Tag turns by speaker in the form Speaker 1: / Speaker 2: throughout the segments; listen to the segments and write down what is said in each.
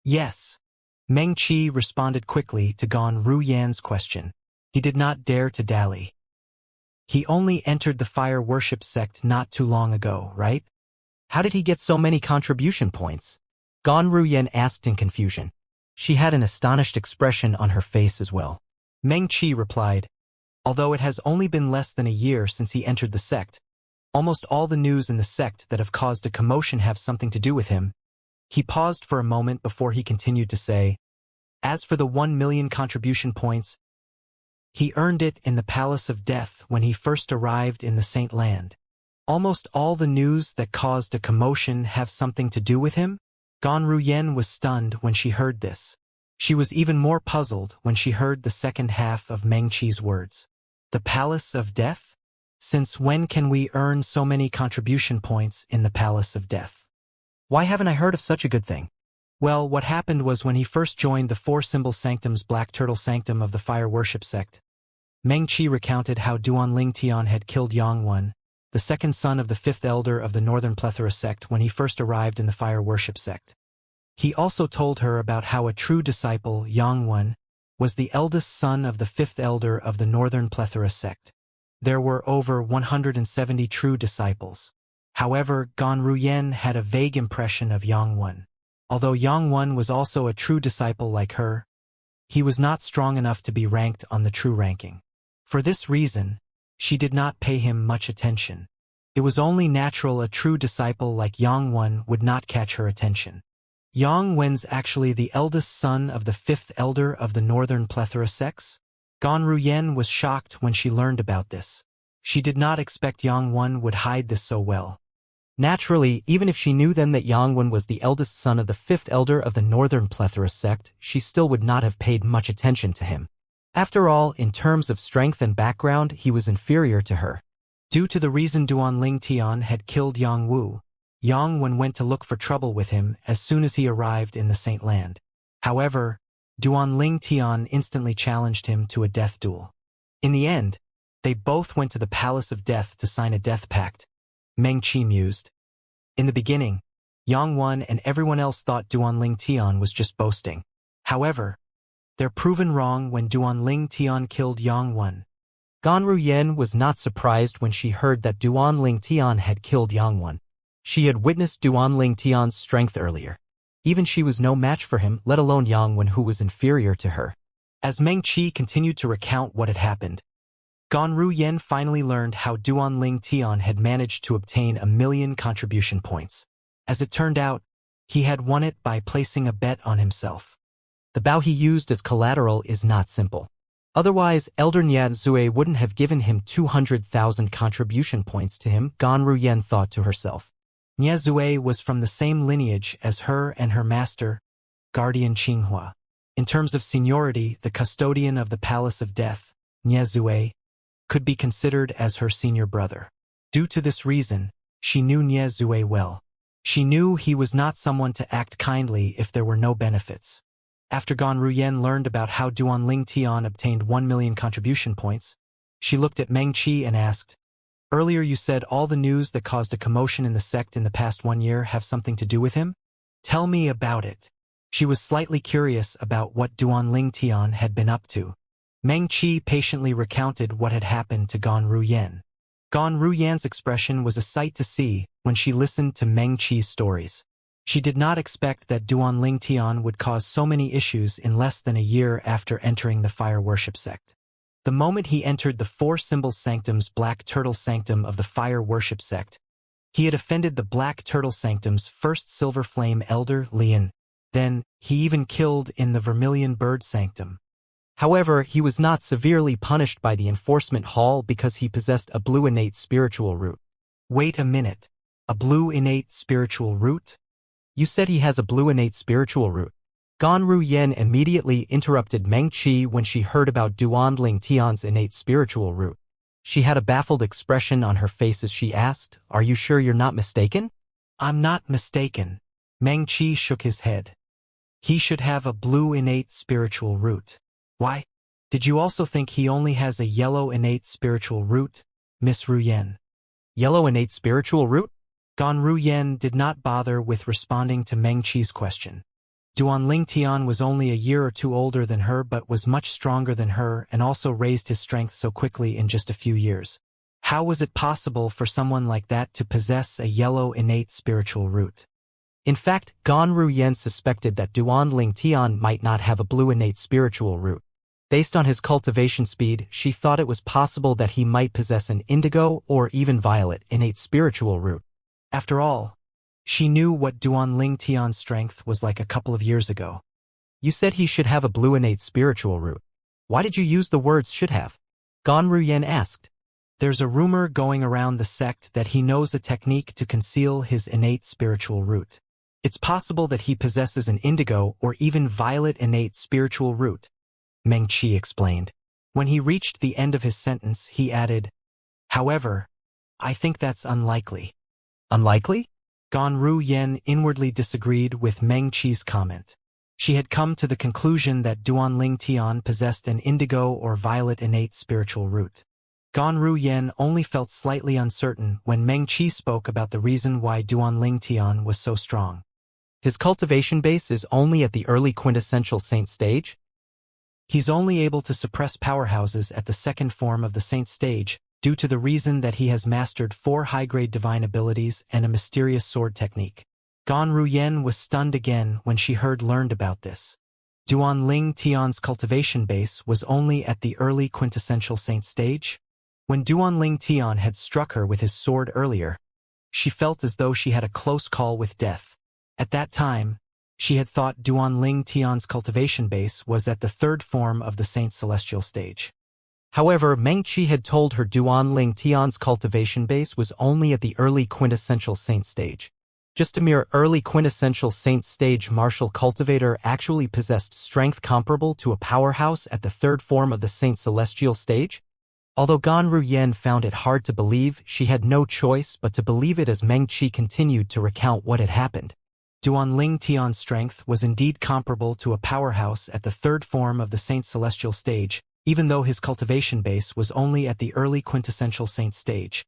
Speaker 1: Yes. Meng Qi responded quickly to Gan Ruyan's question. He did not dare to dally. He only entered the fire worship sect not too long ago, right? How did he get so many contribution points? Gan Ruyan asked in confusion. She had an astonished expression on her face as well. Meng Qi replied, although it has only been less than a year since he entered the sect, almost all the news in the sect that have caused a commotion have something to do with him. He paused for a moment before he continued to say, as for the 1 million contribution points, he earned it in the Palace of Death when he first arrived in the Saint Land. Almost all the news that caused a commotion have something to do with him? Gan Ruyan was stunned when she heard this. She was even more puzzled when she heard the second half of Meng Qi's words. The Palace of Death? Since when can we earn so many contribution points in the Palace of Death? Why haven't I heard of such a good thing? Well, what happened was when he first joined the four-symbol sanctum's Black Turtle Sanctum of the Fire Worship Sect, Meng Qi recounted how Duanling Tian had killed Yangwen, the second son of the fifth elder of the Northern Plethora sect when he first arrived in the Fire Worship sect. He also told her about how a true disciple, Yangwen, was the eldest son of the fifth elder of the Northern Plethora sect. There were over 170 true disciples. However, Gan Ruyan had a vague impression of Yangwen. Although Yangwen was also a true disciple like her, he was not strong enough to be ranked on the true ranking. For this reason, she did not pay him much attention. It was only natural a true disciple like Yangwen would not catch her attention. Yangwen's actually the eldest son of the fifth elder of the Northern Plethora sects? Gan Ruyan was shocked when she learned about this. She did not expect Yangwen would hide this so well. Naturally, even if she knew then that Yangwen was the eldest son of the fifth elder of the Northern Plethora sect, she still would not have paid much attention to him. After all, in terms of strength and background, he was inferior to her. Due to the reason Duanling Tian had killed Yang Wu, Yangwen went to look for trouble with him as soon as he arrived in the Saint Land. However, Duanling Tian instantly challenged him to a death duel. In the end, they both went to the Palace of Death to sign a death pact. Meng Qi mused. In the beginning, Yangwen and everyone else thought Duanling Tian was just boasting. However, they're proven wrong when Duanling Tian killed Yangwen. Gan Ruyan was not surprised when she heard that Duanling Tian had killed Yangwen. She had witnessed Duanling Tian's strength earlier. Even she was no match for him, let alone Yangwen, who was inferior to her. As Meng Qi continued to recount what had happened, Gan Ruyan finally learned how Duanling Tian had managed to obtain 1 million contribution points. As it turned out, he had won it by placing a bet on himself. The bow he used as collateral is not simple. Otherwise, Elder Nianzue wouldn't have given him 200,000 contribution points to him, Gan Ruyan thought to herself. Nianzue was from the same lineage as her and her master, Guardian Qinghua. In terms of seniority, the custodian of the Palace of Death, Nianzue, could be considered as her senior brother. Due to this reason, she knew Nianzue well. She knew he was not someone to act kindly if there were no benefits. After Gan Ruyan learned about how Duanling Tian obtained 1 million contribution points, she looked at Meng Qi and asked, earlier you said all the news that caused a commotion in the sect in the past 1 year have something to do with him? Tell me about it. She was slightly curious about what Duanling Tian had been up to. Meng Qi patiently recounted what had happened to Gan Ruyan. Gan Ruyan's expression was a sight to see when she listened to Meng Qi's stories. She did not expect that Duanling Tian would cause so many issues in less than a year after entering the Fire Worship sect. The moment he entered the four-symbol sanctum's Black Turtle Sanctum of the Fire Worship sect, he had offended the Black Turtle Sanctum's first Silver Flame Elder, Lian. Then, he even killed in the Vermilion Bird Sanctum. However, he was not severely punished by the Enforcement Hall because he possessed a blue innate spiritual root. Wait a minute. A blue innate spiritual root? You said he has a blue innate spiritual root. Gan Ruyan immediately interrupted Meng Qi when she heard about Duanling Tian's innate spiritual root. She had a baffled expression on her face as she asked, "Are you sure you're not mistaken?" "I'm not mistaken." Meng Qi shook his head. He should have a blue innate spiritual root. Why? Did you also think he only has a yellow innate spiritual root, Miss Ruyan? Yellow innate spiritual root? Gan Ruyan did not bother with responding to Meng Qi's question. Duan Ling Tian was only a year or two older than her but was much stronger than her and also raised his strength so quickly in just a few years. How was it possible for someone like that to possess a yellow innate spiritual root? In fact, Gan Ruyen suspected that Duan Ling Tian might not have a blue innate spiritual root. Based on his cultivation speed, she thought it was possible that he might possess an indigo or even violet innate spiritual root. After all, she knew what Duan Ling Tian's strength was like a couple of years ago. You said he should have a blue innate spiritual root. Why did you use the words should have? Gan Ruyen asked. There's a rumor going around the sect that he knows a technique to conceal his innate spiritual root. It's possible that he possesses an indigo or even violet innate spiritual root, Meng Qi explained. When he reached the end of his sentence, he added, however, I think that's unlikely. Unlikely? Gan Ruyen inwardly disagreed with Meng Qi's comment. She had come to the conclusion that Duan Ling Tian possessed an indigo or violet innate spiritual root. Gan Ruyen only felt slightly uncertain when Meng Qi spoke about the reason why Duan Ling Tian was so strong. His cultivation base is only at the early quintessential saint stage? He's only able to suppress powerhouses at the second form of the saint stage, due to the reason that he has mastered 4 high-grade divine abilities and a mysterious sword technique. Gan Ruyen was stunned again when she learned about this. Duan Ling Tian's cultivation base was only at the early quintessential saint stage? When Duan Ling Tian had struck her with his sword earlier, she felt as though she had a close call with death. At that time, she had thought Duan Ling Tian's cultivation base was at the 3rd form of the saint celestial stage. However, Meng Qi had told her Duan Ling Tian's cultivation base was only at the early quintessential saint stage. Just a mere early quintessential saint stage martial cultivator actually possessed strength comparable to a powerhouse at the 3rd form of the saint celestial stage? Although Gan Ruyen found it hard to believe, she had no choice but to believe it as Meng Qi continued to recount what had happened. Duan Ling Tian's strength was indeed comparable to a powerhouse at the 3rd form of the saint celestial stage, even though his cultivation base was only at the early quintessential saint stage.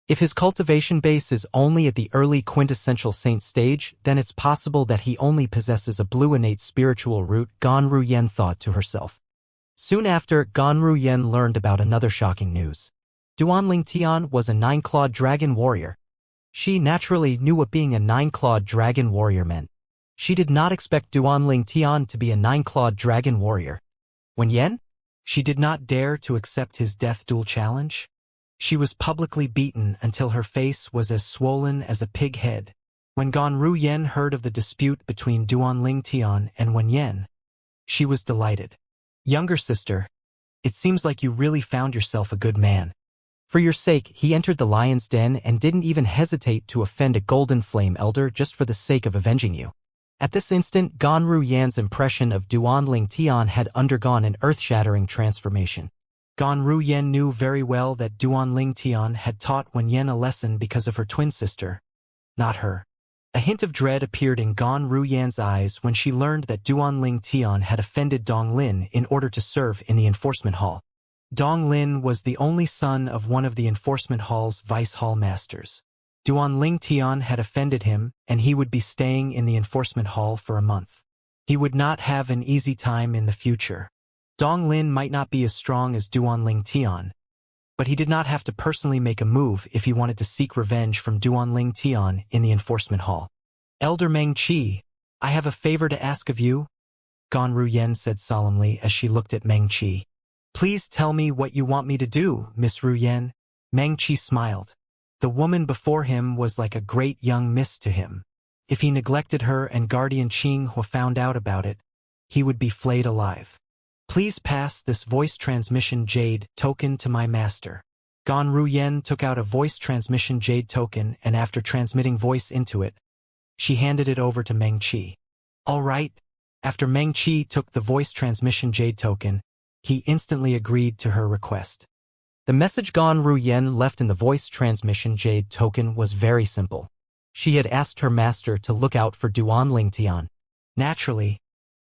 Speaker 1: If his cultivation base is only at the early quintessential saint stage, then it's possible that he only possesses a blue innate spiritual root, Gan Ruyen thought to herself. Soon after, Gan Ruyen learned about another shocking news. Duan Ling Tian was a 9-clawed dragon warrior. She naturally knew what being a 9-clawed dragon warrior meant. She did not expect Duan Ling Tian to be a 9-clawed dragon warrior. When Yen? She did not dare to accept his death duel challenge. She was publicly beaten until her face was as swollen as a pig head. When Gan Ruyen heard of the dispute between Duan Ling Tian and Wen Yen, she was delighted. Younger sister, it seems like you really found yourself a good man. For your sake, he entered the lion's den and didn't even hesitate to offend a golden flame elder just for the sake of avenging you. At this instant, Gan Ruyen's impression of Duan Ling Tian had undergone an earth-shattering transformation. Gan Ruyen knew very well that Duan Ling Tian had taught Wen Yen a lesson because of her twin sister, not her. A hint of dread appeared in Gan Ruyen's eyes when she learned that Duan Ling Tian had offended Dong Lin in order to serve in the enforcement hall. Dong Lin was the only son of one of the enforcement hall's vice hall masters. Duan Ling Tian had offended him, and he would be staying in the enforcement hall for a month. He would not have an easy time in the future. Dong Lin might not be as strong as Duan Ling Tian, but he did not have to personally make a move if he wanted to seek revenge from Duan Ling Tian in the enforcement hall. Elder Meng Qi, I have a favor to ask of you, Gan Ruyen said solemnly as she looked at Meng Qi. Please tell me what you want me to do, Miss Ruyen. Meng Qi smiled. The woman before him was like a great young miss to him. If he neglected her and Guardian Qing Hua found out about it, he would be flayed alive. Please pass this voice transmission jade token to my master. Gan Ruyen took out a voice transmission jade token and after transmitting voice into it, she handed it over to Meng Qi. All right. After Meng Qi took the voice transmission jade token, he instantly agreed to her request. The message Gan Ruyen left in the voice transmission jade token was very simple. She had asked her master to look out for Duan Ling Tian. Naturally,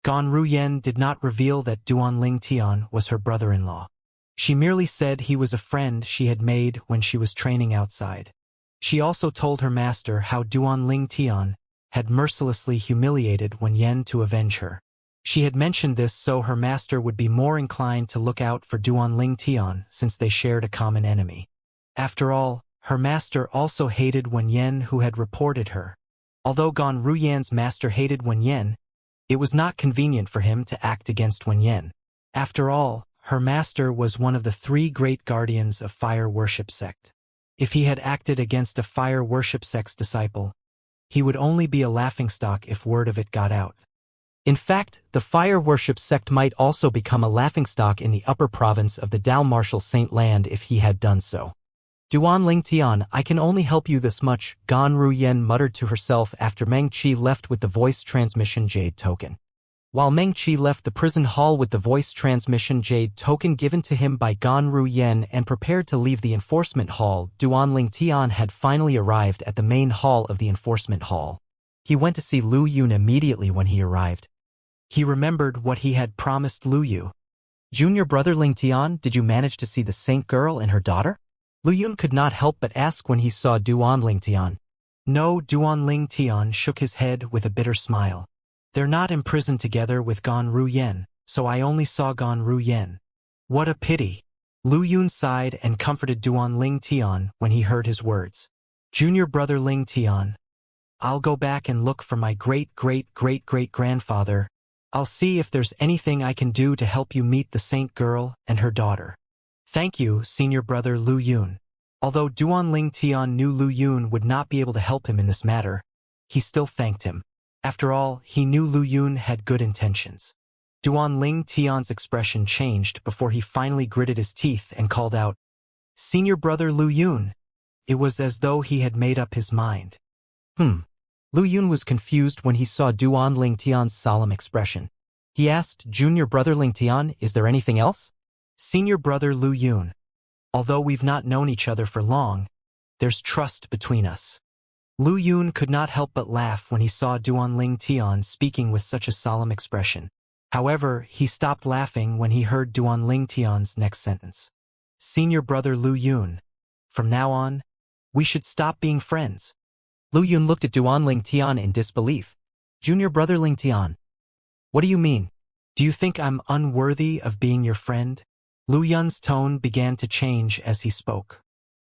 Speaker 1: Gan Ruyen did not reveal that Duan Ling Tian was her brother-in-law. She merely said he was a friend she had made when she was training outside. She also told her master how Duan Ling Tian had mercilessly humiliated Wen Yen to avenge her. She had mentioned this so her master would be more inclined to look out for Duanling Tian since they shared a common enemy. After all, her master also hated Wen Yen who had reported her. Although Gan Ruyan's master hated Wen Yen, it was not convenient for him to act against Wen Yen. After all, her master was one of the 3 great guardians of fire worship sect. If he had acted against a fire worship sect's disciple, he would only be a laughingstock if word of it got out. In fact, the fire worship sect might also become a laughingstock in the upper province of the Dao Martial Saint Land if he had done so. Duanling Tian, I can only help you this much, Gan Ruyan muttered to herself after Meng Qi left with the voice transmission jade token. While Meng Qi left the prison hall with the voice transmission jade token given to him by Gan Ruyan and prepared to leave the enforcement hall, Duanling Tian had finally arrived at the main hall of the enforcement hall. He went to see Lu Yun immediately when he arrived. He remembered what he had promised Lu Yu. Junior brother Ling Tian, did you manage to see the saint girl and her daughter? Lu Yun could not help but ask when he saw Duanling Tian. No, Duanling Tian shook his head with a bitter smile. They're not imprisoned together with Gan Ruyan, so I only saw Gan Ruyan. What a pity. Lu Yun sighed and comforted Duanling Tian when he heard his words. Junior brother Ling Tian, I'll go back and look for my great-great-great-great-grandfather. I'll see if there's anything I can do to help you meet the saint girl and her daughter. Thank you, senior brother Lu Yun. Although Duanling Tian knew Lu Yun would not be able to help him in this matter, he still thanked him. After all, he knew Lu Yun had good intentions. Duanling Tian's expression changed before he finally gritted his teeth and called out, Senior brother Lu Yun. It was as though he had made up his mind. Lu Yun was confused when he saw Duanling Tian's solemn expression. He asked, Junior brother Ling Tian, is there anything else? Senior brother Lu Yun. Although we've not known each other for long, there's trust between us. Lu Yun could not help but laugh when he saw Duanling Tian speaking with such a solemn expression. However, he stopped laughing when he heard Duanling Tian's next sentence. Senior brother Lu Yun. From now on, we should stop being friends. Lu Yun looked at Duanling Tian in disbelief. Junior brother Ling Tian. What do you mean? Do you think I'm unworthy of being your friend? Lu Yun's tone began to change as he spoke.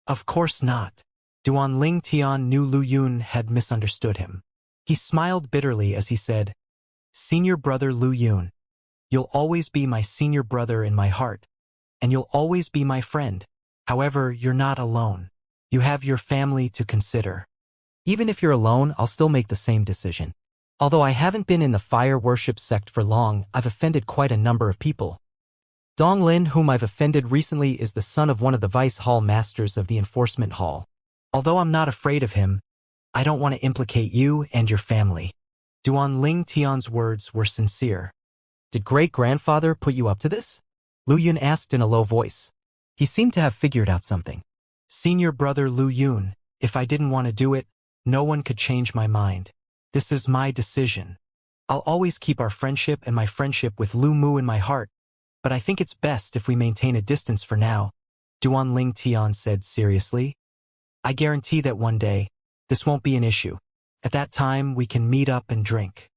Speaker 1: Of course not. Duanling Tian knew Lu Yun had misunderstood him. He smiled bitterly as he said, Senior brother Lu Yun, you'll always be my senior brother in my heart, and you'll always be my friend. However, you're not alone. You have your family to consider. Even if you're alone, I'll still make the same decision. Although I haven't been in the fire worship sect for long, I've offended quite a number of people. Dong Lin, whom I've offended recently, is the son of one of the vice hall masters of the enforcement hall. Although I'm not afraid of him, I don't want to implicate you and your family. Duanling Tian's words were sincere. Did great-grandfather put you up to this? Lu Yun asked in a low voice. He seemed to have figured out something. Senior brother Lu Yun, if I didn't want to do it, no one could change my mind. This is my decision. I'll always keep our friendship and my friendship with Lu Mu in my heart, but I think it's best if we maintain a distance for now, Duanling Tian said seriously. I guarantee that one day, this won't be an issue. At that time, we can meet up and drink.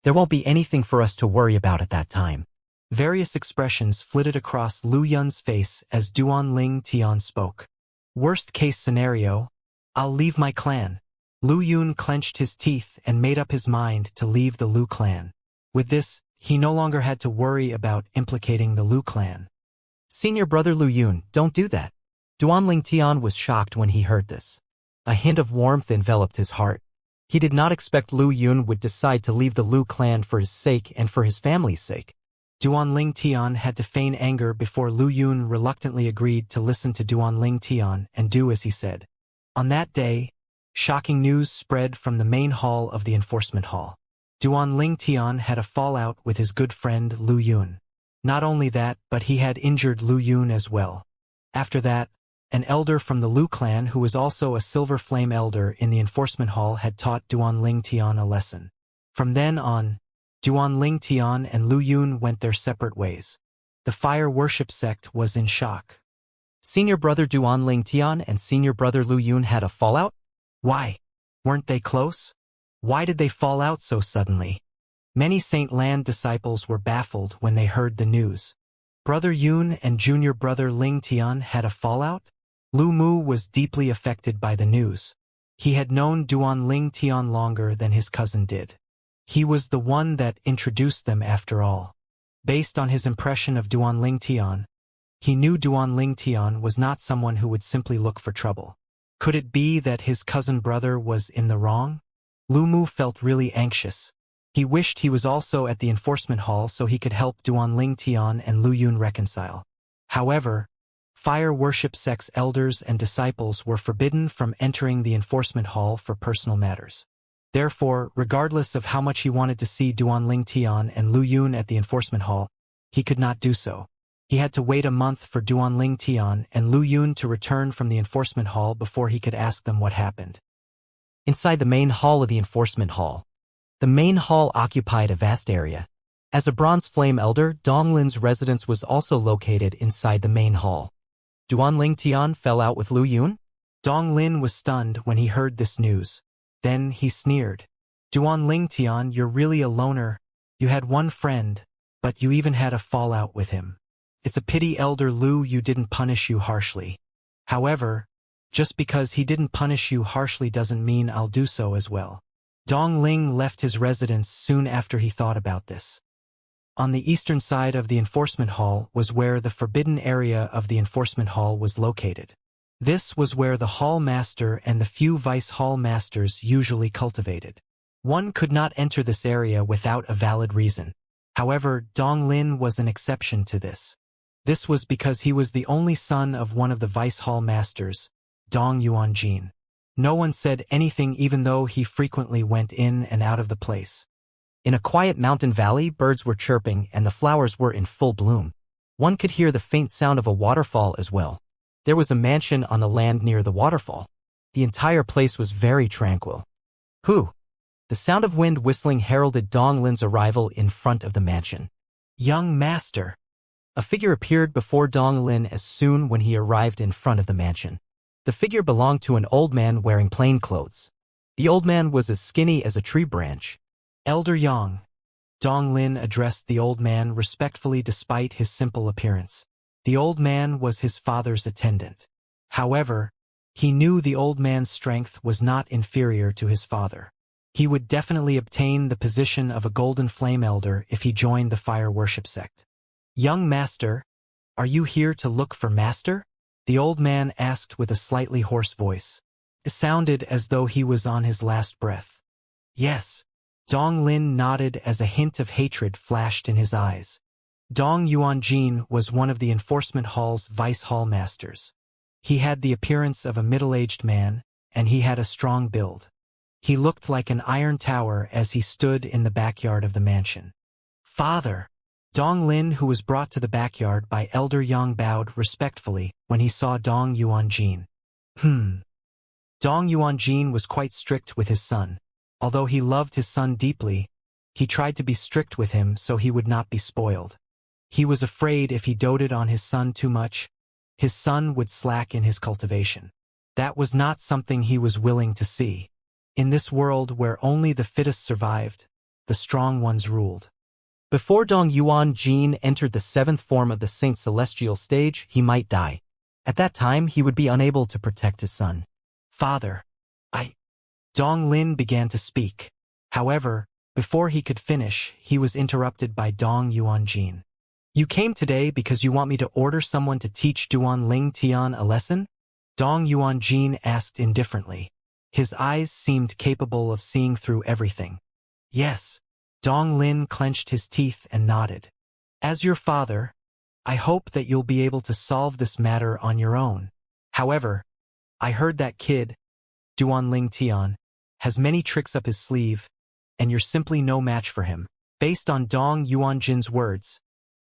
Speaker 1: There won't be anything for us to worry about at that time. Various expressions flitted across Lu Yun's face as Duanling Tian spoke. Worst case scenario, I'll leave my clan. Lu Yun clenched his teeth and made up his mind to leave the Lu clan. With this, he no longer had to worry about implicating the Lu clan. Senior brother Lu Yun, don't do that. Duanling Tian was shocked when he heard this. A hint of warmth enveloped his heart. He did not expect Lu Yun would decide to leave the Lu clan for his sake and for his family's sake. Duanling Tian had to feign anger before Lu Yun reluctantly agreed to listen to Duanling Tian and do as he said. On that day, shocking news spread from the main hall of the enforcement hall. Duanling Tian had a fallout with his good friend Lu Yun. Not only that, but he had injured Lu Yun as well. After that, an elder from the Lu clan who was also a Silver Flame elder in the enforcement hall had taught Duanling Tian a lesson. From then on, Duanling Tian and Lu Yun went their separate ways. The fire worship sect was in shock. Senior brother Duanling Tian and senior brother Lu Yun had a fallout? Why? Weren't they close? Why did they fall out so suddenly? Many Saint Land disciples were baffled when they heard the news. Brother Yun and junior brother Ling Tian had a fallout? Lu Mu was deeply affected by the news. He had known Duan Ling Tian longer than his cousin did. He was the one that introduced them after all. Based on his impression of Duan Ling Tian, he knew Duan Ling Tian was not someone who would simply look for trouble. Could it be that his cousin brother was in the wrong? Lu Mu felt really anxious. He wished he was also at the enforcement hall so he could help Duan Ling Tian and Lu Yun reconcile. However, fire worship sect's elders and disciples were forbidden from entering the enforcement hall for personal matters. Therefore, regardless of how much he wanted to see Duan Ling Tian and Lu Yun at the enforcement hall, he could not do so. He had to wait a month for Duan Ling Tian and Lu Yun to return from the enforcement hall before he could ask them what happened.
Speaker 2: Inside the main hall of the enforcement hall. The main hall occupied a vast area. As a bronze flame elder, Dong Lin's residence was also located inside the main hall. Duan Ling Tian fell out with Lu Yun?
Speaker 1: Dong Lin was stunned when he heard this news. Then he sneered. Duan Ling Tian, you're really a loner. You had one friend, but you even had a fallout with him. It's a pity Elder Lu you didn't punish you harshly. However, just because he didn't punish you harshly doesn't mean I'll do so as well. Dong Ling left his residence soon after he thought about this. On the eastern side of the enforcement hall was where the forbidden area of the enforcement hall was located. This was where the hall master and the few vice hall masters usually cultivated. One could not enter this area without a valid reason. However, Dong Lin was an exception to this. This was because he was the only son of one of the vice hall masters, Dong Yuanjin. No one said anything even though he frequently went in and out of the place.
Speaker 2: In a quiet mountain valley, birds were chirping and the flowers were in full bloom. One could hear the faint sound of a waterfall as well. There was a mansion on the land near the waterfall. The entire place was very tranquil. Who? The sound of wind whistling heralded Dong Lin's arrival in front of the mansion.
Speaker 1: Young master.
Speaker 2: A figure appeared before Dong Lin as soon when he arrived in front of the mansion. The figure belonged to an old man wearing plain clothes. The old man was as skinny as a tree branch.
Speaker 1: Elder Yang. Dong Lin addressed the old man respectfully despite his simple appearance. The old man was his father's attendant. However, he knew the old man's strength was not inferior to his father. He would definitely obtain the position of a golden flame elder if he joined the fire worship sect. Young master, are you here to look for master? The old man asked with a slightly hoarse voice. It sounded as though he was on his last breath. Yes. Dong Lin nodded as a hint of hatred flashed in his eyes. Dong Yuanjin was one of the enforcement hall's vice hall masters. He had the appearance of a middle-aged man, and he had a strong build. He looked like an iron tower as he stood in the backyard of the mansion. Father! Dong Lin, who was brought to the backyard by Elder Yang, bowed respectfully when he saw Dong Yuanjin. Dong Yuanjin was quite strict with his son. Although he loved his son deeply, he tried to be strict with him so he would not be spoiled. He was afraid if he doted on his son too much, his son would slack in his cultivation. That was not something he was willing to see. In this world where only the fittest survived, the strong ones ruled.
Speaker 2: Before Dong Yuanjin entered the seventh form of the Saint Celestial stage, he might die. At that time, he would be unable to protect his son.
Speaker 1: Father, Dong Lin began to speak. However, before he could finish, he was interrupted by Dong Yuanjin. You came today because you want me to order someone to teach Duan Ling Tian a lesson? Dong Yuanjin asked indifferently. His eyes seemed capable of seeing through everything. Yes. Dong Lin clenched his teeth and nodded. As your father, I hope that you'll be able to solve this matter on your own. However, I heard that kid, Duan Ling Tian, has many tricks up his sleeve, and you're simply no match for him. Based on Dong Yuanjin's words,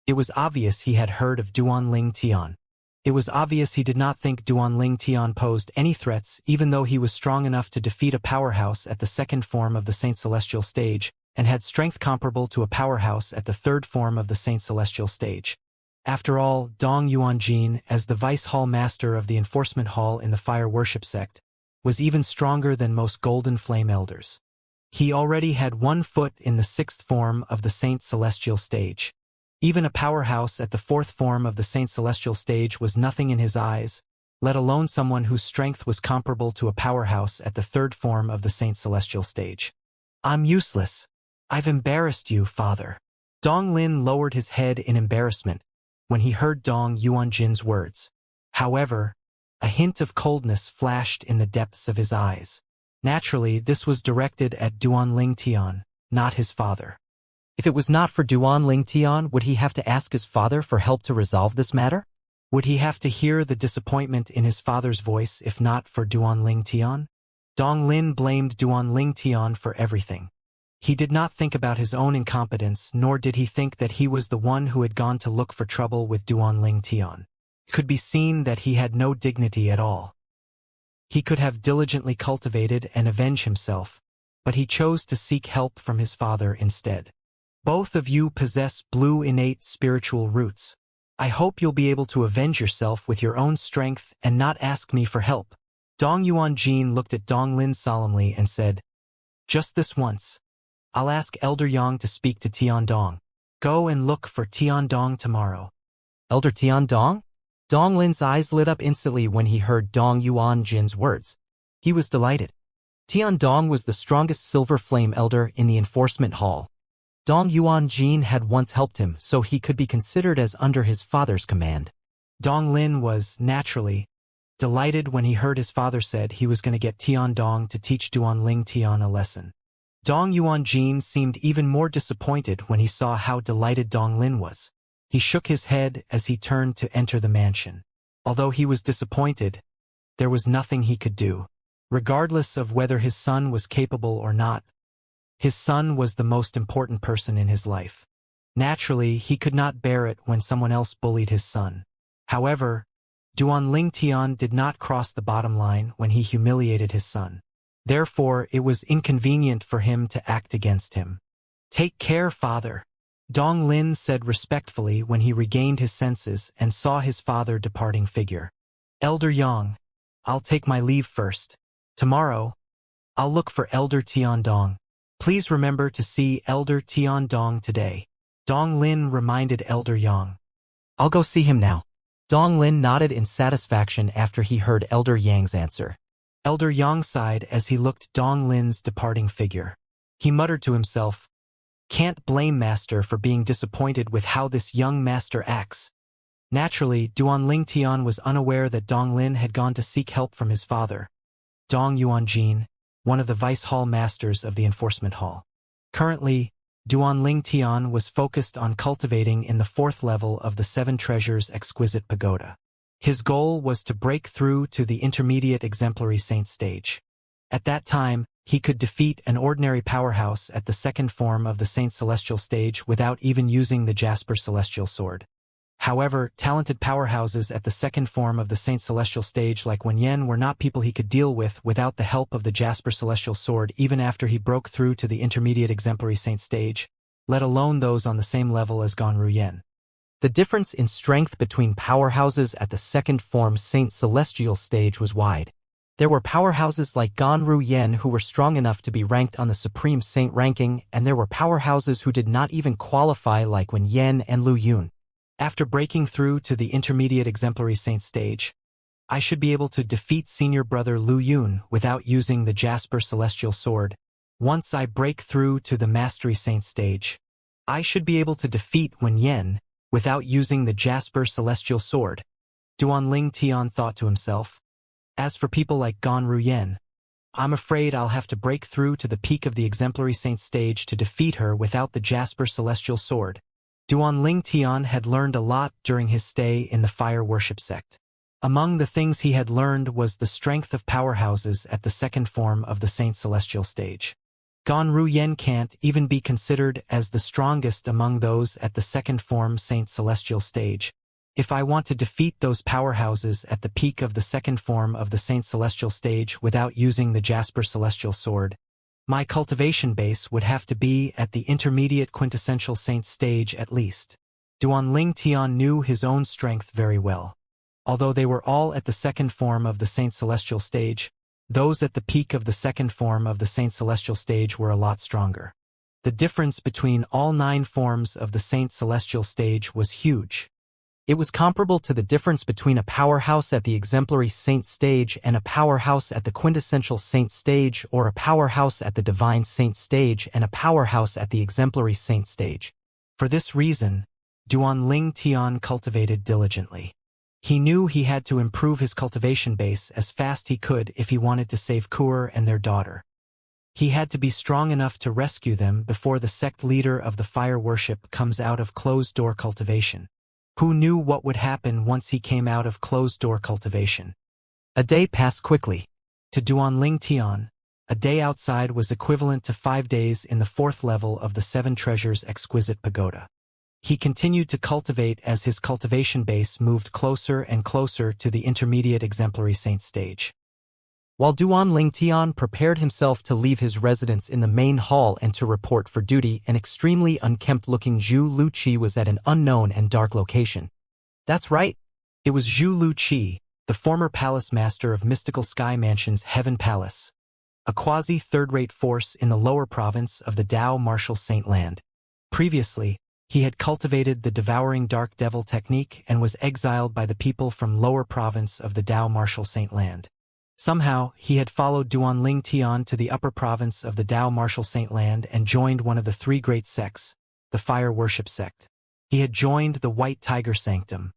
Speaker 1: it was obvious he had heard of Duan Ling Tian. It was obvious he did not think Duan Ling Tian posed any threats even though he was strong enough to defeat a powerhouse at the second form of the Saint Celestial stage, and had strength comparable to a powerhouse at the third form of the Saint Celestial stage. After all, Dong Yuanjin, as the vice hall master of the enforcement hall in the fire worship sect, was even stronger than most golden flame elders. He already had 1 foot in the 6th form of the Saint Celestial stage. Even a powerhouse at the 4th form of the Saint Celestial stage was nothing in his eyes, let alone someone whose strength was comparable to a powerhouse at the 3rd form of the Saint Celestial stage. I'm useless. I've embarrassed you, father. Dong Lin lowered his head in embarrassment when he heard Dong Yuanjin's words. However, a hint of coldness flashed in the depths of his eyes. Naturally, this was directed at Duan Ling Tian, not his father. If it was not for Duan Ling Tian, would he have to ask his father for help to resolve this matter? Would he have to hear the disappointment in his father's voice if not for Duan Ling Tian? Dong Lin blamed Duan Ling Tian for everything. He did not think about his own incompetence, nor did he think that he was the one who had gone to look for trouble with Duan Ling Tian. It could be seen that he had no dignity at all. He could have diligently cultivated and avenged himself, but he chose to seek help from his father instead. Both of you possess blue innate spiritual roots. I hope you'll be able to avenge yourself with your own strength and not ask me for help. Dong Yuanjin looked at Dong Lin solemnly and said, just this once. I'll ask Elder Yang to speak to Tian Dong. Go and look for Tian Dong tomorrow. Elder Tian Dong? Dong Lin's eyes lit up instantly when he heard Dong Yuanjin's words. He was delighted. Tian Dong was the strongest silver flame elder in the enforcement hall. Dong Yuanjin had once helped him, so he could be considered as under his father's command. Dong Lin was, naturally, delighted when he heard his father said he was going to get Tian Dong to teach Duan Ling Tian a lesson. Dong Yuanjin seemed even more disappointed when he saw how delighted Dong Lin was. He shook his head as he turned to enter the mansion. Although he was disappointed, there was nothing he could do. Regardless of whether his son was capable or not, his son was the most important person in his life. Naturally, he could not bear it when someone else bullied his son. However, Duan Ling Tian did not cross the bottom line when he humiliated his son. Therefore, it was inconvenient for him to act against him. Take care, father. Dong Lin said respectfully when he regained his senses and saw his father departing figure. Elder Yang, I'll take my leave first. Tomorrow, I'll look for Elder Tian Dong. Please remember to see Elder Tian Dong today. Dong Lin reminded Elder Yang. I'll go see him now. Dong Lin nodded in satisfaction after he heard Elder Yang's answer. Elder Yang sighed as he looked Dong Lin's departing figure. He muttered to himself, can't blame Master for being disappointed with how this young master acts. Naturally, Duan Ling Tian was unaware that Dong Lin had gone to seek help from his father, Dong Yuanjin, one of the vice hall masters of the enforcement hall. Currently, Duan Ling Tian was focused on cultivating in the 4th level of the 7 Treasures Exquisite Pagoda. His goal was to break through to the intermediate exemplary saint stage. At that time, he could defeat an ordinary powerhouse at the 2nd form of the Saint Celestial stage without even using the Jasper Celestial Sword. However, talented powerhouses at the 2nd form of the Saint Celestial stage like Wen Yen were not people he could deal with without the help of the Jasper Celestial Sword even after he broke through to the intermediate exemplary saint stage, let alone those on the same level as Gan Ruyen. The difference in strength between powerhouses at the 2nd form Saint Celestial stage was wide. There were powerhouses like Gan Ruyen who were strong enough to be ranked on the Supreme Saint ranking, and there were powerhouses who did not even qualify like Wen Yen and Lu Yun. After breaking through to the intermediate exemplary saint stage, I should be able to defeat senior brother Lu Yun without using the Jasper Celestial Sword. Once I break through to the mastery saint stage, I should be able to defeat Wen Yen without using the Jasper Celestial Sword. Duan Ling Tian thought to himself. As for people like Gan Ruyen, I'm afraid I'll have to break through to the peak of the exemplary saint stage to defeat her without the Jasper Celestial Sword. Duan Ling Tian had learned a lot during his stay in the fire worship sect. Among the things he had learned was the strength of powerhouses at the 2nd form of the Saint Celestial stage. Gan Ruyen can't even be considered as the strongest among those at the 2nd form Saint Celestial stage. If I want to defeat those powerhouses at the peak of the 2nd form of the Saint Celestial stage without using the Jasper Celestial Sword, my cultivation base would have to be at the intermediate quintessential saint stage at least. Duan Ling Tian knew his own strength very well. Although they were all at the 2nd form of the Saint Celestial stage, Those at the peak of the second form of the Saint Celestial stage were a lot stronger. The difference between all 9 forms of the Saint Celestial stage was huge. It was comparable to the difference between a powerhouse at the exemplary saint stage and a powerhouse at the quintessential saint stage, or a powerhouse at the divine saint stage and a powerhouse at the exemplary saint stage. For this reason, Duan Ling Tian cultivated diligently. He knew he had to improve his cultivation base as fast he could if he wanted to save Kuer and their daughter. He had to be strong enough to rescue them before the sect leader of the fire worship comes out of closed-door cultivation. Who knew what would happen once he came out of closed-door cultivation? A day passed quickly. To Duan Ling Tian, a day outside was equivalent to 5 days in the 4th level of the 7 Treasures Exquisite Pagoda. He continued to cultivate as his cultivation base moved closer and closer to the intermediate exemplary saint stage. While Duan Ling Tian prepared himself to leave his residence in the main hall and to report for duty, an extremely unkempt-looking Zhu Luqi was at an unknown and dark location. That's right. It was Zhu Luqi, the former palace master of Mystical Sky Mansion's Heaven Palace, a quasi-third-rate force in the lower province of the Dao Martial Saint Land. Previously, he had cultivated the Devouring Dark Devil technique and was exiled by the people from lower province of the Dao Martial Saint Land. Somehow, he had followed Duan Ling Tian to the upper province of the Dao Martial Saint Land and joined one of the 3 great sects, the Fire Worship sect. He had joined the White Tiger Sanctum.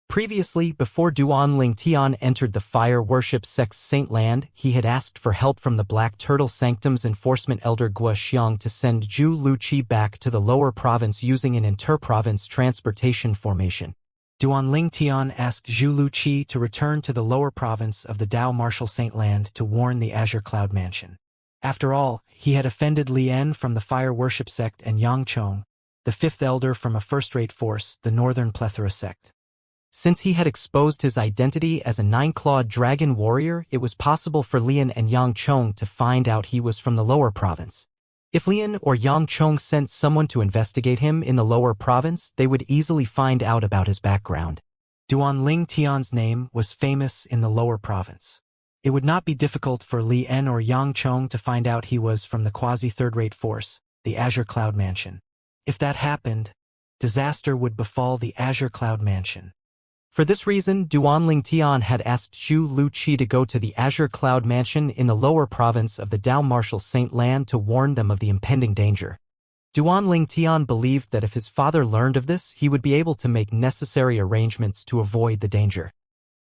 Speaker 1: Previously, before Duan Ling Tian entered the Fire Worship sect's Saint Land, he had asked for help from the Black Turtle Sanctum's enforcement elder Gua Xiang to send Zhu Luqi back to the lower province using an inter-province transportation formation. Duan Ling Tian asked Zhu Luqi to return to the lower province of the Dao Martial Saint Land to warn the Azure Cloud Mansion. After all, he had offended Lian from the Fire Worship sect and Yang Chong, the 5th elder from a first-rate force, the Northern Plethora sect. Since he had exposed his identity as a 9-clawed dragon warrior, it was possible for Lian and Yang Chong to find out he was from the lower province. If Lian or Yang Chong sent someone to investigate him in the lower province, they would easily find out about his background. Duan Ling Tian's name was famous in the lower province. It would not be difficult for Lian or Yang Chong to find out he was from the quasi-third-rate force, the Azure Cloud Mansion. If that happened, disaster would befall the Azure Cloud Mansion. For this reason, Duan Ling Tian had asked Zhu Luqi to go to the Azure Cloud Mansion in the lower province of the Dao Martial Saint Land to warn them of the impending danger. Duan Ling Tian believed that if his father learned of this, he would be able to make necessary arrangements to avoid the danger.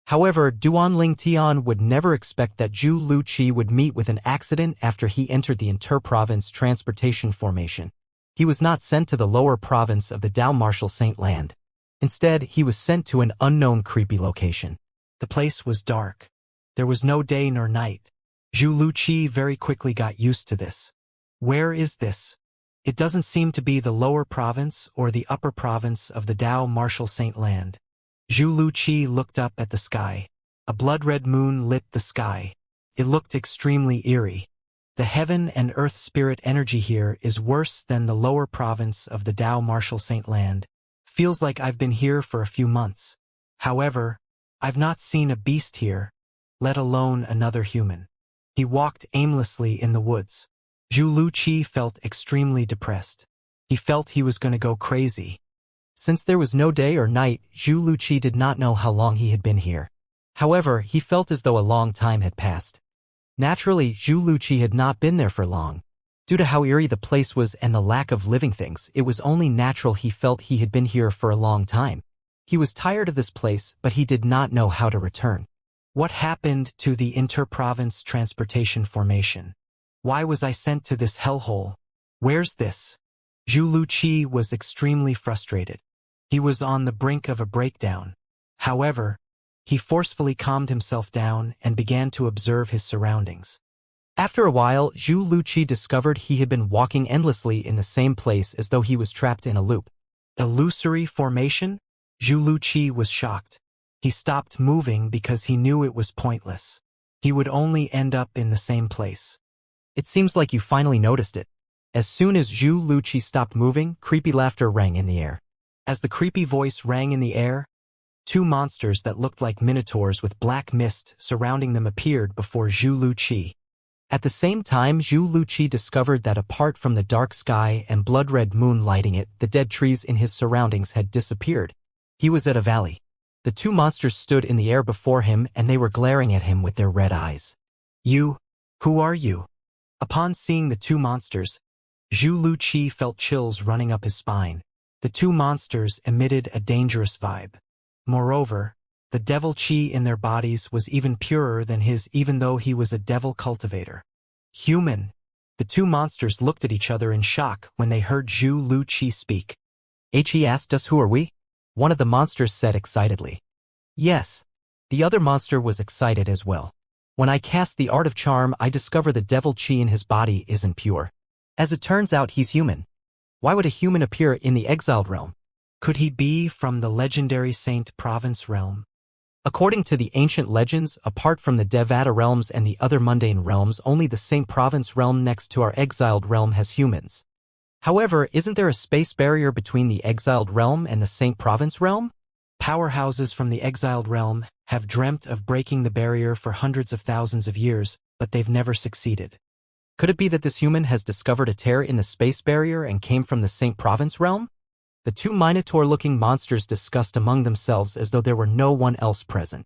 Speaker 1: However, Duan Ling Tian would never expect that Zhu Luqi would meet with an accident after he entered the inter-province transportation formation. He was not sent to the lower province of the Dao Martial Saint Land. Instead, he was sent to an unknown creepy location. The place was dark. There was no day nor night. Zhu Luqi very quickly got used to this. Where is this? It doesn't seem to be the lower province or the upper province of the Dao Martial Saint Land. Zhu Luqi looked up at the sky. A blood-red moon lit the sky. It looked extremely eerie. The heaven and earth spirit energy here is worse than the lower province of the Dao Martial Saint Land. Feels like I've been here for a few months. However, I've not seen a beast here, let alone another human. He walked aimlessly in the woods. Zhu Luqi felt extremely depressed. He felt he was going to go crazy. Since there was no day or night, Zhu Luqi did not know how long he had been here. However, he felt as though a long time had passed. Naturally, Zhu Luqi had not been there for long. Due to how eerie the place was and the lack of living things, it was only natural he felt he had been here for a long time. He was tired of this place, but he did not know how to return. What happened to the inter-province transportation formation? Why was I sent to this hellhole? Where's this? Zhu Luqi was extremely frustrated. He was on the brink of a breakdown. However, he forcefully calmed himself down and began to observe his surroundings. After a while, Zhu Luqi discovered he had been walking endlessly in the same place as though he was trapped in a loop. Illusory formation? Zhu Luqi was shocked. He stopped moving because he knew it was pointless. He would only end up in the same place. It seems like you finally noticed it. As soon as Zhu Luqi stopped moving, creepy laughter rang in the air. As the creepy voice rang in the air, Two monsters that looked like minotaurs with black mist surrounding them appeared before Zhu Luqi. At the same time, Zhu Luqi discovered that apart from the dark sky and blood-red moon lighting it, the dead trees in his surroundings had disappeared. He was at a valley. The two monsters stood in the air before him and they were glaring at him with their red eyes. You? Who are you? Upon seeing the two monsters, Zhu Luqi felt chills running up his spine. The two monsters emitted a dangerous vibe. Moreover, the devil chi in their bodies was even purer than his even though he was a devil cultivator. Human. The two monsters looked at each other in shock when they heard Zhu Luqi speak. He asked us who are we? One of the monsters said excitedly. Yes. The other monster was excited as well. When I cast the art of charm, I discover the devil chi in his body isn't pure. As it turns out, he's human. Why would a human appear in the exiled realm? Could he be from the legendary Saint Province realm? According to the ancient legends, apart from the Devata realms and the other mundane realms, only the Saint Province realm next to our exiled realm has humans. However, isn't there a space barrier between the exiled realm and the Saint Province realm? Powerhouses from the exiled realm have dreamt of breaking the barrier for hundreds of thousands of years, but they've never succeeded. Could it be that this human has discovered a tear in the space barrier and came from the Saint Province realm? The two minotaur-looking monsters discussed among themselves as though there were no one else present.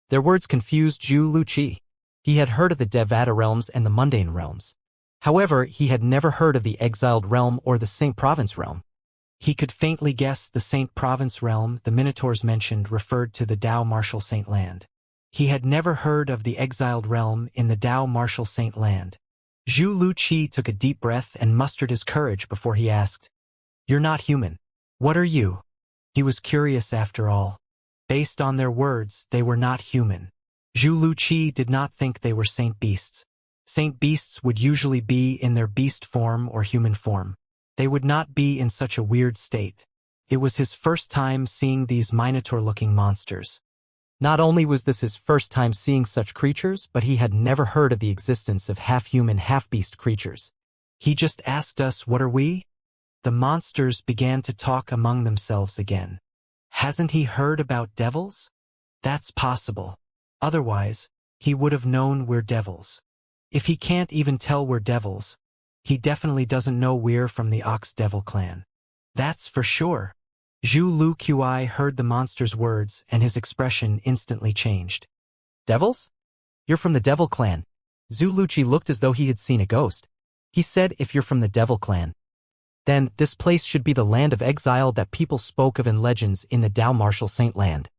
Speaker 1: Their words confused Zhu Luqi. He had heard of the Devata realms and the mundane realms. However, he had never heard of the exiled realm or the Saint Province realm. He could faintly guess the Saint Province realm the minotaurs mentioned referred to the Dao Martial Saint Land. He had never heard of the exiled realm in the Dao Martial Saint Land. Zhu Luqi took a deep breath and mustered his courage before he asked, "You're not human. What are you?" He was curious after all. Based on their words, they were not human. Zhu Luqi did not think they were saint beasts. Saint beasts would usually be in their beast form or human form. They would not be in such a weird state. It was his first time seeing these minotaur-looking monsters. Not only was this his first time seeing such creatures, but he had never heard of the existence of half-human, half-beast creatures. He just asked us, "What are we?" The monsters began to talk among themselves again. Hasn't he heard about devils? That's possible. Otherwise, he would have known we're devils. If he can't even tell we're devils, he definitely doesn't know we're from the Ox Devil clan. That's for sure. Zhu Luqi heard the monster's words and his expression instantly changed. Devils? You're from the Devil clan. Zhu Luqi looked as though he had seen a ghost. He said, if you're from the Devil clan, then this place should be the land of exile that people spoke of in legends in the Dao Martial Saint Land.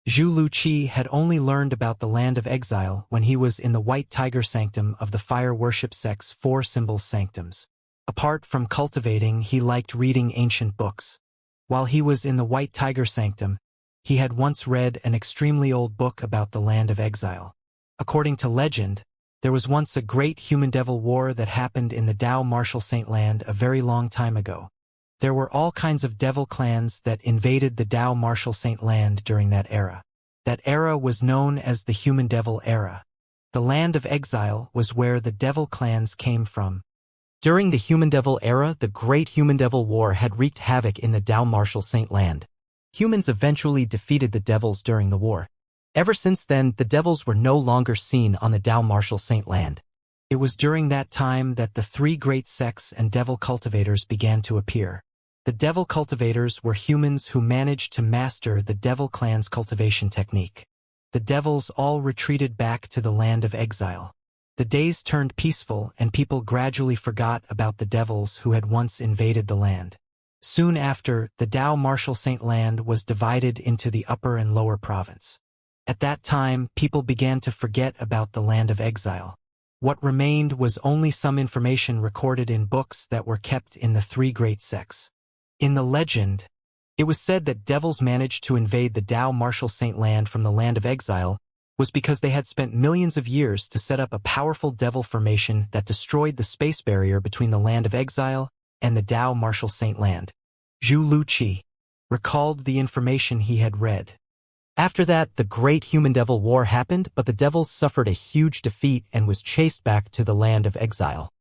Speaker 1: Zhu Luqi had only learned about the land of exile when he was in the White Tiger Sanctum of the Fire Worship Sect's Four Symbols Sanctums. Apart from cultivating, he liked reading ancient books. While he was in the White Tiger Sanctum, he had once read an extremely old book about the land of exile. According to legend, there was once a great human-devil war that happened in the Dao Martial Saint Land a very long time ago. There were all kinds of devil clans that invaded the Dao Martial Saint Land during that era. That era was known as the Human Devil Era. The land of exile was where the devil clans came from. During the Human Devil Era, the Great Human Devil War had wreaked havoc in the Dao Martial Saint Land. Humans eventually defeated the devils during the war. Ever since then, the devils were no longer seen on the Dao Martial Saint Land. It was during that time that the three great sects and devil cultivators began to appear. The devil cultivators were humans who managed to master the devil clan's cultivation technique. The devils all retreated back to the land of exile. The days turned peaceful and people gradually forgot about the devils who had once invaded the land. Soon after, the Dao Martial Saint Land was divided into the upper and lower province. At that time, people began to forget about the land of exile. What remained was only some information recorded in books that were kept in the three great sects. In the legend, it was said that devils managed to invade the Dao Martial Saint Land from the land of exile was because they had spent millions of years to set up a powerful devil formation that destroyed the space barrier between the land of exile and the Dao Martial Saint Land. Zhu Luqi recalled the information he had read. After that, the Great Human Devil War happened, but the devils suffered a huge defeat and was chased back to the land of exile.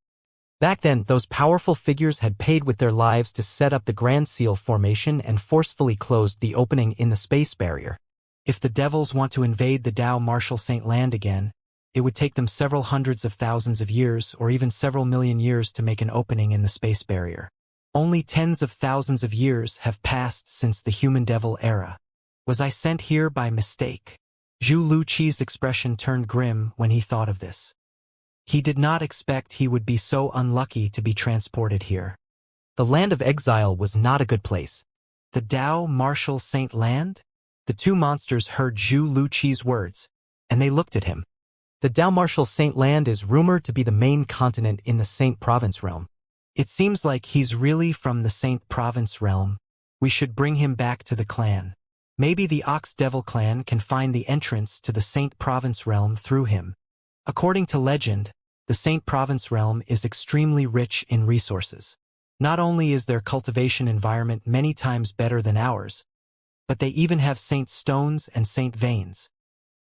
Speaker 1: Back then, those powerful figures had paid with their lives to set up the Grand Seal formation and forcefully closed the opening in the space barrier. If the devils want to invade the Dao Martial Saint Land again, it would take them several hundreds of thousands of years or even several million years to make an opening in the space barrier. Only tens of thousands of years have passed since the human-devil era. Was I sent here by mistake? Zhu Luqi's expression turned grim when he thought of this. He did not expect he would be so unlucky to be transported here. The land of exile was not a good place. The Dao Martial Saint Land? The two monsters heard Zhu Luqi's words, and they looked at him. The Dao Martial Saint Land is rumored to be the main continent in the Saint Province realm. It seems like he's really from the Saint Province realm. We should bring him back to the clan. Maybe the Ox Devil clan can find the entrance to the Saint Province realm through him. According to legend, the Saint Province realm is extremely rich in resources. Not only is their cultivation environment many times better than ours, but they even have saint stones and saint veins.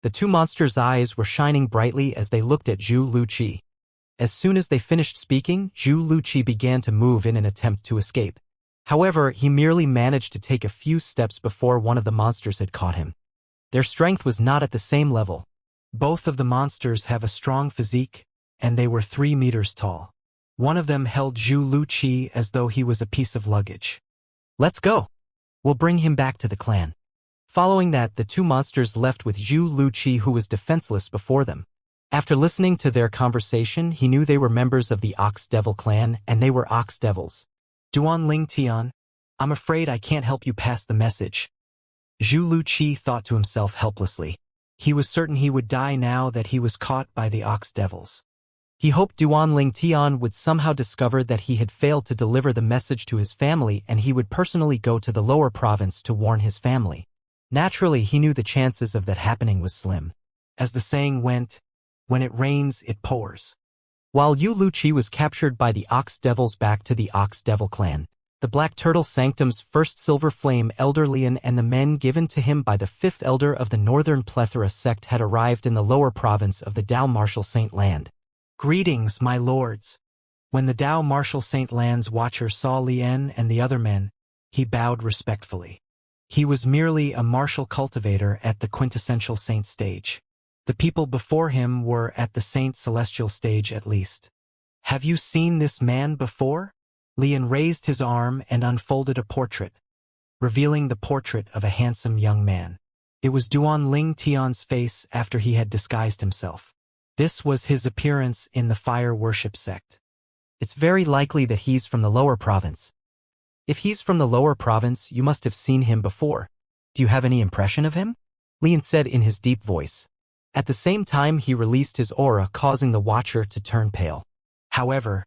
Speaker 1: The two monsters' eyes were shining brightly as they looked at Zhu Luqi. As soon as they finished speaking, Zhu Luqi began to move in an attempt to escape. However, he merely managed to take a few steps before one of the monsters had caught him. Their strength was not at the same level. Both of the monsters have a strong physique, and they were 3 meters tall. One of them held Zhu Luqi as though he was a piece of luggage. "Let's go. We'll bring him back to the clan." Following that, the two monsters left with Zhu Luqi, who was defenseless before them. After listening to their conversation, he knew they were members of the Ox Devil clan, and they were Ox Devils. "Duan Ling Tian, I'm afraid I can't help you pass the message." Zhu Luqi thought to himself helplessly. He was certain he would die now that he was caught by the Ox Devils. He hoped Duan Ling Tian would somehow discover that he had failed to deliver the message to his family, and he would personally go to the lower province to warn his family. Naturally, he knew the chances of that happening was slim. As the saying went, when it rains, it pours. While Zhu Luqi was captured by the Ox Devils back to the Ox Devil clan, the Black Turtle Sanctum's first Silver Flame Elder Lian and the men given to him by the fifth elder of the Northern Plethora sect had arrived in the lower province of the Dao Martial Saint Land. "Greetings, my lords." When the Dao Martial Saint Land's watcher saw Lian and the other men, he bowed respectfully. He was merely a martial cultivator at the quintessential saint stage. The people before him were at the saint celestial stage at least. "Have you seen this man before?" Lian raised his arm and unfolded a portrait, revealing the portrait of a handsome young man. It was Duan Ling Tian's face after he had disguised himself. This was his appearance in the fire worship sect. "It's very likely that he's from the lower province." "If he's from the lower province, you must have seen him before. Do you have any impression of him?" Lian said in his deep voice. At the same time, he released his aura, causing the watcher to turn pale. However,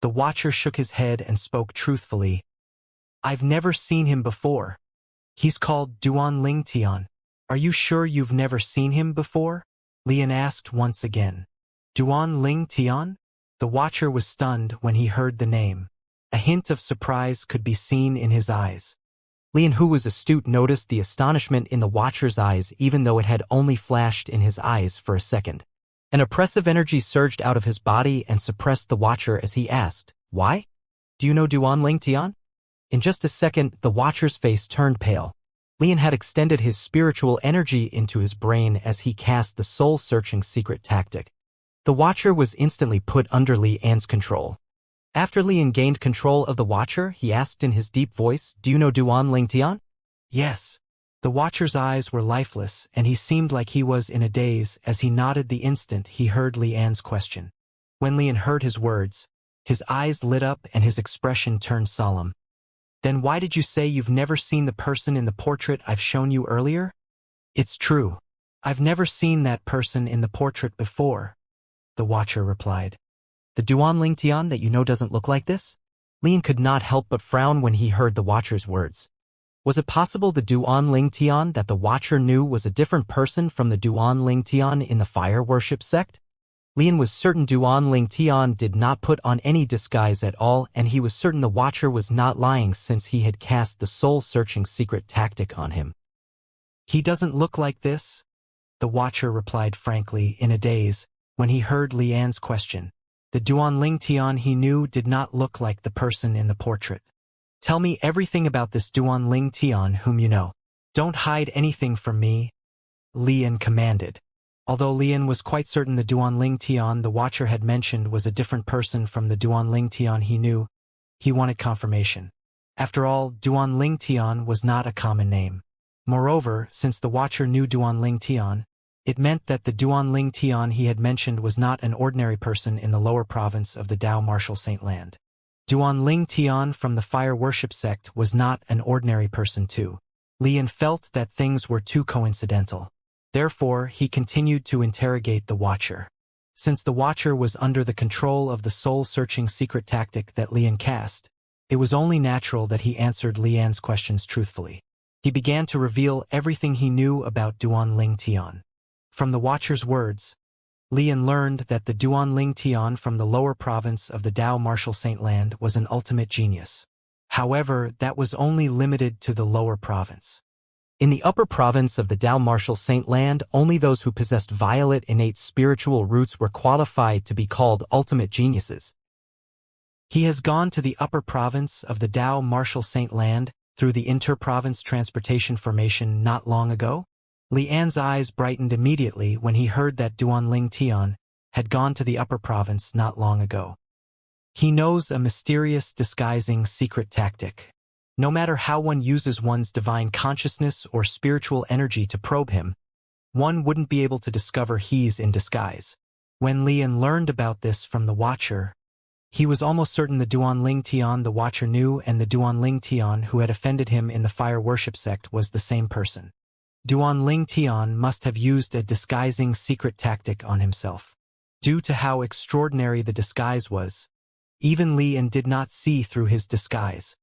Speaker 1: the watcher shook his head and spoke truthfully. "I've never seen him before. He's called Duan Ling Tian. Are you sure you've never seen him before?" Lian asked once again. "Duan Ling Tian?" The watcher was stunned when he heard the name. A hint of surprise could be seen in his eyes. Lian, who was astute, noticed the astonishment in the watcher's eyes even though it had only flashed in his eyes for a second. An oppressive energy surged out of his body and suppressed the watcher as he asked, "Why? Do you know Duan Ling Tian?" In just a second, the watcher's face turned pale. Lian had extended his spiritual energy into his brain as he cast the soul-searching secret tactic. The watcher was instantly put under Lian's control. After Lian gained control of the watcher, he asked in his deep voice, "Do you know Duan Ling Tian?" "Yes." The watcher's eyes were lifeless, and he seemed like he was in a daze as he nodded the instant he heard Lian's question. When Lian heard his words, his eyes lit up and his expression turned solemn. "Then why did you say you've never seen the person in the portrait I've shown you earlier?" "It's true. I've never seen that person in the portrait before," the watcher replied. "The Duan Ling Tian that you know doesn't look like this?" Lian could not help but frown when he heard the watcher's words. Was it possible the Duan Ling Tian that the watcher knew was a different person from the Duan Ling Tian in the fire worship sect? Lian was certain Duan Ling Tian did not put on any disguise at all, and he was certain the watcher was not lying since he had cast the soul-searching secret tactic on him. "He doesn't look like this," the watcher replied frankly in a daze when he heard Lian's question. The Duan Ling Tian he knew did not look like the person in the portrait. "Tell me everything about this Duan Ling Tian whom you know. Don't hide anything from me," Lian commanded. Although Lian was quite certain the Duanling Tian the Watcher had mentioned was a different person from the Duanling Tian he knew, he wanted confirmation. After all, Duanling Tian was not a common name. Moreover, since the Watcher knew Duanling Tian, it meant that the Duanling Tian he had mentioned was not an ordinary person in the lower province of the Dao Martial Saint Land. Duanling Tian from the Fire Worship sect was not an ordinary person too. Lian felt that things were too coincidental. Therefore, he continued to interrogate the Watcher. Since the Watcher was under the control of the soul-searching secret tactic that Lian cast, it was only natural that he answered Lian's questions truthfully. He began to reveal everything he knew about Duanling Tian. From the Watcher's words, Lian learned that the Duanling Tian from the lower province of the Dao Martial Saint Land was an ultimate genius. However, that was only limited to the lower province. In the upper province of the Dao Martial Saint Land, only those who possessed violet innate spiritual roots were qualified to be called ultimate geniuses. He has gone to the upper province of the Dao Martial Saint Land through the inter-province transportation formation not long ago? Lian's eyes brightened immediately when he heard that Duanling Tian had gone to the upper province not long ago. He knows a mysterious disguising secret tactic. No matter how one uses one's divine consciousness or spiritual energy to probe him, one wouldn't be able to discover he's in disguise. When Lian learned about this from the Watcher, he was almost certain the Duanling Tian the Watcher knew and the Duanling Tian who had offended him in the Fire Worship sect was the same person. Duanling Tian must have used a disguising secret tactic on himself. Due to how extraordinary the disguise was, even Lian did not see through his disguise.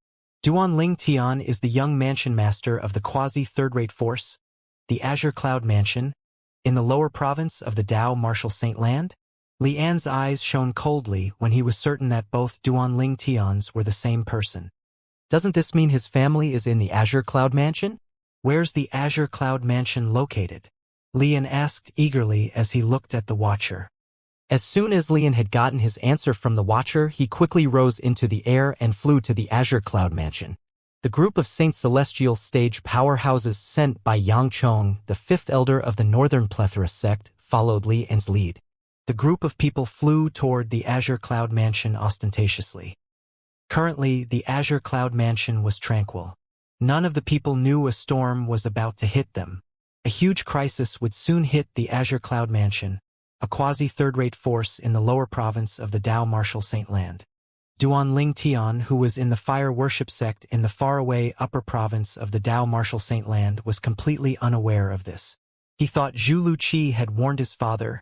Speaker 1: Duanling Tian is the young mansion master of the quasi-third-rate force, the Azure Cloud Mansion, in the lower province of the Dao Martial Saint Land? Lian's eyes shone coldly when he was certain that both Duanling Tians were the same person. Doesn't this mean his family is in the Azure Cloud Mansion? Where's the Azure Cloud Mansion located? Lian asked eagerly as he looked at the Watcher. As soon as Lian had gotten his answer from the Watcher, he quickly rose into the air and flew to the Azure Cloud Mansion. The group of Saint Celestial stage powerhouses sent by Yang Chong, the fifth elder of the Northern Plethora sect, followed Lian's lead. The group of people flew toward the Azure Cloud Mansion ostentatiously. Currently, the Azure Cloud Mansion was tranquil. None of the people knew a storm was about to hit them. A huge crisis would soon hit the Azure Cloud Mansion, a quasi-third-rate force in the lower province of the Dao Martial Saint Land. Duanling Tian, who was in the Fire Worship sect in the faraway upper province of the Dao Martial Saint Land, was completely unaware of this. He thought Zhu Luqi had warned his father,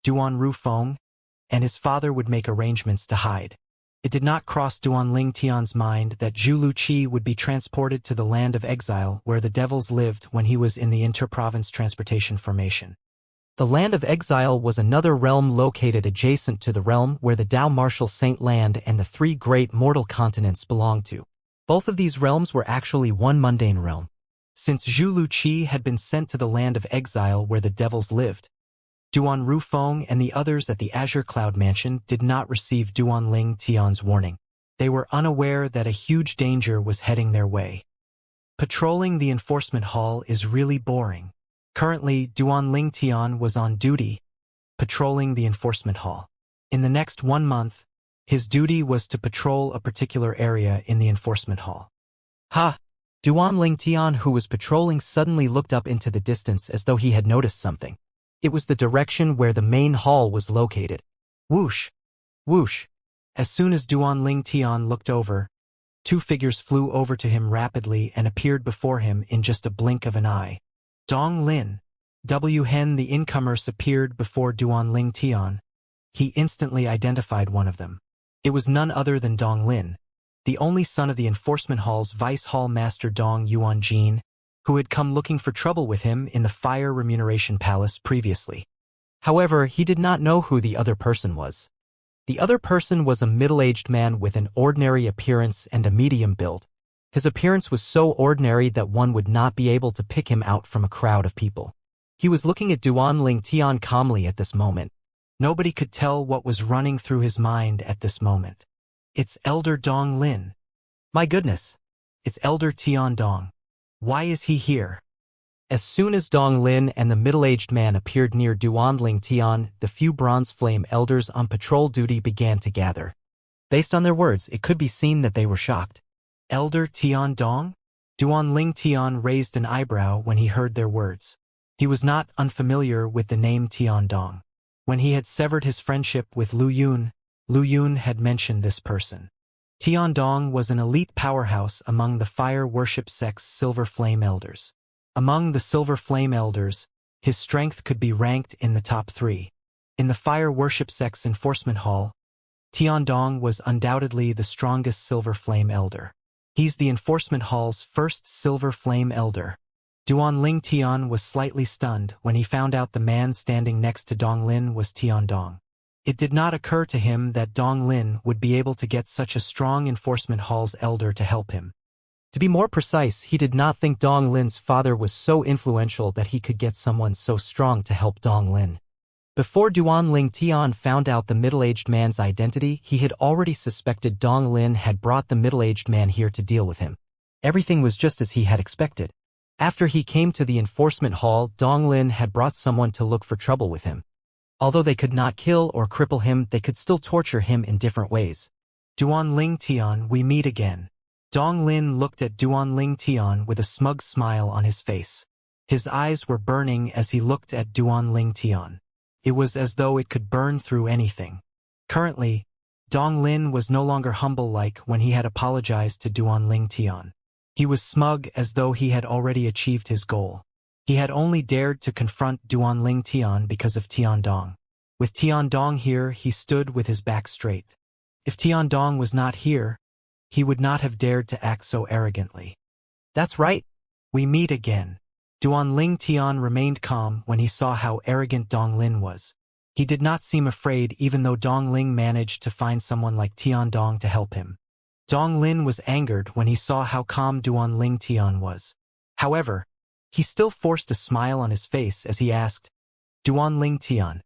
Speaker 1: Duan Rufeng, and his father would make arrangements to hide. It did not cross Duanling Tian's mind that Zhu Luqi would be transported to the land of exile where the devils lived when he was in the inter-province transportation formation. The land of exile was another realm located adjacent to the realm where the Dao Martial Saint Land and the three great mortal continents belonged to. Both of these realms were actually one mundane realm. Since Zhu Luqi had been sent to the land of exile where the devils lived, Duan Rufeng and the others at the Azure Cloud Mansion did not receive Duanling Tian's warning. They were unaware that a huge danger was heading their way. Patrolling the enforcement hall is really boring. Currently, Duanling Tian was on duty, patrolling the enforcement hall. In the next 1 month, his duty was to patrol a particular area in the enforcement hall. Ha! Duanling Tian, who was patrolling, suddenly looked up into the distance as though he had noticed something. It was the direction where the main hall was located. Whoosh! Whoosh! As soon as Duanling Tian looked over, 2 figures flew over to him rapidly and appeared before him in just a blink of an eye. Dong Lin. W. Hen, the incomers, appeared before Duanling Tian. He instantly identified one of them. It was none other than Dong Lin, the only son of the enforcement hall's vice hall master Dong Yuanjin, who had come looking for trouble with him in the Fire Remuneration Palace previously. However, he did not know who the other person was. The other person was a middle-aged man with an ordinary appearance and a medium build. His appearance was so ordinary that one would not be able to pick him out from a crowd of people. He was looking at Duanling Tian calmly at this moment. Nobody could tell what was running through his mind at this moment. It's Elder Dong Lin. My goodness, it's Elder Tian Dong. Why is he here?
Speaker 2: As soon as Dong Lin and the middle-aged man appeared near Duanling Tian, the few bronze flame elders on patrol duty began to gather. Based on their words, it could be seen that they were shocked. Elder Tian Dong? Duanling Tian raised an eyebrow when he heard their words. He was not unfamiliar with the name Tian Dong. When he had severed his friendship with Lu Yun had mentioned this person. Tian Dong was an elite powerhouse among the fire worship sect's Silver Flame Elders. Among the Silver Flame Elders, his strength could be ranked in the top 3. In the fire worship sect's enforcement hall, Tian Dong was undoubtedly the strongest Silver Flame Elder. He's the enforcement hall's first Silver Flame Elder. Duanling Tian was slightly stunned when he found out the man standing next to Dong Lin was Tian Dong. It did not occur to him that Dong Lin would be able to get such a strong enforcement hall's elder to help him. To be more precise, he did not think Dong Lin's father was so influential that he could get someone so strong to help Dong Lin. Before Duanling Tian found out the middle-aged man's identity, he had already suspected Dong Lin had brought the middle-aged man here to deal with him. Everything was just as he had expected. After he came to the enforcement hall, Dong Lin had brought someone to look for trouble with him. Although they could not kill or cripple him, they could still torture him in different ways. Duanling Tian, we meet again. Dong Lin looked at Duanling Tian with a smug smile on his face. His eyes were burning as he looked at Duanling Tian. It was as though it could burn through anything. Currently, Dong Lin was no longer humble like when he had apologized to Duanling Tian. He was smug as though he had already achieved his goal. He had only dared to confront Duanling Tian because of Tian Dong. With Tian Dong here, he stood with his back straight. If Tian Dong was not here, he would not have dared to act so arrogantly. That's right. We meet again. Duanling Tian remained calm when he saw how arrogant Dong Lin was. He did not seem afraid even though Dong Ling managed to find someone like Tian Dong to help him. Dong Lin was angered when he saw how calm Duanling Tian was. However, he still forced a smile on his face as he asked, Duanling Tian,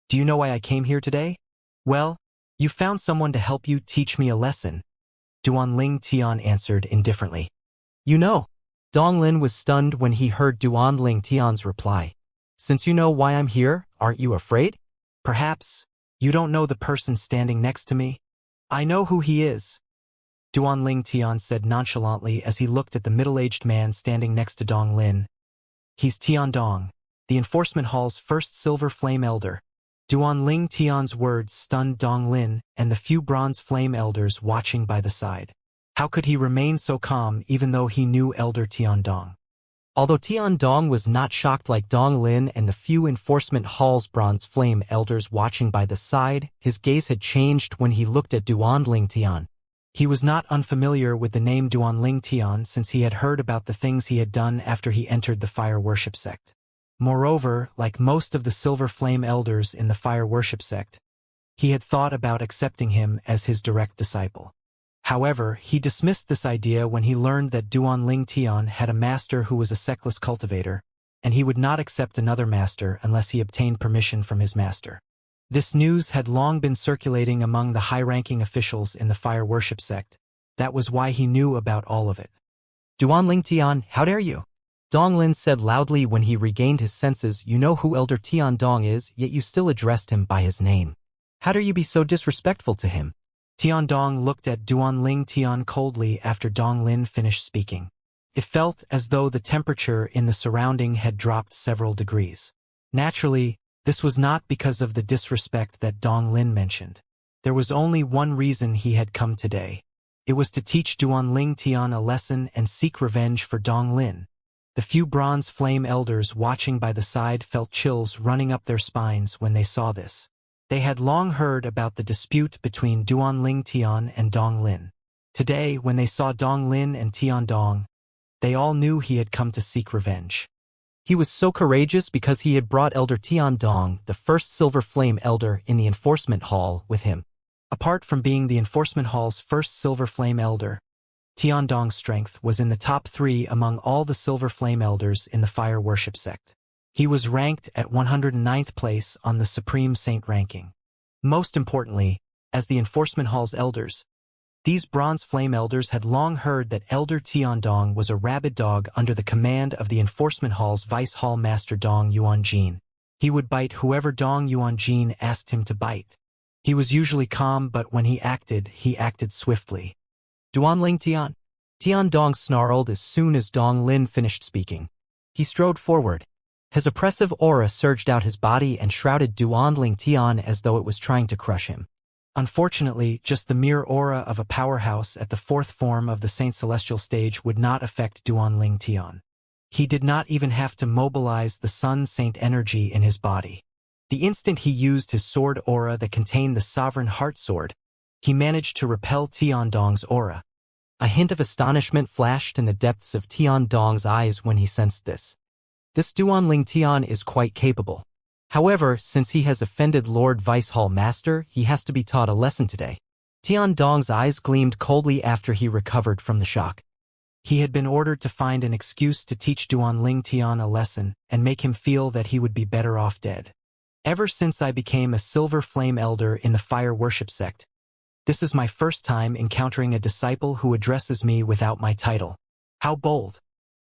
Speaker 2: do you know why I came here today? Well, you found someone to help you teach me a lesson. Duanling Tian answered indifferently. You know. Dong Lin was stunned when he heard Duanling Tian's reply. Since you know why I'm here, aren't you afraid? Perhaps you don't know the person standing next to me? I know who he is. Duanling Tian said nonchalantly as he looked at the middle-aged man standing next to Dong Lin. He's Tian Dong, the enforcement hall's first Silver Flame Elder. Duanling Tian's words stunned Dong Lin and the few bronze flame elders watching by the side. How could he remain so calm even though he knew Elder Tian Dong? Although Tian Dong was not shocked like Dong Lin and the few enforcement hall's bronze flame elders watching by the side, his gaze had changed when he looked at Duanling Tian. He was not unfamiliar with the name Duanling Tian since he had heard about the things he had done after he entered the fire worship sect. Moreover, like most of the Silver Flame Elders in the fire worship sect, he had thought about accepting him as his direct disciple. However, he dismissed this idea when he learned that Duanling Tian had a master who was a sectless cultivator, and he would not accept another master unless he obtained permission from his master. This news had long been circulating among the high-ranking officials in the fire worship sect. That was why he knew about all of it. Duanling Tian, how dare you? Dong Lin said loudly when he regained his senses. You know who Elder Tian Dong is, yet you still addressed him by his name. How dare you be so disrespectful to him? Tian Dong looked at Duanling Tian coldly after Dong Lin finished speaking. It felt as though the temperature in the surrounding had dropped several degrees. Naturally, this was not because of the disrespect that Dong Lin mentioned. There was only one reason he had come today. It was to teach Duanling Tian a lesson and seek revenge for Dong Lin. The few bronze flame elders watching by the side felt chills running up their spines when they saw this. They had long heard about the dispute between Duanling Tian and Dong Lin. Today, when they saw Dong Lin and Tian Dong, they all knew he had come to seek revenge. He was so courageous because he had brought Elder Tian Dong, the first Silver Flame Elder in the Enforcement Hall, with him. Apart from being the Enforcement Hall's first Silver Flame Elder, Tian Dong's strength was in the top 3 among all the Silver Flame Elders in the Fire Worship sect. He was ranked at 109th place on the Supreme Saint ranking. Most importantly, as the Enforcement Hall's elders, These bronze flame elders had long heard that Elder Tiandong was a rabid dog under the command of the Enforcement Hall's Vice Hall Master Dong Yuanjin. He would bite whoever Dong Yuanjin asked him to bite. He was usually calm, but when he acted swiftly. Duanling Tian. Tiandong snarled as soon as Dong Lin finished speaking. He strode forward. His oppressive aura surged out his body and shrouded Duanling Tian as though it was trying to crush him. Unfortunately, just the mere aura of a powerhouse at the fourth form of the Saint Celestial stage would not affect Duanling Tian. He did not even have to mobilize the Sun Saint energy in his body. The instant he used his sword aura that contained the Sovereign Heart Sword, he managed to repel Tiandong's aura. A hint of astonishment flashed in the depths of Tiandong's eyes when he sensed this. This Duanling Tian is quite capable. However, since he has offended Lord Vice Hall Master, he has to be taught a lesson today. Tiandong's eyes gleamed coldly after he recovered from the shock. He had been ordered to find an excuse to teach Duanling Tian a lesson and make him feel that he would be better off dead. Ever since I became a Silver Flame Elder in the Fire Worship sect, this is my first time encountering a disciple who addresses me without my title. How bold.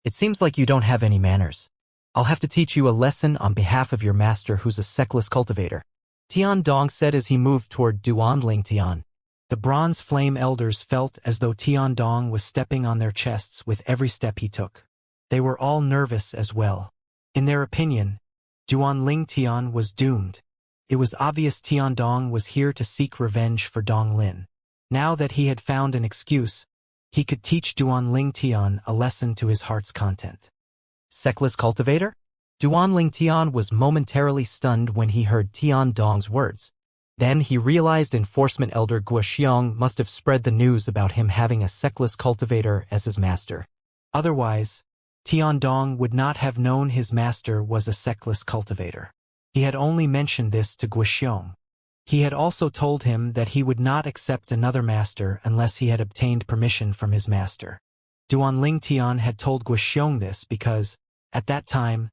Speaker 2: It seems like you don't have any manners. I'll have to teach you a lesson on behalf of your master who's a sexless cultivator. Tiandong said as he moved toward Duanling Tian. The Bronze Flame Elders felt as though Tiandong was stepping on their chests with every step he took. They were all nervous as well. In their opinion, Duanling Tian was doomed. It was obvious Tiandong was here to seek revenge for Dong Lin. Now that he had found an excuse, he could teach Duanling Tian a lesson to his heart's content. Sexless cultivator? Duanling Tian was momentarily stunned when he heard Tiandong's words. Then he realized Enforcement Elder Guoxiong must have spread the news about him having a sexless cultivator as his master. Otherwise, Tiandong would not have known his master was a sexless cultivator. He had only mentioned this to Guoxiong. He had also told him that he would not accept another master unless he had obtained permission from his master. Duanling Tian had told Guoxiong this because, at that time,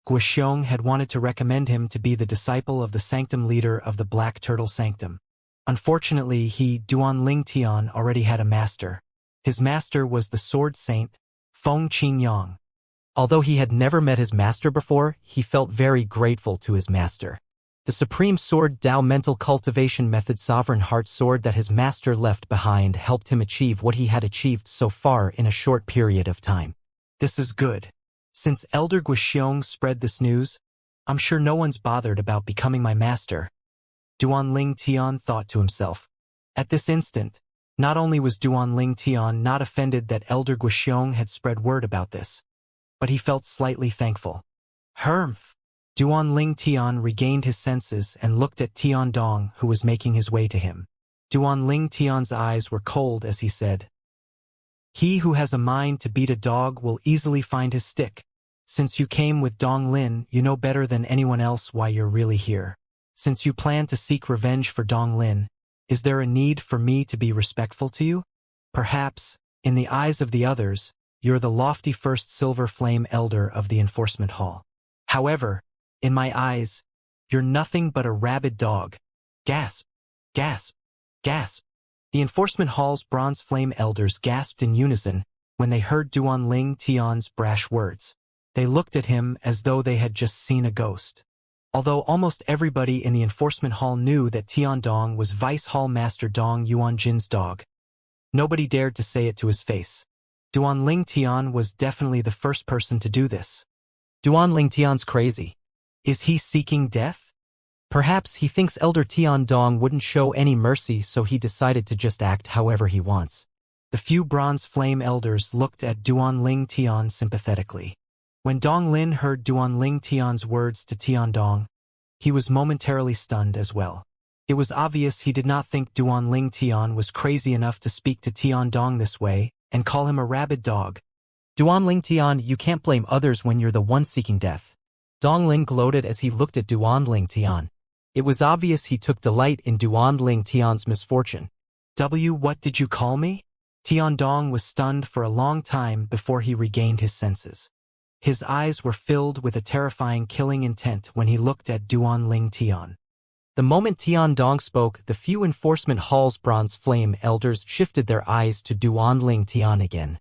Speaker 2: Guoxiong had wanted to recommend him to be the disciple of the sanctum leader of the Black Turtle Sanctum. Unfortunately, Duanling Tian, already had a master. His master was the Sword Saint, Feng Qingyang. Although he had never met his master before, he felt very grateful to his master. The Supreme Sword Dao Mental Cultivation Method Sovereign Heart Sword that his master left behind helped him achieve what he had achieved so far in a short period of time. This is good. Since Elder Guoxiong spread this news, I'm sure no one's bothered about becoming my master. Duanling Tian thought to himself. At this instant, not only was Duanling Tian not offended that Elder Guoxiong had spread word about this, but he felt slightly thankful. Humph! Duanling Tian regained his senses and looked at Tiandong, who was making his way to him. Duanling Tian's eyes were cold as he said, "He who has a mind to beat a dog will easily find his stick. Since you came with Dong Lin, you know better than anyone else why you're really here. Since you plan to seek revenge for Dong Lin, is there a need for me to be respectful to you? Perhaps, in the eyes of the others, you're the lofty first Silver Flame Elder of the Enforcement Hall. However, in my eyes, you're nothing but a rabid dog." Gasp! Gasp! Gasp! The Enforcement Hall's Bronze Flame Elders gasped in unison when they heard Duanling Tian's brash words. They looked at him as though they had just seen a ghost. Although almost everybody in the Enforcement Hall knew that Tiandong was Vice Hall Master Dong Yuanjin's dog, nobody dared to say it to his face. Duanling Tian was definitely the first person to do this. Duanling Tian's crazy. Is he seeking death? Perhaps he thinks Elder Tiandong wouldn't show any mercy, so he decided to just act however he wants. The few Bronze Flame Elders looked at Duanling Tian sympathetically. When Dong Lin heard Duanling Tian's words to Tiandong, he was momentarily stunned as well. It was obvious he did not think Duanling Tian was crazy enough to speak to Tiandong this way and call him a rabid dog. Duanling Tian, you can't blame others when you're the one seeking death. Dong Lin gloated as he looked at Duanling Tian. It was obvious he took delight in Duanling Tian's misfortune. What did you call me? Tiandong was stunned for a long time before he regained his senses. His eyes were filled with a terrifying killing intent when he looked at Duanling Tian. The moment Tiandong spoke, the few enforcement hall's bronze flame elders shifted their eyes to Duanling Tian again.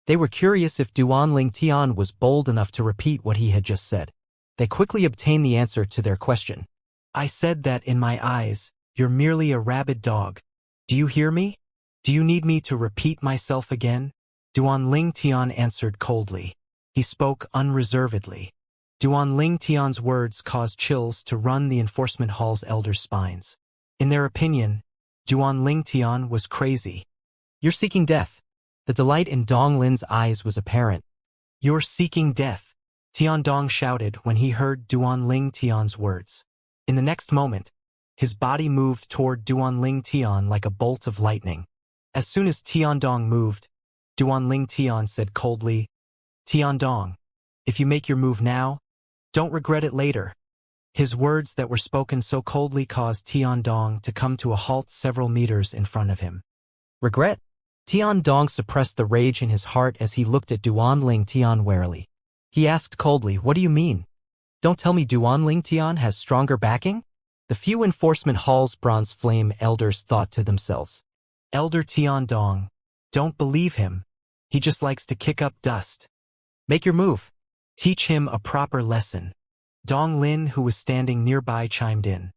Speaker 2: They were curious if Duanling Tian was bold enough to repeat what he had just said. They quickly obtained the answer to their question. I said that in my eyes, you're merely a rabid dog. Do you hear me? Do you need me to repeat myself again? Duanling Tian answered coldly. He spoke unreservedly. Duanling Tian's words caused chills to run the enforcement hall's elders' spines. In their opinion, Duanling Tian was crazy. You're seeking death. The delight in Dong Lin's eyes was apparent. You're seeking death, Tiandong shouted when he heard Duanling Tian's words. In the next moment, his body moved toward Duanling Tian like a bolt of lightning. As soon as Tiandong moved, Duanling Tian said coldly, Tiandong, if you make your move now, don't regret it later. His words that were spoken so coldly caused Tiandong to come to a halt several meters in front of him. Regret? Tiandong suppressed the rage in his heart as he looked at Duanling Tian warily. He asked coldly, what do you mean? Don't tell me Duanling Tian has stronger backing? The few enforcement hall's bronze flame elders thought to themselves. Elder Tiandong, don't believe him. He just likes to kick up dust. Make your move. Teach him a proper lesson. Dong Lin, who was standing nearby, chimed in.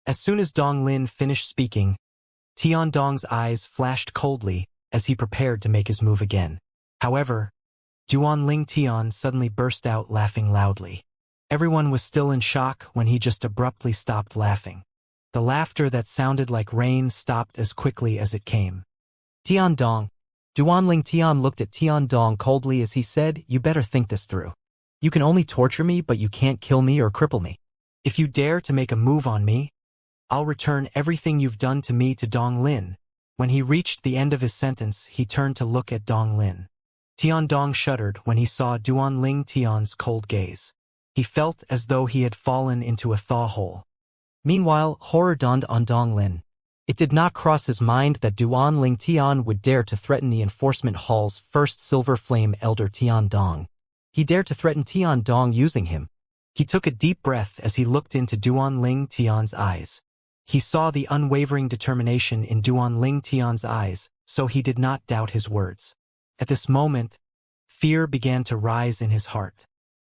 Speaker 2: As soon as Dong Lin finished speaking, Tiandong's eyes flashed coldly as he prepared to make his move again. However, Duanling Tian suddenly burst out laughing loudly. Everyone was still in shock when he just abruptly stopped laughing. The laughter that sounded like rain stopped as quickly as it came. Tiandong. Duanling Tian looked at Tiandong coldly as he said, you better think this through. You can only torture me, but you can't kill me or cripple me. If you dare to make a move on me, I'll return everything you've done to me to Dong Lin. When he reached the end of his sentence, he turned to look at Dong Lin. Tiandong shuddered when he saw Duanling Tian's cold gaze. He felt as though he had fallen into a thaw hole. Meanwhile, horror dawned on Dong Lin. It did not cross his mind that Duanling Tian would dare to threaten the enforcement hall's first silver flame elder Tiandong. He dared to threaten Tiandong using him. He took a deep breath as he looked into Duanling Tian's eyes. He saw the unwavering determination in Duanling Tian's eyes, so he did not doubt his words. At this moment, fear began to rise in his heart.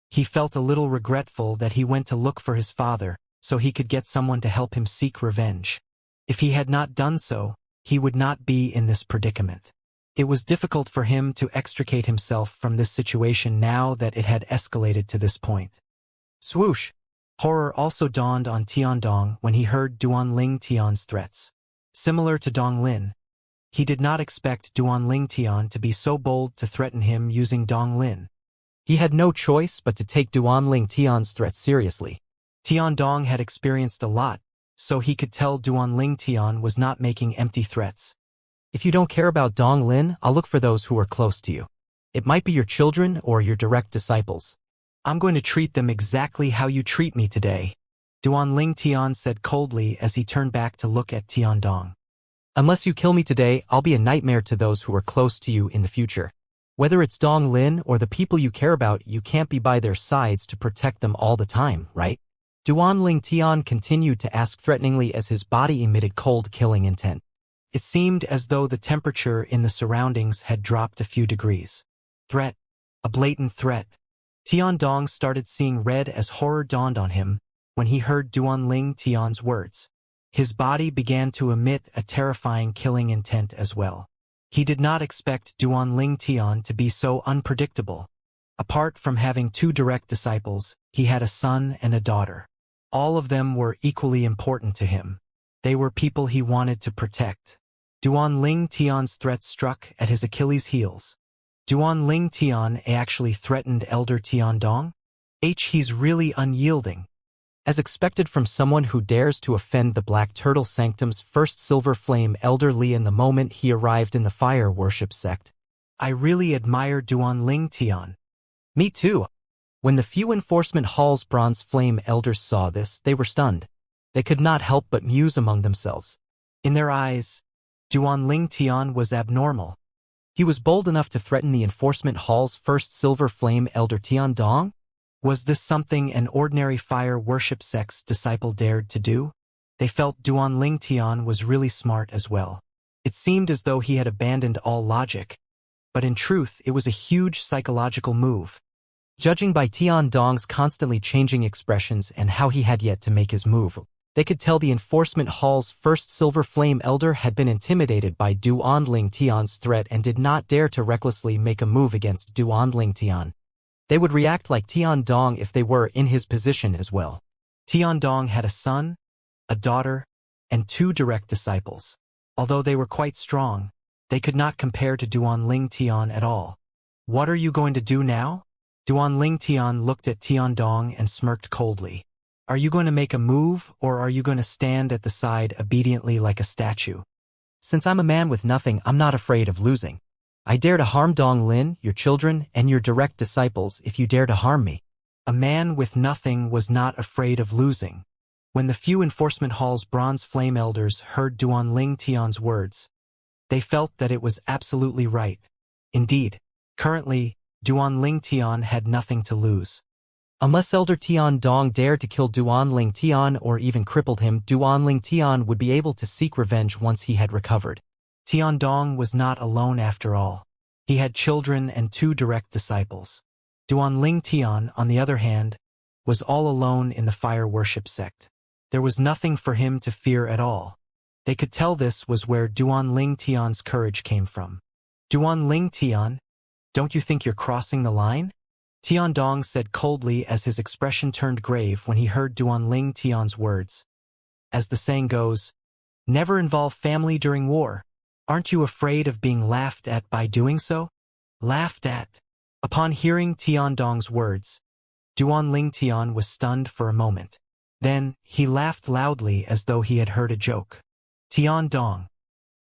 Speaker 2: He felt a little regretful that he went to look for his father, so he could get someone to help him seek revenge. If he had not done so, he would not be in this predicament. It was difficult for him to extricate himself from this situation now that it had escalated to this point. Swoosh! Horror also dawned on Tiandong when he heard Duanling Tian's threats. Similar to Dong Lin, he did not expect Duanling Tian to be so bold to threaten him using Dong Lin. He had no choice but to take Duanling Tian's threats seriously. Tiandong had experienced a lot, so he could tell Duanling Tian was not making empty threats. If you don't care about Dong Lin, I'll look for those who are close to you. It might be your children or your direct disciples. I'm going to treat them exactly how you treat me today, Duanling Tian said coldly as he turned back to look at Tiandong. Unless you kill me today, I'll be a nightmare to those who are close to you in the future. Whether it's Dong Lin or the people you care about, you can't be by their sides to protect them all the time, right? Duanling Tian continued to ask threateningly as his body emitted cold killing intent. It seemed as though the temperature in the surroundings had dropped a few degrees. Threat. A blatant threat. Tiandong started seeing red as horror dawned on him when he heard Duanling Tian's words. His body began to emit a terrifying killing intent as well. He did not expect Duanling Tian to be so unpredictable. Apart from having two direct disciples, he had a son and a daughter. All of them were equally important to him. They were people he wanted to protect. Duanling Tian's threat struck at his Achilles' heels. Duanling Tian actually threatened Elder Tiandong? He's really unyielding. As expected from someone who dares to offend the Black Turtle Sanctum's first Silver Flame Elder Li in the moment he arrived in the fire worship sect. I really admire Duanling Tian. Me too. When the few enforcement hall's Bronze Flame Elders saw this, they were stunned. They could not help but muse among themselves. In their eyes, Duanling Tian was abnormal. He was bold enough to threaten the enforcement hall's first Silver Flame Elder Tiandong? Was this something an ordinary fire worship sect's disciple dared to do? They felt Duan Ling Tian was really smart as well. It seemed as though he had abandoned all logic. But in truth, it was a huge psychological move. Judging by Tian Dong's constantly changing expressions and how he had yet to make his move, they could tell the enforcement hall's first Silver Flame Elder had been intimidated by Duan Ling Tian's threat and did not dare to recklessly make a move against Duan Ling Tian. They would react like Tian Dong if they were in his position as well. Tian Dong had a son, a daughter, and 2 direct disciples. Although they were quite strong, they could not compare to Duan Ling Tian at all. What are you going to do now? Duan Ling Tian looked at Tian Dong and smirked coldly. Are you going to make a move, or are you going to stand at the side obediently like a statue? Since I'm a man with nothing, I'm not afraid of losing. I dare to harm Dong Lin, your children, and your direct disciples if you dare to harm me. A man with nothing was not afraid of losing. When the few Enforcement Hall's Bronze Flame Elders heard Duan Ling Tian's words, they felt that it was absolutely right. Indeed, currently, Duan Ling Tian had nothing to lose. Unless Elder Tian Dong dared to kill Duan Ling Tian or even crippled him, Duan Ling Tian would be able to seek revenge once he had recovered. Tian Dong was not alone after all. He had children and 2 direct disciples. Duan Ling Tian, on the other hand, was all alone in the fire worship sect. There was nothing for him to fear at all. They could tell this was where Duan Ling Tian's courage came from. Duan Ling Tian, don't you think you're crossing the line? Tian Dong said coldly as his expression turned grave when he heard Duan Ling Tian's words. As the saying goes, never involve family during war. Aren't you afraid of being laughed at by doing so? Laughed at. Upon hearing Tian Dong's words, Duan Ling Tian was stunned for a moment. Then, he laughed loudly as though he had heard a joke. Tian Dong,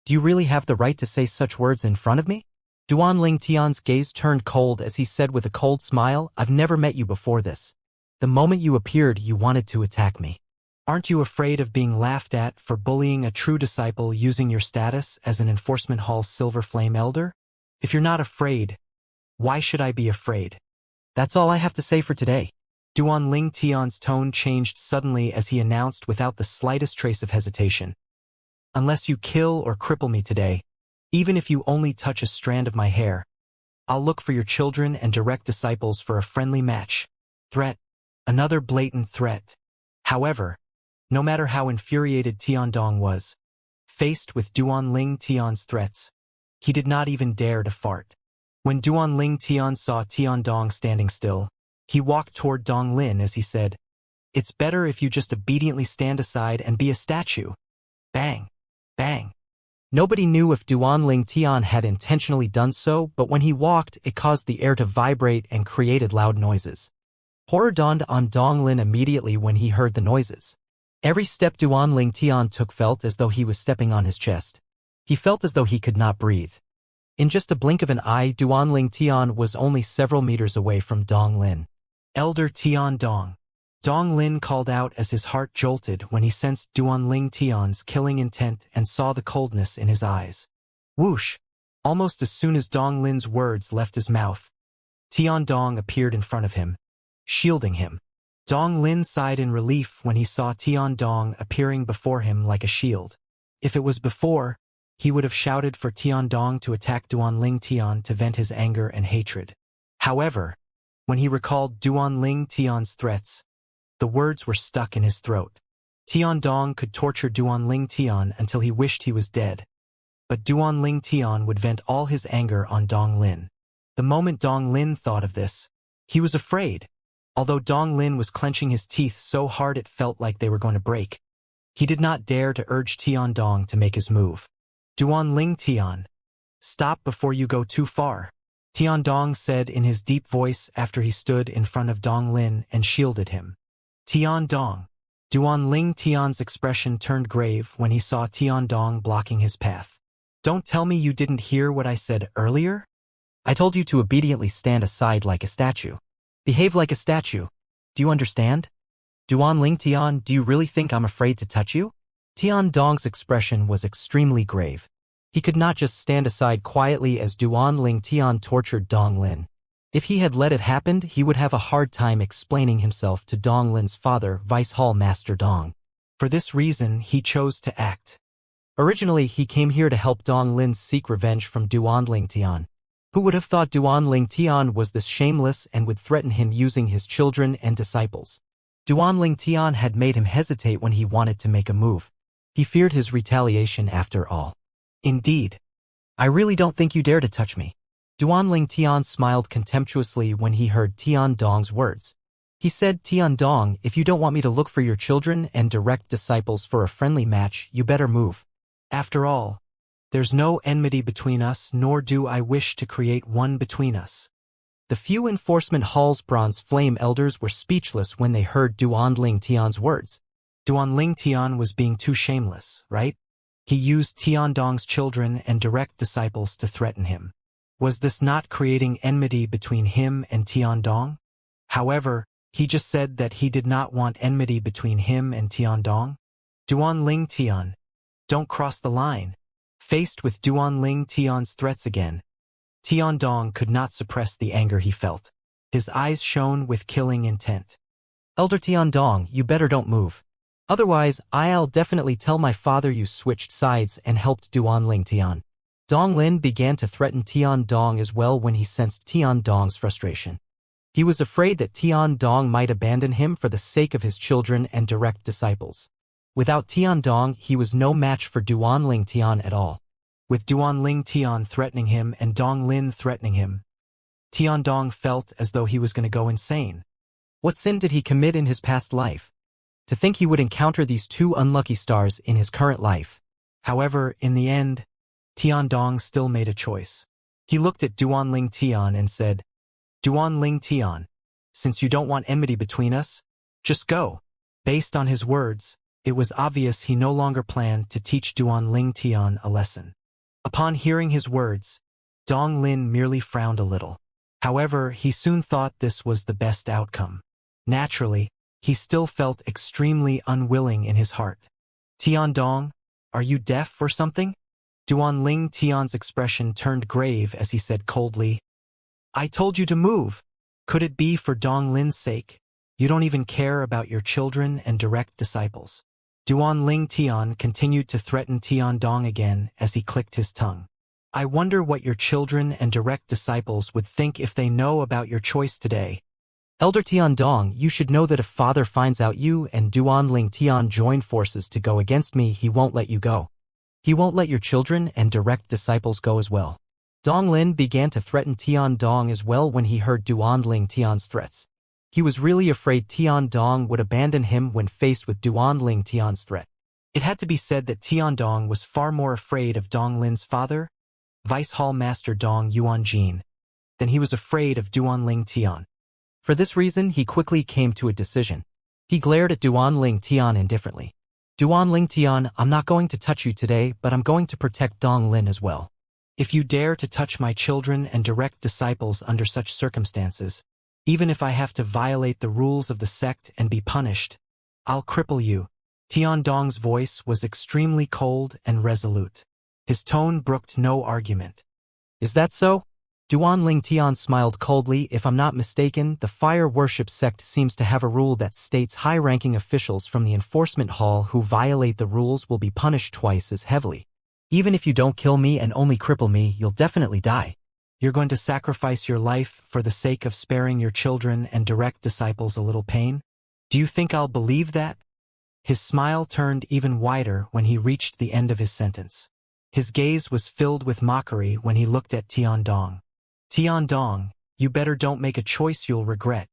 Speaker 2: do you really have the right to say such words in front of me? Duan Ling Tian's gaze turned cold as he said with a cold smile, I've never met you before this. The moment you appeared, you wanted to attack me. Aren't you afraid of being laughed at for bullying a true disciple using your status as an Enforcement Hall Silver Flame Elder? If you're not afraid, why should I be afraid? That's all I have to say for today. Duan Ling Tian's tone changed suddenly as he announced without the slightest trace of hesitation. Unless you kill or cripple me today, even if you only touch a strand of my hair, I'll look for your children and direct disciples for a friendly match. Threat. Another blatant threat. However, no matter how infuriated Tian Dong was, faced with Duan Ling Tian's threats, he did not even dare to fart. When Duan Ling Tian saw Tian Dong standing still, he walked toward Dong Lin as he said, It's better if you just obediently stand aside and be a statue. Bang. Bang. Nobody knew if Duan Ling Tian had intentionally done so, but when he walked, it caused the air to vibrate and created loud noises. Horror dawned on Dong Lin immediately when he heard the noises. Every step Duan Ling Tian took felt as though he was stepping on his chest. He felt as though he could not breathe. In just a blink of an eye, Duan Ling Tian was only several meters away from Dong Lin. Elder Tian Dong. Dong Lin called out as his heart jolted when he sensed Duan Ling Tian's killing intent and saw the coldness in his eyes. Whoosh! Almost as soon as Dong Lin's words left his mouth, Tian Dong appeared in front of him, shielding him. Dong Lin sighed in relief when he saw Tian Dong appearing before him like a shield. If it was before, he would have shouted for Tian Dong to attack Duan Ling Tian to vent his anger and hatred. However, when he recalled Duan Ling Tian's threats, the words were stuck in his throat. Tian Dong could torture Duan Ling Tian until he wished he was dead. But Duan Ling Tian would vent all his anger on Dong Lin. The moment Dong Lin thought of this, he was afraid. Although Dong Lin was clenching his teeth so hard it felt like they were going to break, he did not dare to urge Tian Dong to make his move. Duan Ling Tian, stop before you go too far, Tian Dong said in his deep voice after he stood in front of Dong Lin and shielded him. Tian Dong. Duan Ling Tian's expression turned grave when he saw Tian Dong blocking his path. Don't tell me you didn't hear what I said earlier? I told you to obediently stand aside like a statue. Behave like a statue. Do you understand? Duan Ling Tian, do you really think I'm afraid to touch you? Tian Dong's expression was extremely grave. He could not just stand aside quietly as Duan Ling Tian tortured Dong Lin. If he had let it happen, he would have a hard time explaining himself to Dong Lin's father, Vice Hall Master Dong. For this reason, he chose to act. Originally, he came here to help Dong Lin seek revenge from Duan Lingtian. Who would have thought Duan Lingtian was this shameless and would threaten him using his children and disciples? Duan Lingtian had made him hesitate when he wanted to make a move. He feared his retaliation after all. Indeed. I really don't think you dare to touch me. Duan Lingtian smiled contemptuously when he heard Tian Dong's words. He said, Tian Dong, if you don't want me to look for your children and direct disciples for a friendly match, you better move. After all, there's no enmity between us, nor do I wish to create one between us. The few enforcement hall's bronze flame elders were speechless when they heard Duan Lingtian's words. Duan Lingtian was being too shameless, right? He used Tian Dong's children and direct disciples to threaten him. Was this not creating enmity between him and Tian Dong? However, he just said that he did not want enmity between him and Tian Dong. Duan Lingtian, don't cross the line. Faced with Duan Lingtian's threats again, Tian Dong could not suppress the anger he felt. His eyes shone with killing intent. Elder Tian Dong, you better don't move. Otherwise, I'll definitely tell my father you switched sides and helped Duan Lingtian. Dong Lin began to threaten Tian Dong as well when he sensed Tian Dong's frustration. He was afraid that Tian Dong might abandon him for the sake of his children and direct disciples. Without Tian Dong, he was no match for Duan Lingtian at all. With Duan Lingtian threatening him and Dong Lin threatening him, Tian Dong felt as though he was going to go insane. What sin did he commit in his past life? To think he would encounter these two unlucky stars in his current life. However, in the end, Tian Dong still made a choice. He looked at Duan Lingtian and said, Duan Lingtian, since you don't want enmity between us, just go. Based on his words, it was obvious he no longer planned to teach Duan Lingtian a lesson. Upon hearing his words, Dong Lin merely frowned a little. However, he soon thought this was the best outcome. Naturally, he still felt extremely unwilling in his heart. Tian Dong, are you deaf or something? Duan Lingtian's expression turned grave as he said coldly, I told you to move. Could it be for Dong Lin's sake? You don't even care about your children and direct disciples. Duan Lingtian continued to threaten Tian Dong again as he clicked his tongue. I wonder what your children and direct disciples would think if they know about your choice today. Elder Tian Dong, you should know that if Father finds out you and Duan Lingtian join forces to go against me, he won't let you go. He won't let your children and direct disciples go as well. Dong Lin began to threaten Tian Dong as well when he heard Duan Lingtian's threats. He was really afraid Tian Dong would abandon him when faced with Duan Lingtian's threat. It had to be said that Tian Dong was far more afraid of Dong Lin's father, Vice Hall Master Dong Yuanjin, than he was afraid of Duan Lingtian. For this reason, he quickly came to a decision. He glared at Duan Lingtian indifferently. Duan Lingtian, I'm not going to touch you today, but I'm going to protect Dong Lin as well. If you dare to touch my children and direct disciples under such circumstances, even if I have to violate the rules of the sect and be punished, I'll cripple you. Tian Dong's voice was extremely cold and resolute. His tone brooked no argument. Is that so? Duan Lingtian smiled coldly. If I'm not mistaken, the fire worship sect seems to have a rule that states high-ranking officials from the enforcement hall who violate the rules will be punished twice as heavily. Even if you don't kill me and only cripple me, you'll definitely die. You're going to sacrifice your life for the sake of sparing your children and direct disciples a little pain? Do you think I'll believe that? His smile turned even wider when he reached the end of his sentence. His gaze was filled with mockery when he looked at Tian Dong. Tian Dong, you better don't make a choice you'll regret.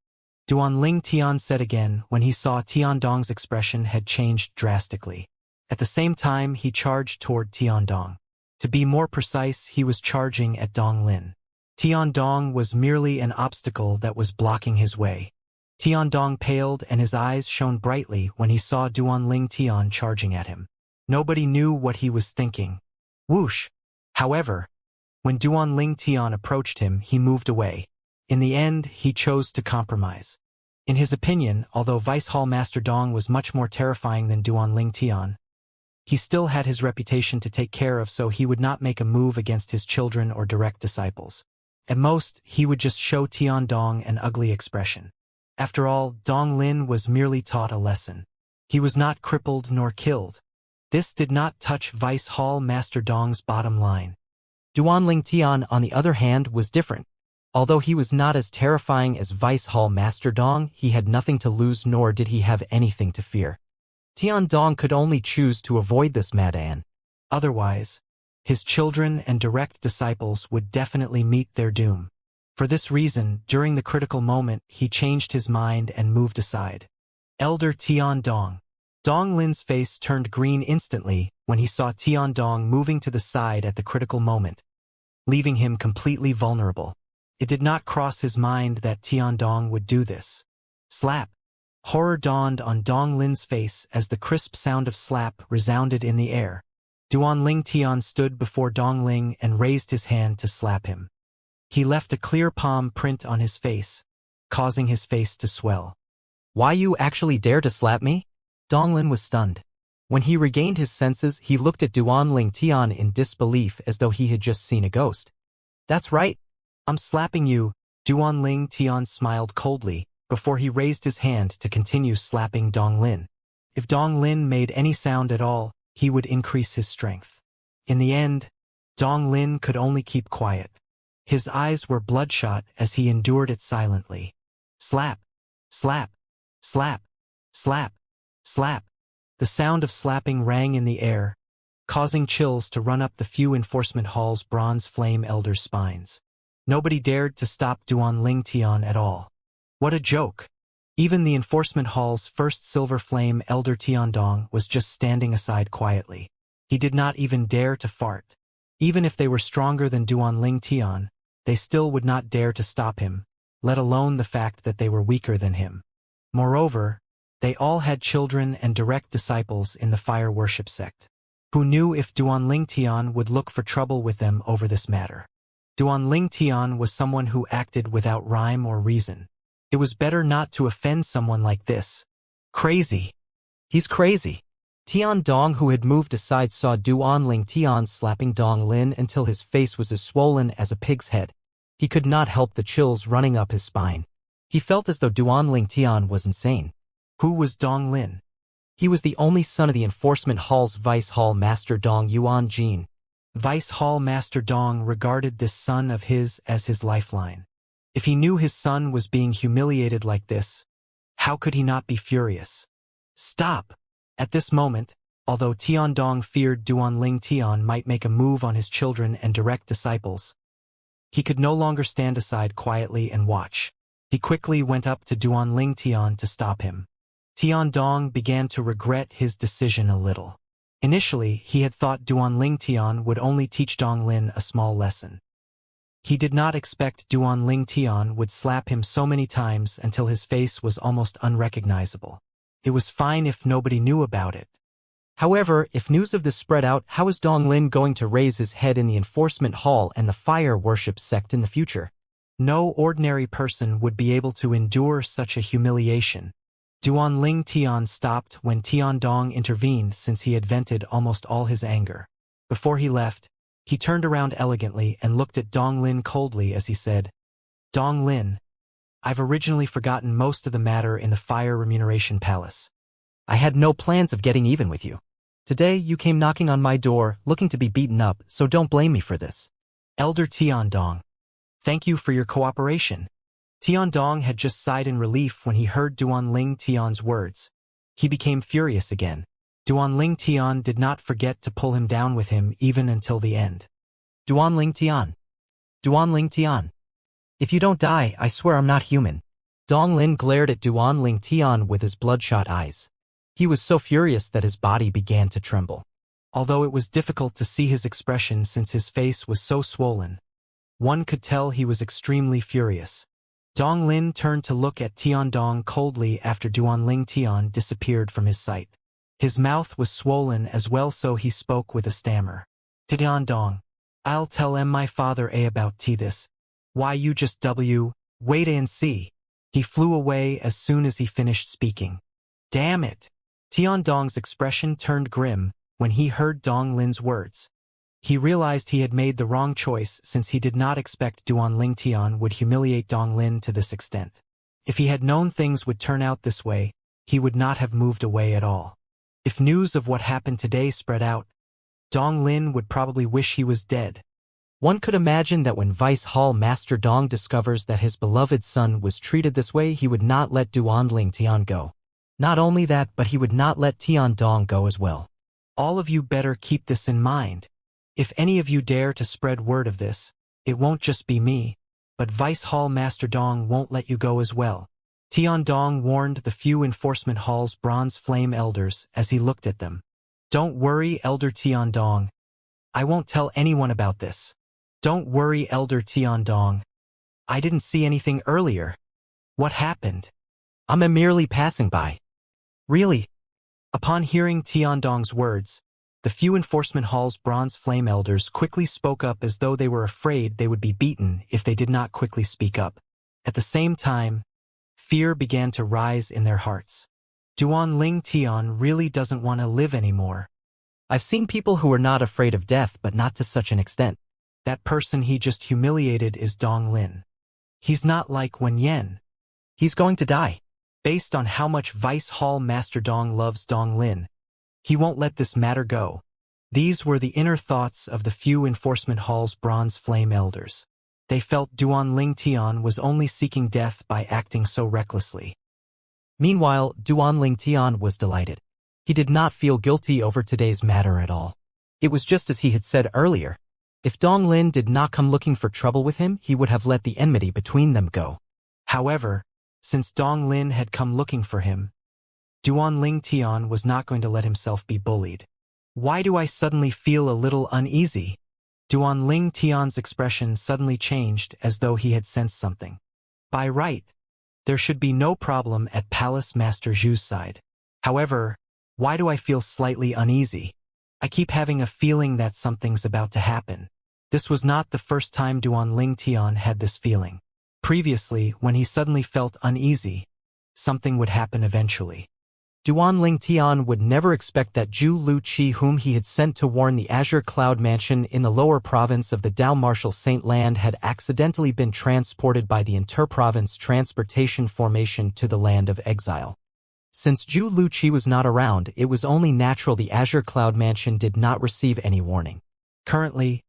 Speaker 2: Duan Lingtian said again when he saw Tian Dong's expression had changed drastically. At the same time, he charged toward Tian Dong. To be more precise, he was charging at Dong Lin. Tian Dong was merely an obstacle that was blocking his way. Tian Dong paled and his eyes shone brightly when he saw Duan Lingtian charging at him. Nobody knew what he was thinking. Whoosh! However, when Duan Lingtian approached him, he moved away. In the end, he chose to compromise. In his opinion, although Vice Hall Master Dong was much more terrifying than Duan Lingtian, he still had his reputation to take care of, so he would not make a move against his children or direct disciples. At most, he would just show Tian Dong an ugly expression. After all, Dong Lin was merely taught a lesson.
Speaker 1: He was not crippled nor killed. This did not touch Vice Hall Master Dong's bottom line.
Speaker 2: Duanling Tian, on the other hand, was different. Although he was not as terrifying as Vice Hall Master Dong, he had nothing to lose nor did he have anything to fear. Tian Dong could only choose to avoid this Madan.
Speaker 1: Otherwise, his children and direct disciples would definitely meet their doom. For this reason, during the critical moment, he changed his mind and moved aside. Elder Tian Dong. Dong Lin's face turned green instantly when he saw Tian Dong moving to the side at the critical moment, leaving him completely vulnerable. It did not cross his mind that Tian Dong would do this. Slap. Horror dawned on Dong Lin's face as the crisp sound of slap resounded in the air. Duanling Tian stood before Dong Ling and raised his hand to slap him. He left a clear palm print on his face, causing his face to swell.
Speaker 2: Why you actually dare to slap me? Dong Lin was stunned. When he regained his senses, he looked at Duanling Tian in disbelief as though he had just seen a ghost.
Speaker 1: That's right. I'm slapping you. Duanling Tian smiled coldly before he raised his hand to continue slapping Dong Lin. If Dong Lin made any sound at all, he would increase his strength. In the end, Dong Lin could only keep quiet. His eyes were bloodshot as he endured it silently. Slap, slap, slap, slap, slap. The sound of slapping rang in the air, causing chills to run up the few enforcement hall's bronze flame elders' spines. Nobody dared to stop Duanling Tian at all. What a joke! Even the enforcement hall's first silver flame elder Tiandong was just standing aside quietly. He did not even dare to fart. Even if they were stronger than Duanling Tian, they still would not dare to stop him, let alone the fact that they were weaker than him. Moreover, they all had children and direct disciples in the fire worship sect. Who knew if Duanling Tian would look for trouble with them over this matter? Duanling Tian was someone who acted without rhyme or reason. It was better not to offend someone like this.
Speaker 2: Crazy. He's crazy. Tian Dong, who had moved aside, saw Duanling Tian slapping Dong Lin until his face was as swollen as a pig's head. He could not help the chills running up his spine. He felt as though Duanling Tian was insane.
Speaker 1: Who was Dong Lin?
Speaker 2: He was the only son of the Enforcement Hall's Vice Hall Master Dong Yuan Jin.
Speaker 1: Vice Hall Master Dong regarded this son of his as his lifeline. If he knew his son was being humiliated like this, how could he not be furious? Stop! At this moment, although Tiandong feared Duanling Tian might make a move on his children and direct disciples, he could no longer stand aside quietly and watch. He quickly went up to Duanling Tian to stop him. Tiandong began to regret his decision a little. Initially, he had thought Duanling Tian would only teach Dong Lin a small lesson. He did not expect Duanling Tian would slap him so many times until his face was almost unrecognizable. It was fine if nobody knew about it.
Speaker 2: However, if news of this spread out, how is Dong Lin going to raise his head in the enforcement hall and the fire worship sect in the future?
Speaker 1: No ordinary person would be able to endure such a humiliation. Duanling Tian stopped when Tiandong intervened since he had vented almost all his anger. Before he left, he turned around elegantly and looked at Dong Lin coldly as he said, Dong Lin, I've originally forgotten most of the matter in the Fire Remuneration Palace.
Speaker 2: I had no plans of getting even with you. Today you came knocking on my door, looking to be beaten up, so don't blame me for this.
Speaker 1: Elder Tiandong, thank you for your cooperation. Tiandong had just sighed in relief when he heard Duanling Tian's words. He became furious again. Duanling Tian did not forget to pull him down with him even until the end.
Speaker 2: Duanling Tian. Duanling Tian. If you don't die, I swear I'm not human. Dong Lin glared at Duanling Tian with his bloodshot eyes. He was so furious that his body began to tremble.
Speaker 1: Although it was difficult to see his expression since his face was so swollen, one could tell he was extremely furious. Dong Lin turned to look at Tiandong coldly after Duanling Tian disappeared from his sight. His mouth was swollen as well, so he spoke with a stammer. Tiandong, I'll tell my father about this. Why you just wait and see. He flew away as soon as he finished speaking. Damn it! Tiandong's expression turned grim when he heard Dong Lin's words. He realized he had made the wrong choice since he did not expect Duanling Tian would humiliate Dong Lin to this extent. If he had known things would turn out this way, he would not have moved away at all. If news of what happened today spread out, Dong Lin would probably wish he was dead.
Speaker 2: One could imagine that when Vice Hall Master Dong discovers that his beloved son was treated this way, he would not let Duanling Tian go. Not only that, but he would not let Tian Dong go as well.
Speaker 1: All of you better keep this in mind. If any of you dare to spread word of this, it won't just be me, but Vice Hall Master Dong won't let you go as well. Tian Dong warned the few Enforcement Hall's Bronze Flame Elders as he looked at them. Don't worry, Elder Tian Dong. I won't tell anyone about this. Don't worry, Elder Tian Dong. I didn't see anything earlier. What happened?
Speaker 2: I'm merely passing by.
Speaker 1: Really? Upon hearing Tian Dong's words, the few Enforcement Hall's Bronze Flame Elders quickly spoke up as though they were afraid they would be beaten if they did not quickly speak up. At the same time, fear began to rise in their hearts. Duanling Tian really doesn't want to live anymore.
Speaker 2: I've seen people who are not afraid of death, but not to such an extent.
Speaker 1: That person he just humiliated is Dong Lin. He's not like Wen Yen.
Speaker 2: He's going to die.
Speaker 1: Based on how much Vice Hall Master Dong loves Dong Lin, he won't let this matter go. These were the inner thoughts of the few Enforcement Hall's Bronze Flame Elders. They felt Duanling Tian was only seeking death by acting so recklessly.
Speaker 2: Meanwhile, Duanling Tian was delighted. He did not feel guilty over today's matter at all. It was just as he had said earlier. If Dong Lin did not come looking for trouble with him, he would have let the enmity between them go.
Speaker 1: However, since Dong Lin had come looking for him, Duanling Tian was not going to let himself be bullied. Why do I suddenly feel a little uneasy? Duanling Tian's expression suddenly changed as though he had sensed something. By right, there should be no problem at Palace Master Zhu's side. However, why do I feel slightly uneasy? I keep having a feeling that something's about to happen. This was not the first time Duanling Tian had this feeling. Previously, when he suddenly felt uneasy, something would happen eventually.
Speaker 2: Duanling Tian would never expect that Zhu Luqi, whom he had sent to warn the Azure Cloud Mansion in the lower province of the Dao Martial Saint Land, had accidentally been transported by the inter-province transportation formation to the Land of Exile. Since Zhu Luqi was not around, it was only natural the Azure Cloud Mansion did not receive any warning.
Speaker 1: Currently,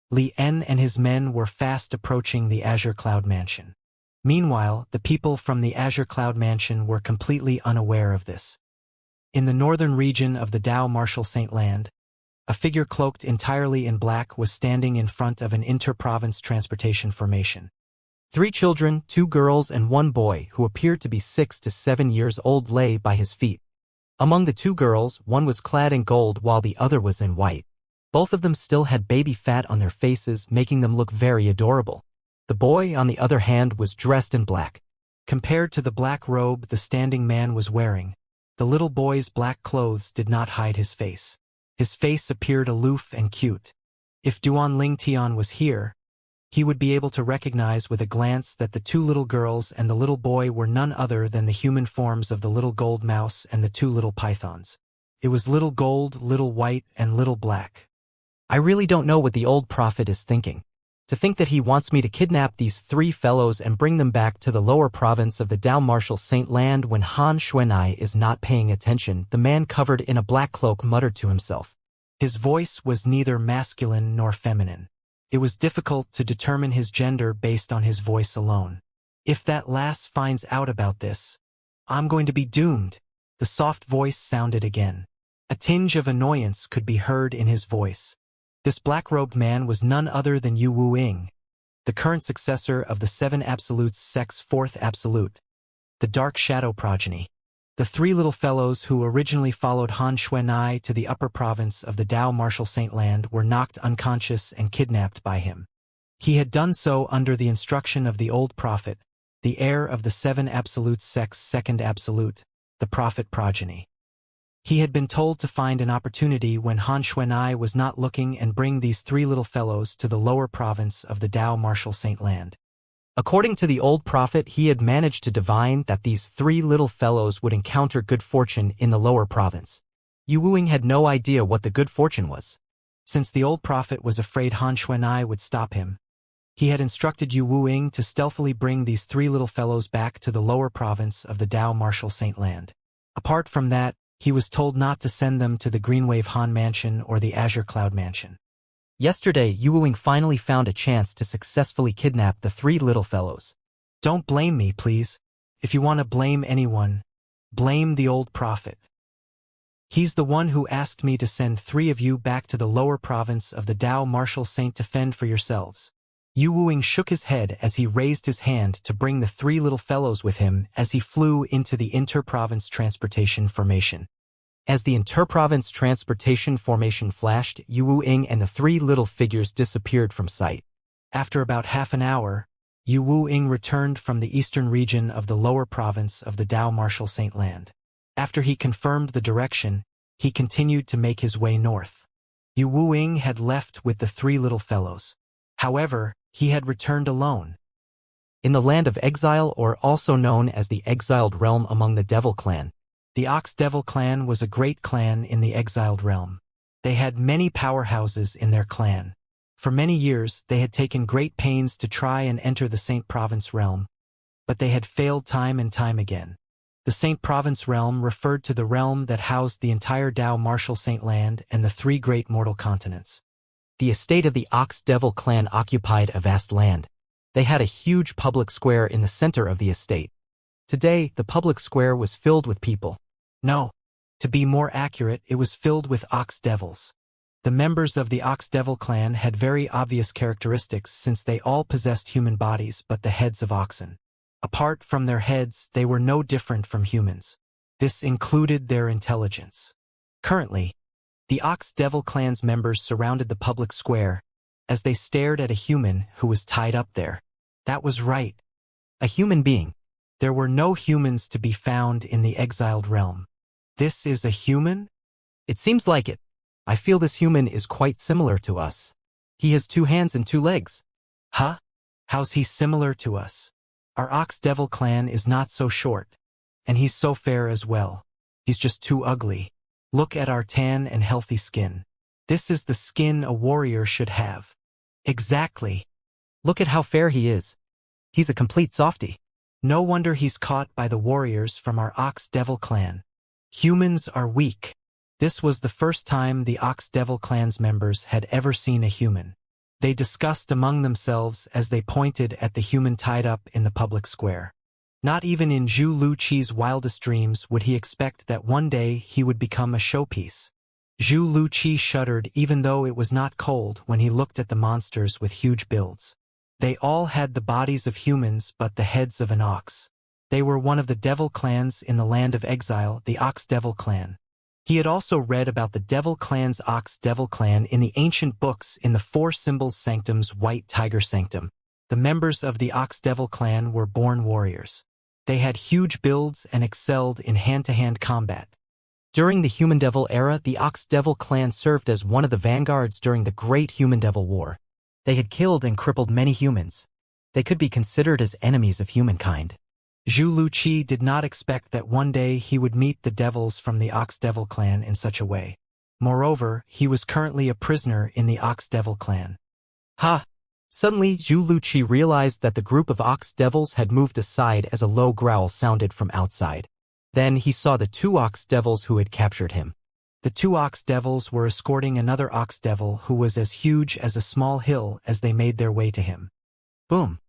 Speaker 1: Li En and his men were fast approaching the Azure Cloud Mansion. Meanwhile, the people from the Azure Cloud Mansion were completely unaware of this. In the northern region of the Dao Martial Saint Land, a figure cloaked entirely in black was standing in front of an inter-province transportation formation.
Speaker 2: 3 children, 2 girls and 1 boy, who appeared to be 6 to 7 years old, lay by his feet. Among the 2 girls, one was clad in gold while the other was in white. Both of them still had baby fat on their faces, making them look very adorable. The boy, on the other hand, was dressed in black.
Speaker 1: Compared to the black robe the standing man was wearing, the little boy's black clothes did not hide his face. His face appeared aloof and cute. If Duanling Tian was here, he would be able to recognize with a glance that the 2 little girls and the little boy were none other than the human forms of the little gold mouse and the 2 little pythons. It was little gold, little white, and little black.
Speaker 2: I really don't know what the old prophet is thinking. To think that he wants me to kidnap these 3 fellows and bring them back to the lower province of the Dao Martial Saint Land when Han Xuanai is not paying attention, the man covered in a black cloak muttered to himself.
Speaker 1: His voice was neither masculine nor feminine. It was difficult to determine his gender based on his voice alone. If that lass finds out about this, I'm going to be doomed. The soft voice sounded again. A tinge of annoyance could be heard in his voice. This black-robed man was none other than Yu Wu-ing, the current successor of the 7 Absolutes sect's 4th Absolute, the Dark Shadow progeny. The 3 little fellows who originally followed Han Xuanai to the upper province of the Dao Martial Saint Land were knocked unconscious and kidnapped by him. He had done so under the instruction of the old prophet, the heir of the 7 Absolute sect's 2nd Absolute, the prophet progeny. He had been told to find an opportunity when Han Xuanai was not looking and bring these 3 little fellows to the lower province of the Dao Martial Saint Land.
Speaker 2: According to the old prophet, he had managed to divine that these 3 little fellows would encounter good fortune in the lower province. Yu Wuing had no idea what the good fortune was.
Speaker 1: Since the old prophet was afraid Han Xuanai would stop him, he had instructed Yu Wuing to stealthily bring these 3 little fellows back to the lower province of the Dao Martial Saint Land. Apart from that, he was told not to send them to the Greenwave Han Mansion or the Azure Cloud Mansion.
Speaker 2: Yesterday, Yu finally found a chance to successfully kidnap the 3 little fellows.
Speaker 1: Don't blame me, please. If you want to blame anyone, blame the old prophet. He's the one who asked me to send 3 of you back to the lower province of the Dao Martial Saint to fend for yourselves. Yu shook his head as he raised his hand to bring the 3 little fellows with him as he flew into the inter-province transportation formation. As the inter-province transportation formation flashed, Yu and the 3 little figures disappeared from sight. After about half an hour, Yu returned from the eastern region of the lower province of the Dao Martial Saint Land. After he confirmed the direction, he continued to make his way north. Yu had left with the 3 little fellows. However, he had returned alone.
Speaker 2: In the land of exile, or also known as the exiled realm among the Devil Clan,
Speaker 1: the Ox Devil Clan was a great clan in the exiled realm. They had many powerhouses in their clan. For many years, they had taken great pains to try and enter the Saint Province realm, but they had failed time and time again. The Saint Province realm referred to the realm that housed the entire Dao Martial Saint Land and the 3 great mortal continents.
Speaker 2: The estate of the Ox Devil Clan occupied a vast land. They had a huge public square in the center of the estate. Today, the public square was filled with people.
Speaker 1: No, to be more accurate, it was filled with ox devils. The members of the Ox Devil Clan had very obvious characteristics since they all possessed human bodies but the heads of oxen. Apart from their heads, they were no different from humans. This included their intelligence. Currently, the Ox Devil Clan's members surrounded the public square as they stared at a human who was tied up there. That was right.
Speaker 2: A human being.
Speaker 1: There were no humans to be found in the exiled realm. This is a human?
Speaker 2: It seems like it. I feel this human is quite similar to us. He has 2 hands and 2 legs.
Speaker 1: Huh? How's he similar to us? Our Ox Devil Clan is not so short. And he's so fair as well. He's just too ugly. Look at our tan and healthy skin. This is the skin a warrior should have. Exactly.
Speaker 2: Look at how fair he is. He's a complete softie.
Speaker 1: No wonder he's caught by the warriors from our Ox Devil Clan. Humans are weak. This was the first time the Ox Devil Clan's members had ever seen a human. They discussed among themselves as they pointed at the human tied up in the public square. Not even in Zhu Luqi's wildest dreams would he expect that one day he would become a showpiece. Zhu Luqi shuddered even though it was not cold when he looked at the monsters with huge builds. They all had the bodies of humans but the heads of an ox. They were one of the devil clans in the land of exile, the Ox Devil Clan. He had also read about the Devil Clan's Ox Devil Clan in the ancient books in the 4 Symbols Sanctum's White Tiger Sanctum. The members of the Ox Devil Clan were born warriors. They had huge builds and excelled in hand-to-hand combat.
Speaker 2: During the Human Devil era, the Ox Devil Clan served as one of the vanguards during the Great Human Devil War. They had killed and crippled many humans. They could be considered as enemies of humankind.
Speaker 1: Zhu Luqi did not expect that one day he would meet the devils from the Ox Devil Clan in such a way. Moreover, he was currently a prisoner in the Ox Devil Clan.
Speaker 2: Ha! Suddenly, Zhu Luqi realized that the group of Ox Devils had moved aside as a low growl sounded from outside. Then he saw the 2 Ox Devils who had captured him.
Speaker 1: The 2 Ox Devils were escorting another Ox Devil who was as huge as a small hill as they made their way to him.
Speaker 2: Boom!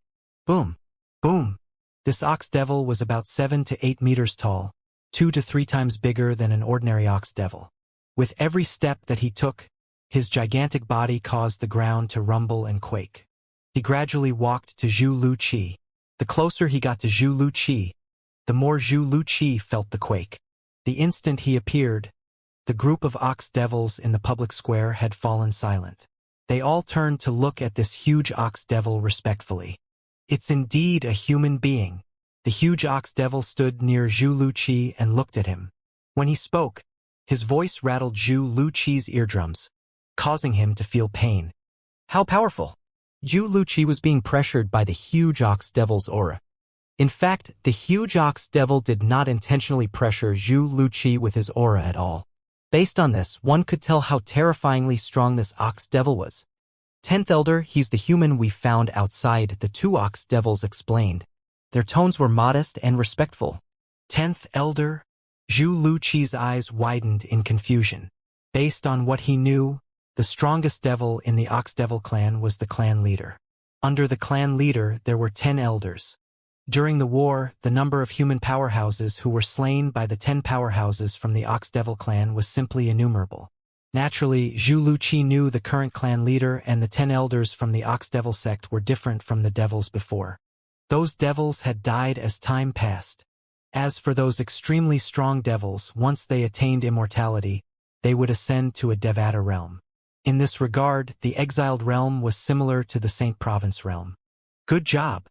Speaker 2: Boom!
Speaker 1: Boom! This Ox Devil was about 7 to 8 meters tall, 2 to 3 times bigger than an ordinary Ox Devil. With every step that he took, his gigantic body caused the ground to rumble and quake. He gradually walked to Zhu Luqi. The closer he got to Zhu Luqi, the more Zhu Luqi felt the quake. The instant he appeared, the group of Ox Devils in the public square had fallen silent. They all turned to look at this huge Ox Devil respectfully. It's indeed a human being. The huge Ox Devil stood near Zhu Luqi and looked at him. When he spoke, his voice rattled Zhu Luqi's eardrums, causing him to feel pain.
Speaker 2: How powerful! Zhu Luqi was being pressured by the huge Ox Devil's aura. In fact, the huge Ox Devil did not intentionally pressure Zhu Luqi with his aura at all. Based on this, one could tell how terrifyingly strong this Ox Devil was. 10th Elder, he's the human we found outside, the 2 Ox Devils explained. Their tones were modest and respectful.
Speaker 1: 10th Elder? Zhu Luqi's eyes widened in confusion. Based on what he knew, the strongest devil in the Ox-Devil clan was the clan leader. Under the clan leader, there were 10 elders. During the war, the number of human powerhouses who were slain by the 10 powerhouses from the Ox-Devil clan was simply innumerable. Naturally, Zhu Luqi knew the current clan leader and the 10 elders from the Ox-Devil sect were different from the devils before. Those devils had died as time passed. As for those extremely strong devils, once they attained immortality, they would ascend to a Devata realm. In this regard, the exiled realm was similar to the Saint Province realm.
Speaker 2: Good job.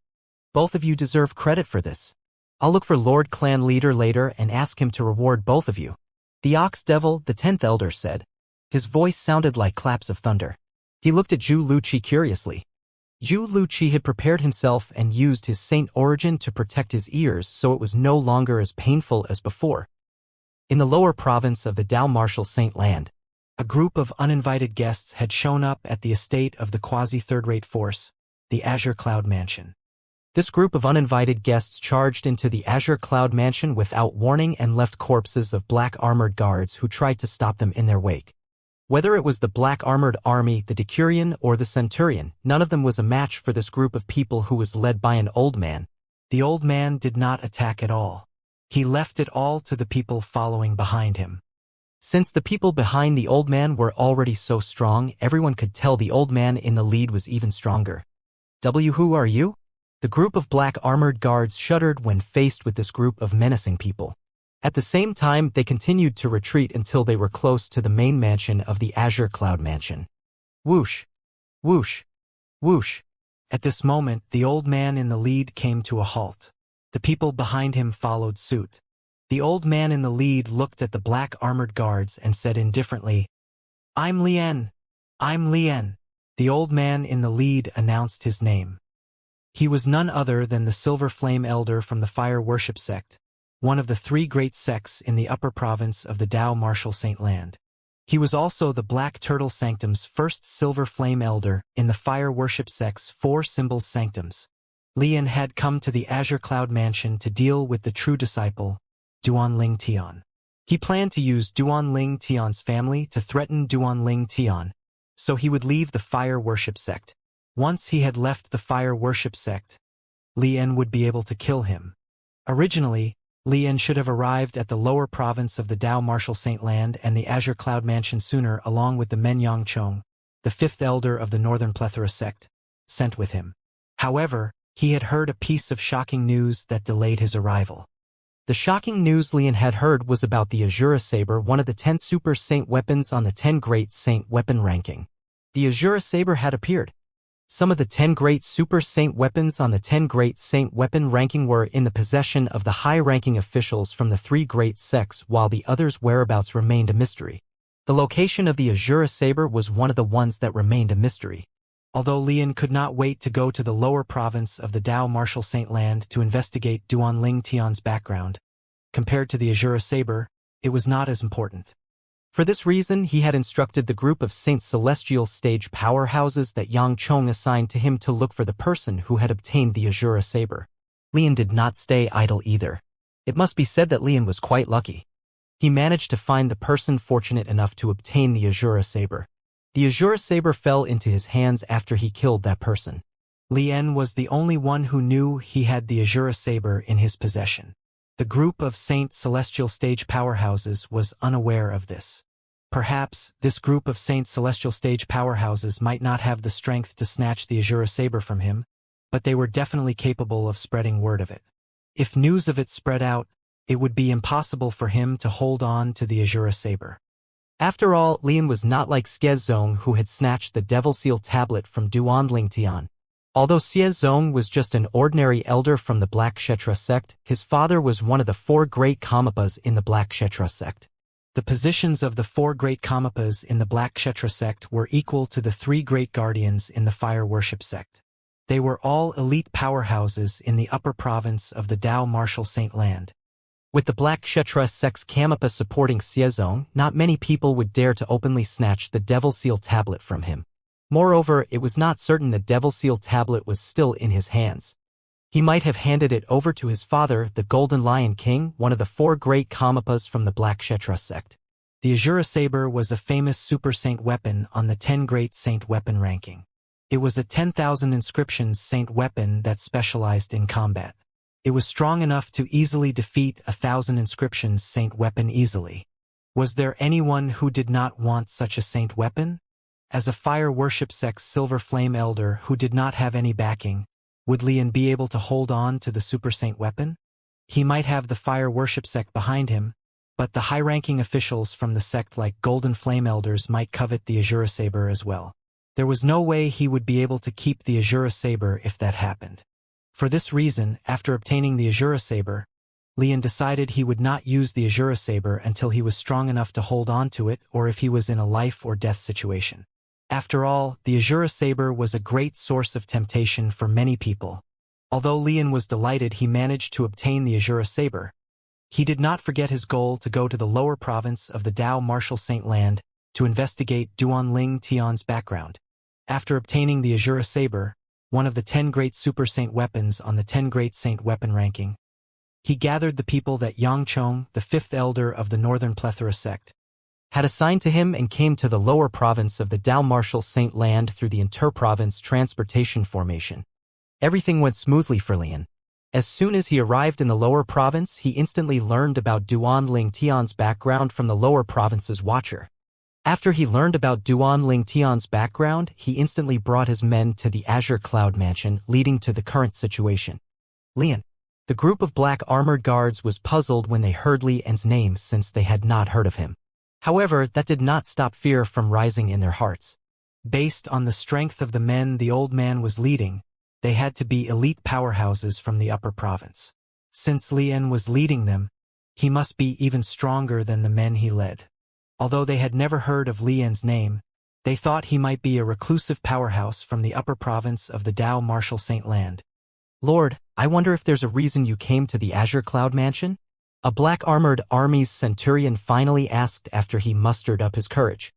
Speaker 2: Both of you deserve credit for this. I'll look for Lord Clan Leader later and ask him to reward both of you. The Ox Devil, the 10th Elder, said. His voice sounded like claps of thunder. He looked at Zhu Luqi curiously. Zhu Luqi had prepared himself and used his saint origin to protect his ears so it was no longer as painful as before. In the lower province of the Dao Martial Saint Land, a group of uninvited guests had shown up at the estate of the quasi-third-rate force, the Azure Cloud Mansion. This group of uninvited guests charged into the Azure Cloud Mansion without warning and left corpses of black armored guards who tried to stop them in their wake. Whether it was the black armored army, the Decurion, or the Centurion, none of them was a match for this group of people who was led by an old man. The old man did not attack at all. He left it all to the people following behind him. Since the people behind the old man were already so strong, everyone could tell the old man in the lead was even stronger. Who are you? The group of black armored guards shuddered when faced with this group of menacing people. At the same time, they continued to retreat until they were close to the main mansion of the Azure Cloud Mansion. Whoosh! Whoosh! Whoosh! At this moment, the old man in the lead came to a halt. The people behind him followed suit. The old man in the lead looked at the black armored guards and said indifferently, "I'm Lien. I'm Lien." The old man in the lead announced his name. He was none other than the Silver Flame Elder from the Fire Worship Sect, one of the 3 great sects in the upper province of the Dao Martial Saint Land. He was also the Black Turtle Sanctum's first Silver Flame Elder in the Fire Worship Sect's 4 Symbols Sanctums. Lien had come to the Azure Cloud Mansion to deal with the true disciple, Duan Ling Tian. He planned to use Duan Ling Tian's family to threaten Duan Ling Tian, so he would leave the Fire Worship Sect. Once he had left the Fire Worship Sect, Lien would be able to kill him. Originally, Lien should have arrived at the lower province of the Dao Martial Saint Land and the Azure Cloud Mansion sooner along with the Menyang Chong, the 5th Elder of the Northern Plethora sect, sent with him. However, he had heard a piece of shocking news that delayed his arrival. The shocking news Lien had heard was about the Azura Saber, one of the 10 Super Saint weapons on the 10 Great Saint weapon ranking. The Azura Saber had appeared. Some of the 10 Great Super Saint weapons on the 10 Great Saint weapon ranking were in the possession of the high-ranking officials from the 3 great sects, while the others' whereabouts remained a mystery. The location of the Azura Saber was one of the ones that remained a mystery. Although Lien could not wait to go to the lower province of the Dao Martial Saint Land to investigate Duan Ling Tian's background, compared to the Azura Saber, it was not as important. For this reason, he had instructed the group of Saint Celestial stage powerhouses that Yang Chong assigned to him to look for the person who had obtained the Azura Saber. Lien did not stay idle either. It must be said that Lien was quite lucky. He managed to find the person fortunate enough to obtain the Azura Saber. The Azura Saber fell into his hands after he killed that person. Lien was the only one who knew he had the Azura Saber in his possession. The group of Saint Celestial stage powerhouses was unaware of this. Perhaps this group of Saint Celestial stage powerhouses might not have the strength to snatch the Azura Saber from him, but they were definitely capable of spreading word of it. If news of it spread out, it would be impossible for him to hold on to the Azura Saber. After all, Lien was not like Xiezong, who had snatched the Devil Seal tablet from Duan Ling Tian. Although Xiezong was just an ordinary elder from the Black Kshetra sect, his father was one of the 4 great Kamapas in the Black Kshetra sect. The positions of the 4 great Kamapas in the Black Kshetra sect were equal to the 3 great guardians in the Fire Worship sect. They were all elite powerhouses in the upper province of the Dao Martial Saint Land. With the Black Kshetra sect's Kamapa supporting Xiezong, not many people would dare to openly snatch the Devil Seal tablet from him. Moreover, it was not certain the Devil Seal tablet was still in his hands. He might have handed it over to his father, the Golden Lion King, one of the 4 great Kamapas from the Black Kshetra sect. The Azura Saber was a famous super saint weapon on the 10 great saint weapon ranking. It was a 10,000 inscriptions saint weapon that specialized in combat. It was strong enough to easily defeat 1,000 inscriptions saint weapon easily. Was there anyone who did not want such a saint weapon? As a fire worship sect's silver flame elder who did not have any backing, would Lian be able to hold on to the super saint weapon? He might have the fire worship sect behind him, but the high-ranking officials from the sect like Golden Flame Elders might covet the Azura Saber as well. There was no way he would be able to keep the Azura Saber if that happened. For this reason, after obtaining the Azura Saber, Lian decided he would not use the Azura Saber until he was strong enough to hold on to it or if he was in a life or death situation. After all, the Azura Saber was a great source of temptation for many people. Although Lian was delighted he managed to obtain the Azura Saber, he did not forget his goal to go to the lower province of the Dao Martial Saint Land to investigate Duanling Tian's background. After obtaining the Azura Saber, one of the 10 great super saint weapons on the 10 great saint weapon ranking, he gathered the people that Yangchong, the 5th elder of the Northern Plethora sect, had assigned to him and came to the lower province of the Dao Martial Saint Land through the inter-province transportation formation. Everything went smoothly for Lian. As soon as he arrived in the lower province, he instantly learned about Duanling Tian's background from the lower province's watcher. After he learned about Duanling Tian's background, he instantly brought his men to the Azure Cloud Mansion, leading to the current situation. Lian. The group of black armored guards was puzzled when they heard Lian's name since they had not heard of him. However, that did not stop fear from rising in their hearts. Based on the strength of the men the old man was leading, they had to be elite powerhouses from the upper province. Since Lian was leading them, he must be even stronger than the men he led. Although they had never heard of Lian's name, they thought he might be a reclusive powerhouse from the upper province of the Dao Martial Saint Land. Lord, I wonder if there's a reason you came to the Azure Cloud Mansion? A black-armored army's centurion finally asked after he mustered up his courage.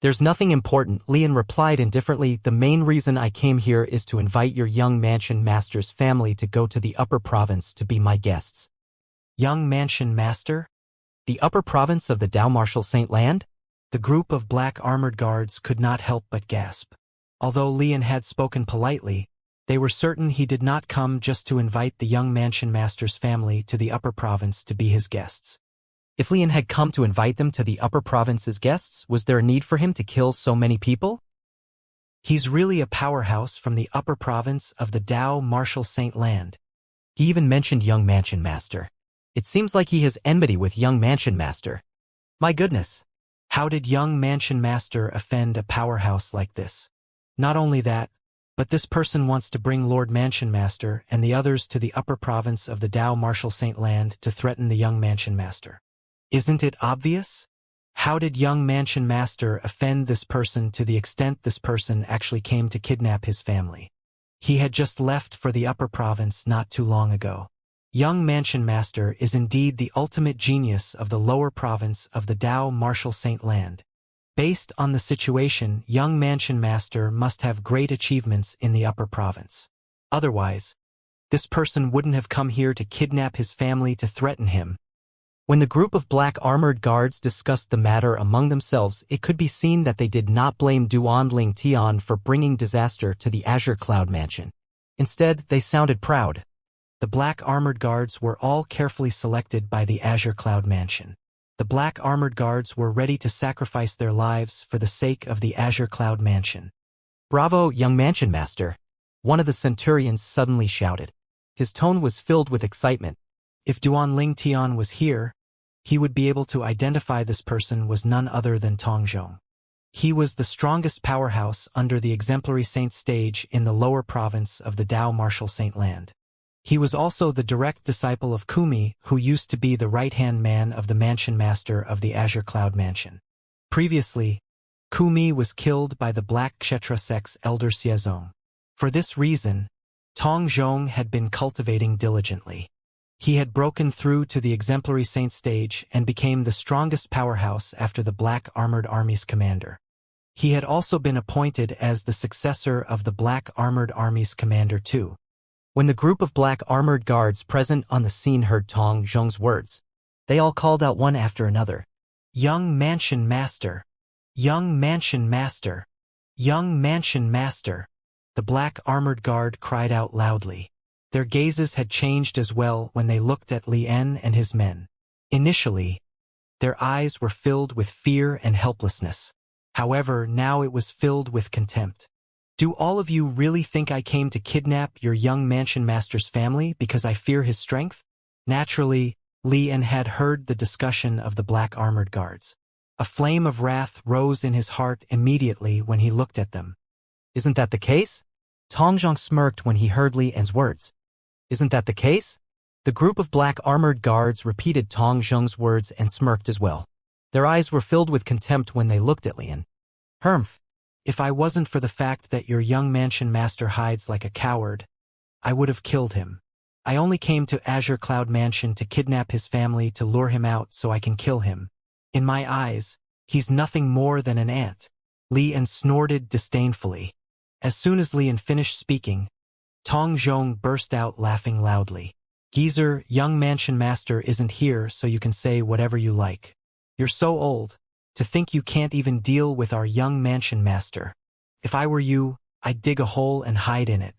Speaker 2: There's nothing important, Lian replied indifferently. The main reason I came here is to invite your young mansion master's family to go to the upper province to be my guests. Young mansion master? The upper province of the Dao Martial Saint Land? The group of black armored guards could not help but gasp. Although Lian had spoken politely, they were certain he did not come just to invite the young mansion master's family to the upper province to be his guests. If Lian had come to invite them to the upper province's guests, was there a need for him to kill so many people? He's really a powerhouse from the upper province of the Dao Martial Saint Land. He even mentioned young mansion master. It seems like he has enmity with young mansion master. My goodness. How did young mansion master offend a powerhouse like this? Not only that, but this person wants to bring Lord Mansion Master and the others to the upper province of the Dao Martial Saint Land to threaten the young Mansion Master. Isn't it obvious? How did young Mansion Master offend this person to the extent this person actually came to kidnap his family? He had just left for the upper province not too long ago. Young Mansion Master is indeed the ultimate genius of the lower province of the Dao Martial Saint Land. Based on the situation, young Mansion Master must have great achievements in the upper province. Otherwise, this person wouldn't have come here to kidnap his family to threaten him. When the group of black armored guards discussed the matter among themselves, it could be seen that they did not blame Duanling Tian for bringing disaster to the Azure Cloud Mansion. Instead, they sounded proud. The black armored guards were all carefully selected by the Azure Cloud Mansion. The black armored guards were ready to sacrifice their lives for the sake of the Azure Cloud Mansion. Bravo, young mansion master! One of the centurions suddenly shouted. His tone was filled with excitement. If Duanling Tian was here, he would be able to identify this person was none other than Tongzhong. He was the strongest powerhouse under the exemplary saint stage in the lower province of the Dao Martial Saint Land. He was also the direct disciple of Kumi, who used to be the right-hand man of the Mansion Master of the Azure Cloud Mansion. Previously, Kumi was killed by the Black Kshetra sect's elder Xiezong. For this reason, Tongzhong had been cultivating diligently. He had broken through to the exemplary saint stage and became the strongest powerhouse after the Black Armored Army's commander. He had also been appointed as the successor of the Black Armored Army's commander too. When the group of black armored guards present on the scene heard Tong Zhong's words, they all called out one after another.
Speaker 1: Young Mansion Master! Young Mansion Master! Young Mansion Master! The black armored guard cried out loudly. Their gazes had changed as well when they looked at Lien and his men. Initially, their eyes were filled with fear and helplessness. However, now it was filled with contempt. Do all of you really think I came to kidnap your young mansion master's family because I fear his strength? Naturally, Lien had heard the discussion of the black armored guards. A flame of wrath rose in his heart immediately when he looked at them.
Speaker 2: Isn't that the case? Tong Zhong smirked when he heard Lien's words. Isn't that the case? The group of black armored guards repeated Tong Zhong's words and smirked as well. Their eyes were filled with contempt when they looked at Lien.
Speaker 1: Humph! If I wasn't for the fact that your young mansion master hides like a coward, I would have killed him. I only came to Azure Cloud Mansion to kidnap his family to lure him out so I can kill him. In my eyes, he's nothing more than an ant. Lien snorted disdainfully. As soon as Lien finished speaking, Tong Zhong burst out laughing loudly. Geezer, young mansion master isn't here so you can say whatever you like. You're so old. To think you can't even deal with our young mansion master. If I were you, I'd dig a hole and hide in it.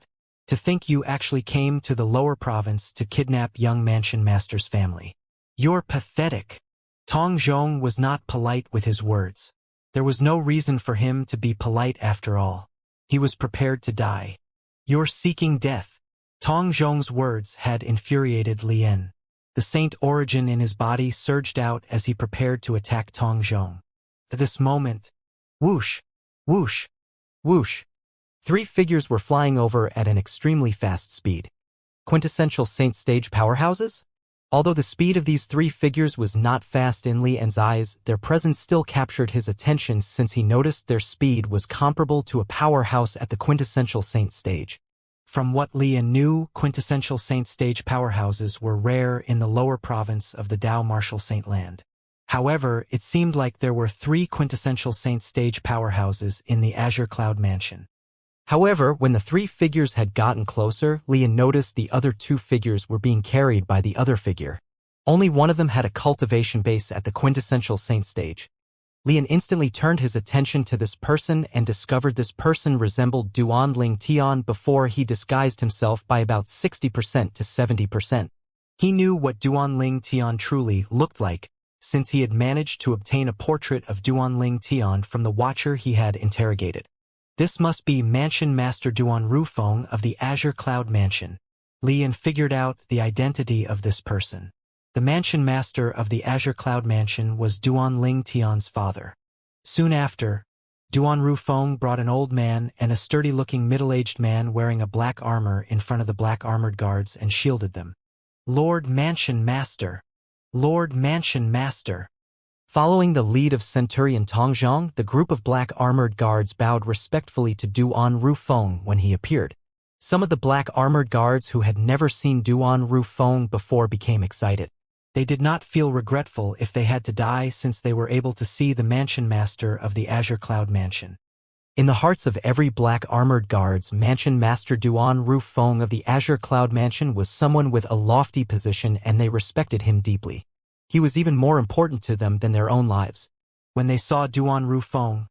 Speaker 1: To think you actually came to the lower province to kidnap young mansion master's family. You're pathetic. Tong Zhong was not polite with his words. There was no reason for him to be polite after all. He was prepared to die. You're seeking death. Tong Zhong's words had infuriated Lien. The saint origin in his body surged out as he prepared to attack Tong Zhong. At this moment, whoosh, whoosh, whoosh. 3 figures were flying over at an extremely fast speed. Quintessential saint stage powerhouses? Although the speed of these 3 figures was not fast in Lien's eyes, their presence still captured his attention since he noticed their speed was comparable to a powerhouse at the quintessential saint stage. From what Lien knew, quintessential saint stage powerhouses were rare in the lower province of the Dao Martial Saint Land. However, it seemed like there were 3 quintessential saint stage powerhouses in the Azure Cloud Mansion. However, when the 3 figures had gotten closer, Lien noticed the other 2 figures were being carried by the other figure. Only one of them had a cultivation base at the quintessential saint stage. Lien instantly turned his attention to this person and discovered this person resembled Duan Ling Tian before he disguised himself by about 60% to 70%. He knew what Duan Ling Tian truly looked like, since he had managed to obtain a portrait of Duan Ling Tian from the watcher he had interrogated. This must be Mansion Master Duan Rufeng of the Azure Cloud Mansion. Lien figured out the identity of this person. The Mansion Master of the Azure Cloud Mansion was Duan Ling Tian's father. Soon after, Duan Rufeng brought an old man and a sturdy-looking middle-aged man wearing a black armor in front of the black armored guards and shielded them. Lord Mansion Master! Lord Mansion Master! Following the lead of Centurion Tong Zhong, the group of black armored guards bowed respectfully to Duan Rufeng when he appeared. Some of the black armored guards who had never seen Duan Rufeng before became excited. They did not feel regretful if they had to die since they were able to see the Mansion Master of the Azure Cloud Mansion. In the hearts of every black armored guards, Mansion Master Duan Rufeng of the Azure Cloud Mansion was someone with a lofty position and they respected him deeply. He was even more important to them than their own lives. When they saw Duan Rufeng,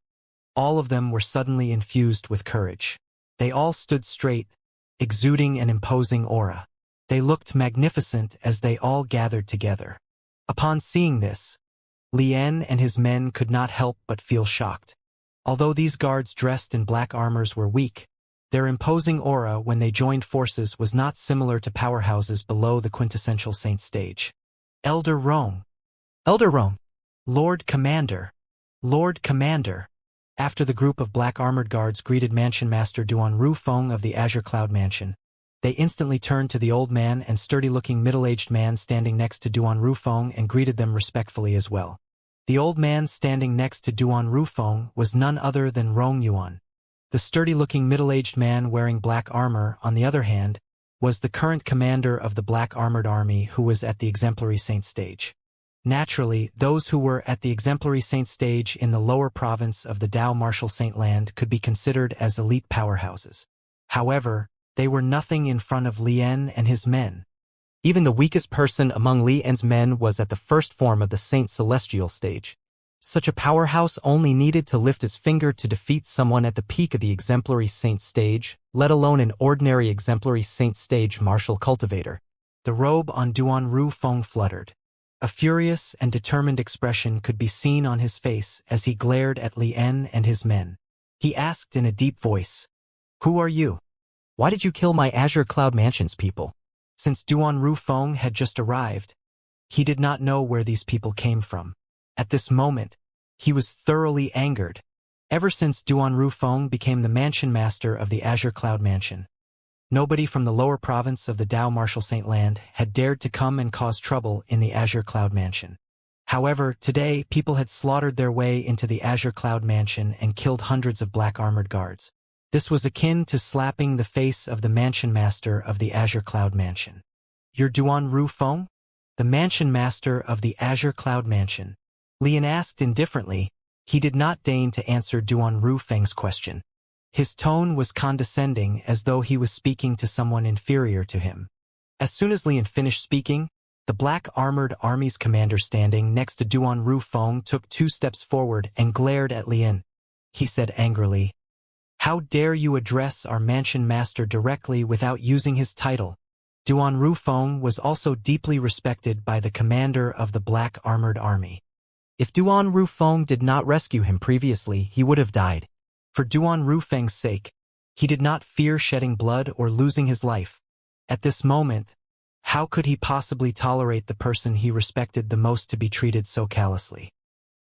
Speaker 1: all of them were suddenly infused with courage. They all stood straight, exuding an imposing aura. They looked magnificent as they all gathered together. Upon seeing this, Lien and his men could not help but feel shocked. Although these guards dressed in black armors were weak, their imposing aura when they joined forces was not similar to powerhouses below the quintessential saint stage. Elder Rong! Elder Rong! Lord Commander! Lord Commander! After the group of black armored guards greeted Mansion Master Duan Rufeng of the Azure Cloud Mansion, they instantly turned to the old man and sturdy-looking middle-aged man standing next to Duan Rufeng and greeted them respectfully as well. The old man standing next to Duan Rufeng was none other than Rong Yuan. The sturdy-looking middle-aged man wearing black armor, on the other hand, was the current commander of the Black Armored Army who was at the Exemplary Saint stage. Naturally, those who were at the Exemplary Saint stage in the lower province of the Dao Martial Saint Land could be considered as elite powerhouses. However, They were nothing in front of Lian and his men.
Speaker 2: Even the weakest person among Lian's men was at the first form of the Saint Celestial stage. Such a powerhouse only needed to lift his finger to defeat someone at the peak of the exemplary saint stage, let alone an ordinary exemplary saint stage martial cultivator.
Speaker 1: The robe on Duan Ru Feng fluttered. A furious and determined expression could be seen on his face as he glared at Lian and his men. He asked in a deep voice, "Who are you?
Speaker 2: Why did you kill my Azure Cloud Mansion's people?"
Speaker 1: Since Duan Ru Feng had just arrived, he did not know where these people came from. At this moment, he was thoroughly angered. Ever since Duan Ru Feng became the mansion master of the Azure Cloud Mansion, nobody from the lower province of the Dao Martial Saint Land had dared to come and cause trouble in the Azure Cloud Mansion. However, today, people had slaughtered their way into the Azure Cloud Mansion and killed hundreds of black armored guards. This was akin to slapping the face of the mansion master of the Azure Cloud Mansion. "You're Duan Ru Feng? The mansion master of the Azure Cloud Mansion?" Lian asked indifferently. He did not deign to answer Duan Ru Feng's question. His tone was condescending, as though he was speaking to someone inferior to him. As soon as Lian finished speaking, the black armored army's commander standing next to Duan Ru Feng took 2 steps forward and glared at Lian. He said angrily, "How dare you address our mansion master directly without using his title?" Duan Ru Feng was also deeply respected by the commander of the black armored army.
Speaker 2: If Duan Ru Feng did not rescue him previously, he would have died.
Speaker 1: For Duan Ru Feng's sake, he did not fear shedding blood or losing his life. At this moment, how could he possibly tolerate the person he respected the most to be treated so callously?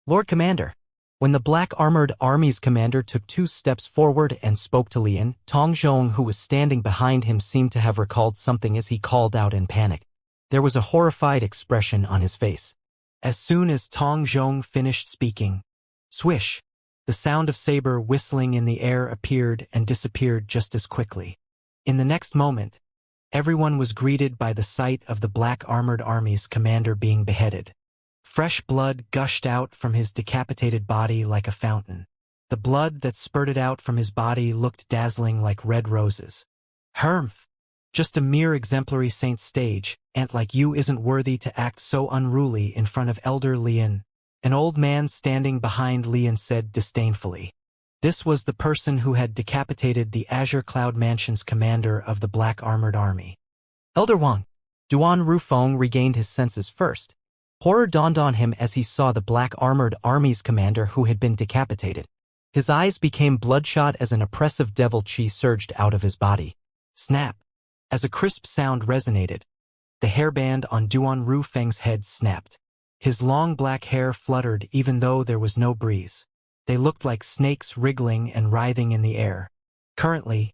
Speaker 2: "Lord Commander." When the black armored army's commander took 2 steps forward and spoke to Lian, Tong Zhong, who was standing behind him, seemed to have recalled something as he called out in panic. There was a horrified expression on his face.
Speaker 1: As soon as Tong Zhong finished speaking, swish, the sound of saber whistling in the air appeared and disappeared just as quickly. In the next moment, everyone was greeted by the sight of the black armored army's commander being beheaded. Fresh blood gushed out from his decapitated body like a fountain. The blood that spurted out from his body looked dazzling like red roses. "Humph! Just a mere exemplary saint stage, ant like you isn't worthy to act so unruly in front of Elder Lian," an old man standing behind Lian said disdainfully. This was the person who had decapitated the Azure Cloud Mansion's commander of the black armored army.
Speaker 2: "Elder Wang." Duan Ru Feng regained his senses first. Horror dawned on him as he saw the black armored army's commander who had been decapitated. His eyes became bloodshot as an oppressive devil chi surged out of his body.
Speaker 1: Snap! As a crisp sound resonated, the hairband on Duan Ru Feng's head snapped. His long black hair fluttered even though there was no breeze. They looked like snakes wriggling and writhing in the air. Currently,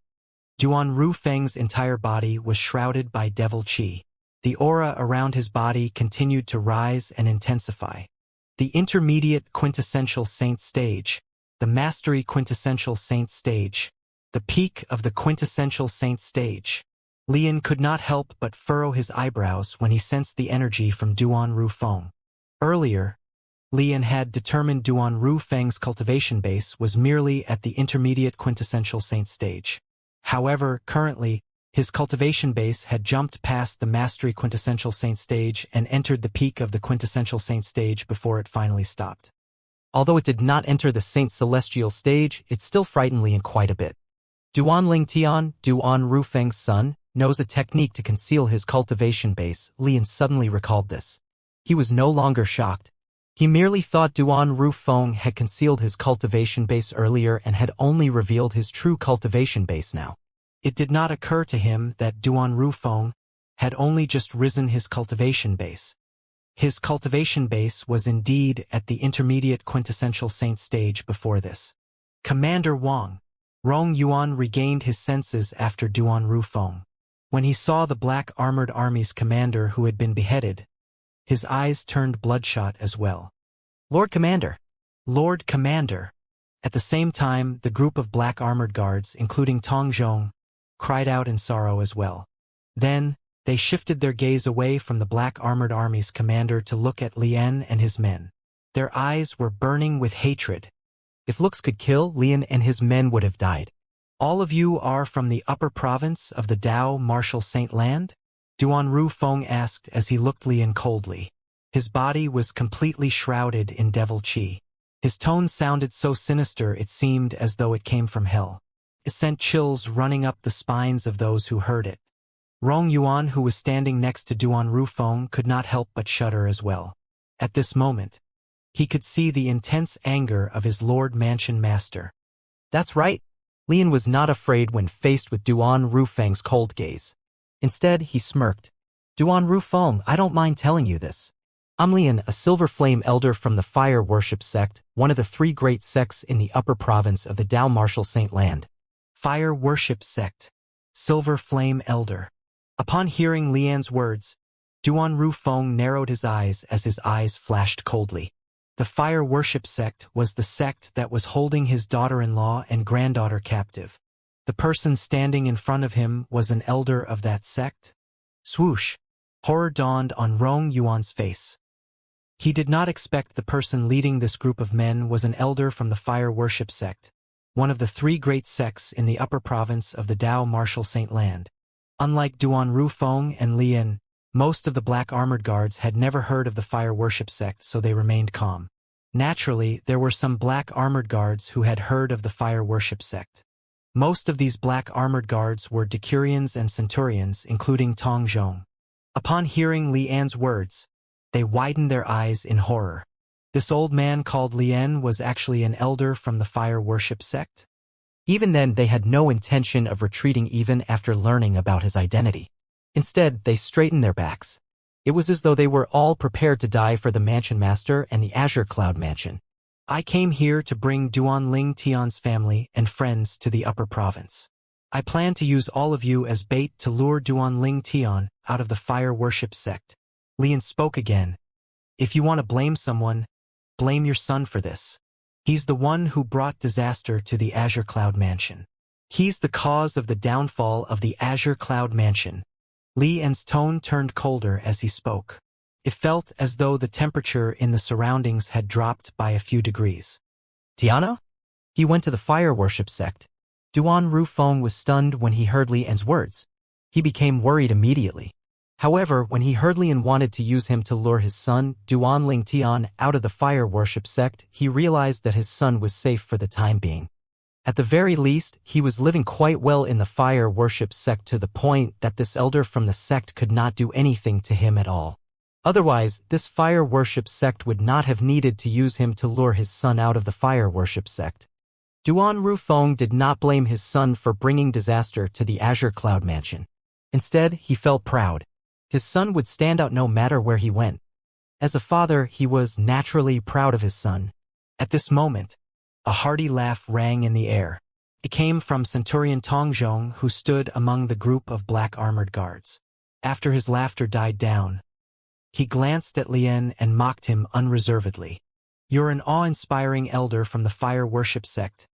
Speaker 1: Duan Ru Feng's entire body was shrouded by devil chi. The aura around his body continued to rise and intensify. The intermediate quintessential saint stage, the mastery quintessential saint stage, the peak of the quintessential saint stage. Lian could not help but furrow his eyebrows when he sensed the energy from Duan Ru Feng. Earlier, Lian had determined Duan Ru Feng's cultivation base was merely at the intermediate quintessential saint stage. However, currently, his cultivation base had jumped past the mastery quintessential saint stage and entered the peak of the quintessential saint stage before it finally stopped.
Speaker 2: Although it did not enter the Saint Celestial stage, it still frightened Lian quite a bit. Duan Lingtian, Duan Ru Feng's son, knows a technique to conceal his cultivation base. Lian suddenly recalled this. He was no longer shocked. He merely thought Duan Ru Feng had concealed his cultivation base earlier and had only revealed his true cultivation base now.
Speaker 1: It did not occur to him that Duan Ru Feng had only just risen his cultivation base. His cultivation base was indeed at the intermediate quintessential saint stage before this. "Commander Wang." Rong Yuan regained his senses after Duan Ru Feng. When he saw the black armored army's commander who had been beheaded, his eyes turned bloodshot as well.
Speaker 2: "Lord Commander."
Speaker 1: "Lord Commander." At the same time, the group of black armored guards, including Tong Zhong, cried out in sorrow as well. Then, they shifted their gaze away from the black armored army's commander to look at Lian and his men. Their eyes were burning with hatred.
Speaker 2: If looks could kill, Lian and his men would have died.
Speaker 1: All of you are from the upper province of the Dao Martial Saint Land? Duan Ru Feng asked as he looked Lian coldly. His body was completely shrouded in devil qi. His tone sounded so sinister it seemed as though it came from hell. It sent chills running up the spines of those who heard it. Rong Yuan, who was standing next to Duan Ru Feng, could not help but shudder as well. At this moment, he could see the intense anger of his Lord Mansion Master.
Speaker 2: That's right. Lian was not afraid when faced with Duan Ru Feng's cold gaze. Instead, he smirked. Duan Ru Feng, I don't mind telling you this. I'm Lian, a Silver Flame Elder from the Fire Worship Sect, one of the 3 great sects in the upper province of the Dao Martial Saint Land.
Speaker 1: Fire Worship Sect. Silver Flame Elder. Upon hearing Lian's words, Duan Ru Feng narrowed his eyes as his eyes flashed coldly. The Fire Worship Sect was the sect that was holding his daughter-in-law and granddaughter captive. The person standing in front of him was an elder of that sect. Swoosh! Horror dawned on Rong Yuan's face. He did not expect the person leading this group of men was an elder from the Fire Worship Sect, one of the 3 great sects in the upper province of the Dao Martial Saint Land. Unlike Duan Ru Feng and Lian, most of the black armored guards had never heard of the Fire Worship Sect, so they remained calm. Naturally, there were some black armored guards who had heard of the Fire Worship Sect. Most of these black armored guards were decurions and centurions, including Tong Zhong. Upon hearing Li An's words, they widened their eyes in horror. This old man called Lian was actually an elder from the Fire Worship Sect?
Speaker 2: Even then, they had no intention of retreating even after learning about his identity. Instead, they straightened their backs. It was as though they were all prepared to die for the Mansion Master and the Azure Cloud Mansion. I came here to bring Duan Ling Tian's family and friends to the upper province. I plan to use all of you as bait to lure Duan Ling Tian out of the Fire Worship Sect. Lian spoke again. If you want to blame someone, blame your son for this. He's the one who brought disaster to the Azure Cloud Mansion. He's the cause of the downfall of the Azure Cloud Mansion. Li An's tone turned colder as he spoke. It felt as though the temperature in the surroundings had dropped by a few degrees. Tiana? He went to the Fire Worship Sect. Duan Ru Feng was stunned when he heard Li An's words. He became worried immediately. However, when he heard Lian wanted to use him to lure his son, Duan Ling Tian, out of the Fire Worship Sect, he realized that his son was safe for the time being. At the very least, he was living quite well in the Fire Worship Sect to the point that this elder from the sect could not do anything to him at all. Otherwise, this Fire Worship Sect would not have needed to use him to lure his son out of the Fire Worship Sect. Duan Ru Feng did not blame his son for bringing disaster to the Azure Cloud Mansion. Instead, he felt proud. His son would stand out no matter where he went. As a father, he was naturally proud of his son. At this moment, a hearty laugh rang in the air. It came from Centurion Tong Zhong, who stood among the group of black armored guards. After his laughter died down, he glanced at Lian and mocked him unreservedly. You're an awe-inspiring elder from the Fire Worship Sect,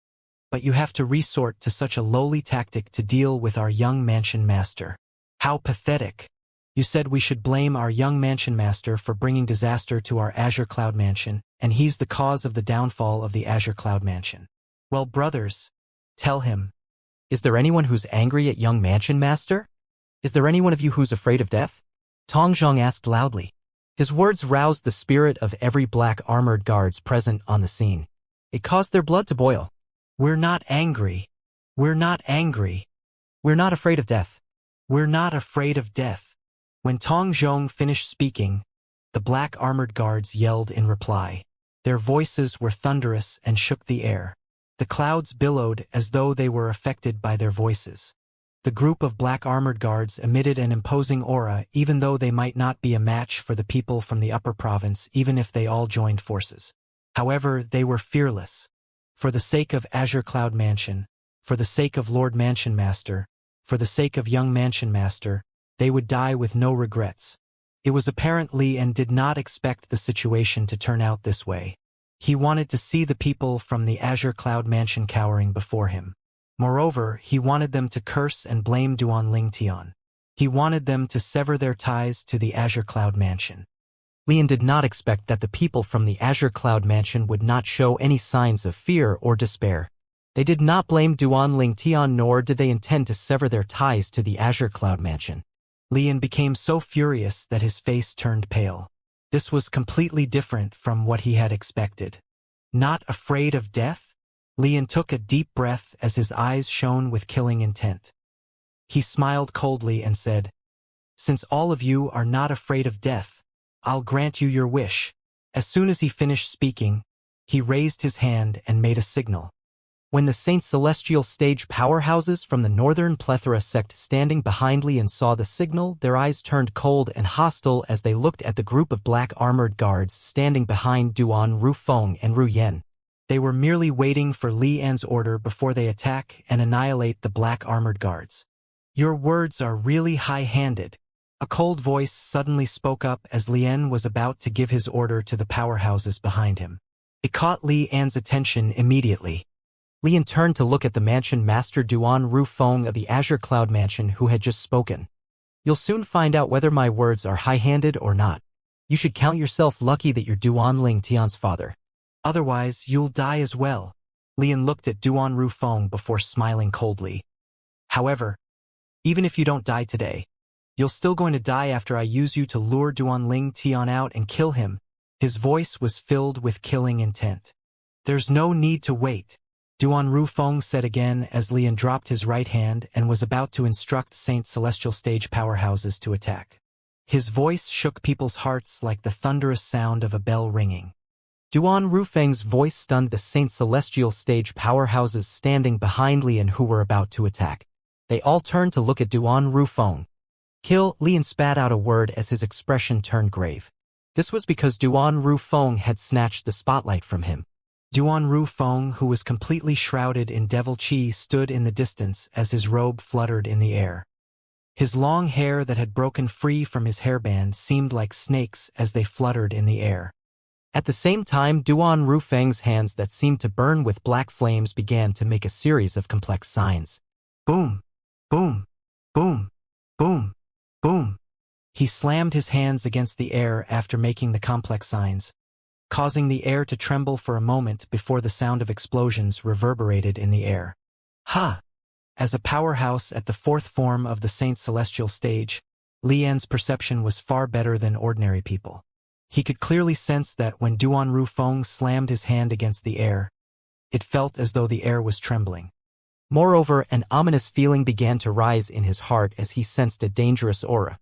Speaker 2: but you have to resort to such a lowly tactic to deal with our young Mansion Master. How pathetic! You said we should blame our young Mansion Master for bringing disaster to our Azure Cloud Mansion, and he's the cause of the downfall of the Azure Cloud Mansion. Well, brothers, tell him. Is there anyone who's angry at young Mansion Master? Is there anyone of you who's afraid of death? Tong Zhong asked loudly. His words roused the spirit of every black armored guards present on the scene. It caused their blood to boil.
Speaker 1: We're not angry. We're not angry.
Speaker 2: We're not afraid of death.
Speaker 1: We're not afraid of death. When Tong Zhong finished speaking, the black armored guards yelled in reply. Their voices were thunderous and shook the air. The clouds billowed as though they were affected by their voices. The group of black armored guards emitted an imposing aura, even though they might not be a match for the people from the upper province, even if they all joined forces. However, they were fearless. For the sake of Azure Cloud Mansion, for the sake of Lord Mansion Master, for the sake of young Mansion Master, they would die with no regrets. It was apparent Lian did not expect the situation to turn out this way. He wanted to see the people from the Azure Cloud Mansion cowering before him. Moreover, he wanted them to curse and blame Duan Ling Tian. He wanted them to sever their ties to the Azure Cloud Mansion.
Speaker 2: Lian did not expect that the people from the Azure Cloud Mansion would not show any signs of fear or despair. They did not blame Duan Tian, nor did they intend to sever their ties to the Azure Cloud Mansion. Lian became so furious that his face turned pale. This was completely different from what he had expected. Not afraid of death? Lian took a deep breath as his eyes shone with killing intent. He smiled coldly and said, "Since all of you are not afraid of death, I'll grant you your wish." As soon as he finished speaking, he raised his hand and made a signal. When the Saint Celestial stage powerhouses from the Northern Plethora sect standing behind Lian saw the signal, their eyes turned cold and hostile as they looked at the group of black armored guards standing behind Duan Rufeng and Ru Yen. They were merely waiting for Lian's order before they attack and annihilate the black armored guards. "Your words are really high-handed." A cold voice suddenly spoke up as Lian was about to give his order to the powerhouses behind him. It caught Lian's attention immediately. Lian turned to look at the mansion master Duan Rufeng of the Azure Cloud Mansion, who had just spoken. "You'll soon find out whether my words are high-handed or not. You should count yourself lucky that you're Duan Tian's father. Otherwise, you'll die as well." Lian looked at Duan Rufeng before smiling coldly. "However, even if you don't die today, you're still going to die after I use you to lure Duan Tian out and kill him." His voice was filled with killing intent. "There's no need to wait," Duan Rufeng said again as Lian dropped his right hand and was about to instruct Saint Celestial stage powerhouses to attack. His voice shook people's hearts like the thunderous sound of a bell ringing. Duan Rufeng's voice stunned the Saint Celestial stage powerhouses standing behind Lian who were about to attack. They all turned to look at Duan Rufeng. "Kill," Lian spat out a word as his expression turned grave. This was because Duan Rufeng had snatched the spotlight from him. Duan Rufeng, who was completely shrouded in devil chi, stood in the distance as his robe fluttered in the air. His long hair that had broken free from his hairband seemed like snakes as they fluttered in the air. At the same time, Duan Rufeng's hands that seemed to burn with black flames began to make a series of complex signs. Boom, boom, boom, boom, boom. He slammed his hands against the air after making the complex signs, causing the air to tremble for a moment before the sound of explosions reverberated in the air. Ha! As a powerhouse at the fourth form of the Saint Celestial stage, Lian's perception was far better than ordinary people. He could clearly sense that when Duan Rufeng slammed his hand against the air, it felt as though the air was trembling. Moreover, an ominous feeling began to rise in his heart as he sensed a dangerous aura.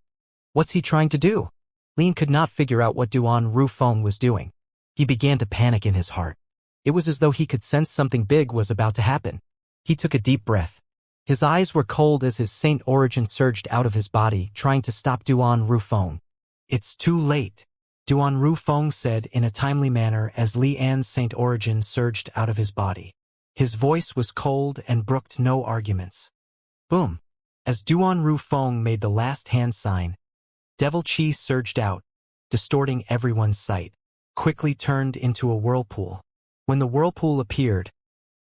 Speaker 2: What's he trying to do? Lian could not figure out what Duan Rufeng was doing. He began to panic in his heart. It was as though he could sense something big was about to happen. He took a deep breath. His eyes were cold as his saint origin surged out of his body, trying to stop Duan Rufeng. "It's too late," Duan Rufeng said in a timely manner as Lian's saint origin surged out of his body. His voice was cold and brooked no arguments. Boom! As Duan Rufeng made the last hand sign, devil chi surged out, distorting everyone's sight, quickly turned into a whirlpool. When the whirlpool appeared,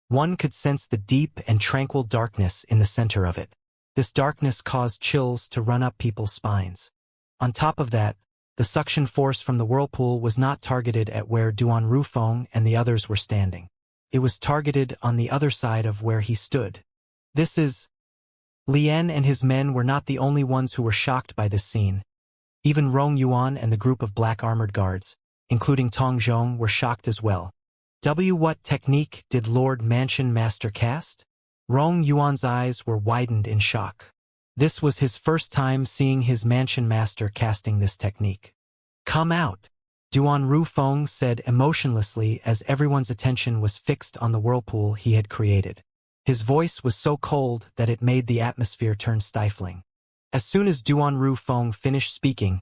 Speaker 2: one could sense the deep and tranquil darkness in the center of it. This darkness caused chills to run up people's spines. On top of that, the suction force from the whirlpool was not targeted at where Duan Rufeng and the others were standing. It was targeted on the other side of where he stood. Lian and his men were not the only ones who were shocked by this scene. Even Rong Yuan and the group of black armored guards, including Tong Zhong, were shocked as well. What technique did Lord Mansion Master cast? Rong Yuan's eyes were widened in shock. This was his first time seeing his Mansion Master casting this technique. "Come out," Duan Rufeng said emotionlessly as everyone's attention was fixed on the whirlpool he had created. His voice was so cold that it made the atmosphere turn stifling. As soon as Duan Rufeng finished speaking,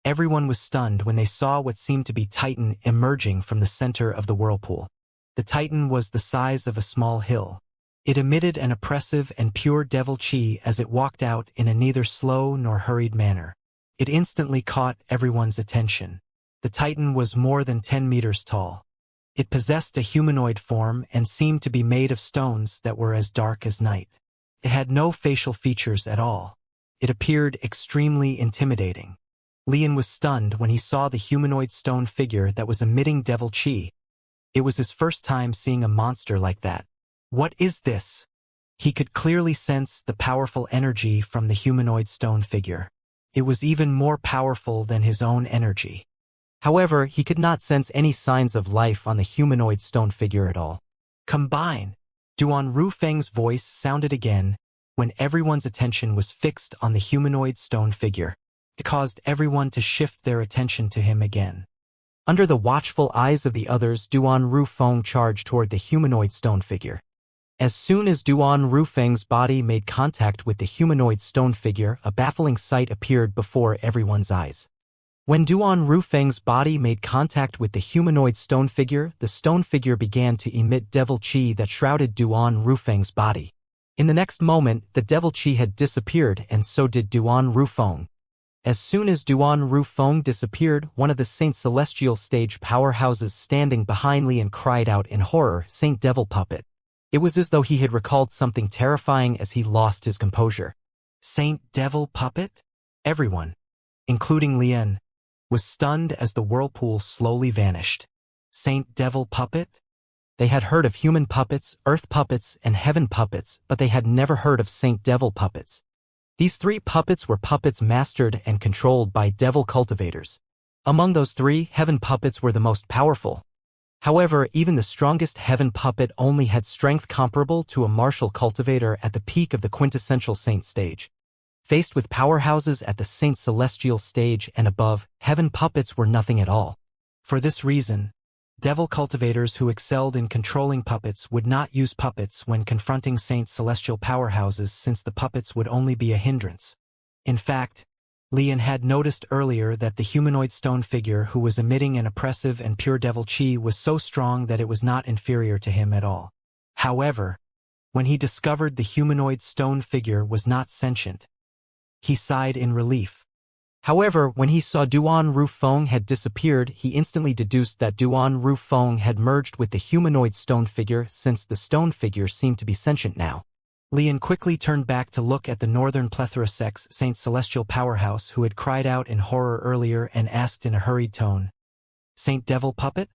Speaker 2: everyone was stunned when they saw what seemed to be Titan emerging from the center of the whirlpool. The Titan was the size of a small hill. It emitted an oppressive and pure devil chi as it walked out in a neither slow nor hurried manner. It instantly caught everyone's attention. The Titan was more than 10 meters tall. It possessed a humanoid form and seemed to be made of stones that were as dark as night. It had no facial features at all. It appeared extremely intimidating. Lian was stunned when he saw the humanoid stone figure that was emitting devil chi. It was his first time seeing a monster like that.
Speaker 1: What is this? He could clearly sense the powerful energy from the humanoid stone figure. It was even more powerful than his own energy. However, he could not sense any signs of life on the humanoid stone figure at all. Combine! Duan Rufeng's voice sounded again when everyone's attention was fixed on the humanoid stone figure. It caused everyone to shift their attention to him again. Under the watchful eyes of the others, Duan Rufeng charged toward the humanoid stone figure. As soon as Duan Rufeng's body made contact with the humanoid stone figure, a baffling sight appeared before everyone's eyes. When Duan Rufeng's body made contact with the humanoid stone figure, the stone figure began to emit devil qi that shrouded Duan Rufeng's body. In the next moment, the devil qi had disappeared, and so did Duan Rufeng. As soon as Duan Rufeng disappeared, one of the Saint Celestial stage powerhouses standing behind Lian cried out in horror, "Saint Devil Puppet." It was as though he had recalled something terrifying as he lost his composure. Saint Devil Puppet? Everyone, including Lian, was stunned as the whirlpool slowly vanished. Saint Devil Puppet? They had heard of human puppets, earth puppets, and heaven puppets, but they had never heard of Saint Devil puppets. These three puppets were puppets mastered and controlled by devil cultivators. Among those three, heaven puppets were the most powerful. However, even the strongest heaven puppet only had strength comparable to a martial cultivator at the peak of the quintessential saint stage. Faced with powerhouses at the Saint Celestial stage and above, heaven puppets were nothing at all. For this reason, devil cultivators who excelled in controlling puppets would not use puppets when confronting Saint Celestial powerhouses, since the puppets would only be a hindrance. In fact, Lian had noticed earlier that the humanoid stone figure who was emitting an oppressive and pure devil qi was so strong that it was not inferior to him at all. However, when he discovered the humanoid stone figure was not sentient, he sighed in relief. However, when he saw Duan Rufeng had disappeared, he instantly deduced that Duan Rufeng had merged with the humanoid stone figure, since the stone figure seemed to be sentient now. Lian quickly turned back to look at the Northern Plethora Sect's Saint Celestial powerhouse who had cried out in horror earlier and asked in a hurried tone, "Saint Devil Puppet?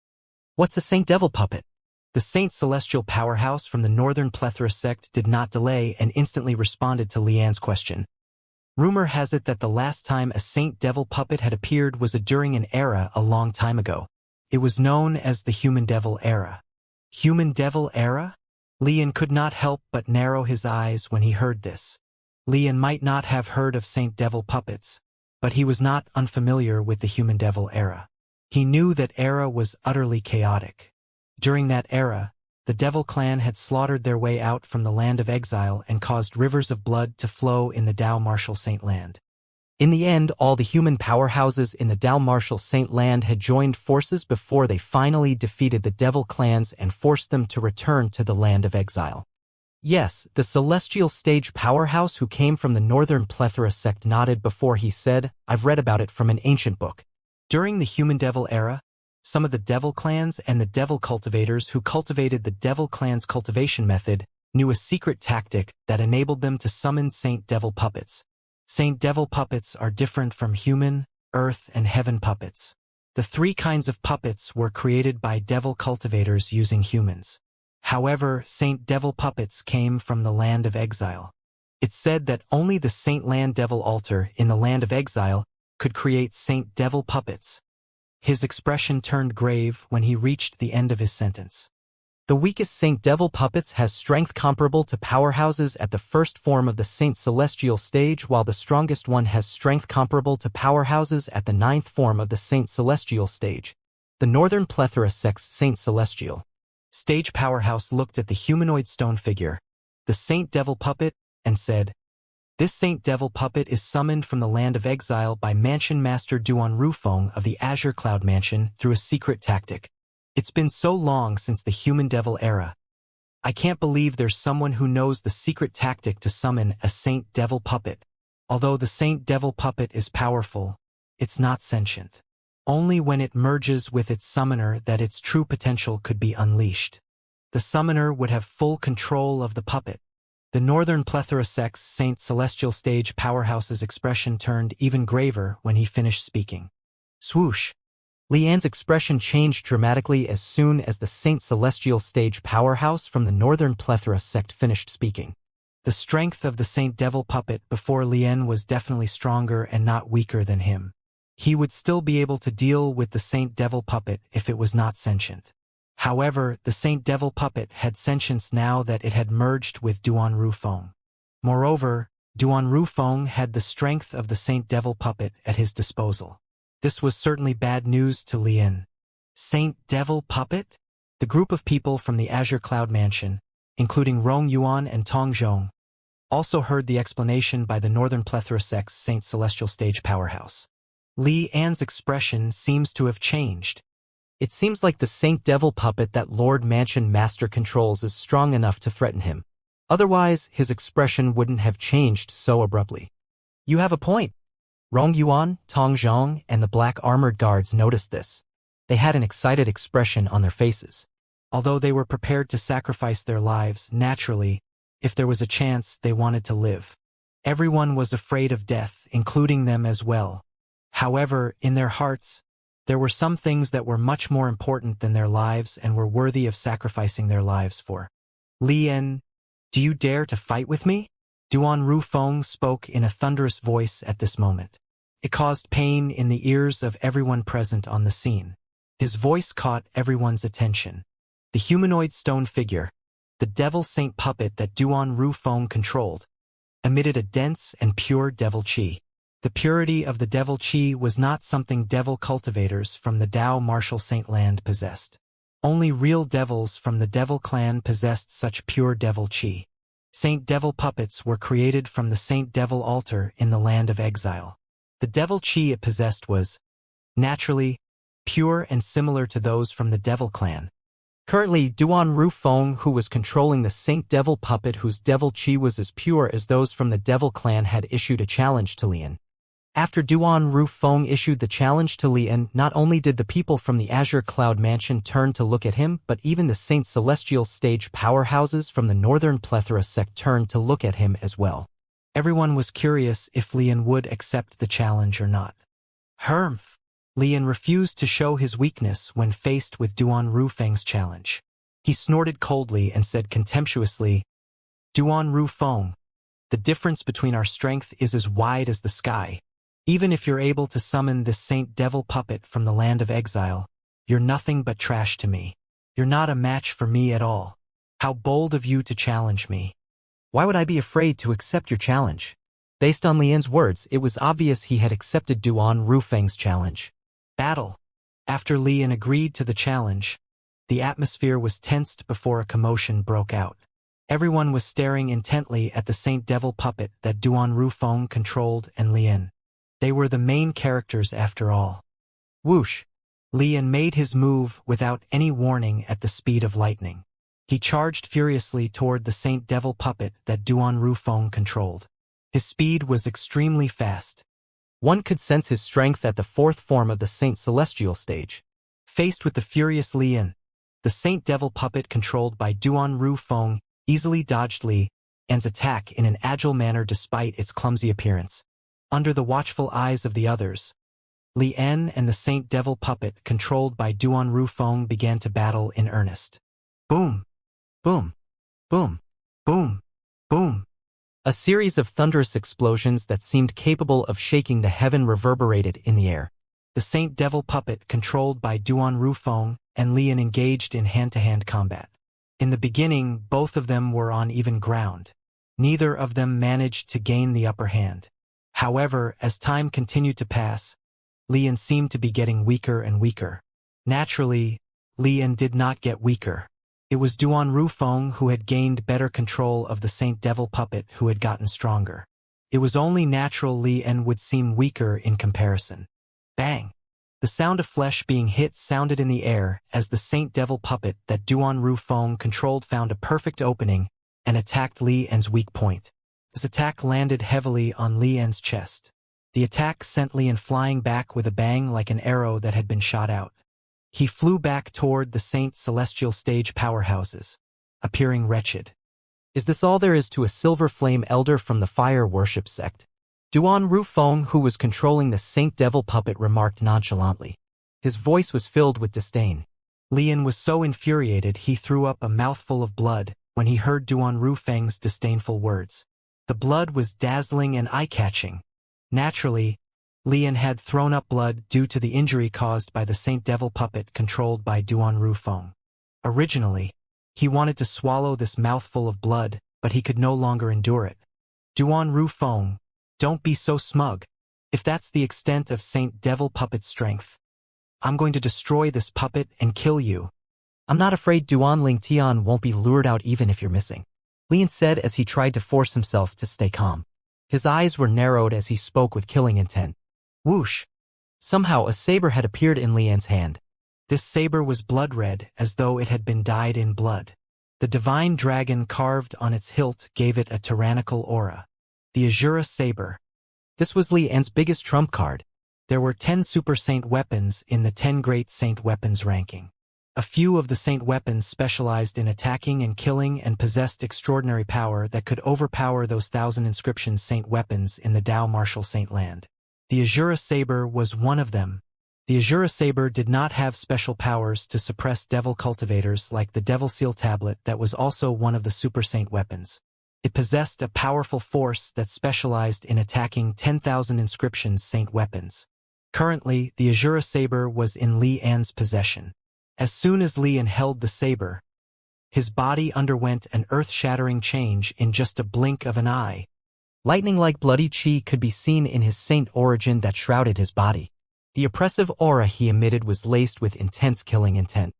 Speaker 1: What's a Saint Devil Puppet?" The Saint Celestial powerhouse from the Northern Plethora Sect did not delay and instantly responded to Lian's question. Rumor has it that the last time a Saint Devil Puppet had appeared was during an era a long time ago. It was known as the Human Devil Era. Human Devil Era? Lian could not help but narrow his eyes when he heard this. Lian might not have heard of Saint Devil Puppets, but he was not unfamiliar with the Human Devil Era. He knew that era was utterly chaotic. During that era, the Devil clan had slaughtered their way out from the land of exile and caused rivers of blood to flow in the Dao Martial Saint Land. In the end, all the human powerhouses in the Dao Martial Saint Land had joined forces before they finally defeated the Devil clans and forced them to return to the land of exile. Yes, the Celestial Stage powerhouse who came from the Northern Plethora Sect nodded before he said, "I've read about it from an ancient book." During the Human Devil Era, some of the Devil clans and the Devil cultivators who cultivated the Devil clan's cultivation method knew a secret tactic that enabled them to summon Saint Devil puppets. Saint Devil puppets are different from human, earth, and heaven puppets. The three kinds of puppets were created by Devil cultivators using humans. However, Saint Devil puppets came from the land of exile. It's said that only the Saint Land Devil altar in the land of exile could create Saint Devil puppets. His expression turned grave when he reached the end of his sentence. The weakest Saint Devil puppets has strength comparable to powerhouses at the first form of the Saint Celestial stage, while the strongest one has strength comparable to powerhouses at the 9th form of the Saint Celestial stage. The Northern Plethora Sect's Saint Celestial stage powerhouse looked at the humanoid stone figure, the Saint Devil puppet, and said, "This Saint Devil puppet is summoned from the land of exile by Mansion Master Duan Rufeng of the Azure Cloud Mansion through a secret tactic. It's been so long since the Human Devil Era. I can't believe there's someone who knows the secret tactic to summon a Saint Devil puppet. Although the Saint Devil puppet is powerful, it's not sentient. Only when it merges with its summoner that its true potential could be unleashed. The summoner would have full control of the puppet." The Northern Plethora Sect's Saint Celestial stage powerhouse's expression turned even graver when he finished speaking. Swoosh!
Speaker 2: Lian's expression changed dramatically as soon as the Saint Celestial stage powerhouse from the Northern Plethora sect finished speaking. The strength of the Saint Devil puppet before Lian was definitely stronger and not weaker than him. He would still be able to deal with the Saint Devil puppet if it was not sentient. However, the Saint Devil puppet had sentience now that it had merged with Duan Rufeng. Moreover, Duan Rufeng had the strength of the Saint Devil puppet at his disposal. This was certainly bad news to Lian. Saint Devil puppet? The group of people from the Azure Cloud Mansion, including Rong Yuan and Tong Zhong, also heard the explanation by the Northern Plethora sect's Saint Celestial stage powerhouse. Li An's expression seems to have changed. It seems like the Saint Devil puppet that Lord Mansion Master controls is strong enough to threaten him. Otherwise, his expression wouldn't have changed so abruptly. You have a point. Rong Yuan, Tong Zhong, and the black armored guards noticed this. They had an excited expression on their faces. Although they were prepared to sacrifice their lives, naturally, if there was a chance, they wanted to live. Everyone was afraid of death, including them as well. However, in their hearts, there were some things that were much more important than their lives and were worthy of sacrificing their lives for. Lian, do you dare to fight with me? Duan Rufeng spoke in a thunderous voice at this moment. It caused pain in the ears of everyone present on the scene. His voice caught everyone's attention. The humanoid stone figure, the devil saint puppet that Duan Rufeng controlled, emitted a dense and pure devil qi. The purity of the devil qi was not something devil cultivators from the Dao Martial Saint Land possessed. Only real devils from the devil clan possessed such pure devil qi. Saint Devil puppets were created from the Saint Devil altar in the land of exile. The devil qi it possessed was, naturally, pure and similar to those from the devil clan. Currently, Duan Rufeng, who was controlling the Saint Devil puppet whose devil qi was as pure as those from the devil clan, had issued a challenge to Lian. After Duan Rufeng issued the challenge to Lian, not only did the people from the Azure Cloud Mansion turn to look at him, but even the Saint Celestial stage powerhouses from the Northern Plethora sect turned to look at him as well. Everyone was curious if Lian would accept the challenge or not. Humph! Lian refused to show his weakness when faced with Duan Rufeng's challenge. He snorted coldly and said contemptuously, Duan Rufeng, the difference between our strength is as wide as the sky. Even if you're able to summon this Saint Devil puppet from the land of exile, you're nothing but trash to me. You're not a match for me at all. How bold of you to challenge me. Why would I be afraid to accept your challenge? Based on Lian's words, it was obvious he had accepted Duan Rufeng's challenge. Battle. After Lian agreed to the challenge, the atmosphere was tensed before a commotion broke out. Everyone was staring intently at the Saint Devil puppet that Duan Rufeng controlled and Lian. They were the main characters after all. Whoosh! Lian made his move without any warning at the speed of lightning. He charged furiously toward the Saint Devil puppet that Duan Rufeng controlled. His speed was extremely fast. One could sense his strength at the fourth form of the Saint Celestial stage. Faced with the furious Lian, the Saint Devil puppet controlled by Duan Rufeng easily dodged Lian's attack in an agile manner despite its clumsy appearance. Under the watchful eyes of the others, Lian and the Saint Devil puppet controlled by Duan Rufeng began to battle in earnest. Boom! Boom! Boom! Boom! Boom! A series of thunderous explosions that seemed capable of shaking the heaven reverberated in the air. The Saint Devil puppet controlled by Duan Rufeng and Lian engaged in hand-to-hand combat. In the beginning, both of them were on even ground. Neither of them managed to gain the upper hand. However, as time continued to pass, Lian seemed to be getting weaker and weaker. Naturally, Lian did not get weaker. It was Duan Rufeng who had gained better control of the Saint Devil puppet who had gotten stronger. It was only natural Lian would seem weaker in comparison. Bang! The sound of flesh being hit sounded in the air as the Saint Devil puppet that Duan Rufeng controlled found a perfect opening and attacked Lian's weak point. This attack landed heavily on Lian's chest. The attack sent Lian flying back with a bang like an arrow that had been shot out. He flew back toward the Saint Celestial stage powerhouses, appearing wretched. Is this all there is to a Silver Flame Elder from the Fire Worship sect? Duan Rufeng, who was controlling the Saint Devil puppet, remarked nonchalantly. His voice was filled with disdain. Lian was so infuriated he threw up a mouthful of blood when he heard Duan Rufeng's disdainful words. The blood was dazzling and eye-catching. Naturally, Lian had thrown up blood due to the injury caused by the Saint Devil puppet controlled by Duan Rufeng. Originally, he wanted to swallow this mouthful of blood, but he could no longer endure it. Duan Rufeng, don't be so smug. If that's the extent of Saint Devil puppet's strength, I'm going to destroy this puppet and kill you. I'm not afraid Duan Lingtian won't be lured out even if you're missing, Lian said as he tried to force himself to stay calm. His eyes were narrowed as he spoke with killing intent. Whoosh! Somehow a saber had appeared in Lian's hand. This saber was blood red, as though it had been dyed in blood. The divine dragon carved on its hilt gave it a tyrannical aura. The Azura saber. This was Lian's biggest trump card. There were 10 Super Saint weapons in the 10 Great Saint weapons ranking. A few of the Saint weapons specialized in attacking and killing and possessed extraordinary power that could overpower those 1,000 inscription Saint weapons in the Dao Martial Saint land. The Azura saber was one of them. The Azura saber did not have special powers to suppress devil cultivators like the Devil Seal tablet that was also one of the Super Saint weapons. It possessed a powerful force that specialized in attacking 10,000 inscription Saint weapons. Currently, the Azura saber was in Li An's possession. As soon as Li An held the saber, his body underwent an earth-shattering change in just a blink of an eye. Lightning-like bloody chi could be seen in his saint origin that shrouded his body. The oppressive aura he emitted was laced with intense killing intent.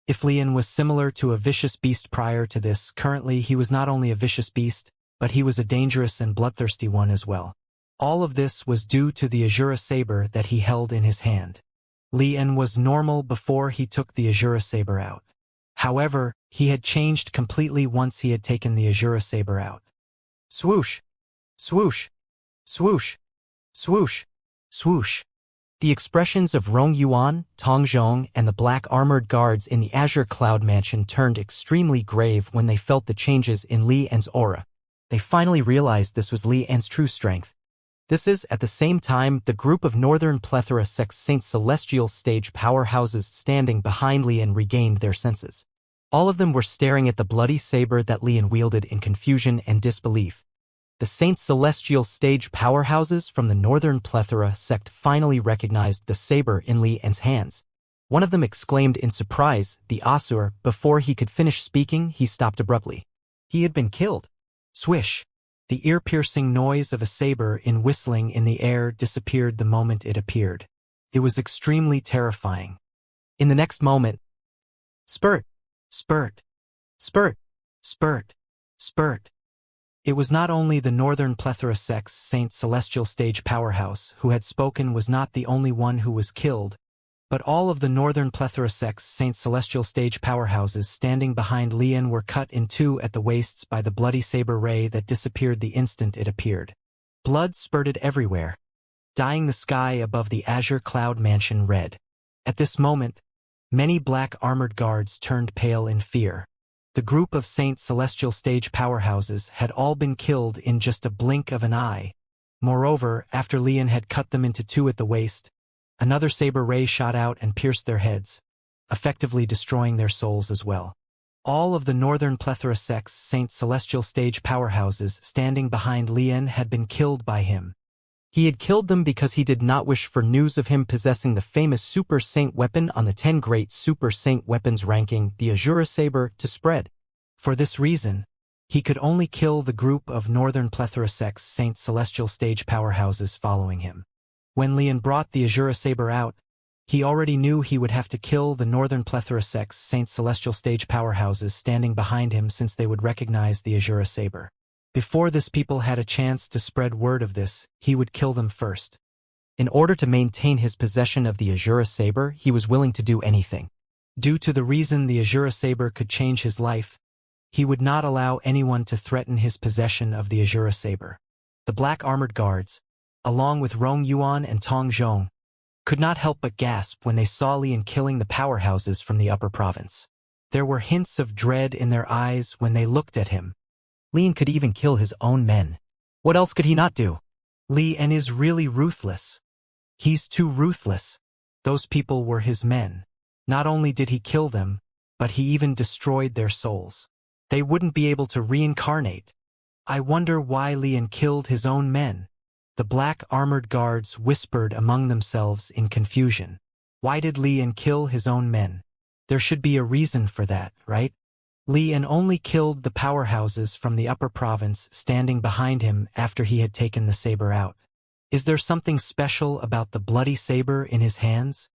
Speaker 2: If Li An was similar to a vicious beast prior to this, currently he was not only a vicious beast, but he was a dangerous and bloodthirsty one as well. All of this was due to the Azura saber that he held in his hand. Li An was normal before he took the Azura saber out. However, he had changed completely once he had taken the Azura saber out. Swoosh! Swoosh! Swoosh! Swoosh! Swoosh! The expressions of Rong Yuan, Tong Zhong, and the black armored guards in the Azure Cloud Mansion turned extremely grave when they felt the changes in Li An's aura. They finally realized this was Li An's true strength. This is, at the same time, the group of Northern Plethora Sects Saint Celestial stage powerhouses standing behind Li An regained their senses. All of them were staring at the bloody saber that Li An wielded in confusion and disbelief. The Saint Celestial stage powerhouses from the Northern Plethora sect finally recognized the saber in Li An's hands. One of them exclaimed in surprise, the Asur. Before he could finish speaking, he stopped abruptly. He had been killed. Swish! The ear-piercing noise of a saber in whistling in the air disappeared the moment it appeared. It was extremely terrifying. In the next moment, spurt! Spurt! Spurt! Spurt! Spurt! It was not only the Northern Plethora Sects Saint Celestial stage powerhouse who had spoken was not the only one who was killed, but all of the Northern Plethora Sects Saint Celestial stage powerhouses standing behind Li An were cut in two at the waists by the bloody saber ray that disappeared the instant it appeared. Blood spurted everywhere, dyeing the sky above the Azure Cloud Mansion red. At this moment, many black armored guards turned pale in fear. The group of Saint Celestial stage powerhouses had all been killed in just a blink of an eye. Moreover, after Li An had cut them into two at the waist, another saber ray shot out and pierced their heads, effectively destroying their souls as well. All of the Northern Plethora Sects Saint Celestial stage powerhouses standing behind Li An had been killed by him. He had killed them because he did not wish for news of him possessing the famous Super Saint weapon on the 10 Great Super Saint weapons ranking, the Azura saber, to spread. For this reason, he could only kill the group of Northern Plethora Sects Saint Celestial stage powerhouses following him. When Li An brought the Azura saber out, he already knew he would have to kill the Northern Plethora Sects Saint Celestial stage powerhouses standing behind him since they would recognize the Azura saber. Before this people had a chance to spread word of this, he would kill them first. In order to maintain his possession of the Azura saber, he was willing to do anything. Due to the reason the Azura saber could change his life, he would not allow anyone to threaten his possession of the Azura saber. The black armored guards, along with Rong Yuan and Tong Zhong, could not help but gasp when they saw Li An killing the powerhouses from the upper province. There were hints of dread in their eyes when they looked at him. Li An could even kill his own men. What else could he not do? Li An is really ruthless. He's too ruthless.
Speaker 1: Those people were his men. Not only did he kill them, but he even destroyed their souls. They wouldn't be able to reincarnate. I wonder why Lian killed his own men. The black armored guards whispered among themselves in confusion. Why did Lian kill his own men? There should be a reason for that, right? Lian only killed the powerhouses from the upper province standing behind him after he had taken the saber out. Is there something special about the bloody saber in his hands?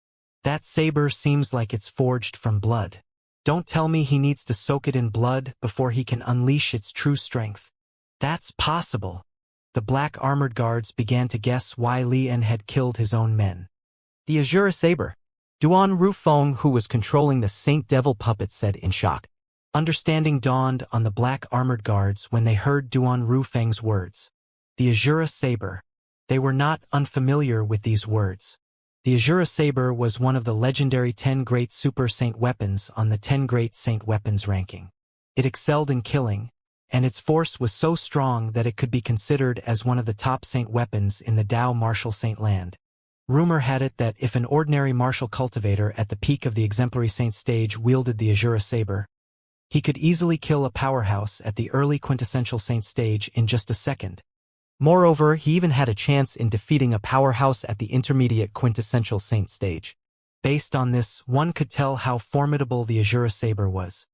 Speaker 1: That saber seems like it's forged from blood. Don't tell me he needs to soak it in blood before he can unleash its true strength. That's possible. The black armored guards began to guess why Lian had killed his own men.
Speaker 2: The Azure Saber. Duan Rufeng, who was controlling the Saint Devil puppet, said in shock.
Speaker 1: Understanding dawned on the black armored guards when they heard Duan Rufeng's words. The Azure Saber. They were not unfamiliar with these words. The Azure Saber was one of the legendary 10 Great Super Saint Weapons on the 10 Great Saint Weapons ranking. It excelled in killing, and its force was so strong that it could be considered as one of the top saint weapons in the Dao martial saint land. Rumor had it that if an ordinary martial cultivator at the peak of the exemplary saint stage wielded the Azure Saber, he could easily kill a powerhouse at the early quintessential saint stage in just a second.
Speaker 2: Moreover, he even had a chance in defeating a powerhouse at the intermediate quintessential saint stage.
Speaker 1: Based on this, one could tell how formidable the Azure Saber was.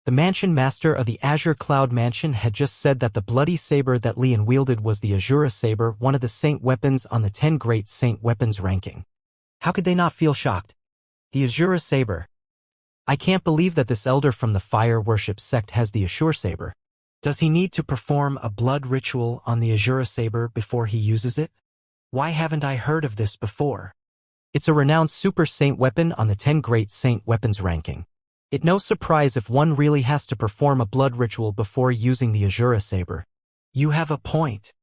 Speaker 2: The Mansion Master of the Azure Cloud Mansion had just said that the bloody saber that Lian wielded was the Azure Saber, one of the saint weapons on the 10 Great Saint Weapons ranking. How could they not feel shocked? The Azure Saber. I can't believe that this elder from the fire worship sect has the Azure Saber.
Speaker 1: Does he need to perform a blood ritual on the Azure Saber before he uses it? Why haven't I heard of this before?
Speaker 2: It's a renowned super saint weapon on the 10 Great Saint Weapons ranking. It's no surprise if one really has to perform a blood ritual before using the Azure Saber.
Speaker 1: You have a point.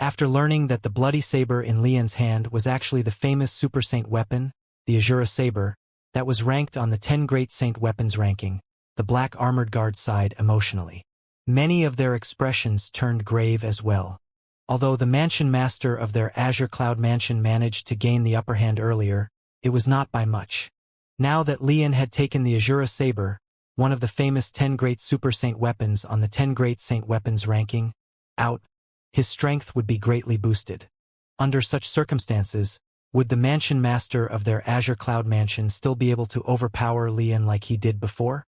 Speaker 1: After learning that the bloody saber in Lian's hand was actually the famous super saint weapon, the Azure Saber, that was ranked on the 10 Great Saint Weapons ranking, the black armored guard sighed emotionally. Many of their expressions turned grave as well. Although the mansion master of their Azure Cloud Mansion managed to gain the upper hand earlier, it was not by much. Now that Lian had taken the Azure Saber, one of the famous 10 Great Super Saint Weapons on the 10 Great Saint Weapons ranking, out, his strength would be greatly boosted. Under such circumstances, would the mansion master of their Azure Cloud Mansion still be able to overpower Lian like he did before?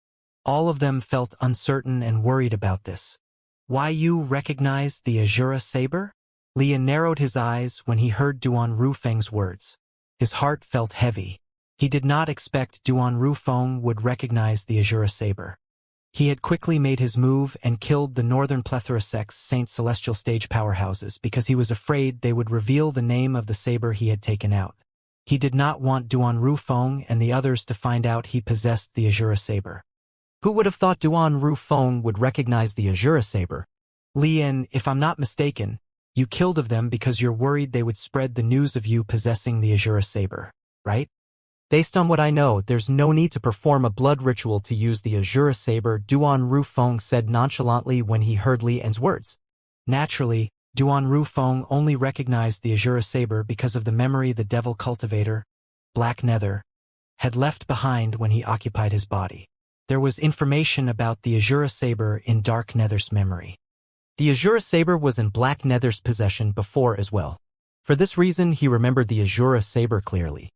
Speaker 1: All of them felt uncertain and worried about this. Why you recognize the Azure Saber? Lian narrowed his eyes when he heard Duan Rufeng's words. His heart felt heavy. He did not expect Duan Rufeng would recognize the Azure Saber. He had quickly made his move and killed the Northern Plethora Sect's Saint Celestial Stage powerhouses because he was afraid they would reveal the name of the saber he had taken out. He did not want Duan Rufeng and the others to find out he possessed the Azure Saber.
Speaker 2: Who would have thought Duan Rufeng would recognize the Azure Saber?
Speaker 1: Lian, if I'm not mistaken, you killed of them because you're worried they would spread the news of you possessing the Azure Saber, right?
Speaker 2: Based on what I know, there's no need to perform a blood ritual to use the Azure Saber, Duan Rufeng said nonchalantly when he heard Lian's words.
Speaker 1: Naturally, Duan Rufeng only recognized the Azure Saber because of the memory the devil cultivator, Black Nether, had left behind when he occupied his body. There was information about the Azure Saber in Dark Nether's memory.
Speaker 2: The Azure Saber was in Black Nether's possession before as well. For this reason, he remembered the Azure Saber clearly.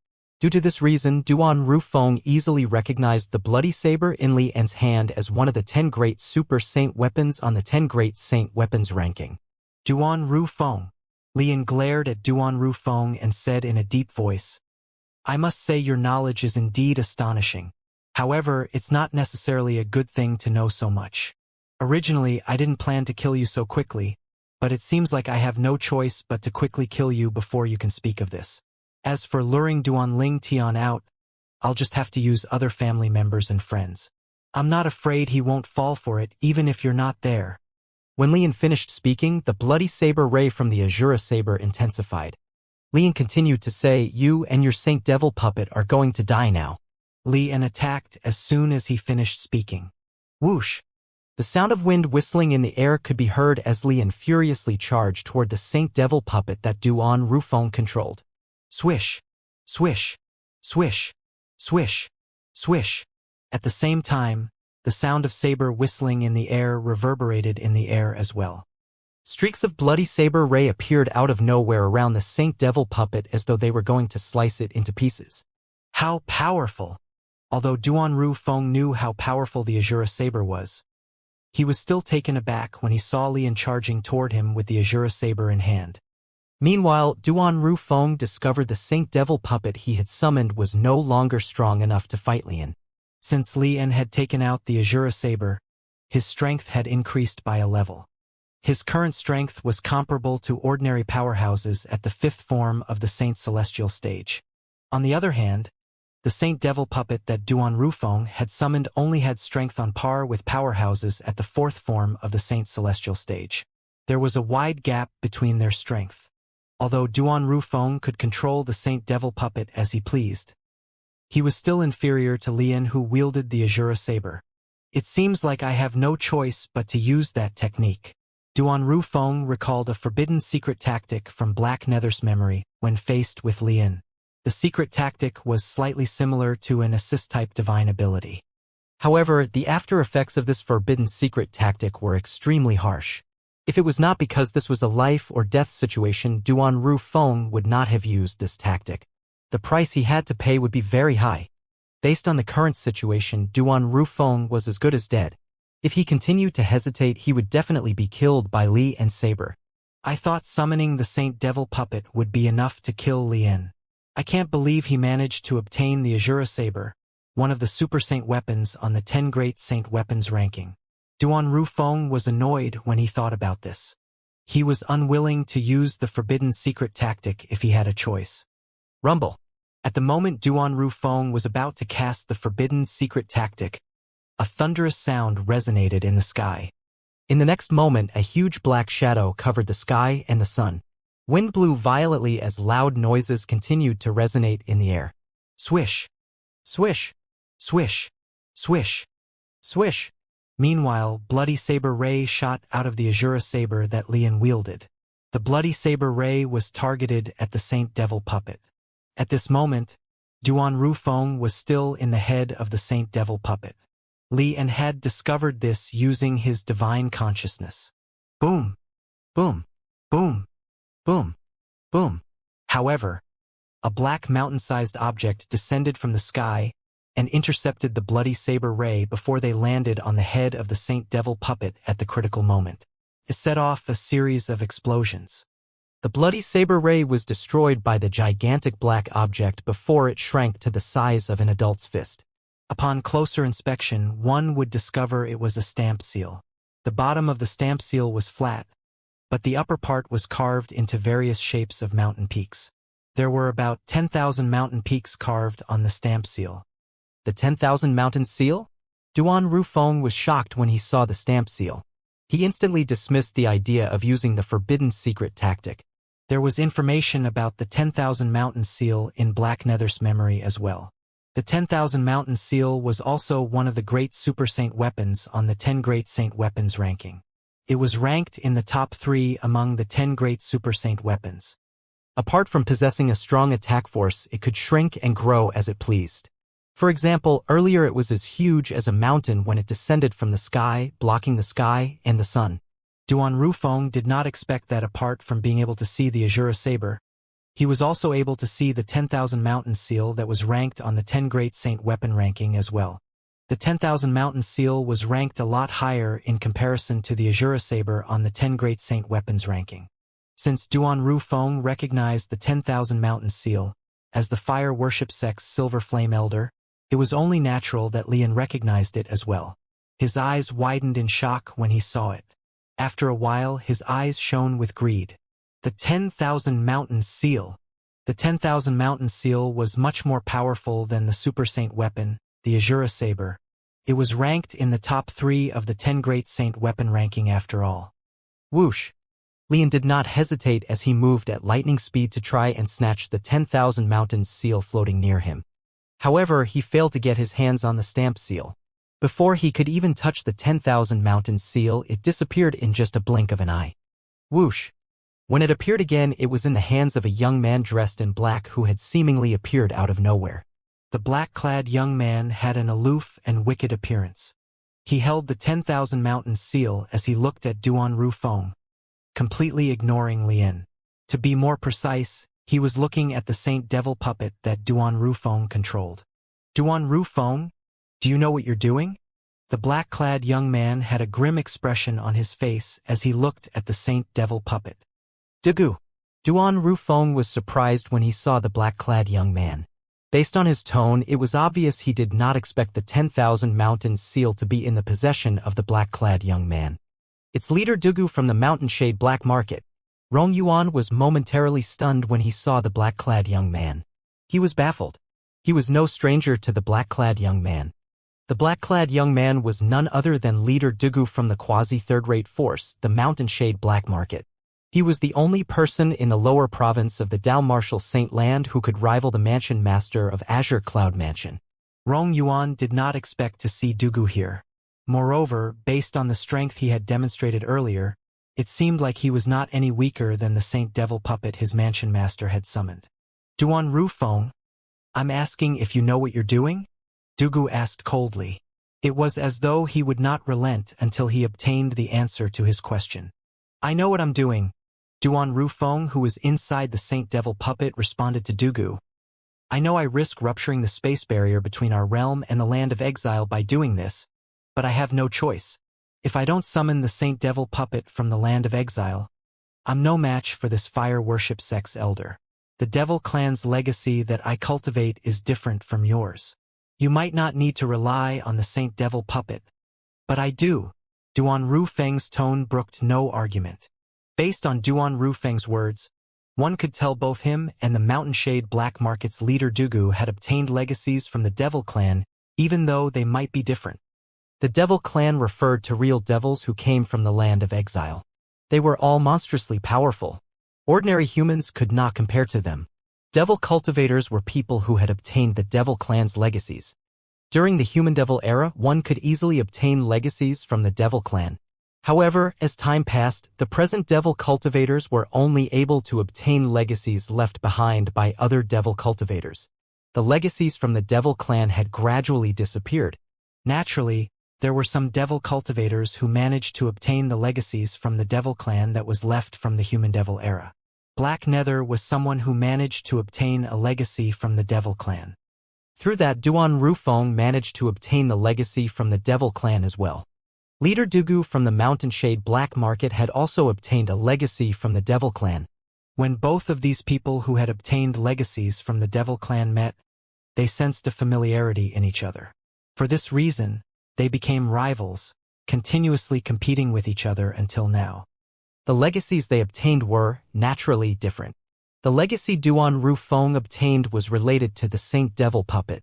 Speaker 2: Due to this reason, Duan Rufeng easily recognized the bloody saber in Lian's hand as one of the 10 Great Super Saint Weapons on the 10 Great Saint Weapons ranking.
Speaker 1: Duan Rufeng. Lian glared at Duan Rufeng and said in a deep voice, I must say your knowledge is indeed astonishing. However, it's not necessarily a good thing to know so much. Originally, I didn't plan to kill you so quickly, but it seems like I have no choice but to quickly kill you before you can speak of this. As for luring Duan Ling Tian out, I'll just have to use other family members and friends. I'm not afraid he won't fall for it even if you're not there.
Speaker 2: When Lian finished speaking, the bloody saber ray from the Azure Saber intensified. Lian continued to say, you and your Saint Devil puppet are going to die now.
Speaker 1: Lian attacked as soon as he finished speaking.
Speaker 2: Whoosh! The sound of wind whistling in the air could be heard as Lian furiously charged toward the Saint Devil puppet that Duan Rufeng controlled.
Speaker 1: Swish! Swish! Swish, swish, swish. At the same time, the sound of saber whistling in the air reverberated in the air as well. Streaks of bloody saber ray appeared out of nowhere around the Saint Devil puppet as though they were going to slice it into pieces. How powerful! Although Duanru Feng knew how powerful the Azura saber was, he was still taken aback when he saw Lian charging toward him with the Azura saber in hand. Meanwhile, Duanru Feng discovered the Saint Devil puppet he had summoned was no longer strong enough to fight Lian. Since Lian had taken out the Azura saber, his strength had increased by a level. His current strength was comparable to ordinary powerhouses at the 5th form of the Saint Celestial stage. On the other hand, the Saint Devil puppet that Duanru Feng had summoned only had strength on par with powerhouses at the 4th form of the Saint Celestial stage. There was a wide gap between their strength. Although Duanru Feng could control the Saint Devil puppet as he pleased, he was still inferior to Lian, who wielded the Azura saber. It seems like I have no choice but to use that technique. Duanru Feng recalled a forbidden secret tactic from Black Nether's memory when faced with Lian. The secret tactic was slightly similar to an assist-type divine ability. However, the after-effects of this forbidden secret tactic were extremely harsh. If it was not because this was a life-or-death situation, Duanru Feng would not have used this tactic. The price he had to pay would be very high. Based on the current situation, Duanru Feng was as good as dead. If he continued to hesitate, he would definitely be killed by Li and Saber. I thought summoning the Saint Devil puppet would be enough to kill Lian. I can't believe he managed to obtain the Azura saber, one of the Super Saint weapons on the 10 Great Saint Weapons ranking. Duanru Feng was annoyed when he thought about this. He was unwilling to use the forbidden secret tactic if he had a choice. Rumble. At the moment Duanru Feng was about to cast the forbidden secret tactic, a thunderous sound resonated in the sky. In the next moment, a huge black shadow covered the sky and the sun. Wind blew violently as loud noises continued to resonate in the air. Swish, swish, swish, swish, swish. Meanwhile, bloody saber ray shot out of the Azura saber that Lian wielded. The bloody saber ray was targeted at the Saint Devil puppet. At this moment, Duanru Feng was still in the head of the Saint Devil puppet. Lian had discovered this using his divine consciousness. Boom, boom, boom, boom, boom. However, a black mountain-sized object descended from the sky and intercepted the bloody saber ray before they landed on the head of the Saint Devil puppet at the critical moment. It set off a series of explosions. The bloody saber ray was destroyed by the gigantic black object before it shrank to the size of an adult's fist. Upon closer inspection, one would discover it was a stamp seal. The bottom of the stamp seal was flat, but the upper part was carved into various shapes of mountain peaks. There were about 10,000 mountain peaks carved on the stamp seal. The 10,000 mountain seal? Duanru Feng was shocked when he saw the stamp seal. He instantly dismissed the idea of using the forbidden secret tactic. There was information about the 10,000 mountain seal in Black Nether's memory as well. The 10,000 mountain seal was also one of the great Super Saint weapons on the 10 Great Saint Weapons ranking. It was ranked in the top 3 among the 10 great Super Saint weapons. Apart from possessing a strong attack force, it could shrink and grow as it pleased. For example, earlier it was as huge as a mountain when it descended from the sky, blocking the sky and the sun. Duanru Feng did not expect that apart from being able to see the Azura saber, he was also able to see the 10,000 mountain seal that was ranked on the 10 Great Saint weapon ranking as well. The 10,000 mountain seal was ranked a lot higher in comparison to the Azura saber on the 10 Great Saint weapons ranking. Since Duanru Feng recognized the 10,000 mountain seal as the fire worship sect's silver flame elder, it was only natural that Lian recognized it as well. His eyes widened in shock when he saw it. After a while, his eyes shone with greed. The 10,000 mountain seal. The 10,000 mountain seal was much more powerful than the Super Saint weapon, the Azura saber. It was ranked in the top 3 of the 10 Great Saint weapon ranking after all. Whoosh! Lian did not hesitate as he moved at lightning speed to try and snatch the 10,000 mountain seal floating near him. However, he failed to get his hands on the stamp seal. Before he could even touch the 10,000 mountain seal, it disappeared in just a blink of an eye. Whoosh! When it appeared again, it was in the hands of a young man dressed in black who had seemingly appeared out of nowhere. The black-clad young man had an aloof and wicked appearance. He held the 10,000 Mountains seal as he looked at Duan Rufeng, completely ignoring Lian. To be more precise, he was looking at the Saint Devil puppet that Duan Rufeng controlled. Duan Rufeng, do you know what you're doing? The black-clad young man had a grim expression on his face as he looked at the Saint Devil puppet.
Speaker 2: Dugu. Duan Rufeng was surprised when he saw the black-clad young man. Based on his tone, it was obvious he did not expect the 10,000 Mountains seal to be in the possession of the black-clad young man. Its leader Dugu from the Mountain Shade Black Market. Rong Yuan was momentarily stunned when he saw the black-clad young man. He was baffled. He was no stranger to the black-clad young man. The black-clad young man was none other than leader Dugu from the quasi-third-rate force, the Mountain Shade Black Market. He was the only person in the lower province of the Dao Martial Saint Land who could rival the Mansion Master of Azure Cloud Mansion.
Speaker 1: Rong Yuan did not expect to see Dugu here. Moreover, based on the strength he had demonstrated earlier, it seemed like he was not any weaker than the Saint Devil puppet his Mansion Master had summoned. Duan Rufeng, I'm asking if you know what you're doing? Dugu asked coldly. It was as though he would not relent until he obtained the answer to his question. I know what I'm doing. Duan Rufeng, who was inside the Saint Devil puppet, responded to Dugu. I know I risk rupturing the space barrier between our realm and the land of exile by doing this, but I have no choice. If I don't summon the Saint Devil puppet from the land of exile, I'm no match for this fire worship sect's elder. The Devil clan's legacy that I cultivate is different from yours. You might not need to rely on the Saint Devil puppet, but I do. Duan Rufeng's tone brooked no argument. Based on Duan Rufeng's words, one could tell both him and the Mountain Shade Black Market's leader Dugu had obtained legacies from the Devil clan, even though they might be different. The Devil clan referred to real devils who came from the land of exile. They were all monstrously powerful. Ordinary humans could not compare to them. Devil cultivators were people who had obtained the Devil clan's legacies. During the Human Devil era, one could easily obtain legacies from the Devil clan. However, as time passed, the present Devil cultivators were only able to obtain legacies left behind by other Devil cultivators. The legacies from the Devil clan had gradually disappeared. Naturally, there were some Devil cultivators who managed to obtain the legacies from the Devil clan that was left from the Human Devil era. Black Nether was someone who managed to obtain a legacy from the Devil clan. Through that, Duan Rufeng managed to obtain the legacy from the Devil clan as well. Leader Dugu from the Mountain Shade Black Market had also obtained a legacy from the Devil clan. When both of these people who had obtained legacies from the Devil clan met, they sensed a familiarity in each other. For this reason, they became rivals, continuously competing with each other until now. The legacies they obtained were, naturally, different. The legacy Duan Rufeng obtained was related to the Saint Devil puppet.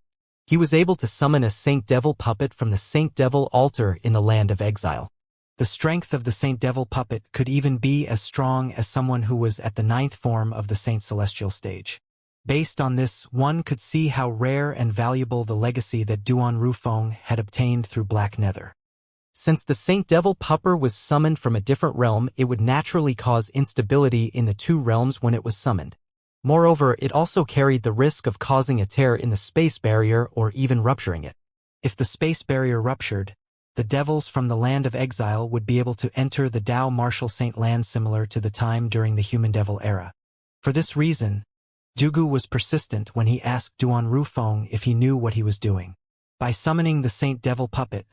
Speaker 1: He was able to summon a Saint Devil puppet from the Saint Devil altar in the land of exile. The strength of the Saint Devil puppet could even be as strong as someone who was at the 9th form of the Saint Celestial stage. Based on this, one could see how rare and valuable the legacy that Duan Rufeng had obtained through Black Nether. Since the Saint Devil pupper was summoned from a different realm, it would naturally cause instability in the two realms when it was summoned. Moreover, it also carried the risk of causing a tear in the space barrier or even rupturing it. If the space barrier ruptured, the devils from the land of exile would be able to enter the Dao Martial Saint Land similar to the time during the Human Devil era. For this reason, Dugu was persistent when he asked Duan Rufeng if he knew what he was doing. By summoning the Saint Devil puppet,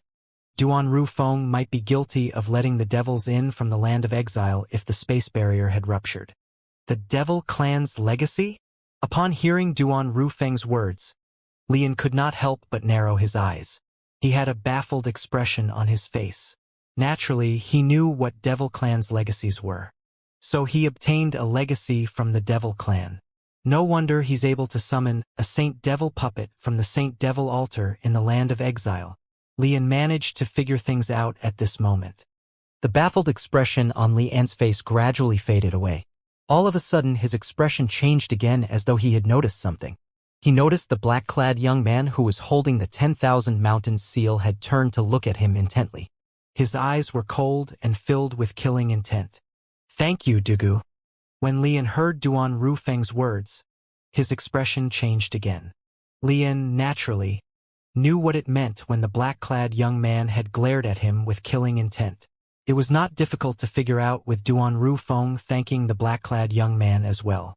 Speaker 1: Duan Rufeng might be guilty of letting the devils in from the land of exile if the space barrier had ruptured. The Devil clan's legacy? Upon hearing Duan Rufeng's words, Lian could not help but narrow his eyes. He had a baffled expression on his face. Naturally, he knew what Devil clan's legacies were. So he obtained a legacy from the Devil clan. No wonder he's able to summon a Saint Devil puppet from the Saint Devil altar in the land of exile. Lian managed to figure things out at this moment. The baffled expression on Lian's face gradually faded away. All of a sudden, his expression changed again as though he had noticed something. He noticed the black-clad young man who was holding the 10,000 Mountains seal had turned to look at him intently. His eyes were cold and filled with killing intent. Thank you, Dugu. When Lian heard Duan Rufeng's words, his expression changed again. Lian, naturally, knew what it meant when the black-clad young man had glared at him with killing intent. It was not difficult to figure out with Duan Rufeng thanking the black-clad young man as well.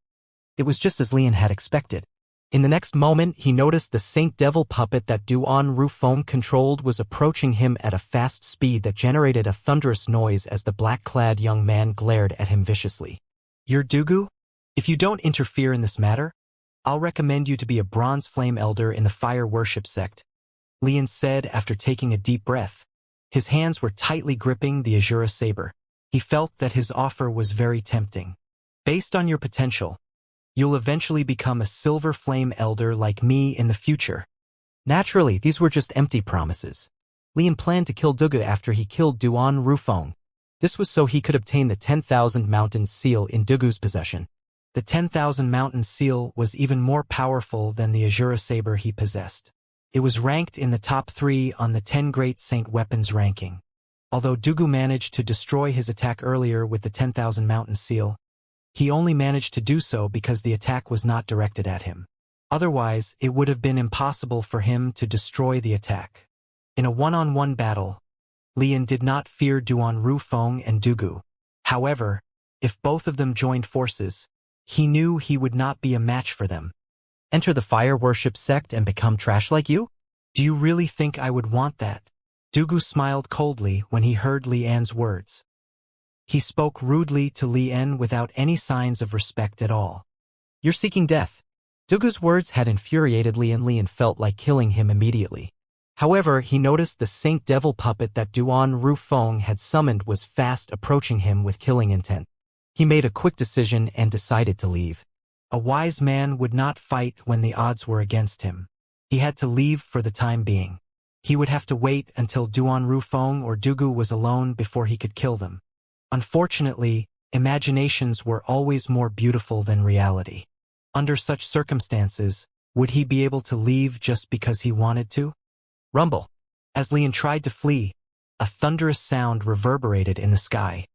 Speaker 1: It was just as Lian had expected. In the next moment, he noticed the Saint Devil puppet that Duan Rufeng controlled was approaching him at a fast speed that generated a thunderous noise as the black-clad young man glared at him viciously. "You're Dugu? If you don't interfere in this matter, I'll recommend you to be a bronze flame elder in the fire worship sect," Lian said after taking a deep breath. His hands were tightly gripping the Azura saber. He felt that his offer was very tempting. "Based on your potential, you'll eventually become a silver flame elder like me in the future." Naturally, these were just empty promises. Lian planned to kill Dugu after he killed Duan Rufeng. This was so he could obtain the 10,000 Mountain Seal in Dugu's possession. The 10,000 Mountain Seal was even more powerful than the Azura saber he possessed. It was ranked in the top 3 on the 10 Great Saint Weapons ranking. Although Dugu managed to destroy his attack earlier with the 10,000 Mountain Seal, he only managed to do so because the attack was not directed at him. Otherwise, it would have been impossible for him to destroy the attack. In a one-on-one battle, Lian did not fear Duan Rufeng and Dugu. However, if both of them joined forces, he knew he would not be a match for them. "Enter the fire worship sect and become trash like you? Do you really think I would want that?" Dugu smiled coldly when he heard Lian's words. He spoke rudely to Lian without any signs of respect at all. "You're seeking death." Dugu's words had infuriated Lian. Lian felt like killing him immediately. However, he noticed the Saint Devil puppet that Duan Rufeng had summoned was fast approaching him with killing intent. He made a quick decision and decided to leave. A wise man would not fight when the odds were against him. He had to leave for the time being. He would have to wait until Duan Rufeng or Dugu was alone before he could kill them. Unfortunately, imaginations were always more beautiful than reality. Under such circumstances, would he be able to leave just because he wanted to? Rumble. As Lian tried to flee, a thunderous sound reverberated in the sky.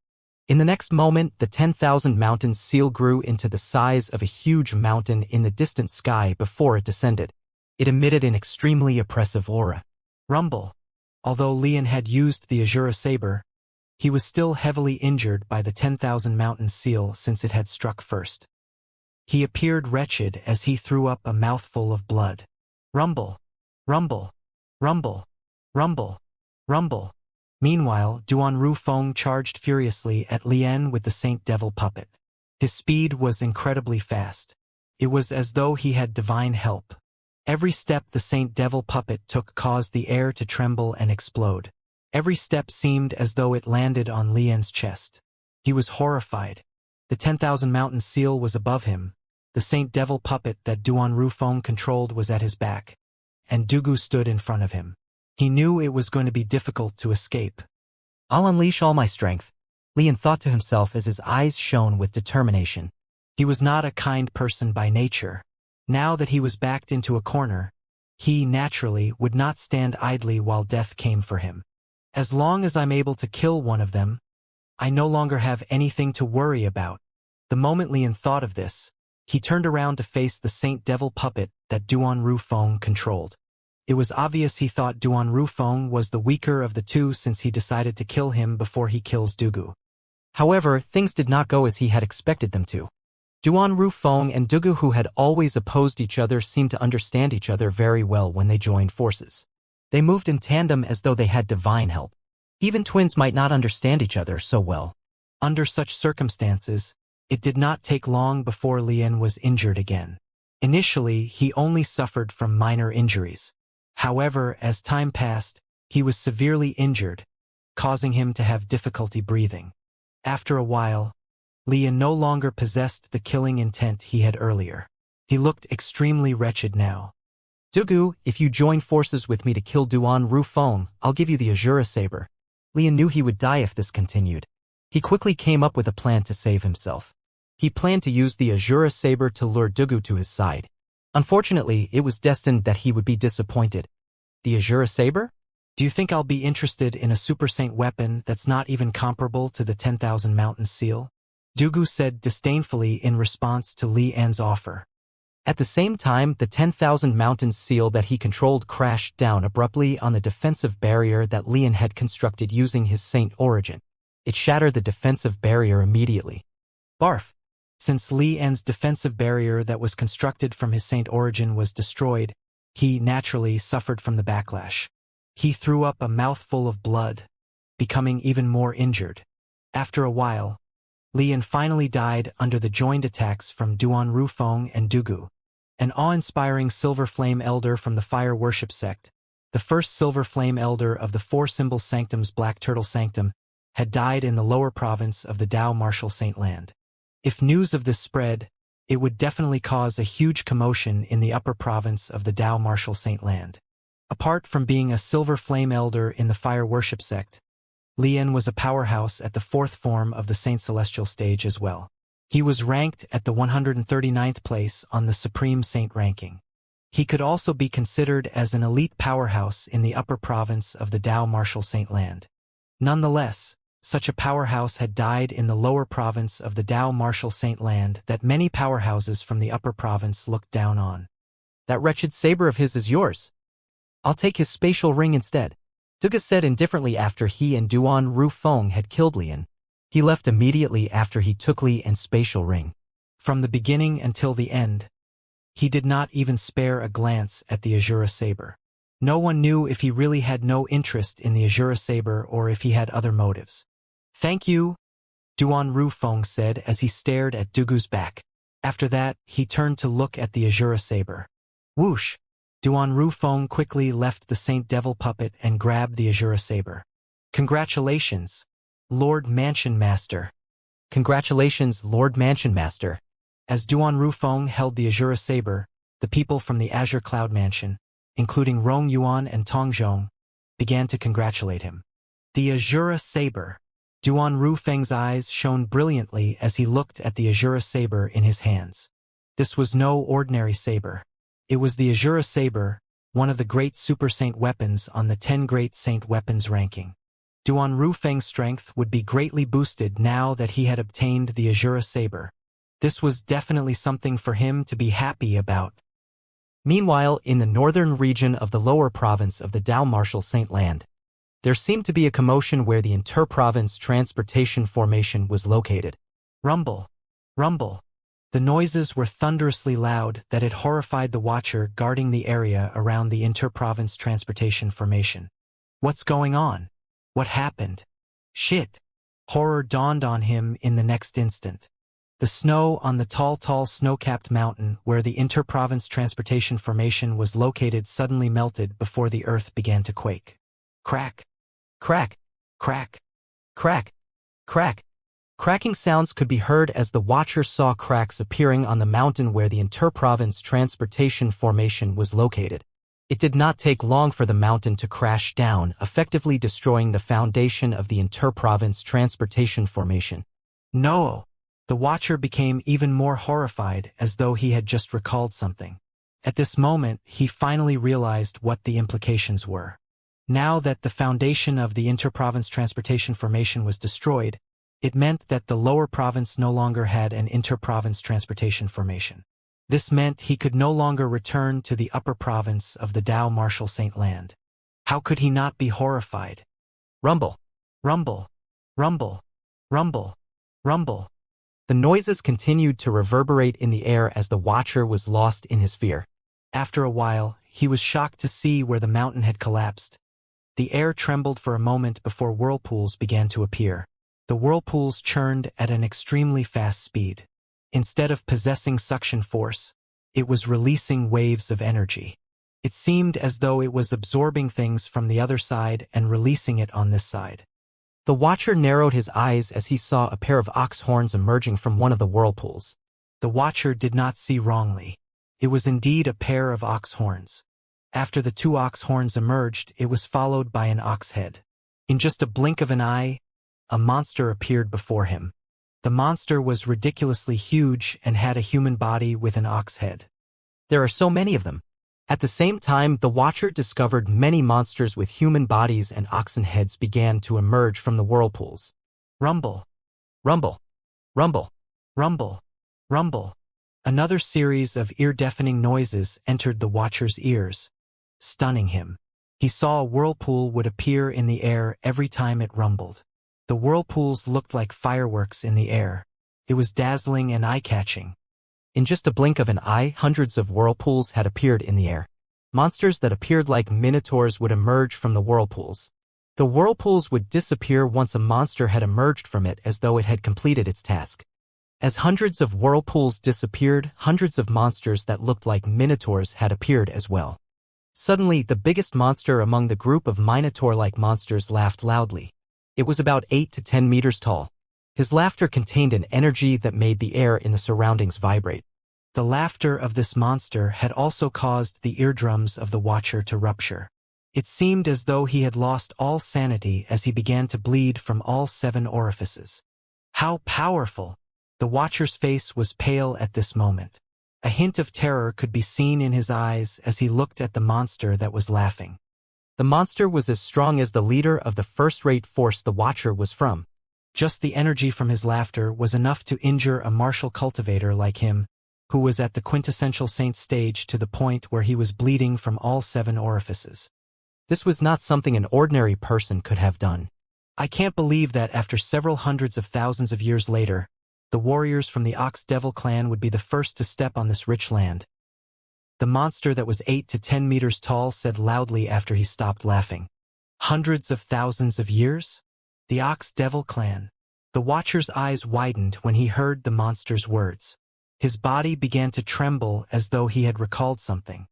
Speaker 1: In the next moment, the 10,000 Mountain Seal grew into the size of a huge mountain in the distant sky before it descended. It emitted an extremely oppressive aura. Rumble. Although Lian had used the Azura saber, he was still heavily injured by the 10,000 Mountain Seal since it had struck first. He appeared wretched as he threw up a mouthful of blood. Rumble. Rumble. Rumble. Rumble. Rumble. Meanwhile, Duan Rufeng charged furiously at Lian with the Saint Devil puppet. His speed was incredibly fast. It was as though he had divine help. Every step the Saint Devil puppet took caused the air to tremble and explode. Every step seemed as though it landed on Lian's chest. He was horrified. The 10,000 Mountain Seal was above him. The Saint Devil puppet that Duan Rufeng controlled was at his back, and Dugu stood in front of him. He knew it was going to be difficult to escape. "I'll unleash all my strength," Lian thought to himself as his eyes shone with determination. He was not a kind person by nature. Now that he was backed into a corner, he, naturally, would not stand idly while death came for him. "As long as I'm able to kill one of them, I no longer have anything to worry about." The moment Lian thought of this, he turned around to face the Saint Devil puppet that Duan Rufeng controlled. It was obvious he thought Duan Rufeng was the weaker of the two since he decided to kill him before he kills Dugu. However, things did not go as he had expected them to. Duan Rufeng and Dugu, who had always opposed each other, seemed to understand each other very well when they joined forces. They moved in tandem as though they had divine help. Even twins might not understand each other so well. Under such circumstances, it did not take long before Lian was injured again. Initially, he only suffered from minor injuries. However, as time passed, he was severely injured, causing him to have difficulty breathing. After a while, Lian no longer possessed the killing intent he had earlier. He looked extremely wretched now. "Dugu, if you join forces with me to kill Duan Rufeng, I'll give you the Azura saber." Lian knew he would die if this continued. He quickly came up with a plan to save himself. He planned to use the Azura saber to lure Dugu to his side. Unfortunately, it was destined that he would be disappointed. "The Azura saber? Do you think I'll be interested in a Super Saint weapon that's not even comparable to the 10,000 Mountain Seal?" Dugu said disdainfully in response to Lian's offer.
Speaker 2: At the same time, the 10,000 mountains seal that he controlled crashed down abruptly on the defensive barrier that Lian had constructed using his saint origin. It shattered the defensive barrier immediately. Barf! Since Lian's defensive barrier that was constructed from his saint origin was destroyed, he naturally suffered from the backlash. He threw up a mouthful of blood, becoming even more injured. After a while, Lian finally died under the joined attacks from Duan Rufeng and Dugu, an awe-inspiring Silver Flame Elder from the Fire Worship sect. The first Silver Flame Elder of the Four Symbol Sanctum's Black Turtle Sanctum had died in the lower province of the Dao Martial Saint Land. If news of this spread, it would definitely cause a huge commotion in the upper province of the Dao Martial Saint Land. Apart from being a Silver Flame Elder in the Fire Worship sect, Lian was a powerhouse at the fourth form of the Saint Celestial stage as well. He was ranked at the 139th place on the Supreme Saint ranking. He could also be considered as an elite powerhouse in the upper province of the Dao Martial Saint Land. Nonetheless, such a powerhouse had died in the lower province of the Dao Martial Saint Land that many powerhouses from the upper province looked down on.
Speaker 1: That wretched saber of his is yours. I'll take his spatial ring instead, Duga said indifferently after he and Duan Rufeng had killed Lian. He left immediately after he took Lian's spatial ring. From the beginning until the end, he did not even spare a glance at the Azura saber. No one knew if he really had no interest in the Azura saber or if he had other motives. Thank you, Duan Rufeng said as he stared at Dugu's back. After that, he turned to look at the Azura saber. Whoosh! Duan Rufeng quickly left the Saint Devil puppet and grabbed the Azura saber. Congratulations, Lord Mansion Master.
Speaker 2: Congratulations, Lord Mansion Master.
Speaker 1: As Duan Rufeng held the Azura saber, the people from the Azure Cloud Mansion, including Rong Yuan and Tong Zhong, began to congratulate him. The Azura saber. Duan Rufeng's eyes shone brilliantly as he looked at the Azura saber in his hands. This was no ordinary saber. It was the Azura saber, one of the great Super Saint weapons on the 10 Great Saint Weapons ranking. Duan Rufeng's strength would be greatly boosted now that he had obtained the Azura saber. This was definitely something for him to be happy about.
Speaker 2: Meanwhile, in the northern region of the lower province of the Dao Martial Saint Land, there seemed to be a commotion where the inter-province transportation formation was located.
Speaker 1: Rumble. Rumble. The noises were thunderously loud that it horrified the watcher guarding the area around the inter-province transportation formation. What's going on? What happened? Shit. Horror dawned on him in the next instant. The snow on the tall snow-capped mountain where the inter-province transportation formation was located suddenly melted before the earth began to quake. Crack. Crack, crack, crack, crack.
Speaker 2: Cracking sounds could be heard as the watcher saw cracks appearing on the mountain where the inter-province transportation formation was located. It did not take long for the mountain to crash down, effectively destroying the foundation of the inter-province transportation formation.
Speaker 1: No! The watcher became even more horrified as though he had just recalled something. At this moment, he finally realized what the implications were. Now that the foundation of the inter-province transportation formation was destroyed, it meant that the lower province no longer had an inter-province transportation formation. This meant he could no longer return to the upper province of the Dao Martial Saint Land. How could he not be horrified?
Speaker 2: Rumble.
Speaker 1: Rumble. Rumble. Rumble. Rumble.
Speaker 2: The noises continued to reverberate in the air as the watcher was lost in his fear.
Speaker 1: After a while, he was shocked to see where the mountain had collapsed. The air trembled for a moment before whirlpools began to appear. The whirlpools churned at an extremely fast speed. Instead of possessing suction force, it was releasing waves of energy. It seemed as though it was absorbing things from the other side and releasing it on this side.
Speaker 2: The watcher narrowed his eyes as he saw a pair of ox horns emerging from one of the whirlpools.
Speaker 1: The watcher did not see wrongly. It was indeed a pair of ox horns. After the 2 ox horns emerged, it was followed by an ox head. In just a blink of an eye, a monster appeared before him. The monster was ridiculously huge and had a human body with an ox head.
Speaker 2: There are so many of them. At the same time, the watcher discovered many monsters with human bodies and oxen heads began to emerge from the whirlpools.
Speaker 1: Rumble.
Speaker 2: Rumble. Rumble.
Speaker 1: Rumble. Rumble. Another series of ear-deafening noises entered the Watcher's ears, stunning him. He saw a whirlpool would appear in the air every time it rumbled. The whirlpools looked like fireworks in the air. It was dazzling and eye-catching. In just a blink of an eye, hundreds of whirlpools had appeared in the air. Monsters that appeared like minotaurs would emerge from the whirlpools. The whirlpools would disappear once a monster had emerged from it as though it had completed its task. As hundreds of whirlpools disappeared, hundreds of monsters that looked like minotaurs had appeared as well. Suddenly, the biggest monster among the group of minotaur-like monsters laughed loudly. It was about 8 to 10 meters tall. His laughter contained an energy that made the air in the surroundings vibrate. The laughter of this monster had also caused the eardrums of the Watcher to rupture. It seemed as though he had lost all sanity as he began to bleed from all 7 orifices. How powerful! The Watcher's face was pale at this moment. A hint of terror could be seen in his eyes as he looked at the monster that was laughing. The monster was as strong as the leader of the first-rate force the Watcher was from. Just the energy from his laughter was enough to injure a martial cultivator like him, who was at the quintessential saint stage to the point where he was bleeding from all 7 orifices. This was not something an ordinary person could have done. I can't believe that after several hundreds of thousands of years later, the warriors from the Ox Devil clan would be the first to step on this rich land. The monster that was 8 to 10 meters tall said loudly after he stopped laughing. Hundreds of thousands of years? The Ox Devil clan. The Watcher's eyes widened when he heard the monster's words. His body began to tremble as though he had recalled something.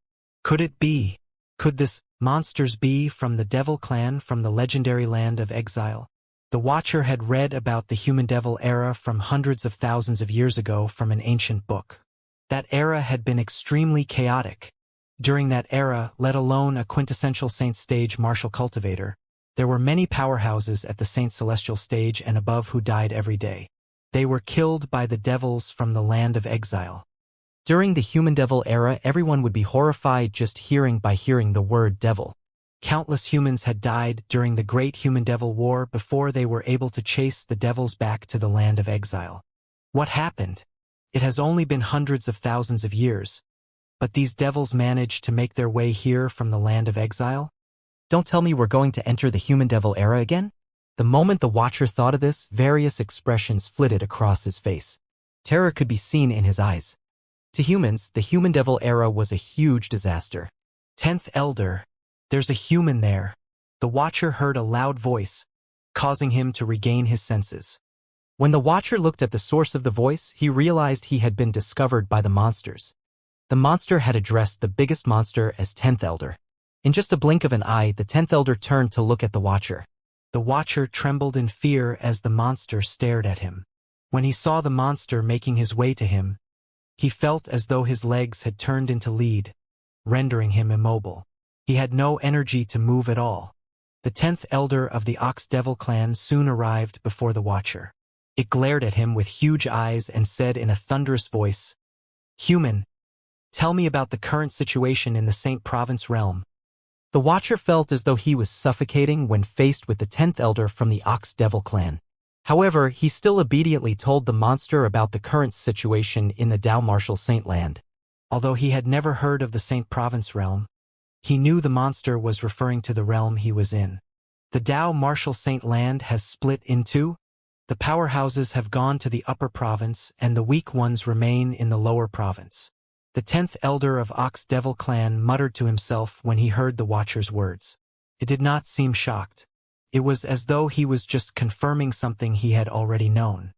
Speaker 1: Could it be? Could this monsters be from the Devil clan from the legendary land of exile? The Watcher had read about the human-devil era from hundreds of thousands of years ago from an ancient book. That era had been extremely chaotic. During that era, let alone a quintessential saint stage martial cultivator, there were many powerhouses at the saint celestial stage and above who died every day. They were killed by the devils from the land of exile. During the human-devil era, everyone would be horrified just hearing the word devil. Countless humans had died during the Great Human-Devil War before they were able to chase the devils back to the land of exile. What happened? It has only been hundreds of thousands of years, but these devils managed to make their way here from the land of exile? Don't tell me we're going to enter the human-devil era again? The moment the Watcher thought of this, various expressions flitted across his face. Terror could be seen in his eyes. To humans, the human-devil era was a huge disaster. 10th Elder. There's a human there. The Watcher heard a loud voice, causing him to regain his senses. When the Watcher looked at the source of the voice, he realized he had been discovered by the monsters. The monster had addressed the biggest monster as 10th Elder. In just a blink of an eye, the 10th Elder turned to look at the Watcher. The Watcher trembled in fear as the monster stared at him. When he saw the monster making his way to him, he felt as though his legs had turned into lead, rendering him immobile. He had no energy to move at all. The 10th Elder of the Ox Devil clan soon arrived before the Watcher. It glared at him with huge eyes and said in a thunderous voice, "Human, tell me about the current situation in the Saint Province realm." The Watcher felt as though he was suffocating when faced with the 10th Elder from the Ox Devil clan. However, he still obediently told the monster about the current situation in the Dao Martial Saint land. Although he had never heard of the Saint Province realm, he knew the monster was referring to the realm he was in. The Dao Martial Saint land has split in two. The powerhouses have gone to the upper province and the weak ones remain in the lower province. The 10th Elder of Ox Devil clan muttered to himself when he heard the Watcher's words. It did not seem shocked. It was as though he was just confirming something he had already known.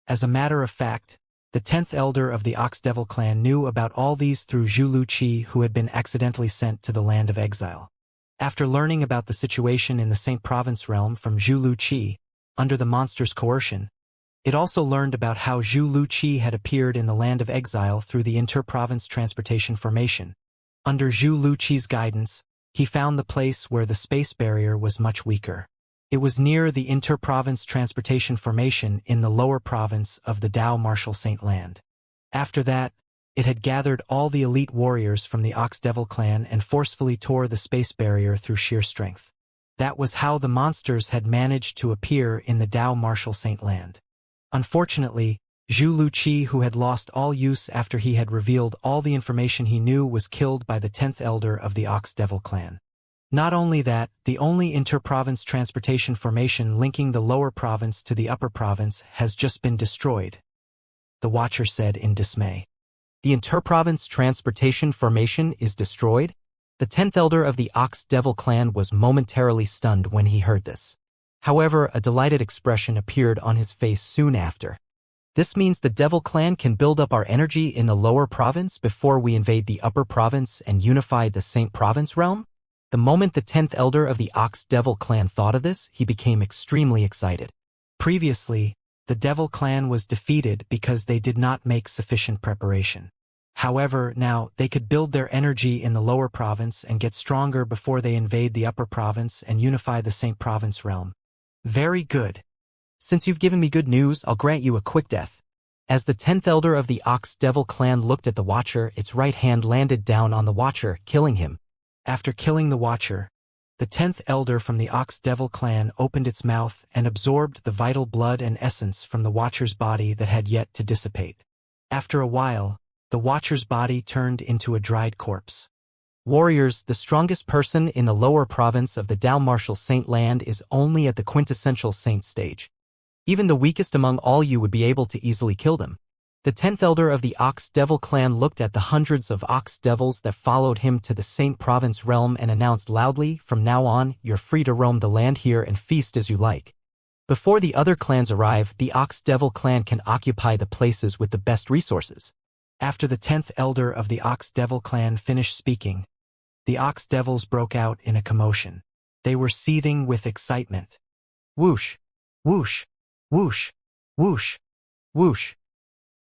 Speaker 1: As a matter of fact, the 10th Elder of the Ox Devil clan knew about all these through Zhu Luqi, who had been accidentally sent to the land of exile. After learning about the situation in the Saint Province realm from Zhu Luqi, under the monster's coercion, it also learned about how Zhu Luqi had appeared in the land of exile through the inter-province transportation formation. Under Zhu Luqi's guidance, he found the place where the space barrier was much weaker. It was near the inter-province transportation formation in the lower province of the Dao Martial Saint land. After that, it had gathered all the elite warriors from the Ox Devil clan and forcefully tore the space barrier through sheer strength. That was how the monsters had managed to appear in the Dao Martial Saint land. Unfortunately, Zhu Luqi, who had lost all use after he had revealed all the information he knew, was killed by the 10th elder of the Ox Devil clan. Not only that, the only inter-province transportation formation linking the lower province to the upper province has just been destroyed, the Watcher said in dismay.
Speaker 2: The inter-province transportation formation is destroyed? The 10th elder of the Ox Devil clan was momentarily stunned when he heard this. However, a delighted expression appeared on his face soon after. This means the Devil clan can build up our energy in the lower province before we invade the upper province and unify the Saint Province realm? The moment the 10th elder of the Ox Devil clan thought of this, he became extremely excited.
Speaker 1: Previously, the Devil clan was defeated because they did not make sufficient preparation. However, now they could build their energy in the lower province and get stronger before they invade the upper province and unify the Saint Province realm. Very good.
Speaker 2: Since you've given me good news, I'll grant you a quick death. As the 10th elder of the Ox Devil clan looked at the Watcher, its right hand landed down on the Watcher, killing him.
Speaker 1: After killing the Watcher, the 10th elder from the Ox Devil clan opened its mouth and absorbed the vital blood and essence from the Watcher's body that had yet to dissipate. After a while, the Watcher's body turned into a dried corpse.
Speaker 2: Warriors, the strongest person in the lower province of the Dao Martial Saint land is only at the quintessential saint stage. Even the weakest among all you would be able to easily kill them. The 10th elder of the Ox Devil clan looked at the hundreds of Ox Devils that followed him to the Saint Province realm and announced loudly, "From now on, you're free to roam the land here and feast as you like." Before the other clans arrive, the Ox Devil clan can occupy the places with the best resources.
Speaker 1: After the 10th elder of the Ox Devil clan finished speaking, the Ox Devils broke out in a commotion. They were seething with excitement. Whoosh! Whoosh! Whoosh! Whoosh! Whoosh!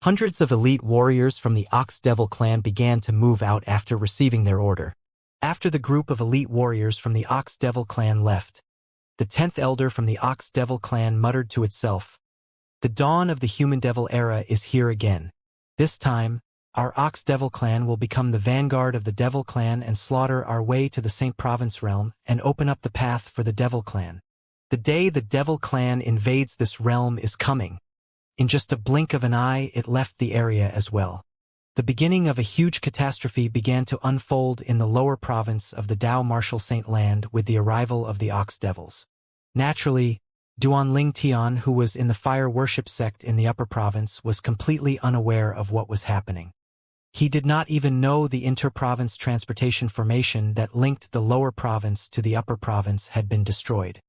Speaker 2: Hundreds of elite warriors from the Ox Devil clan began to move out after receiving their order.
Speaker 1: After the group of elite warriors from the Ox Devil clan left, the 10th elder from the Ox Devil clan muttered to itself, "The dawn of the human devil era is here again. This time, our Ox Devil clan will become the vanguard of the Devil clan and slaughter our way to the Saint Province realm and open up the path for the Devil clan. The day the Devil clan invades this realm is coming." In just a blink of an eye, it left the area as well. The beginning of a huge catastrophe began to unfold in the lower province of the Dao Martial Saint land with the arrival of the Ox Devils. Naturally, Duanling Tian, who was in the fire worship sect in the upper province, was completely unaware of what was happening. He did not even know the inter-province transportation formation that linked the lower province to the upper province had been destroyed.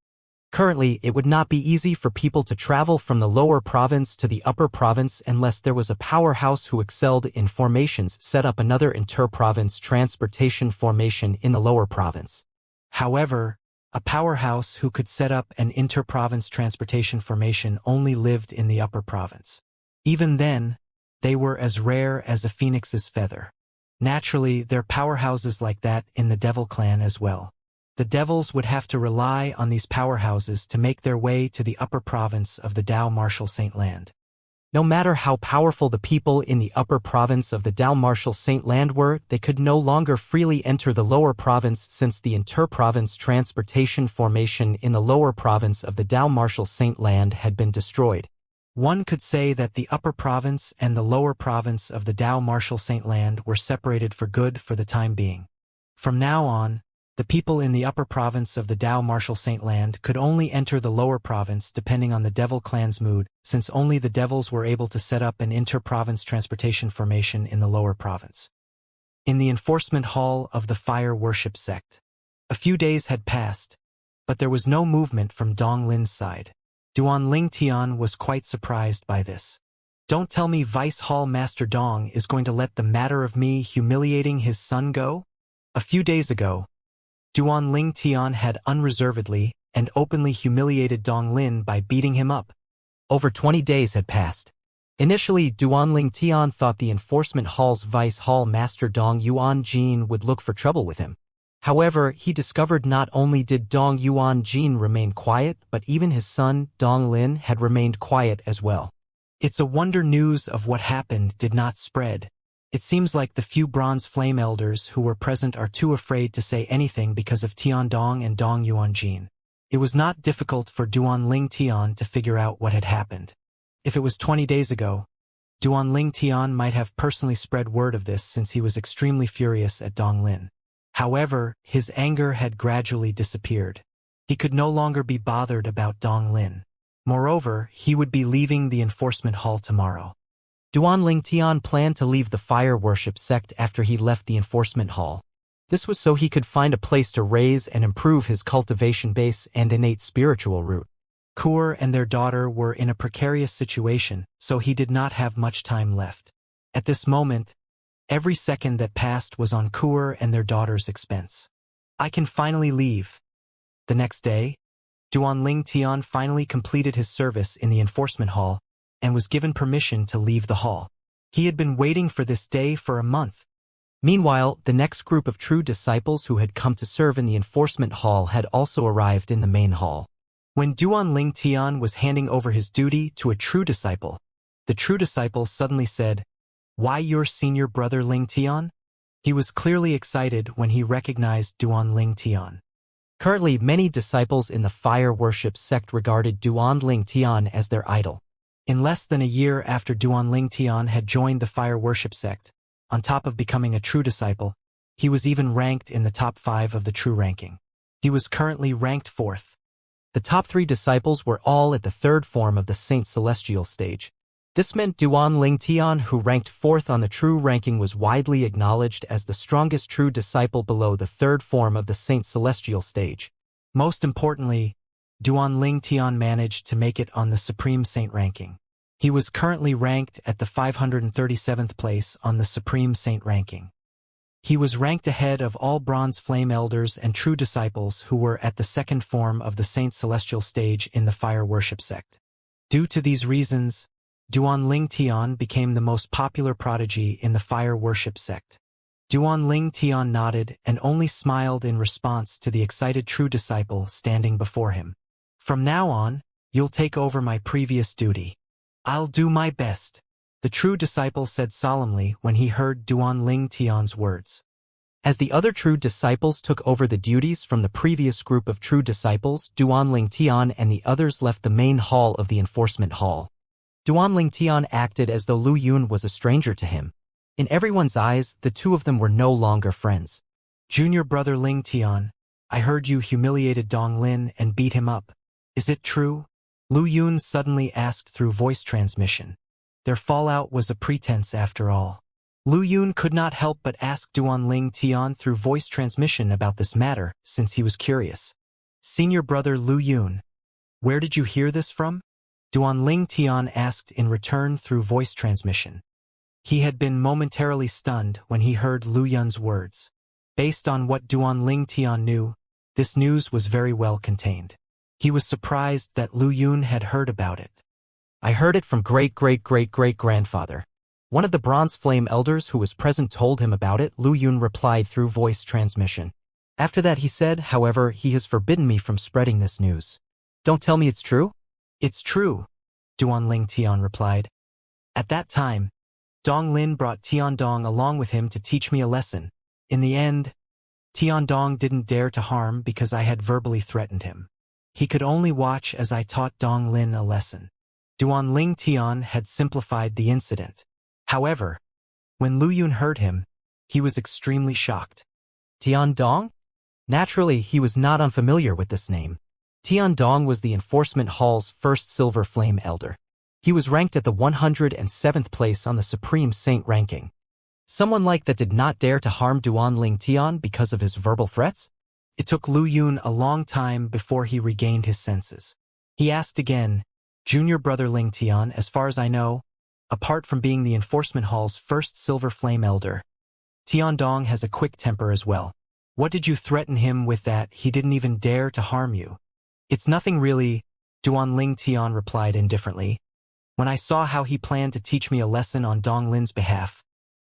Speaker 2: Currently, it would not be easy for people to travel from the lower province to the upper province unless there was a powerhouse who excelled in formations set up another inter-province transportation formation in the lower province.
Speaker 1: However, a powerhouse who could set up an inter-province transportation formation only lived in the upper province. Even then, they were as rare as a phoenix's feather. Naturally, there are powerhouses like that in the Devil clan as well. The Devils would have to rely on these powerhouses to make their way to the upper province of the Dao Martial Saint land.
Speaker 2: No matter how powerful the people in the upper province of the Dao Martial Saint land were, they could no longer freely enter the lower province since the inter-province transportation formation in the lower province of the Dao Martial Saint land had been destroyed.
Speaker 1: One could say that the upper province and the lower province of the Dao Martial Saint land were separated for good for the time being. From now on, the people in the upper province of the Dao Martial Saint land could only enter the lower province depending on the Devil clan's mood, since only the Devils were able to set up an inter-province transportation formation in the lower province. In the enforcement hall of the fire worship sect, a few days had passed, but there was no movement from Dong Lin's side. Duanling Tian was quite surprised by this. Don't tell me Vice Hall Master Dong is going to let the matter of me humiliating his son go? A few days ago, Duanling Tian had unreservedly and openly humiliated Dong Lin by beating him up.
Speaker 2: Over 20 days had passed. Initially, Duanling Tian thought the enforcement hall's Vice Hall Master Dong Yuan Jin would look for trouble with him. However, he discovered not only did Dong Yuan Jin remain quiet, but even his son, Dong Lin, had remained quiet as well.
Speaker 1: It's a wonder news of what happened did not spread. It seems like the few Bronze Flame Elders who were present are too afraid to say anything because of Tian Dong and Dong Yuan Jin. It was not difficult for Duanling Tian to figure out what had happened. If it was 20 days ago, Duan Ling Tian might have personally spread word of this since he was extremely furious at Dong Lin. However, his anger had gradually disappeared. He could no longer be bothered about Dong Lin. Moreover, he would be leaving the enforcement hall tomorrow.
Speaker 2: Duan Ling Tian planned to leave the fire worship sect after he left the enforcement hall. This was so he could find a place to raise and improve his cultivation base and innate spiritual root.
Speaker 1: Kur and their daughter were in a precarious situation, so he did not have much time left. At this moment, every second that passed was on Kur and their daughter's expense. I can finally leave. The next day, Duan Ling Tian finally completed his service in the enforcement hall and was given permission to leave the hall. He had been waiting for this day for a month.
Speaker 2: Meanwhile, the next group of true disciples who had come to serve in the enforcement hall had also arrived in the main hall.
Speaker 1: When Duan Ling Tian was handing over his duty to a true disciple, the true disciple suddenly said, "Why your senior brother Ling Tian?" He was clearly excited when he recognized Duan Ling Tian.
Speaker 2: Currently, many disciples in the fire worship sect regarded Duan Ling Tian as their idol.
Speaker 1: In less than a year after Duan Ling Tian had joined the fire worship sect, on top of becoming a true disciple, he was even ranked in the top 5 of the true ranking. He was currently ranked 4th.
Speaker 2: The top 3 disciples were all at the 3rd form of the Saint Celestial stage. This meant Duan Ling Tian, who ranked 4th on the true ranking, was widely acknowledged as the strongest true disciple below the 3rd form of the Saint Celestial stage.
Speaker 1: Most importantly, Duan Ling Tian managed to make it on the Supreme Saint ranking. He was currently ranked at the 537th place on the Supreme Saint ranking. He was ranked ahead of all Bronze Flame Elders and true disciples who were at the 2nd form of the Saint Celestial stage in the fire worship sect. Due to these reasons, Duan Ling Tian became the most popular prodigy in the fire worship sect. Duan Ling Tian nodded and only smiled in response to the excited true disciple standing before him. "From now on, you'll take over my previous duty." "I'll do my best," the true disciple said solemnly when he heard Duan Ling Tian's words.
Speaker 2: As the other true disciples took over the duties from the previous group of true disciples, Duan Ling Tian and the others left the main hall of the enforcement hall. Duan Ling Tian acted as though Lu Yun was a stranger to him. In everyone's eyes, the two of them were no longer friends.
Speaker 1: "Junior brother Ling Tian, I heard you humiliated Dong Lin and beat him up. Is it true?" Lu Yun suddenly asked through voice transmission. Their fallout was a pretense after all. Lu Yun could not help but ask Duan Ling Tian through voice transmission about this matter, since he was curious. "Senior brother Lu Yun, where did you hear this from?" Duan Ling Tian asked in return through voice transmission. He had been momentarily stunned when he heard Lu Yun's words. Based on what Duan Ling Tian knew, this news was very well contained. He was surprised that Lu Yun had heard about it.
Speaker 2: "I heard it from great-great-great-great-grandfather." One of the Bronze Flame Elders who was present told him about it. Lu Yun replied through voice transmission. After that he said, "However, he has forbidden me from spreading this news." "Don't tell me it's true?"
Speaker 1: "It's true," Duan Ling Tian replied. "At that time, Dong Lin brought Tiandong along with him to teach me a lesson. In the end, Tiandong didn't dare to harm because I had verbally threatened him. He could only watch as I taught Dong Lin a lesson." Duan Ling Tian had simplified the incident. However, when Lu Yun heard him, he was extremely shocked.
Speaker 2: Tiandong? Naturally, he was not unfamiliar with this name. Tiandong was the enforcement hall's first Silver Flame Elder. He was ranked at the 107th place on the Supreme Saint ranking. Someone like that did not dare to harm Duan Ling Tian because of his verbal threats?
Speaker 1: It took Lu Yun a long time before he regained his senses. He asked again, "Junior brother Ling Tian, as far as I know, apart from being the enforcement hall's first Silver Flame Elder, Tiandong has a quick temper as well. What did you threaten him with that he didn't even dare to harm you?" "It's nothing really," Duan Ling Tian replied indifferently. "When I saw how he planned to teach me a lesson on Dong Lin's behalf,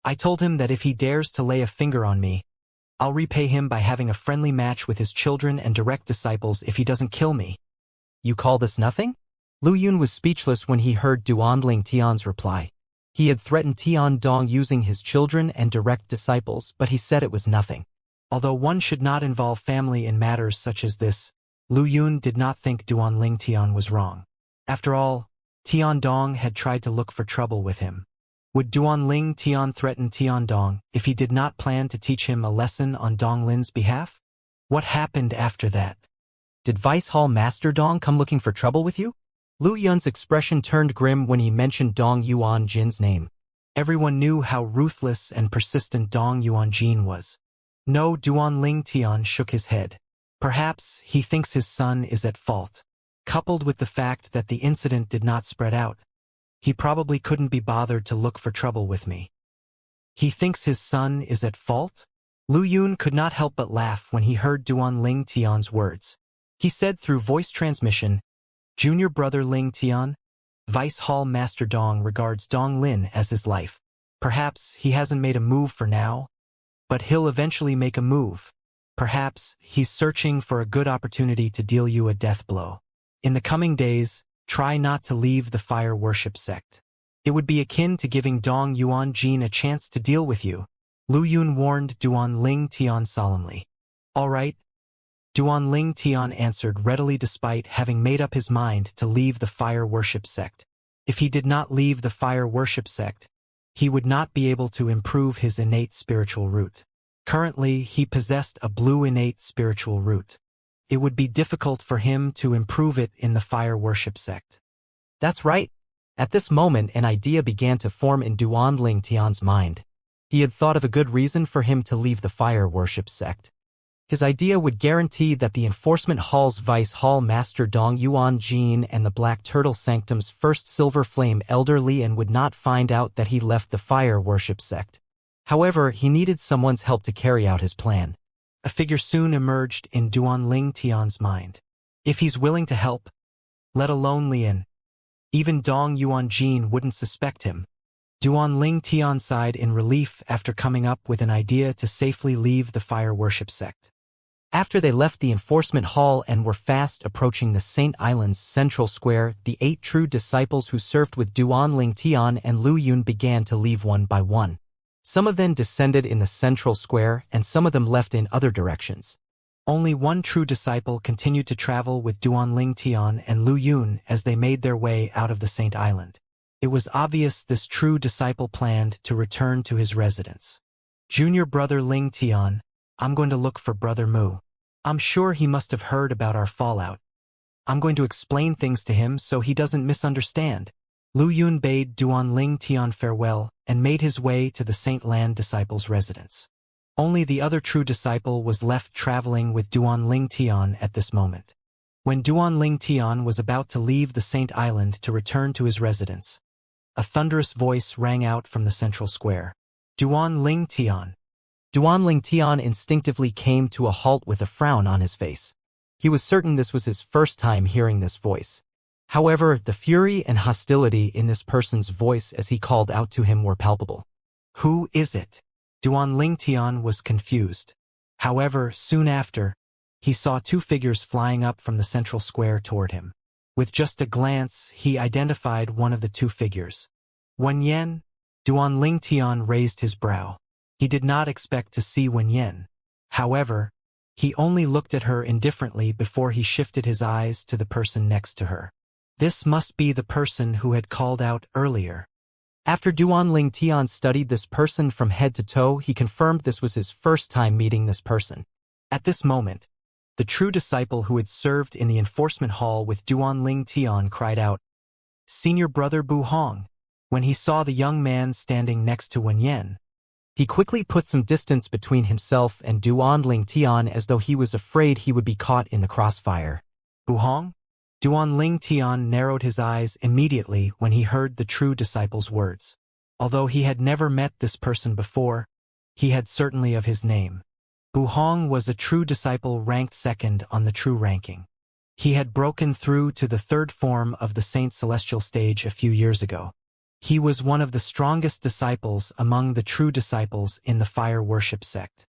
Speaker 1: I told him that if he dares to lay a finger on me, I'll repay him by having a friendly match with his children and direct disciples if he doesn't kill me."
Speaker 2: "You call this nothing?" Lu Yun was speechless when he heard Duan Ling Tian's reply. He had threatened Tiandong using his children and direct disciples, but he said it was nothing.
Speaker 1: Although one should not involve family in matters such as this, Lu Yun did not think Duan Ling Tian was wrong. After all, Tiandong had tried to look for trouble with him. Would Duanling Tian threaten Tiandong if he did not plan to teach him a lesson on Donglin's behalf? What happened after that?
Speaker 2: Did Vice Hall Master Dong come looking for trouble with you? Lu Yun's expression turned grim when he mentioned Dong Yuanjin's name.
Speaker 1: Everyone knew how ruthless and persistent Dong Yuanjin was. No, Duanling Tian shook his head. Perhaps he thinks his son is at fault. Coupled with the fact that the incident did not spread out, he probably couldn't be bothered to look for trouble with me. He thinks his son is at fault? Lu Yun could not help but laugh when he heard Duanling Tian's words. He said through voice transmission, "Junior brother Ling Tian, Vice Hall Master Dong regards Dong Lin as his life. Perhaps he hasn't made a move for now, but he'll eventually make a move. Perhaps he's searching for a good opportunity to deal you a death blow. In the coming days, try not to leave the fire worship sect. It would be akin to giving Dong Yuanjin a chance to deal with you," Lu Yun warned Duanling Tian solemnly. "All right," Duanling Tian answered readily despite having made up his mind to leave the fire worship sect. If he did not leave the fire worship sect, he would not be able to improve his innate spiritual root. Currently, he possessed a blue innate spiritual root. It would be difficult for him to improve it in the fire worship sect.
Speaker 2: That's right. At this moment, an idea began to form in Duanling Tian's mind. He had thought of a good reason for him to leave the fire worship sect. His idea would guarantee that the Enforcement Hall's Vice Hall Master Dong Yuanjin and the Black Turtle Sanctum's first Silver Flame Elder Lian would not find out that he left the fire worship sect. However, he needed someone's help to carry out his plan. A figure soon emerged in Duanling Tian's mind. If he's willing to help, let alone Lian, even Dong Yuanjin wouldn't suspect him. Duanling Tian sighed in relief after coming up with an idea to safely leave the fire worship sect. After they left the enforcement hall and were fast approaching the Saint Island's central square, the 8 true disciples who served with Duanling Tian and Lu Yun began to leave one by one. Some of them descended in the central square and some of them left in other directions. Only one true disciple continued to travel with Duanling Tian and Lu Yun as they made their way out of the Saint Island. It was obvious this true disciple planned to return to his residence. "Junior brother Ling Tian, I'm going to look for brother Mu. I'm sure he must have heard about our fallout. I'm going to explain things to him so he doesn't misunderstand." Lu Yun bade Duanling Tian farewell and made his way to the Saint Land disciple's residence. Only the other true disciple was left traveling with Duanling Tian at this moment. When Duanling Tian was about to leave the Saint Island to return to his residence, a thunderous voice rang out from the central square. "Duanling Tian." Duanling Tian instinctively came to a halt with a frown on his face. He was certain this was his first time hearing this voice. However, the fury and hostility in this person's voice as he called out to him were palpable. "Who is it?" Duanling Tian was confused. However, soon after, he saw 2 figures flying up from the central square toward him. With just a glance, he identified one of the 2 figures. Wen Yan? Duanling Tian raised his brow. He did not expect to see Wen Yan. However, he only looked at her indifferently before he shifted his eyes to the person next to her. This must be the person who had called out earlier. After Duanling Tian studied this person from head to toe, he confirmed this was his first time meeting this person. At this moment, the true disciple who had served in the enforcement hall with Duanling Tian cried out, "Senior brother Bu Hong." When he saw the young man standing next to Wen Yan, he quickly put some distance between himself and Duanling Tian as though he was afraid he would be caught in the crossfire. "Bu Hong?" Duanling Tian narrowed his eyes immediately when he heard the true disciple's words. Although he had never met this person before, he had certainly of his name. Bu Hong was a true disciple ranked 2nd on the true ranking. He had broken through to the 3rd form of the Saint Celestial stage a few years ago. He was one of the strongest disciples among the true disciples in the fire worship sect.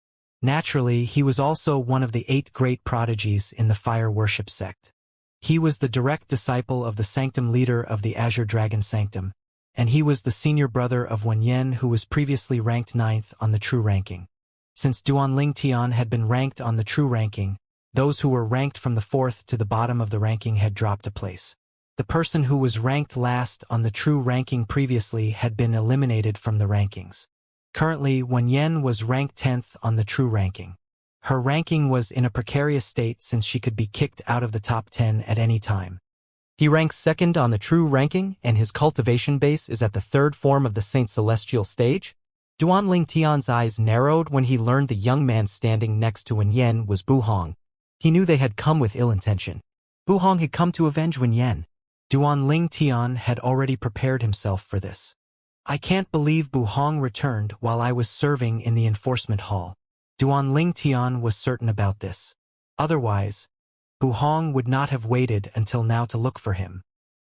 Speaker 2: Naturally, he was also one of the 8 great prodigies in the fire worship sect. He was the direct disciple of the sanctum leader of the Azure Dragon Sanctum, and he was the senior brother of Wen Yan who was previously ranked 9th on the true ranking. Since Duanling Tian had been ranked on the true ranking, those who were ranked from the 4th to the bottom of the ranking had dropped a place.
Speaker 1: The person who was ranked last on the true ranking previously had been eliminated from the rankings. Currently, Wen Yan was ranked 10th on the true ranking. Her ranking was in a precarious state since she could be kicked out of the top 10 at any time. He ranks 2nd on the true ranking, and his cultivation base is at the 3rd form of the Saint Celestial stage. Duanling Tian's eyes narrowed when he learned the young man standing next to Wen Yan was Bu Hong. He knew they had come with ill intention. Bu Hong had come to avenge Wen Yan. Duanling Tian had already prepared himself for this. I can't believe Bu Hong returned while I was serving in the enforcement hall. Duanling Tian was certain about this. Otherwise, Bu Hong would not have waited until now to look for him.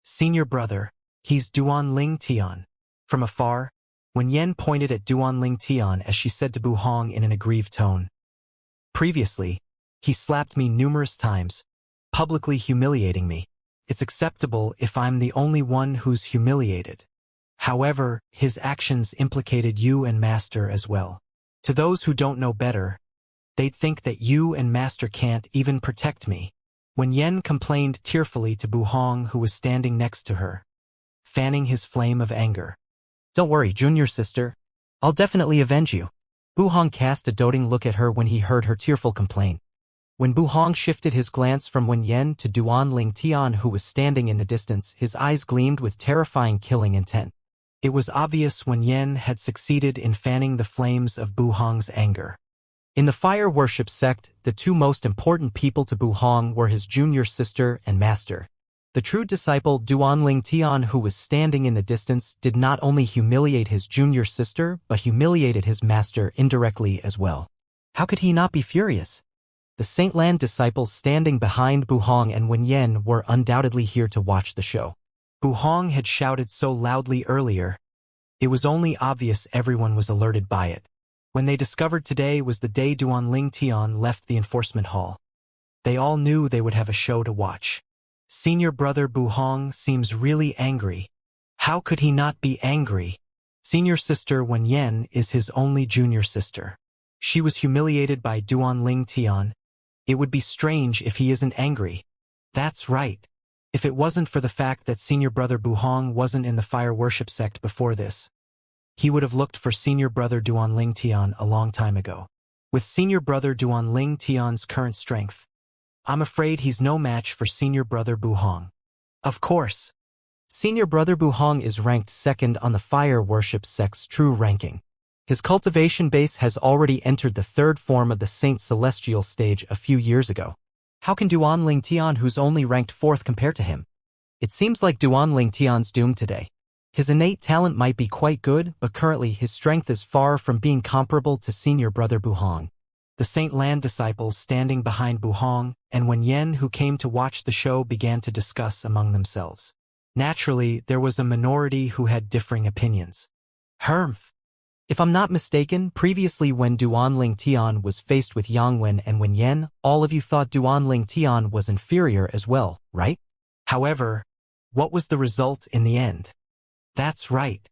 Speaker 1: Senior brother, he's Duanling Tian. From afar, Wen Yan pointed at Duanling Tian as she said to Bu Hong in an aggrieved tone. Previously, he slapped me numerous times, publicly humiliating me. It's acceptable if I'm the only one who's humiliated. However, his actions implicated you and Master as well. To those who don't know better, they'd think that you and Master can't even protect me. Wen Yan complained tearfully to Bu Hong, who was standing next to her, fanning his flame of anger. Don't worry, junior sister. I'll definitely avenge you. Bu Hong cast a doting look at her when he heard her tearful complaint. When Bu Hong shifted his glance from Wen Yan to Duanling Tian, who was standing in the distance, his eyes gleamed with terrifying killing intent. It was obvious Wen Yan had succeeded in fanning the flames of Bu Hong's anger. In the fire worship sect, the two most important people to Bu Hong were his junior sister and master. The true disciple Duanling Tian, who was standing in the distance, did not only humiliate his junior sister, but humiliated his master indirectly as well. How could he not be furious? The Saint Lan disciples standing behind Bu Hong and Wen Yan were undoubtedly here to watch the show. Bu Hong had shouted so loudly earlier, it was only obvious everyone was alerted by it. When they discovered today was the day Duanling Tian left the enforcement hall, they all knew they would have a show to watch. Senior brother Bu Hong seems really angry. How could he not be angry? Senior sister Wen Yan is his only junior sister. She was humiliated by Duanling Tian. It would be strange if he isn't angry. That's right. If it wasn't for the fact that senior brother Bu Hong wasn't in the fire worship sect before this, he would have looked for senior brother Duanling Tian a long time ago. With senior brother Duanling Tian's current strength, I'm afraid he's no match for senior brother Bu Hong. Of course, senior brother Bu Hong is ranked 2nd on the fire worship sect's true ranking. His cultivation base has already entered the 3rd form of the Saint Celestial stage a few years ago. How can Duanling Tian, who's only ranked 4th, compare to him? It seems like Duanling Tian's doomed today. His innate talent might be quite good, but currently his strength is far from being comparable to senior brother Bu Hong. The Saint Lan disciples standing behind Bu Hong and Wen Yan, who came to watch the show, began to discuss among themselves. Naturally, there was a minority who had differing opinions. Hermf. If I'm not mistaken, previously when Duanling Tian was faced with Yang Wen and Wen Yan, all of you thought Duanling Tian was inferior as well, right? However, what was the result in the end? That's right.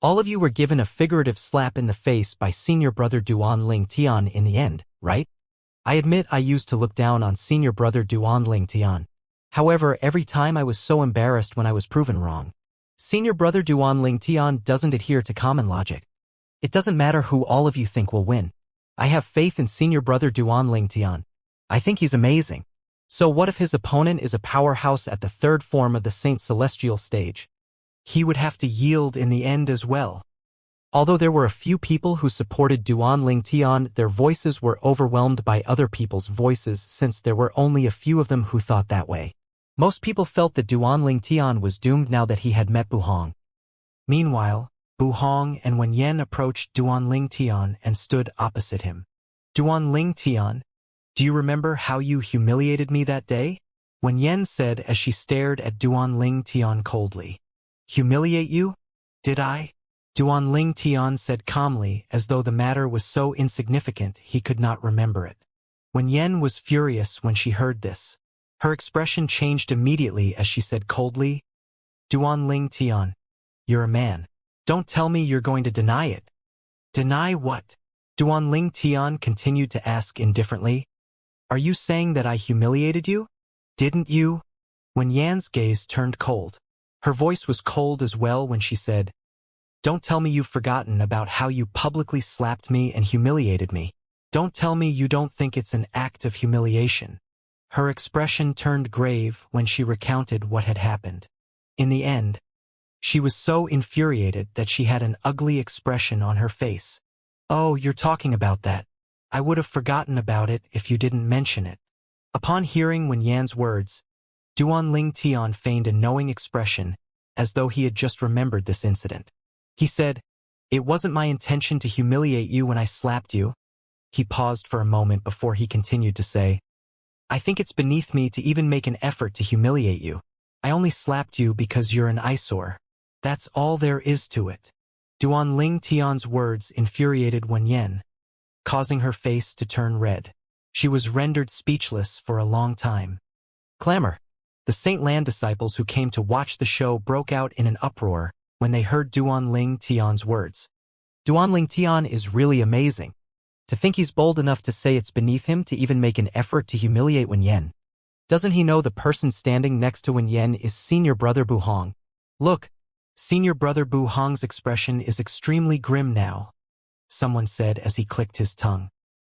Speaker 1: All of you were given a figurative slap in the face by senior brother Duanling Tian in the end, right? I admit I used to look down on senior brother Duanling Tian. However, every time I was so embarrassed when I was proven wrong. Senior brother Duanling Tian doesn't adhere to common logic. It doesn't matter who all of you think will win. I have faith in senior brother Duanling Tian. I think he's amazing. So what if his opponent is a powerhouse at the 3rd form of the Saint Celestial stage? He would have to yield in the end as well. Although there were a few people who supported Duanling Tian, their voices were overwhelmed by other people's voices since there were only a few of them who thought that way. Most people felt that Duanling Tian was doomed now that he had met Bu Hong. Meanwhile, Bu Hong and Wen Yan approached Duanling Tian and stood opposite him. Duanling Tian, do you remember how you humiliated me that day? Wen Yan said as she stared at Duanling Tian coldly. Humiliate you? Did I? Duanling Tian said calmly, as though the matter was so insignificant he could not remember it. Wen Yan was furious when she heard this. Her expression changed immediately as she said coldly, Duanling Tian, you're a man. Don't tell me you're going to deny it. Deny what? Duanling Tian continued to ask indifferently. Are you saying that I humiliated you? Didn't you? Wen Yan's gaze turned cold. Her voice was cold as well when she said, "Don't tell me you've forgotten about how you publicly slapped me and humiliated me. Don't tell me you don't think it's an act of humiliation." Her expression turned grave when she recounted what had happened. In the end, she was so infuriated that she had an ugly expression on her face. "Oh, you're talking about that. I would have forgotten about it if you didn't mention it." Upon hearing Wen Yan's words, Duanling Tian feigned a knowing expression, as though he had just remembered this incident. He said, "It wasn't my intention to humiliate you when I slapped you." He paused for a moment before he continued to say, "I think it's beneath me to even make an effort to humiliate you. I only slapped you because you're an eyesore. That's all there is to it." Duanling Tian's words infuriated Wen Yan, causing her face to turn red. She was rendered speechless for a long time. Clamor. The Saint Lan disciples who came to watch the show broke out in an uproar when they heard Duanling Tian's words. Duanling Tian is really amazing. To think he's bold enough to say it's beneath him to even make an effort to humiliate Wen Yan. Doesn't he know the person standing next to Wen Yan is senior brother Bu Hong? Look, senior brother Bu Hong's expression is extremely grim now, someone said as he clicked his tongue.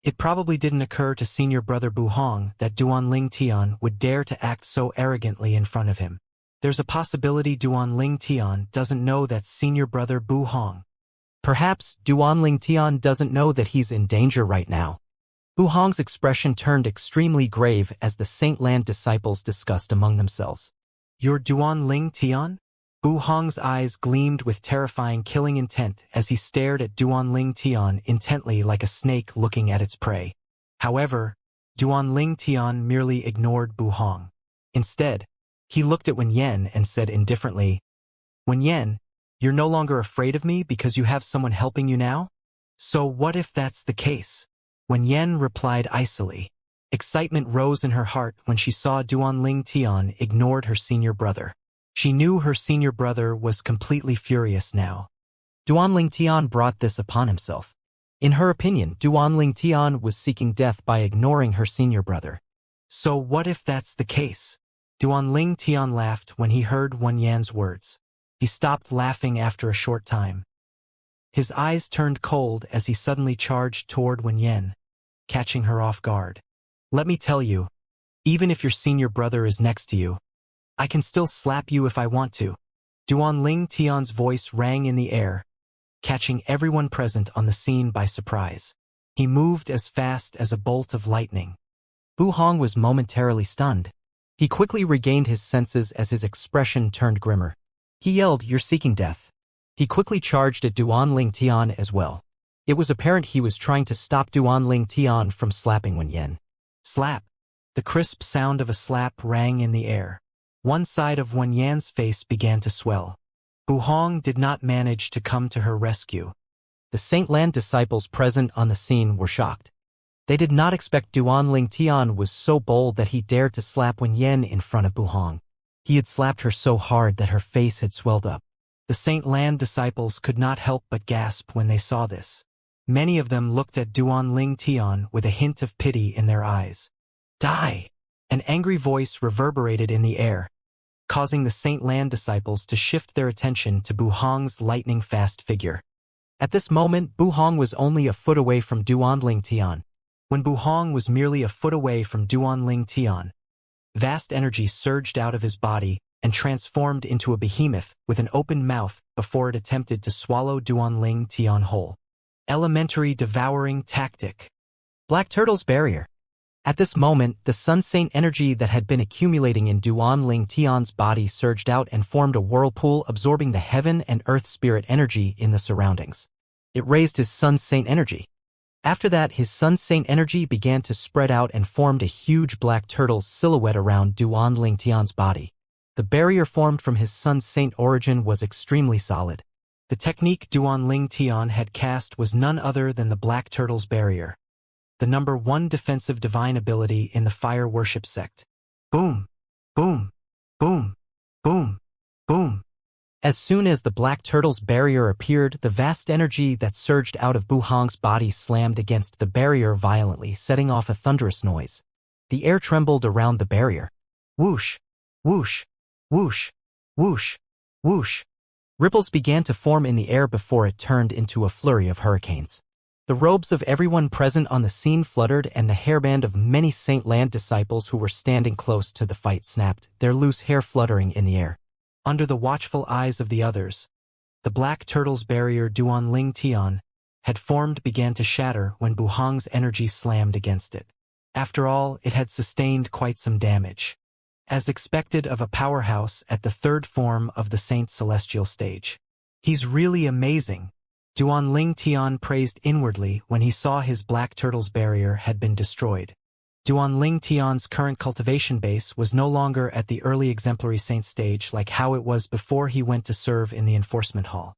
Speaker 1: It probably didn't occur to senior brother Bu Hong that Duanling Tian would dare to act so arrogantly in front of him. There's a possibility Duanling Tian doesn't know that senior brother Bu Hong. Perhaps Duanling Tian doesn't know that he's in danger right now. Bu Hong's expression turned extremely grave as the Saint Lan disciples discussed among themselves. "You're Duanling Tian?" Bu Hong's eyes gleamed with terrifying killing intent as he stared at Duanling Tian intently like a snake looking at its prey. However, Duanling Tian merely ignored Bu Hong. Instead, he looked at Wen Yan and said indifferently, "Wen Yan, you're no longer afraid of me because you have someone helping you now? So what if that's the case?" Wen Yan replied icily. Excitement rose in her heart when she saw Duanling Tian ignored her senior brother. She knew her senior brother was completely furious now. Duanling Tian brought this upon himself. In her opinion, Duanling Tian was seeking death by ignoring her senior brother. So what if that's the case? Duanling Tian laughed when he heard Wen Yan's words. He stopped laughing after a short time. His eyes turned cold as he suddenly charged toward Wen Yan, catching her off guard. "Let me tell you, even if your senior brother is next to you, I can still slap you if I want to." Duanling Tian's voice rang in the air, catching everyone present on the scene by surprise. He moved as fast as a bolt of lightning. Bu Hong was momentarily stunned. He quickly regained his senses as his expression turned grimmer. He yelled, "You're seeking death." He quickly charged at Duanling Tian as well. It was apparent he was trying to stop Duanling Tian from slapping Wen Yan. Slap! The crisp sound of a slap rang in the air. One side of Wen Yan's face began to swell. Bu Hong did not manage to come to her rescue. The Saint Lan disciples present on the scene were shocked. They did not expect Duanling Tian was so bold that he dared to slap Wen Yan in front of Bu Hong. He had slapped her so hard that her face had swelled up. The Saint Lan disciples could not help but gasp when they saw this. Many of them looked at Duanling Tian with a hint of pity in their eyes. "Die!" An angry voice reverberated in the air, causing the Saint Lan disciples to shift their attention to Bu Hong's lightning-fast figure. At this moment, Bu Hong was only a foot away from Duanling Tian. When Bu Hong was merely a foot away from Duanling Tian, vast energy surged out of his body and transformed into a behemoth with an open mouth before it attempted to swallow Duanling Tian whole. Elementary devouring tactic. Black Turtle's barrier. At this moment, the Sun Saint energy that had been accumulating in Duanling Tian's body surged out and formed a whirlpool absorbing the heaven and earth spirit energy in the surroundings. It raised his Sun Saint energy. After that, his Sun Saint energy began to spread out and formed a huge black turtle's silhouette around Duanling Tian's body. The barrier formed from his Sun Saint origin was extremely solid. The technique Duanling Tian had cast was none other than the Black Turtle's Barrier, the number 1 defensive divine ability in the fire worship sect. Boom, boom, boom, boom, boom. As soon as the Black Turtle's Barrier appeared, the vast energy that surged out of Bu Hong's body slammed against the barrier violently, setting off a thunderous noise. The air trembled around the barrier. Whoosh!
Speaker 2: Whoosh, whoosh, whoosh, whoosh. Ripples began to form in the air before it turned into a flurry of hurricanes. The robes of everyone present on the scene fluttered, and the hairband of many Saint Land disciples who were standing close to the fight snapped, their loose hair fluttering in the air. Under the watchful eyes of the others, the black turtle's barrier Duan Ling Tian had formed began to shatter when Buhang's energy slammed against it. After all, it had sustained quite some damage, as expected of a powerhouse at the third form of the Saint Celestial stage. He's really amazing, Duan Ling Tian praised inwardly when he saw his black turtle's barrier had been destroyed. Duan Ling Tian's current cultivation base was no longer at the early exemplary saint stage like how it was before he went to serve in the enforcement hall.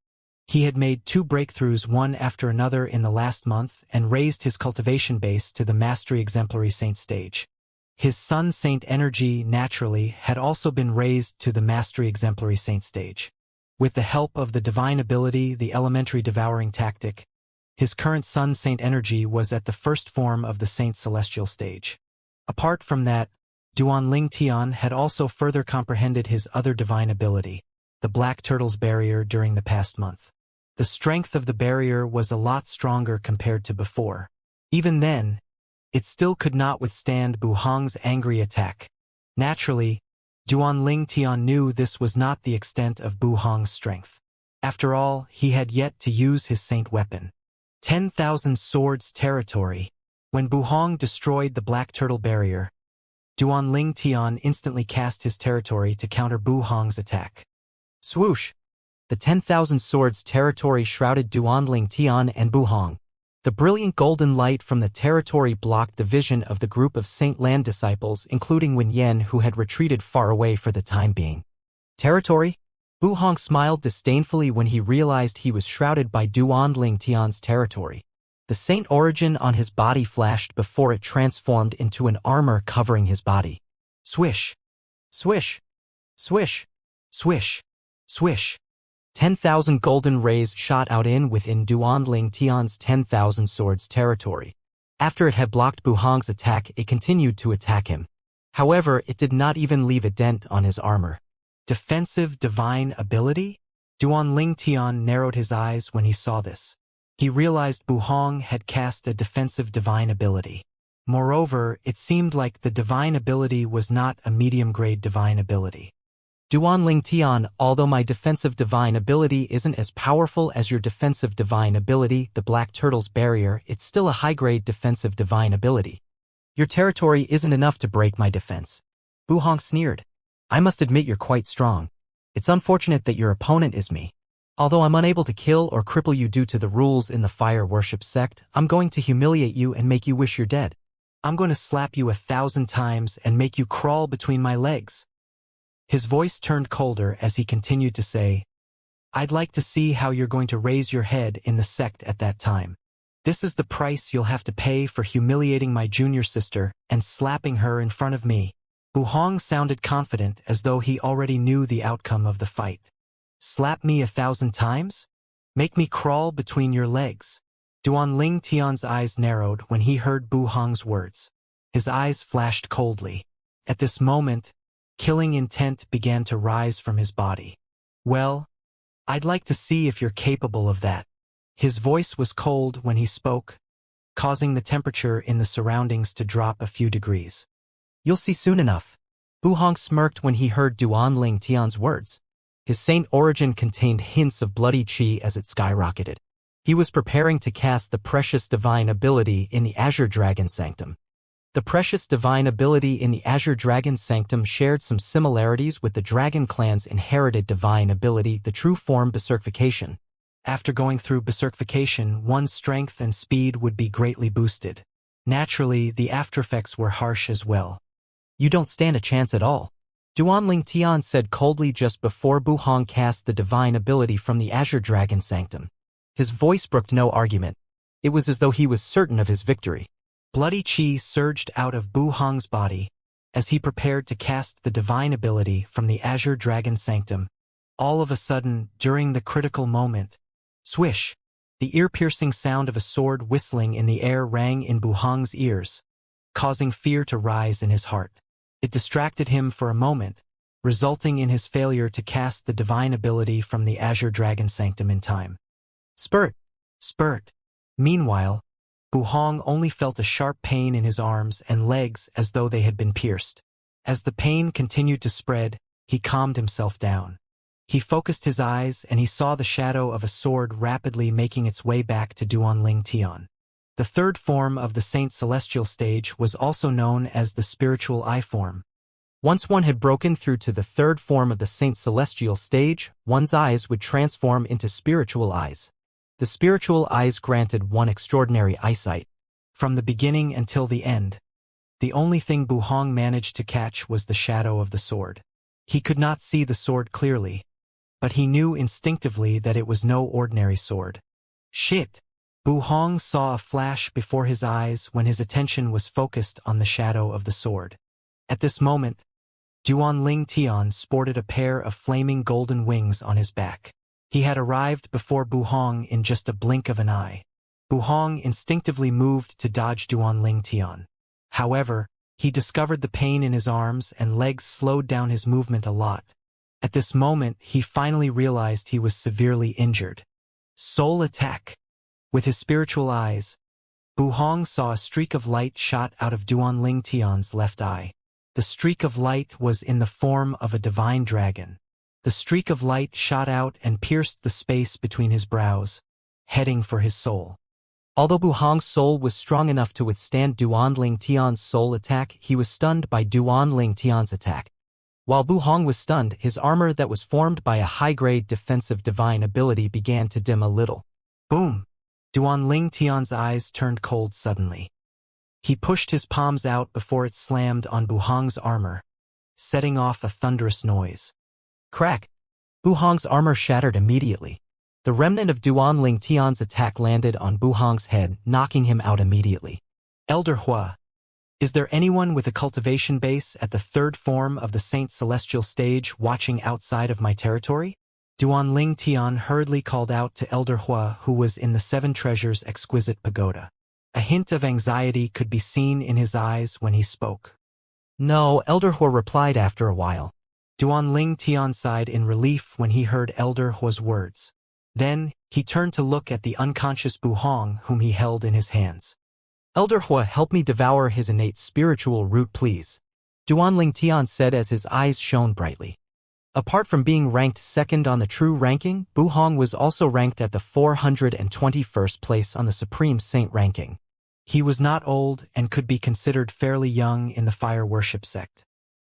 Speaker 2: He had made 2 breakthroughs one after another in the last month and raised his cultivation base to the mastery exemplary saint stage. His sun saint energy, naturally, had also been raised to the mastery exemplary saint stage. With the help of the divine ability, the elementary devouring tactic, his current sun saint energy was at the first form of the saint celestial stage. Apart from that, Duan Ling Tian had also further comprehended his other divine ability, the black turtle's barrier, during the past month. The strength of the barrier was a lot stronger compared to before. Even then, it still could not withstand Buhang's angry attack. Naturally, Duan Ling Tian knew this was not the extent of Buhang's strength. After all, he had yet to use his saint weapon. 10,000 Swords territory. When Buhang destroyed the black turtle barrier, Duan Ling Tian instantly cast his territory to counter Buhang's attack. Swoosh! The 10,000 Swords territory shrouded Duan Ling Tian and Buhang. The brilliant golden light from the territory blocked the vision of the group of Saint Land disciples, including Wen Yen, who had retreated far away for the time being. Territory? Buhang smiled disdainfully when he realized he was shrouded by Duan Ling Tian's territory. The saint origin on his body flashed before it transformed into an armor covering his body. Swish! Swish! Swish! Swish! Swish! 10,000 golden rays shot out within Duan Ling Tian's 10,000 Swords territory. After it had blocked Buhang's attack, it continued to attack him. However, it did not even leave a dent on his armor. Defensive divine ability? Duan Ling Tian narrowed his eyes when he saw this. He realized Buhang had cast a defensive divine ability. Moreover, it seemed like the divine ability was not a medium-grade divine ability. Duan Ling Tian, although my defensive divine ability isn't as powerful as your defensive divine ability, the Black Turtle's barrier, it's still a high-grade defensive divine ability. Your territory isn't enough to break my defense. Buhang sneered. I must admit you're quite strong. It's unfortunate that your opponent is me. Although I'm unable to kill or cripple you due to the rules in the fire worship sect, I'm going to humiliate you and make you wish you're dead. I'm going to slap you 1,000 times and make you crawl between my legs. His voice turned colder as he continued to say, I'd like to see how you're going to raise your head in the sect at that time. This is the price you'll have to pay for humiliating my junior sister and slapping her in front of me. Buhang sounded confident, as though he already knew the outcome of the fight. Slap me 1,000 times? Make me crawl between your legs. Duan Ling Tian's eyes narrowed when he heard Buhang's words. His eyes flashed coldly. At this moment, killing intent began to rise from his body. Well, I'd like to see if you're capable of that. His voice was cold when he spoke, causing the temperature in the surroundings to drop a few degrees. You'll see soon enough. Buhang smirked when he heard Duan Ling Tian's words. His saint origin contained hints of bloody chi as it skyrocketed. He was preparing to cast the precious divine ability in the Azure Dragon Sanctum. The precious divine ability in the Azure Dragon Sanctum shared some similarities with the Dragon Clan's inherited divine ability, the true form Berserkification. After going through Berserkification, one's strength and speed would be greatly boosted. Naturally, the aftereffects were harsh as well. You don't stand a chance at all. Duan Ling Tian said coldly just before Buhang cast the divine ability from the Azure Dragon Sanctum. His voice brooked no argument. It was as though he was certain of his victory. Bloody chi surged out of Buhang's body as he prepared to cast the divine ability from the Azure Dragon Sanctum. All of a sudden, during the critical moment, swish! The ear-piercing sound of a sword whistling in the air rang in Buhang's ears, causing fear to rise in his heart. It distracted him for a moment,
Speaker 1: resulting in his failure to cast the divine ability from the Azure Dragon Sanctum in time. Spurt! Spurt! Meanwhile, Buhong only felt a sharp pain in his arms and legs as though they had been pierced. As the pain continued to spread, he calmed himself down. He focused his eyes and he saw the shadow of a sword rapidly making its way back to Duanling Tian. The third form of the Saint Celestial stage was also known as the Spiritual Eye form. Once one had broken through to the third form of the Saint Celestial stage, one's eyes would transform into spiritual eyes. The spiritual eyes granted one extraordinary eyesight. From the beginning until the end, the only thing Buhong managed to catch was the shadow of the sword. He could not see the sword clearly, but he knew instinctively that it was no ordinary sword. Shit! Buhong saw a flash before his eyes when his attention was focused on the shadow of the sword. At this moment, Duanling Tian sported a pair of flaming golden wings on his back. He had arrived before Buhong in just a blink of an eye. Buhong instinctively moved to dodge Duanling Tian. However, he discovered the pain in his arms and legs slowed down his movement a lot. At this moment, he finally realized he was severely injured. Soul attack! With his spiritual eyes, Buhong saw a streak of light shot out of Duanling Tian's left eye. The streak of light was in the form of a divine dragon. The streak of light shot out and pierced the space between his brows, heading for his soul. Although Buhong's soul was strong enough to withstand Duanling Tian's soul attack, he was stunned by Duanling Tian's attack. While Buhong was stunned, his armor that was formed by a high-grade defensive divine ability began to dim a little. Boom! Duanling Tian's eyes turned cold suddenly. He pushed his palms out before it slammed on Buhong's armor, setting off a thunderous noise. Crack! Buhong's armor shattered immediately. The remnant of Duanling Tian's attack landed on Buhong's head, knocking him out immediately. Elder Hua, is there anyone with a cultivation base at the third form of the Saint Celestial stage watching outside of my territory? Duanling Tian hurriedly called out to Elder Hua, who was in the Seven Treasures Exquisite Pagoda. A hint of anxiety could be seen in his eyes when he spoke. No, Elder Hua replied after a while. Duanling Tian sighed in relief when he heard Elder Hua's words. Then, he turned to look at the unconscious Buhong whom he held in his hands. Elder Hua, help me devour his innate spiritual root, please. Duanling Tian said as his eyes shone brightly. Apart from being ranked second on the true ranking, Buhong was also ranked at the 421st place on the Supreme Saint ranking. He was not old and could be considered fairly young in the fire worship sect.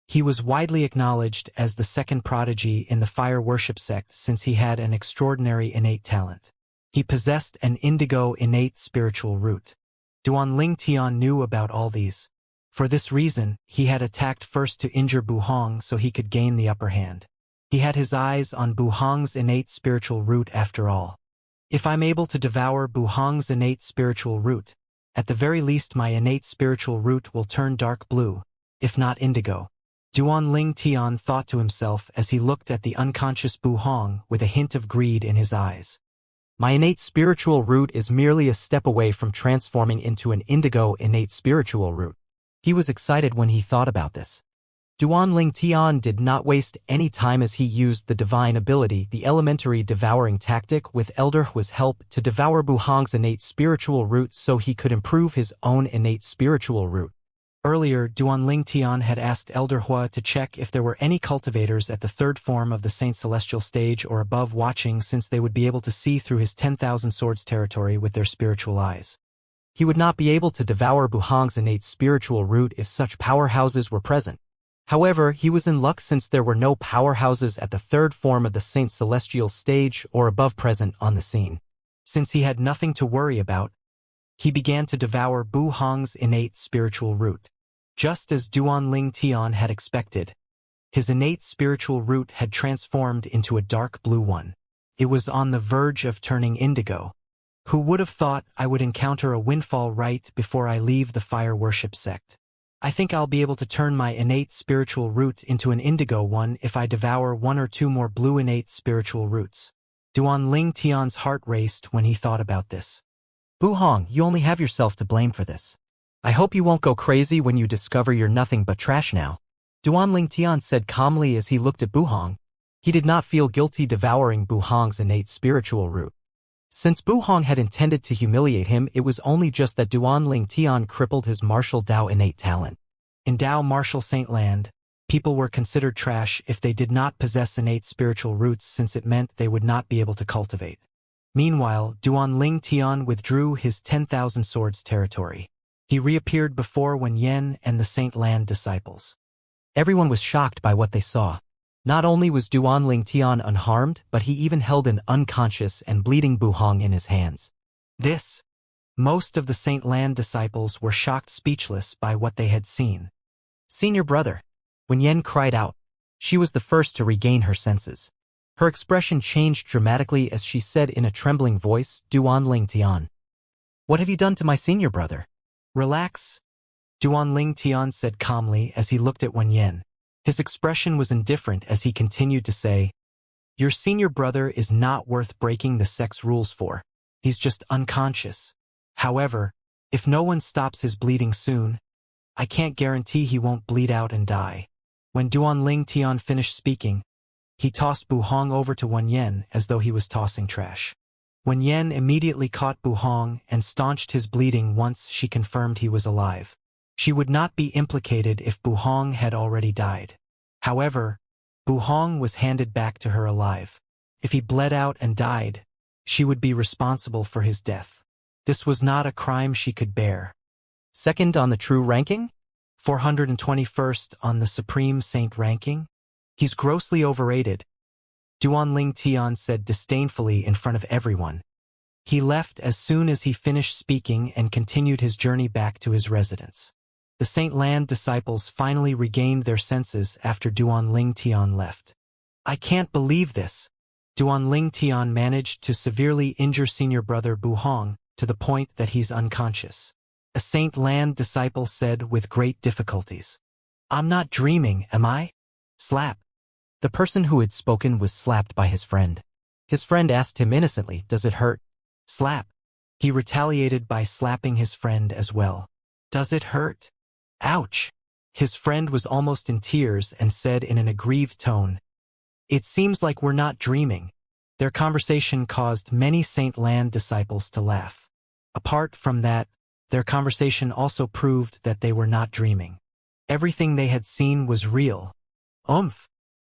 Speaker 1: He was widely acknowledged as the second prodigy in the fire worship sect since he had an extraordinary innate talent. He possessed an indigo innate spiritual root. Duanling Tian knew about all these. For this reason, he had attacked first to injure Buhong so he could gain the upper hand. He had his eyes on Buhong's innate spiritual root after all. If I'm able to devour Buhong's innate spiritual root, at the very least my innate spiritual root will turn dark blue, if not indigo. Duanling Tian thought to himself as he looked at the unconscious Buhong with a hint of greed in his eyes. My innate spiritual root is merely a step away from transforming into an indigo innate spiritual root. He was excited when he thought about this. Duanling Tian did not waste any time as he used the divine ability, the elementary devouring tactic, with Elder Hua's help to devour Buhong's innate spiritual root so he could improve his own innate spiritual root. Earlier, Duanling Tian had asked Elder Hua to check if there were any cultivators at the third form of the Saint Celestial stage or above watching, since they would be able to see through his 10,000 swords territory with their spiritual eyes. He would not be able to devour Buhong's innate spiritual root if such powerhouses were present. However, he was in luck since there were no powerhouses at the third form of the Saint Celestial stage or above present on the scene. Since he had nothing to worry about, he began to devour Buhong's innate spiritual root. Just as Duanling Tian had expected, his innate spiritual root had transformed into a dark blue one. It was on the verge of turning indigo. Who would have thought I would encounter a windfall right before I leave the fire worship sect? I think I'll be able to turn my innate spiritual root into an indigo one if I devour one or two more blue innate spiritual roots. Duanling Tian's heart raced when he thought about this. Buhong, you only have yourself to blame for this. I hope you won't go crazy when you discover you're nothing but trash now.
Speaker 2: Duanling Tian said calmly as he looked at Buhong. He did not feel guilty devouring Buhong's innate spiritual root. Since Buhong had intended to humiliate him, it was only just that Duanling Tian crippled his martial Dao innate talent. In Dao martial Saint Land, people were considered trash if they did not possess innate spiritual roots, since it meant they would not be able to cultivate. Meanwhile, Duanling Tian withdrew his 10,000 swords territory. He reappeared before Wen Yen and the Saint Land disciples. Everyone was shocked by what they saw. Not only was Duanling Tian unharmed, but he even held an unconscious and bleeding Buhong in his hands. Most of the Saint Land disciples were shocked speechless by what they had seen. "Senior brother," Wen Yen cried out. She was the first to regain her senses. Her expression changed dramatically as she said in a trembling voice, "Duanling Tian, what have you done to my senior brother?" "Relax," Duanling Tian said calmly as he looked at Wen Yen. His expression was indifferent as he continued to say, "Your senior brother is not worth breaking the sex rules for. He's just unconscious. However, if no one stops his bleeding soon, I can't guarantee he won't bleed out and die." When Duanling Tian finished speaking, he tossed Buhong over to Wen Yen as though he was tossing trash. Wen Yen immediately caught Buhong and staunched his bleeding once she confirmed he was alive. She would not be implicated if Buhong had already died. However, Buhong was handed back to her alive. If he bled out and died, she would be responsible for his death. This was not a crime she could bear. Second on the true ranking? 421st on the Supreme Saint ranking? He's grossly overrated, Duanling Tian said disdainfully in front of everyone. He left as soon as he finished speaking and continued his journey back to his residence. The Saint Land disciples finally regained their senses after Duanling Tian left. "I can't believe this." Duanling Tian managed to severely injure senior brother Buhong to the point that he's unconscious. A Saint Land disciple said with great difficulties, "I'm not dreaming, am I?" Slap. The person who had spoken was slapped by his friend. His friend asked him innocently, "Does it hurt?" Slap. He retaliated by slapping his friend as well. "Does it hurt?" "Ouch." His friend was almost in tears and said in an aggrieved tone, "It seems like we're not dreaming." Their conversation caused many Saint Land disciples to laugh. Apart from that, their conversation also proved that they were not dreaming. Everything they had seen was real.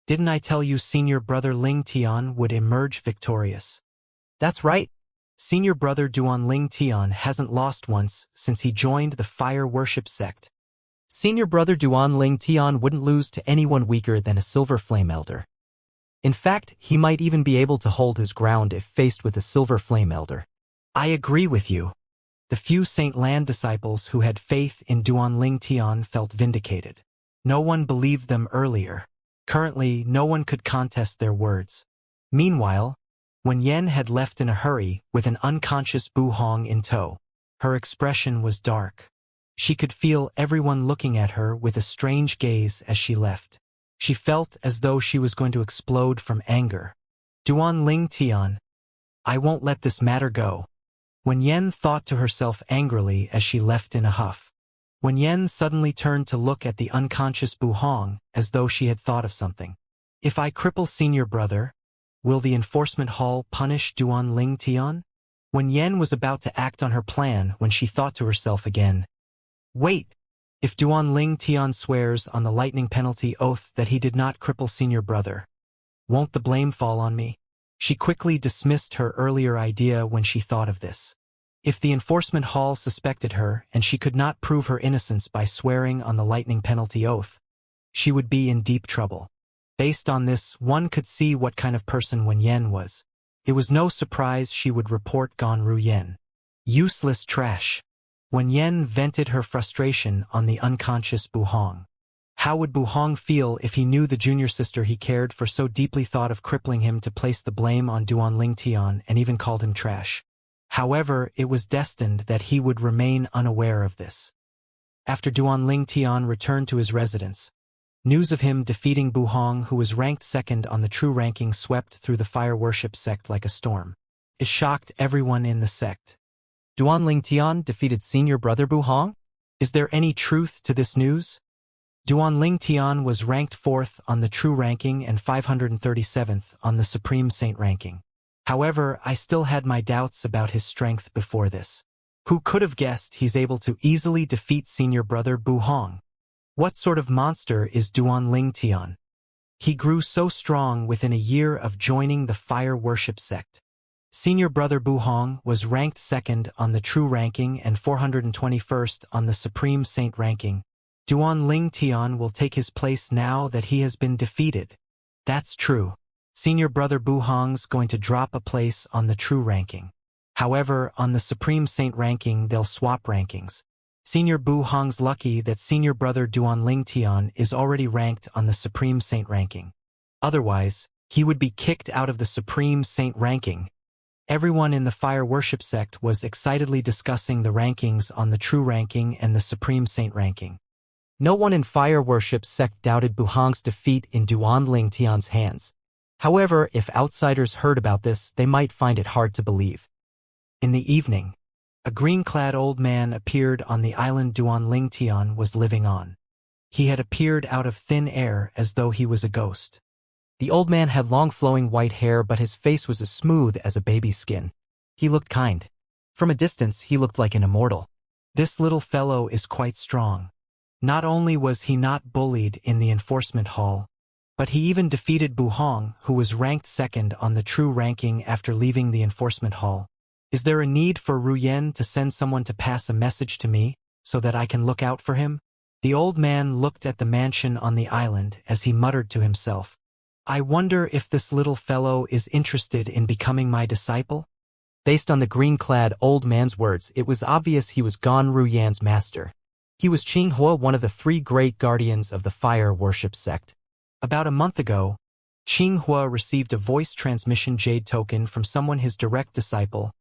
Speaker 2: Didn't I tell you senior brother Ling Tian would emerge victorious? That's right. Senior brother Duanling Tian hasn't lost once since he joined the fire worship sect. Senior brother Duanling Tian wouldn't lose to anyone weaker than a silver flame elder. In fact, he might even be able to hold his ground if faced with a silver flame elder. I agree with you. The few Saint Land disciples who had faith in Duanling Tian felt vindicated. No one believed them earlier. Currently, no one could contest their words. Meanwhile, Wen Yen had left in a hurry with an unconscious Buhong in tow. Her expression was dark. She could feel everyone looking at her with a strange gaze as she left. She felt as though she was going to explode from anger. Duanling Tian, I won't let this matter go. Wen Yen thought to herself angrily as she left in a huff. Wen Yen suddenly turned to look at the unconscious Buhong as though she had thought of something. If I cripple senior brother, will the enforcement hall punish Duanling Tian? Wen Yen was about to act on her plan when she thought to herself again. Wait! If Duanling Tian swears on the lightning penalty oath that he did not cripple senior brother, won't the blame fall on me? She quickly dismissed her earlier idea when she thought of this. If the enforcement hall suspected her and she could not prove her innocence by swearing on the lightning penalty oath, she would be in deep trouble. Based on this, one could see what kind of person Wen Yen was. It was no surprise she would report Gan Ruyen. Useless trash. Wen Yen vented her frustration on the unconscious Buhong. How would Buhong feel if he knew the junior sister he cared for so deeply thought of crippling him to place the blame on Duanling Tian and even called him trash? However, it was destined that he would remain unaware of this. After Duanling Tian returned to his residence, news of him defeating Buhong, who was ranked second on the true ranking, swept through the fire worship sect like a storm. It shocked everyone in the sect. Duanling Tian defeated senior brother Buhong? Is there any truth to this news?
Speaker 1: Duanling Tian was ranked 4th on the True ranking and 537th on the Supreme Saint ranking. However, I still had my doubts about his strength before this. Who could have guessed he's able to easily defeat senior brother Bu Hong? What sort of monster is Duanling Tian? He grew so strong within a year of joining the fire worship sect. Senior brother Bu Hong was ranked 2nd on the True ranking and 421st on the Supreme Saint ranking. Duanling Tian will take his place now that he has been defeated. That's true. Senior brother Bu Hong's going to drop a place on the True ranking. However, on the Supreme Saint ranking they'll swap rankings. Senior Bu Hong's lucky that senior brother Duanling Tian is already ranked on the Supreme Saint ranking. Otherwise, he would be kicked out of the Supreme Saint ranking. Everyone in the fire worship sect was excitedly discussing the rankings on the True ranking and the Supreme Saint ranking. No one in fire worship sect doubted Bu Hong's defeat in Duanling Tian's hands. However, if outsiders heard about this, they might find it hard to believe. In the evening, a green-clad old man appeared on the island Duanling Tian was living on. He had appeared out of thin air as though he was a ghost. The old man had long flowing white hair, but his face was as smooth as a baby's skin. He looked kind. From a distance, he looked like an immortal. This little fellow is quite strong. Not only was he not bullied in the enforcement hall, but he even defeated Bu Hong, who was ranked 2nd on the True ranking after leaving the enforcement hall. Is there a need for Ru Yan to send someone to pass a message to me, so that I can look out for him? The old man looked at the mansion on the island as he muttered to himself. I wonder if this little fellow is interested in becoming my disciple? Based on the green-clad old man's words, it was obvious he was Gan Ru Yan's master. He was Qinghua, one of the 3 great guardians of the fire worship sect. About a month ago, Qinghua received a voice transmission jade token from someone his direct disciple,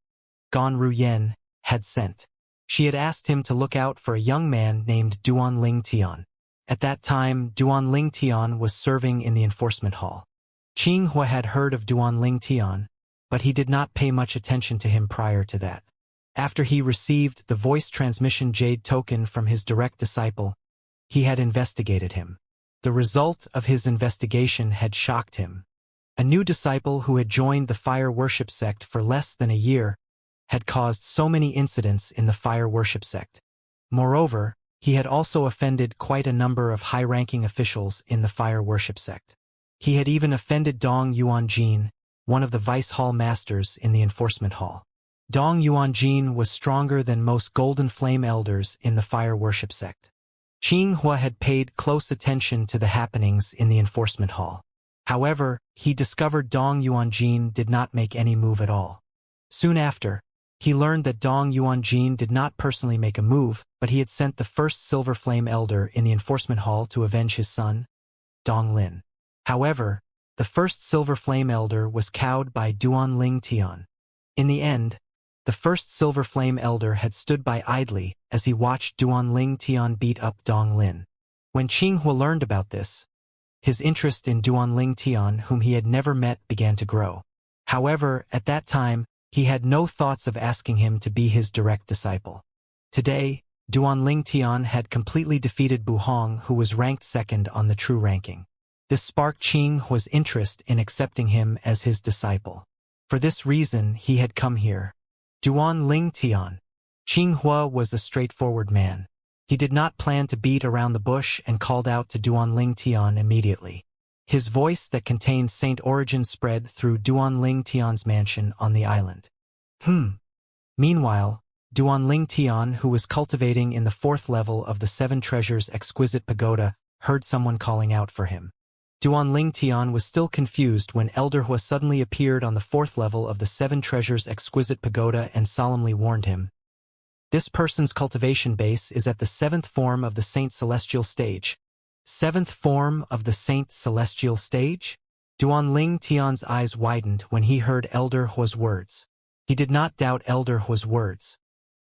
Speaker 1: Gan Ru Yan, had sent. She had asked him to look out for a young man named Duanling Tian. At that time, Duanling Tian was serving in the enforcement hall. Qinghua had heard of Duanling Tian, but he did not pay much attention to him prior to that. After he received the voice transmission jade token from his direct disciple, he had investigated him. The result of his investigation had shocked him. A new disciple who had joined the fire worship sect for less than a year had caused so many incidents in the fire worship sect. Moreover, he had also offended quite a number of high-ranking officials in the fire worship sect. He had even offended Dong Yuanjin, one of the vice hall masters in the enforcement hall. Dong Yuanjin was stronger than most Golden Flame elders in the fire worship sect. Qinghua had paid close attention to the happenings in the enforcement hall. However, he discovered Dong Yuanjin did not make any move at all. Soon after, he learned that Dong Yuanjin did not personally make a move, but he had sent the first Silver Flame elder in the enforcement hall to avenge his son, Dong Lin. However, the first Silver Flame elder was cowed by Duanling Tian. In the end, the first Silver Flame elder had stood by idly as he watched Duanling Tian beat up Dong Lin. When Qinghua learned about this, his interest in Duanling Tian, whom he had never met, began to grow. However, at that time, he had no thoughts of asking him to be his direct disciple. Today, Duanling Tian had completely defeated Bu Hong, who was ranked 2nd on the True ranking. This sparked Qinghua's interest in accepting him as his disciple. For this reason, he had come here. Duanling Tian. Qinghua was a straightforward man. He did not plan to beat around the bush and called out to Duanling Tian immediately. His voice that contained Saint origin spread through Duanling Tian's mansion on the island. Meanwhile, Duanling Tian, who was cultivating in the 4th level of the 7 Treasures Exquisite Pagoda, heard someone calling out for him. Duanling Tian was still confused when Elder Hua suddenly appeared on the 4th level of the 7 Treasures Exquisite Pagoda and solemnly warned him. This person's cultivation base is at the 7th form of the Saint Celestial Stage. 7th form of the Saint Celestial Stage? Duanling Tian's eyes widened when he heard Elder Hua's words. He did not doubt Elder Hua's words.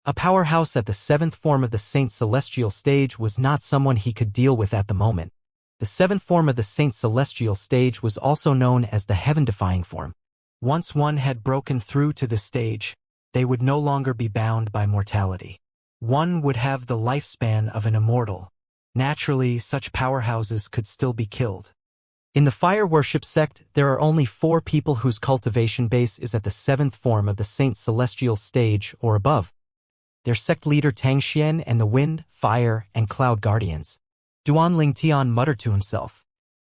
Speaker 1: A powerhouse at the 7th form of the Saint Celestial Stage was not someone he could deal with at the moment. The 7th form of the Saint Celestial Stage was also known as the heaven-defying form. Once one had broken through to this stage, they would no longer be bound by mortality. One would have the lifespan of an immortal. Naturally, such powerhouses could still be killed.
Speaker 2: In the fire worship sect, there are only 4 people whose cultivation base is at the 7th form of the Saint Celestial stage or above. Their sect leader Xianxia and the Wind, Fire, and Cloud Guardians. Duanling Tian muttered to himself.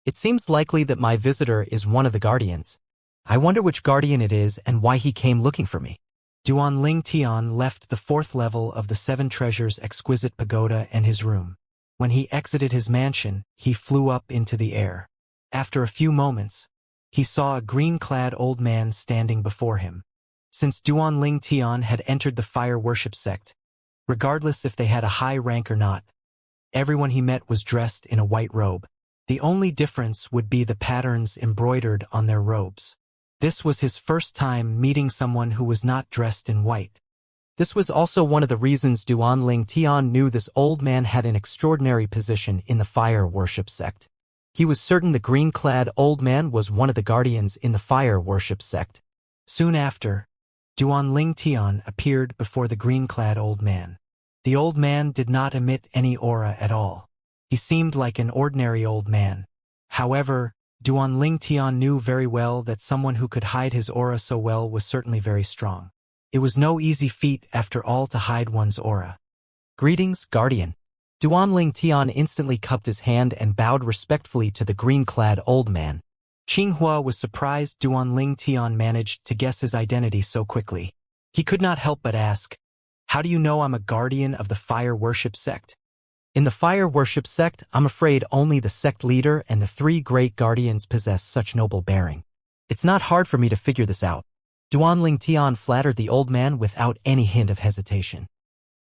Speaker 2: It seems likely that my visitor is one of the guardians. I wonder which guardian it is and why he came looking for me.
Speaker 1: Duanling Tian left the 4th level of the 7 Treasures exquisite pagoda and his room. When he exited his mansion, he flew up into the air. After a few moments, he saw a green-clad old man standing before him. Since Duanling Tian had entered the fire worship sect, regardless if they had a high rank or not, everyone he met was dressed in a white robe. The only difference would be the patterns embroidered on their robes. This was his first time meeting someone who was not dressed in white.
Speaker 2: This was also one of the reasons Duanling Tian knew this old man had an extraordinary position in the fire worship sect. He was certain the green-clad old man was one of the guardians in the fire worship sect.
Speaker 1: Soon after, Duanling Tian appeared before the green-clad old man. The old man did not emit any aura at all. He seemed like an ordinary old man. However, Duanling Tian knew very well that someone who could hide his aura so well was certainly very strong. It was no easy feat after all to hide one's aura.
Speaker 2: Greetings, guardian. Duanling Tian instantly cupped his hand and bowed respectfully to the green-clad old man.
Speaker 1: Qinghua was surprised Duanling Tian managed to guess his identity so quickly. He could not help but ask, "How do you know I'm a guardian of the fire worship sect?"
Speaker 2: In the fire worship sect, I'm afraid only the sect leader and the 3 great guardians possess such noble bearing. It's not hard for me to figure this out. Duanling Tian flattered the old man without any hint of hesitation.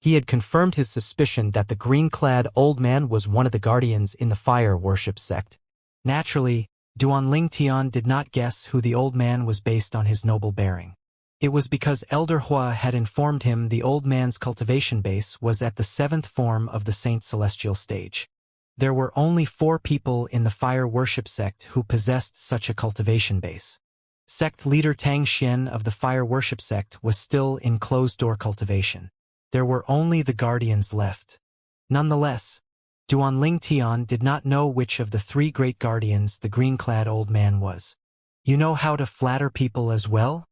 Speaker 2: He had confirmed his suspicion that the green-clad old man was one of the guardians in the fire worship sect.
Speaker 1: Naturally, Duanling Tian did not guess who the old man was based on his noble bearing. It was because Elder Hua had informed him the old man's cultivation base was at the 7th form of the Saint Celestial stage. There were only 4 people in the fire worship sect who possessed such a cultivation base. Sect leader Tang Xian of the fire worship sect was still in closed-door cultivation. There were only the guardians left. Nonetheless, Duanling Tian did not know which of the 3 great guardians the green-clad old man was. "You know how to flatter people as well?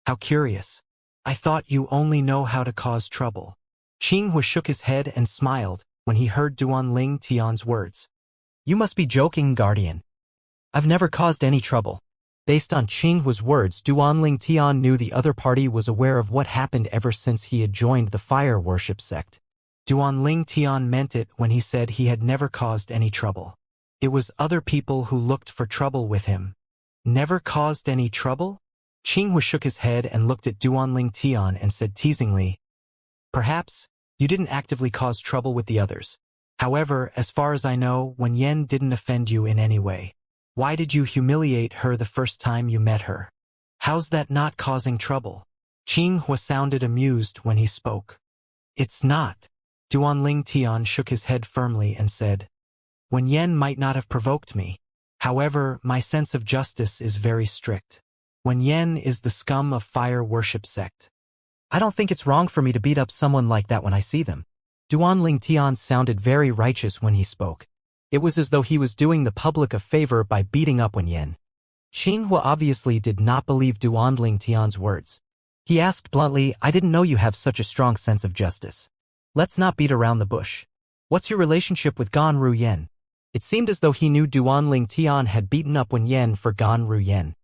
Speaker 1: How curious. I thought you only know how to cause trouble." Qinghua shook his head and smiled when he heard Duanling Tian's words.
Speaker 2: You must be joking, guardian. I've never caused any trouble. Based on Qinghua's words, Duanling Tian knew the other party was aware of what happened ever since he had joined the fire worship sect.
Speaker 1: Duanling Tian meant it when he said he had never caused any trouble. It was other people who looked for trouble with him. Never caused any trouble? Qinghua shook his head and looked at Duanling Tian and said teasingly, "Perhaps you didn't actively cause trouble with the others. However, as far as I know, Wen Yan didn't offend you in any way. Why did you humiliate her the first time you met her? How's that not causing trouble?" Qinghua sounded amused when he spoke. "It's not." Duanling Tian shook his head firmly and said, "Wen Yan might not have provoked me. However, my sense of justice is very strict. Wen Yan is the scum of fire worship sect.
Speaker 2: I don't think it's wrong for me to beat up someone like that when I see them." Duanling Tian sounded very righteous when he spoke. It was as though he was doing the public a favor by beating up Wen Yan. Qinghua obviously did not believe Duanling Tian's words. He asked bluntly, "I didn't know you have such a strong sense of justice. Let's not beat around the bush. What's your relationship with Gan Ruyen?" It seemed as though he knew Duanling Tian had beaten up Wen Yan for Gan Ruyen.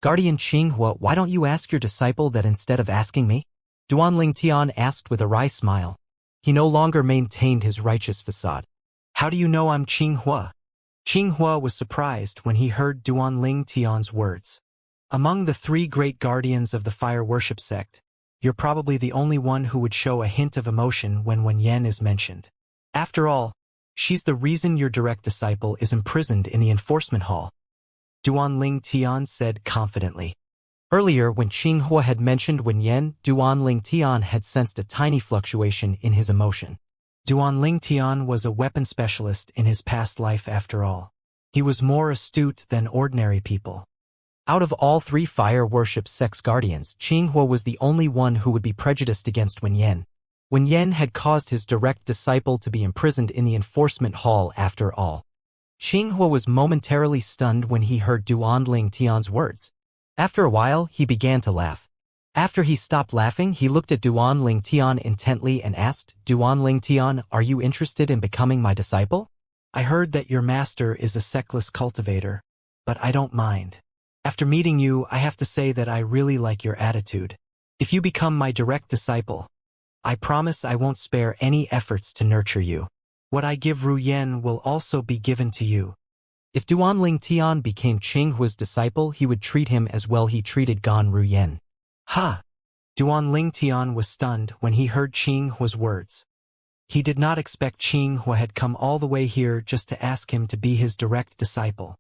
Speaker 2: "Guardian Qinghua, why don't you ask your disciple that instead of asking me?" Duanling Tian asked with a wry smile. He no longer maintained his righteous facade.
Speaker 1: "How do you know I'm Qinghua?" Qinghua was surprised when he heard Duanling Tian's words. "Among the 3 great guardians of the fire worship sect, you're probably the only one who would show a hint of emotion when Wen Yan is mentioned. After all, she's the reason your direct disciple is imprisoned in the enforcement hall," Duanling Tian said confidently.
Speaker 2: Earlier, when Qinghua had mentioned Wen Yan, Duanling Tian had sensed a tiny fluctuation in his emotion.
Speaker 1: Duanling Tian was a weapon specialist in his past life after all. He was more astute than ordinary people.
Speaker 2: Out of all 3 fire worship sex guardians, Qinghua was the only one who would be prejudiced against Wen Yan. when Yen had caused his direct disciple to be imprisoned in the enforcement hall after all. Xinghua was momentarily stunned when he heard Duanling Tian's words. After a while, he began to laugh. After he stopped laughing, he looked at Duanling Tian intently and asked, Duanling Tian, are you interested in becoming my disciple? I heard that your master is a sexless cultivator, but I don't mind. After meeting you, I have to say that I really like your attitude. If you become my direct disciple, I promise I won't spare any efforts to nurture you. What I give Ru Yen will also be given to you. If Duanling Tian became Qinghua's disciple, he would treat him as well he treated Gan Ru Yen. Ha! Duanling Tian was stunned when he heard Qinghua's words. He did not expect Qinghua had come all the way here just to ask him to be his direct disciple.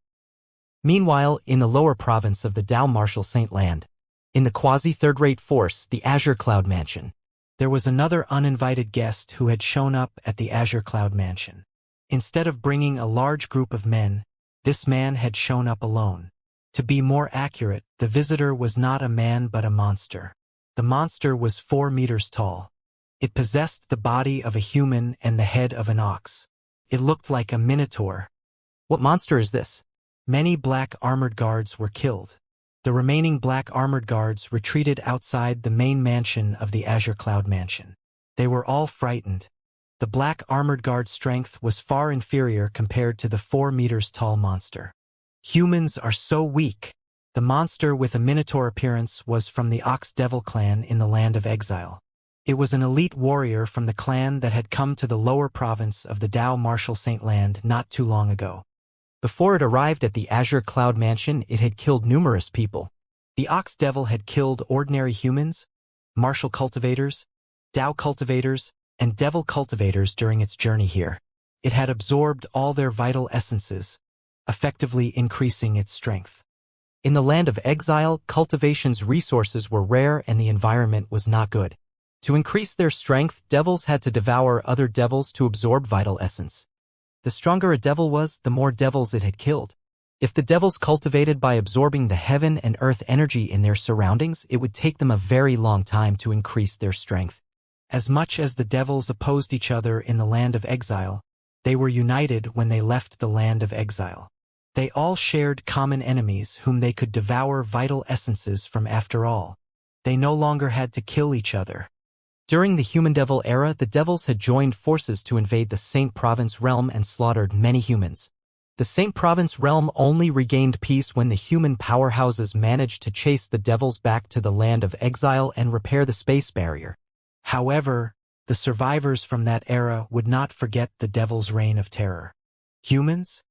Speaker 2: Meanwhile, in the lower province of the Dao Martial Saint Land, in the quasi-third-rate force, the Azure Cloud Mansion, there was another uninvited guest who had shown up at the Azure Cloud Mansion. Instead of bringing a large group of men, this man had shown up alone. To be more accurate, the visitor was not a man but a monster. The monster was 4 meters tall. It possessed the body of a human and the head of an ox. It looked like a minotaur. What monster is this? Many black armored guards were killed. The remaining black armored guards retreated outside the main mansion of the Azure Cloud Mansion. They were all frightened. The black armored guard's strength was far inferior compared to the 4 meters tall monster. Humans are so weak. The monster with a minotaur appearance was from the Ox Devil clan in the Land of Exile. It was an elite warrior from the clan that had come to the lower province of the Dao Martial Saint Land not too long ago. Before it arrived at the Azure Cloud Mansion, it had killed numerous people. The Ox Devil had killed ordinary humans, martial cultivators, Dao cultivators, and devil cultivators during its journey here. It had absorbed all their vital essences, effectively increasing its strength. In the Land of Exile, cultivation's resources were rare and the environment was not good. To increase their strength, devils had to devour other devils to absorb vital essence. The stronger a devil was, the more devils it had killed. If the devils cultivated by absorbing the heaven and earth energy in their surroundings, it would take them a very long time to increase their strength. As much as the devils opposed each other in the Land of Exile, they were united when they left the Land of Exile. They all shared common enemies whom they could devour vital essences from after all. They no longer had to kill each other. During the human-devil era, the devils had joined forces to invade the Saint Province realm and slaughtered many humans. The Saint Province realm only regained peace when the human powerhouses managed to chase the devils back to the Land of Exile and repair the space barrier. However, the survivors from that era would not forget the devil's reign of terror. Humans?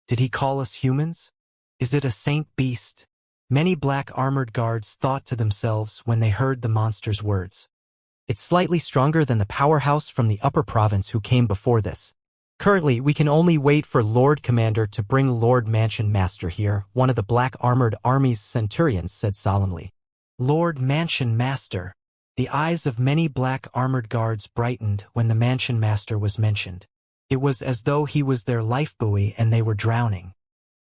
Speaker 2: Did he call us humans? Is it a saint beast? Many black armored guards thought to themselves when they heard the monster's words. It's slightly stronger than the powerhouse from the upper province who came before this. Currently, we can only wait for Lord Commander to bring Lord Mansion Master here, one of the black armored army's centurions said solemnly. Lord Mansion Master. The eyes of many black armored guards brightened when the Mansion Master was mentioned. It was as though he was their lifebuoy and they were drowning.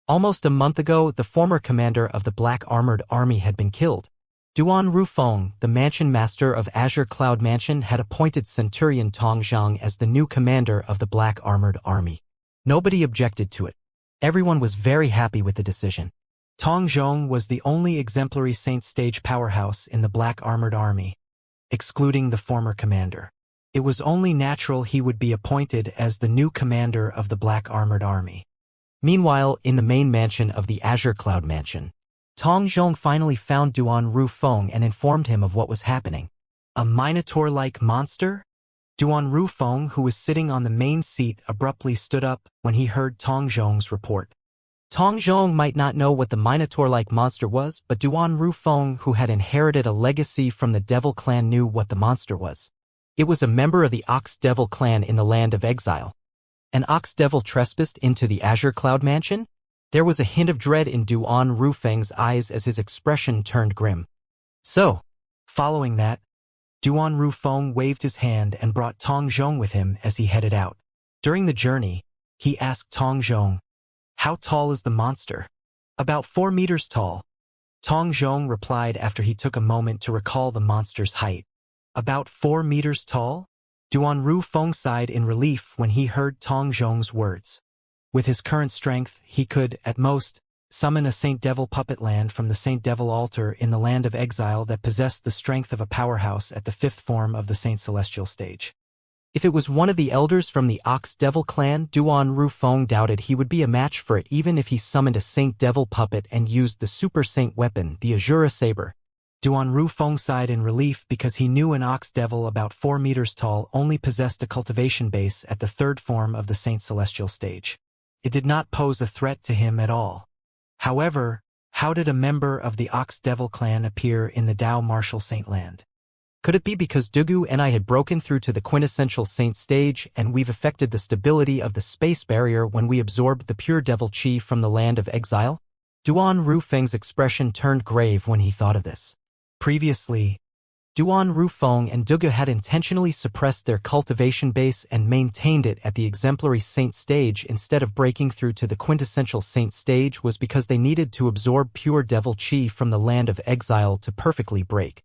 Speaker 2: Almost a month ago, the former commander of the black armored army had been killed. Duan Rufeng, the Mansion Master of Azure Cloud Mansion, had appointed Centurion Tong Zhang as the new commander of the Black Armored Army. Nobody objected to it. Everyone was very happy with the decision. Tong Zhang was the only exemplary Saint Stage powerhouse in the Black Armored Army, excluding the former commander. It was only natural he would be appointed as the new commander of the Black Armored Army. Meanwhile, in the main mansion of the Azure Cloud Mansion, Tong Zhong finally found Duan Rufeng and informed him of what was happening. A minotaur-like monster? Duan Rufeng, who was sitting on the main seat, abruptly stood up when he heard Tong Zhong's report. Tong Zhong might not know what the minotaur-like monster was, but Duan Rufeng, who had inherited a legacy from the Devil clan, knew what the monster was. It was a member of the Ox Devil clan in the Land of Exile. An Ox Devil trespassed into the Azure Cloud Mansion? There was a hint of dread in Duan Rufeng's eyes as his expression turned grim. So, following that, Duan Rufeng waved his hand and brought Tong Zhong with him as he headed out. During the journey, he asked Tong Zhong, "How tall is the monster?" "About 4 meters tall." Tong Zhong replied after he took a moment to recall the monster's height.
Speaker 1: About 4 meters tall? Duan Rufeng sighed in relief when he heard Tong Zhong's words. With his current strength, he could, at most, summon a Saint Devil puppet land from the Saint Devil altar in the land of exile that possessed the strength of a powerhouse at the 5th form of the Saint Celestial stage. If it was one of the elders from the Ox Devil clan, Duan Rufeng doubted he would be a match for it even if he summoned a Saint Devil puppet and used the Super Saint weapon, the Azura Saber. Duan Rufeng sighed in relief because he knew an Ox Devil about 4 meters tall only possessed a cultivation base at the 3rd form of the Saint Celestial stage. It did not pose a threat to him at all. However, how did a member of the Ox Devil clan appear in the Dao Martial Saint land? Could it be because Dugu and I had broken through to the quintessential saint stage and we've affected the stability of the space barrier when we absorbed the pure devil chi from the land of exile? Duan Rufeng's expression turned grave when he thought of this. Previously, Duan Rufeng and Dugu had intentionally suppressed their cultivation base and maintained it at the exemplary saint stage instead of breaking through to the quintessential saint stage was because they needed to absorb pure devil chi from the land of exile to perfectly break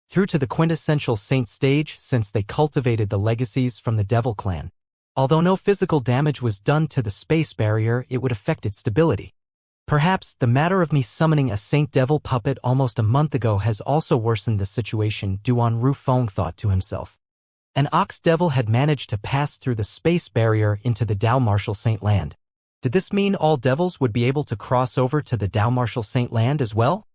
Speaker 1: through to the quintessential saint stage since they cultivated the legacies from the devil clan. Although no physical damage was done to the space barrier, it would affect its stability. Perhaps the matter of me summoning a Saint Devil puppet almost a month ago has also worsened the situation, Duan Rufeng thought to himself. An Ox Devil had managed to pass through the space barrier into the Dao Martial Saint land. Did this mean all devils would be able to cross over to the Dao Martial Saint land as well?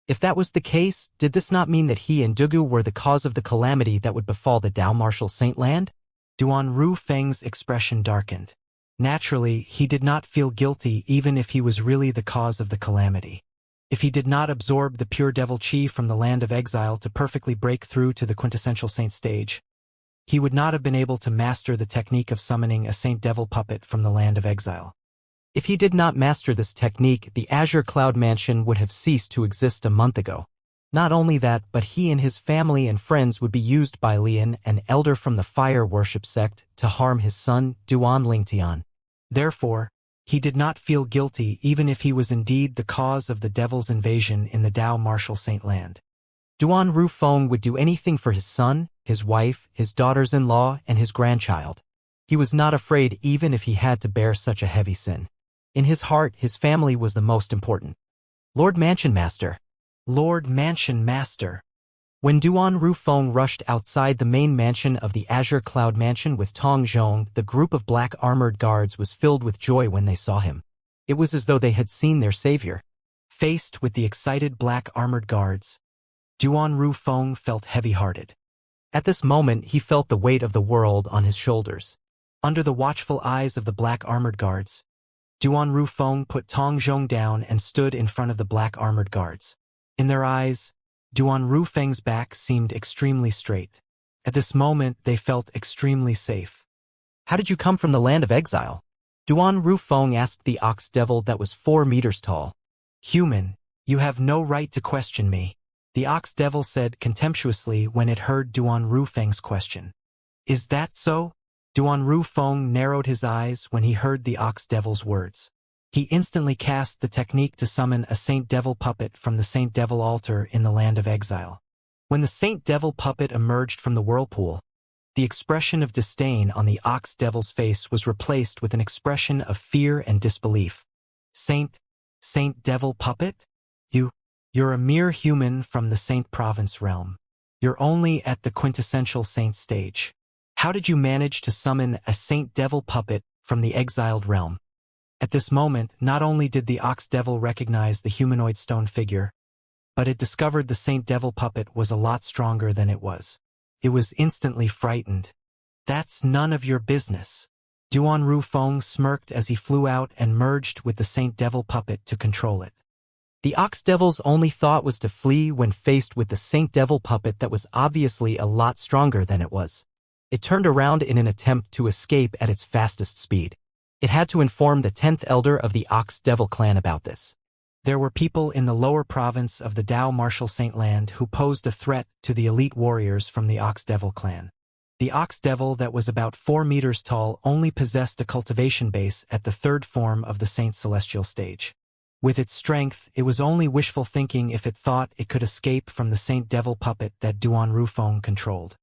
Speaker 1: If that was the case, did this not mean that he and Dugu were the cause of the calamity that would befall the Dao Martial Saint land? Duan Rufeng's expression darkened. Naturally, he did not feel guilty even if he was really the cause of the calamity. If he did not absorb the pure devil chi from the land of exile to perfectly break through to the quintessential saint stage, he would not have been able to master the technique of summoning a Saint Devil puppet from the land of exile. If he did not master this technique, the Azure Cloud Mansion would have ceased to exist a month ago. Not only that, but he and his family and friends would be used by Lian, an elder from the fire worship sect, to harm his son, Duan Lingtian. Therefore, he did not feel guilty even if he was indeed the cause of the devil's invasion in the Dao Martial Saint land. Duan Rufeng would do anything for his son, his wife, his daughters-in-law, and his grandchild. He was not afraid even if he had to bear such a heavy sin. In his heart, his family was the most important. Lord Mansion Master. Lord Mansion Master. When Duan Rufeng rushed outside the main mansion of the Azure Cloud Mansion with Tong Zhong, the group of black armored guards was filled with joy when they saw him. It was as though they had seen their savior. Faced with the excited black armored guards, Duan Rufeng felt heavy-hearted. At this moment, he felt the weight of the world on his shoulders. Under the watchful eyes of the black armored guards, Duan Rufeng put Tong Zhong down and stood in front of the black armored guards. In their eyes, Duan Rufeng's back seemed extremely straight. At this moment, they felt extremely safe. How did you come from the land of exile? Duan Rufeng asked the Ox Devil that was 4 meters tall. Human, you have no right to question me, the Ox Devil said contemptuously when it heard Duan Rufeng's question. Is that so? Duan Rufeng narrowed his eyes when he heard the Ox Devil's words. He instantly cast the technique to summon a Saint Devil puppet from the Saint Devil altar in the land of exile. When the Saint Devil puppet emerged from the whirlpool, the expression of disdain on the Ox Devil's face was replaced with an expression of fear and disbelief. Saint Devil puppet? You're a mere human from the Saint Province realm. You're only at the quintessential saint stage. How did you manage to summon a Saint Devil puppet from the exiled realm? At this moment, not only did the Ox Devil recognize the humanoid stone figure, but it discovered the Saint Devil puppet was a lot stronger than it was. It was instantly frightened. That's none of your business. Duan Rufeng smirked as he flew out and merged with the Saint Devil puppet to control it. The Ox Devil's only thought was to flee when faced with the Saint Devil puppet that was obviously a lot stronger than it was. It turned around in an attempt to escape at its fastest speed. It had to inform the 10th elder of the Ox Devil clan about this. There were people in the lower province of the Dao Martial Saint land who posed a threat to the elite warriors from the Ox Devil clan. The Ox Devil that was about 4 meters tall only possessed a cultivation base at the 3rd form of the Saint Celestial stage. With its strength, it was only wishful thinking if it thought it could escape from the Saint Devil puppet that Duan Rufeng controlled.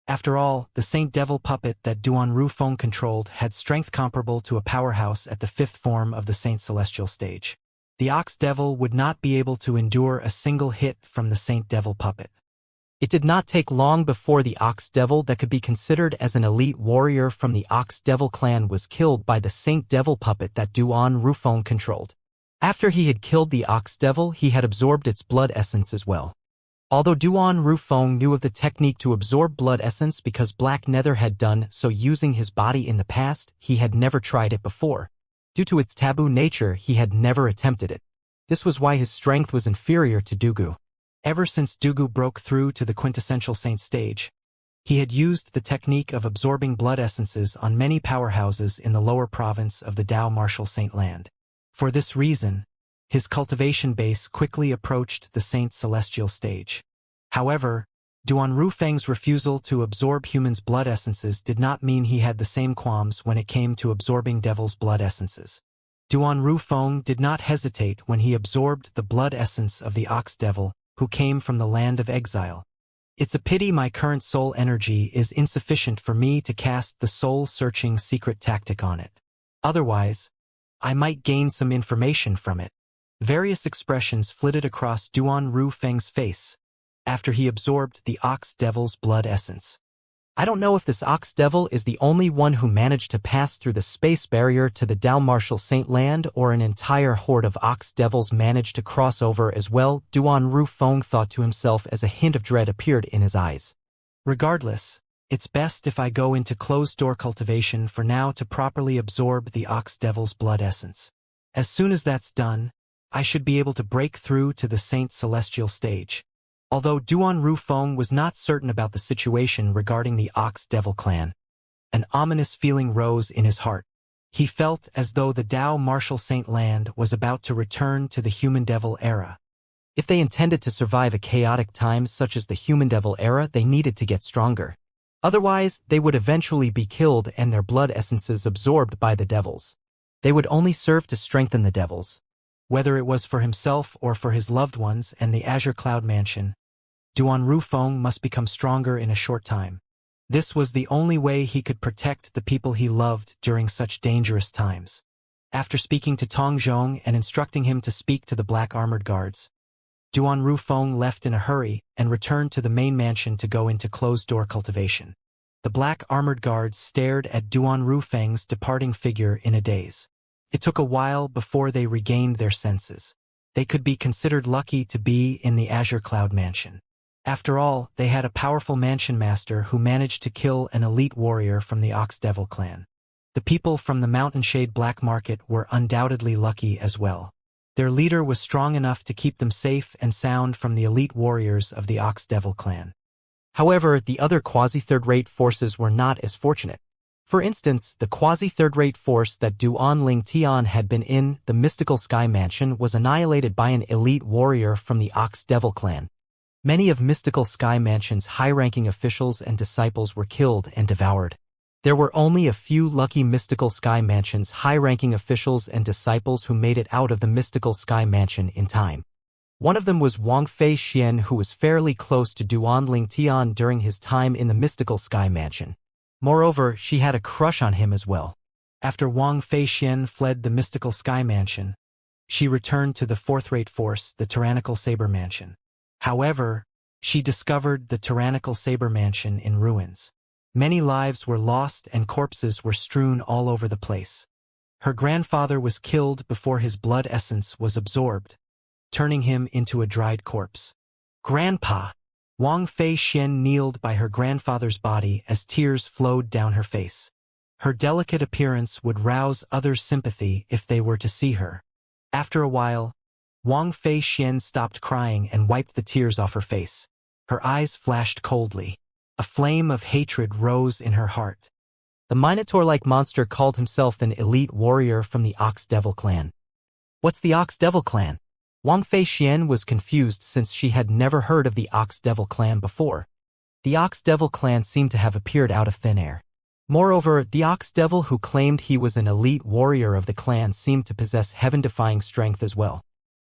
Speaker 1: After all, the Saint Devil puppet that Duan Rufeng controlled had strength comparable to a powerhouse at the fifth form of the Saint Celestial stage. The Ox Devil would not be able to endure a single hit from the Saint Devil puppet. It did not take long before the Ox Devil that could be considered as an elite warrior from the Ox Devil clan was killed by the Saint Devil puppet that Duan Rufeng controlled. After he had killed the Ox Devil, he had absorbed its blood essence as well. Although Duan Rufeng knew of the technique to absorb blood essence because Black Nether had done so using his body in the past, he had never tried it before. Due to its taboo nature, he had never attempted it. This was why his strength was inferior to Dugu. Ever since Dugu broke through to the quintessential saint stage, he had used the technique of absorbing blood essences on many powerhouses in the lower province of the Dao Martial Saint Land. For this reason, his cultivation base quickly approached the Saint Celestial stage. However, Duan Rufeng's refusal to absorb humans' blood essences did not mean he had the same qualms when it came to absorbing devils' blood essences. Duan Rufeng did not hesitate when he absorbed the blood essence of the Ox Devil, who came from the land of exile. It's a pity my current soul energy is insufficient for me to cast the soul-searching secret tactic on it. Otherwise, I might gain some information from it. Various expressions flitted across Duan Rufeng's face after he absorbed the Ox Devil's blood essence. I don't know if this Ox Devil is the only one who managed to pass through the space barrier to the Dao Martial Saint Land, or an entire horde of Ox Devils managed to cross over as well, Duan Rufeng thought to himself as a hint of dread appeared in his eyes. Regardless, it's best if I go into closed-door cultivation for now to properly absorb the Ox Devil's blood essence. As soon as that's done, I should be able to break through to the Saint Celestial stage. Although Duan Rufeng was not certain about the situation regarding the Ox Devil clan, an ominous feeling rose in his heart. He felt as though the Dao Martial Saint Land was about to return to the Human Devil era. If they intended to survive a chaotic time such as the Human Devil era, they needed to get stronger. Otherwise, they would eventually be killed and their blood essences absorbed by the devils. They would only serve to strengthen the devils. Whether it was for himself or for his loved ones and the Azure Cloud Mansion, Duan Rufeng must become stronger in a short time. This was the only way he could protect the people he loved during such dangerous times. After speaking to Tong Zhong and instructing him to speak to the black armored guards, Duan Rufeng left in a hurry and returned to the main mansion to go into closed-door cultivation. The black armored guards stared at Duan Rufeng's departing figure in a daze. It took a while before they regained their senses. They could be considered lucky to be in the Azure Cloud Mansion. After all, they had a powerful mansion master who managed to kill an elite warrior from the Ox Devil clan. The people from the Mountain Shade Black Market were undoubtedly lucky as well. Their leader was strong enough to keep them safe and sound from the elite warriors of the Ox Devil clan. However, the other quasi-third-rate forces were not as fortunate. For instance, the quasi-third-rate force that Duan Ling Tian had been in, the Mystical Sky Mansion, was annihilated by an elite warrior from the Ox Devil clan. Many of Mystical Sky Mansion's high-ranking officials and disciples were killed and devoured. There were only a few lucky Mystical Sky Mansion's high-ranking officials and disciples who made it out of the Mystical Sky Mansion in time. One of them was Wang Fei Xian, who was fairly close to Duan Ling Tian during his time in the Mystical Sky Mansion. Moreover, she had a crush on him as well. After Wang Fei Xian fled the Mystical Sky Mansion, she returned to the fourth-rate force, the Tyrannical Saber Mansion. However, she discovered the Tyrannical Saber Mansion in ruins. Many lives were lost and corpses were strewn all over the place. Her grandfather was killed before his blood essence was absorbed, turning him into a dried corpse. Grandpa! Wang Fei Xian kneeled by her grandfather's body as tears flowed down her face. Her delicate appearance would rouse others' sympathy if they were to see her. After a while, Wang Fei Xian stopped crying and wiped the tears off her face. Her eyes flashed coldly. A flame of hatred rose in her heart. The Minotaur-like monster called himself an elite warrior from the Ox Devil clan. What's the Ox Devil clan? Wang Fei Xian was confused since she had never heard of the Ox Devil clan before. The Ox Devil clan seemed to have appeared out of thin air. Moreover, the Ox Devil who claimed he was an elite warrior of the clan seemed to possess heaven-defying strength as well.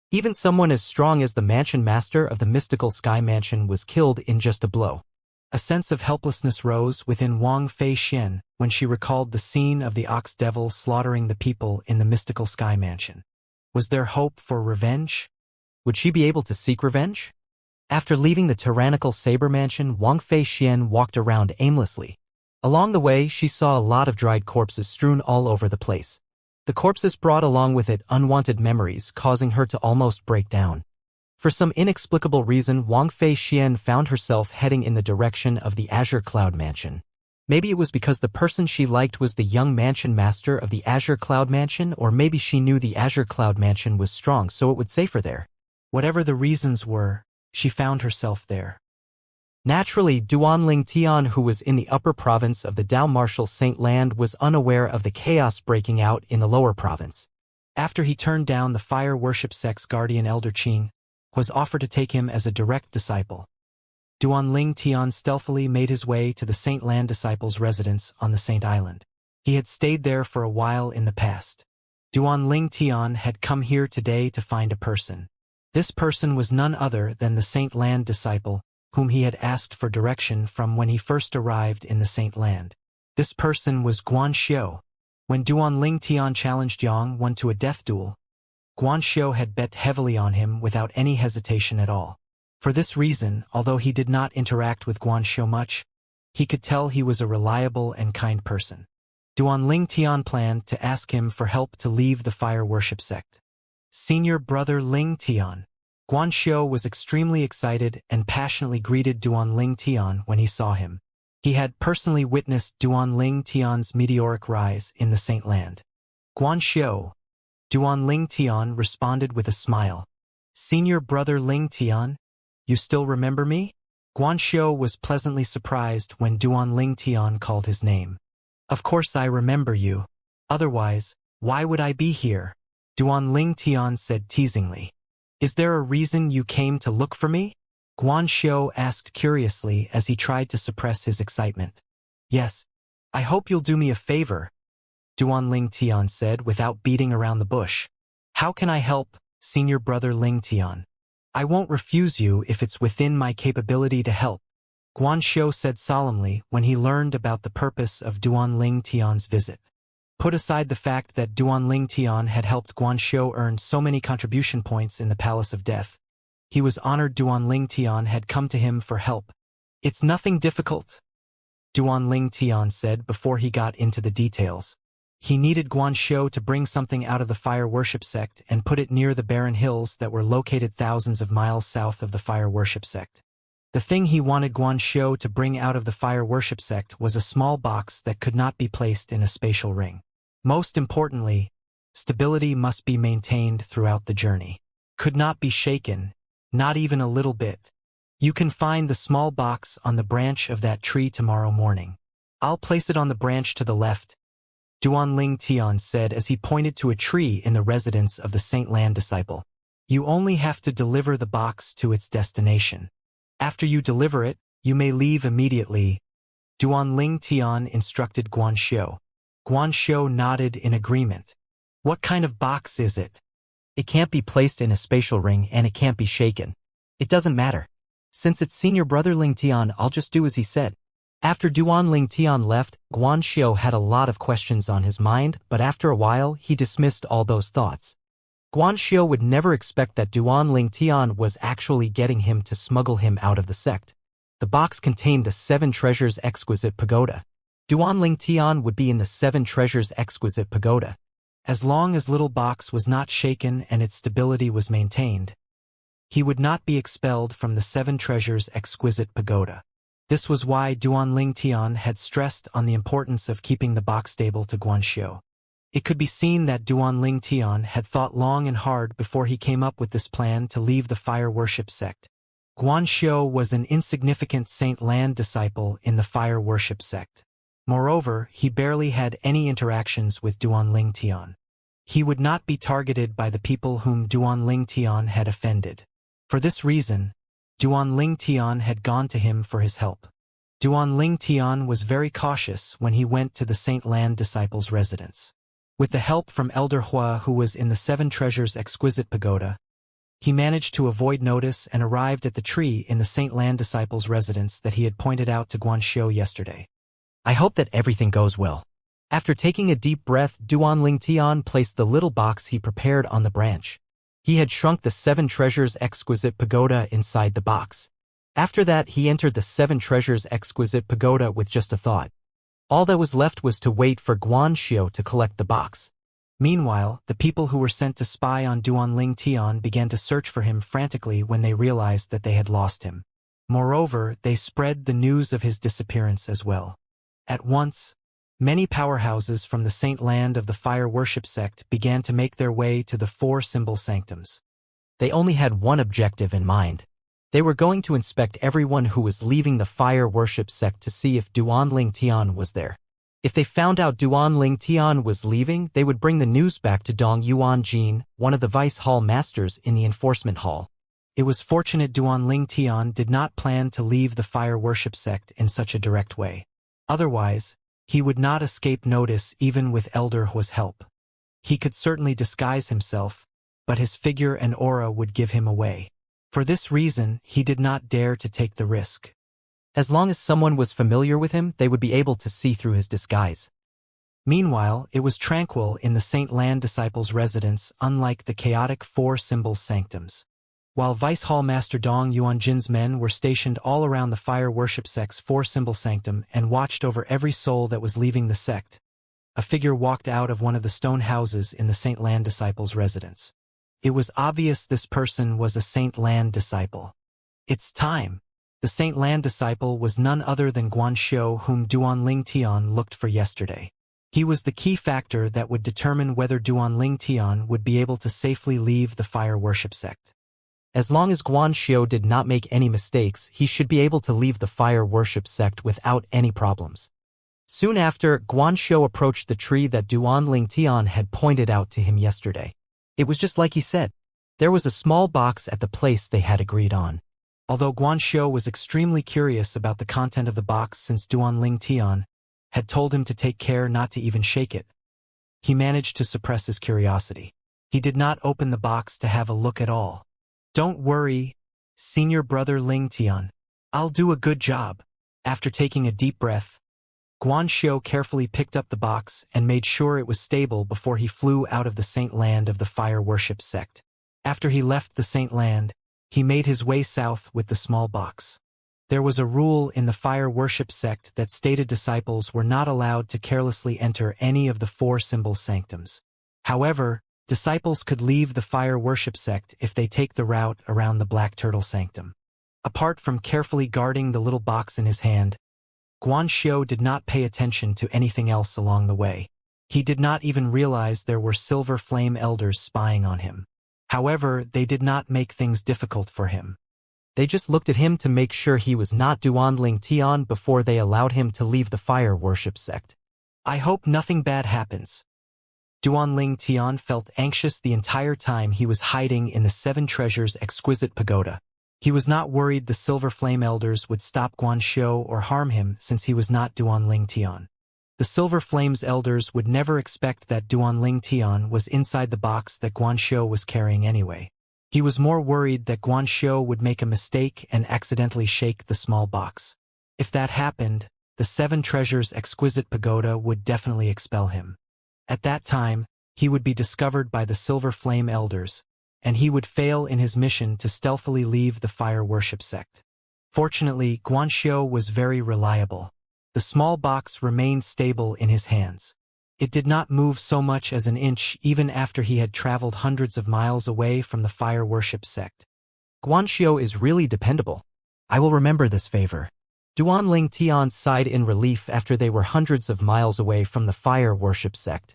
Speaker 1: Even someone as strong as the Mansion Master of the Mystical Sky Mansion was killed in just a blow. A sense of helplessness rose within Wang Feixian when she recalled the scene of the ox devil slaughtering the people in the mystical sky mansion. Was there hope for revenge? Would she be able to seek revenge? After leaving the tyrannical saber mansion, Wang Feixian walked around aimlessly. Along the way, she saw a lot of dried corpses strewn all over the place. The corpses brought along with it unwanted memories, causing her to almost break down. For some inexplicable reason, Wang Feixian found herself heading in the direction of the Azure Cloud Mansion. Maybe it was because the person she liked was the young mansion master of the Azure Cloud Mansion, or maybe she knew the Azure Cloud Mansion was strong so it would save her there. Whatever the reasons were, she found herself there. Naturally, Duanling Tian, who was in the upper province of the Dao Martial Saint Land, was unaware of the chaos breaking out in the lower province. After he turned down the fire worship sect's guardian Elder Qing, was offered to take him as a direct disciple. Duanling Tian stealthily made his way to the Saint Land disciples' residence on the Saint Island. He had stayed there for a while in the past. Duanling Tian had come here today to find a person. This person was none other than the Saint Land disciple, whom he had asked for direction from when he first arrived in the Saint Land. This person was Guanxiu. When Duanling Tian challenged Yang Wen to a death duel, Guanxiu had bet heavily on him without any hesitation at all. For this reason, although he did not interact with Guanxiu much, he could tell he was a reliable and kind person. Duanling Tian planned to ask him for help to leave the fire worship sect. Senior brother Ling Tian. Guanxiu was extremely excited and passionately greeted Duanling Tian when he saw him. He had personally witnessed Duanling Tian's meteoric rise in the Saint Land. Guanxiu. Duanling Tian responded with a smile. Senior brother Ling Tian, you still remember me? Guanxiu was pleasantly surprised when Duanling Tian called his name. Of course I remember you. Otherwise, why would I be here? Duanling Tian said teasingly. Is there a reason you came to look for me? Guanxiu asked curiously as he tried to suppress his excitement. Yes. I hope you'll do me a favor, Duanling Tian said without beating around the bush. How can I help, senior brother Ling Tian? I won't refuse you if it's within my capability to help, Guanxiu said solemnly when he learned about the purpose of Duanling Tian's visit. Put aside the fact that Duanling Tian had helped Guanxiu earn so many contribution points in the Palace of Death, he was honored Duanling Tian had come to him for help. It's nothing difficult, Duanling Tian said before he got into the details. He needed Guanxiu to bring something out of the fire worship sect and put it near the barren hills that were located thousands of miles south of the fire worship sect. The thing he wanted Guanxiu to bring out of the fire worship sect was a small box that could not be placed in a spatial ring. Most importantly, stability must be maintained throughout the journey. Could not be shaken, not even a little bit. You can find the small box on the branch of that tree tomorrow morning. I'll place it on the branch to the left, Duanling Tian said as he pointed to a tree in the residence of the Saint Land disciple. You only have to deliver the box to its destination. After you deliver it, you may leave immediately, Duanling Tian instructed Guanxiu. Guanxiu nodded in agreement. What kind of box is it? It can't be placed in a spatial ring and it can't be shaken. It doesn't matter. Since it's senior brother Ling Tian, I'll just do as he said. After Duanling Tian left, Guanxiu had a lot of questions on his mind, but after a while he dismissed all those thoughts. Guanxiu would never expect that Duanling Tian was actually getting him to smuggle him out of the sect. The box contained the 7 treasures exquisite pagoda. Duanling Tian would be in the 7 treasures exquisite pagoda. As long as little box was not shaken and its stability was maintained, he would not be expelled from the 7 treasures exquisite pagoda. This was why Duanling Tian had stressed on the importance of keeping the box stable to Guanxiu. It could be seen that Duanling Tian had thought long and hard before he came up with this plan to leave the fire worship sect. Guanxiu was an insignificant Saint Land disciple in the fire worship sect. Moreover, he barely had any interactions with Duanling Tian. He would not be targeted by the people whom Duanling Tian had offended. For this reason, Duanling Tian had gone to him for his help. Duanling Tian was very cautious when he went to the Saint Land disciples' residence. With the help from Elder Hua, who was in the 7 treasures exquisite pagoda, He managed to avoid notice and arrived at the tree in the Saint Lan disciples' residence that he had pointed out to Guanxiu yesterday.
Speaker 2: I hope that everything goes well. After taking a deep breath, Duan Lingtian placed the little box he prepared on the branch. He had shrunk the 7 treasures exquisite pagoda inside the box. After that, he entered the 7 treasures exquisite pagoda with just a thought. All that was left was to wait for Guanxiu to collect the box. Meanwhile, the people who were sent to spy on Duan Lingtian began to search for him frantically when they realized that they had lost him. Moreover, they spread the news of his disappearance as well. At once, many powerhouses from the Saint Land of the Fire Worship sect began to make their way to the 4 symbol sanctums. They only had one objective in mind. They were going to inspect everyone who was leaving the Fire Worship sect to see if Duan Lingtian was there. If they found out Duan Lingtian was leaving, they would bring the news back to Dong Yuanjin, one of the Vice Hall Masters in the Enforcement Hall.
Speaker 1: It was fortunate Duan Lingtian did not plan to leave the Fire Worship sect in such a direct way. Otherwise, he would not escape notice even with Elder Hua's help. He could certainly disguise himself, but his figure and aura would give him away. For this reason, he did not dare to take the risk.
Speaker 2: As long as someone was familiar with him, they would be able to see through his disguise.
Speaker 1: Meanwhile, it was tranquil in the Saint Lan disciples' residence, unlike the chaotic 4 symbol sanctums. While Vice Hall Master Dong Yuanjin's men were stationed all around the Fire Worship sect's 4 symbol sanctum and watched over every soul that was leaving the sect, a figure walked out of one of the stone houses in the Saint Lan disciples' residence. It was obvious this person was a Saint Lan disciple. It's time. The Saint Lan disciple was none other than Guanxiu, whom Duan Lingtian looked for yesterday. He was the key factor that would determine whether Duan Lingtian would be able to safely leave the Fire Worship sect.
Speaker 2: As long as Guanxiu did not make any mistakes, he should be able to leave the Fire Worship sect without any problems. Soon after, Guanxiu approached the tree that Duan Lingtian had pointed out to him yesterday. It was just like he said. There was a small box at the place they had agreed on.
Speaker 1: Although Guanxiu was extremely curious about the content of the box since Duan Lingtian had told him to take care not to even shake it, he managed to suppress his curiosity. He did not open the box to have a look at all. Don't worry, senior brother Lingtian. I'll do a good job. After taking a deep breath, Guanxiu carefully picked up the box and made sure it was stable before he flew out of the Saint Land of the Fire Worship sect. After he left the Saint Land, he made his way south with the small box. There was a rule in the Fire Worship sect that stated disciples were not allowed to carelessly enter any of the 4 symbol sanctums. However, disciples could leave the Fire Worship sect if they take the route around the Black Turtle Sanctum. Apart from carefully guarding the little box in his hand, Guanxiu did not pay attention to anything else along the way. He did not even realize there were Silver Flame Elders spying on him. However, they did not make things difficult for him.
Speaker 2: They just looked at him to make sure he was not Duan Lingtian before they allowed him to leave the Fire Worship sect.
Speaker 1: I hope nothing bad happens. Duan Lingtian felt anxious the entire time he was hiding in the 7 treasures exquisite pagoda. He was not worried the Silver Flame Elders would stop Guanxiu or harm him since he was not Duan Lingtian. The Silver Flame's elders would never expect that Duan Lingtian was inside the box that Guanxiu was carrying anyway. He was more worried that Guanxiu would make a mistake and accidentally shake the small box. If that happened, the 7 treasures exquisite pagoda would definitely expel him. At that time, he would be discovered by the Silver Flame Elders, and he would fail in his mission to stealthily leave the Fire Worship sect. Fortunately, Guanxiu was very reliable. The small box remained stable in his hands. It did not move so much as an inch even after he had traveled hundreds of miles away from the Fire Worship sect.
Speaker 2: Guanxiu is really dependable. I will remember this favor. Duan Lingtian sighed in relief after they were hundreds of miles away from the Fire Worship sect.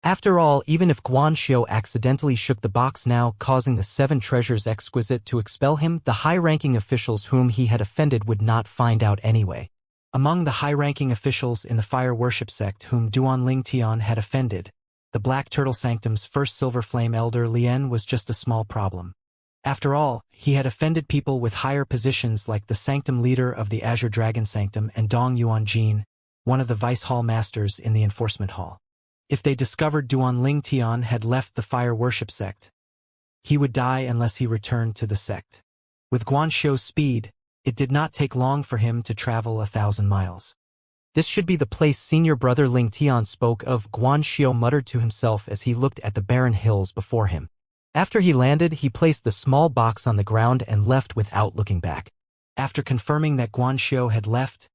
Speaker 2: After all, even if Guanxiu accidentally shook the box now, causing the 7 treasures exquisite to expel him, the high-ranking officials whom he had offended would not find out anyway. Among the high-ranking officials in the Fire Worship sect whom Duan Lingtian had offended, the Black Turtle Sanctum's first Silver Flame Elder Lien was just a small problem. After all, he had offended people with higher positions like the Sanctum Leader of the Azure Dragon Sanctum and Dong Yuanjin, one of the Vice Hall Masters in the Enforcement Hall. If they discovered Duan Lingtian had left the Fire Worship sect,
Speaker 1: he would die unless he returned to the sect. With Guanxiu's speed, it did not take long for him to travel 1,000 miles.
Speaker 2: This should be the place senior brother Ling Tian spoke of, Guanxiu muttered to himself as he looked at the barren hills before him. After he landed, he placed the small box on the ground and left without looking back.
Speaker 1: After confirming that Guanxiu had left,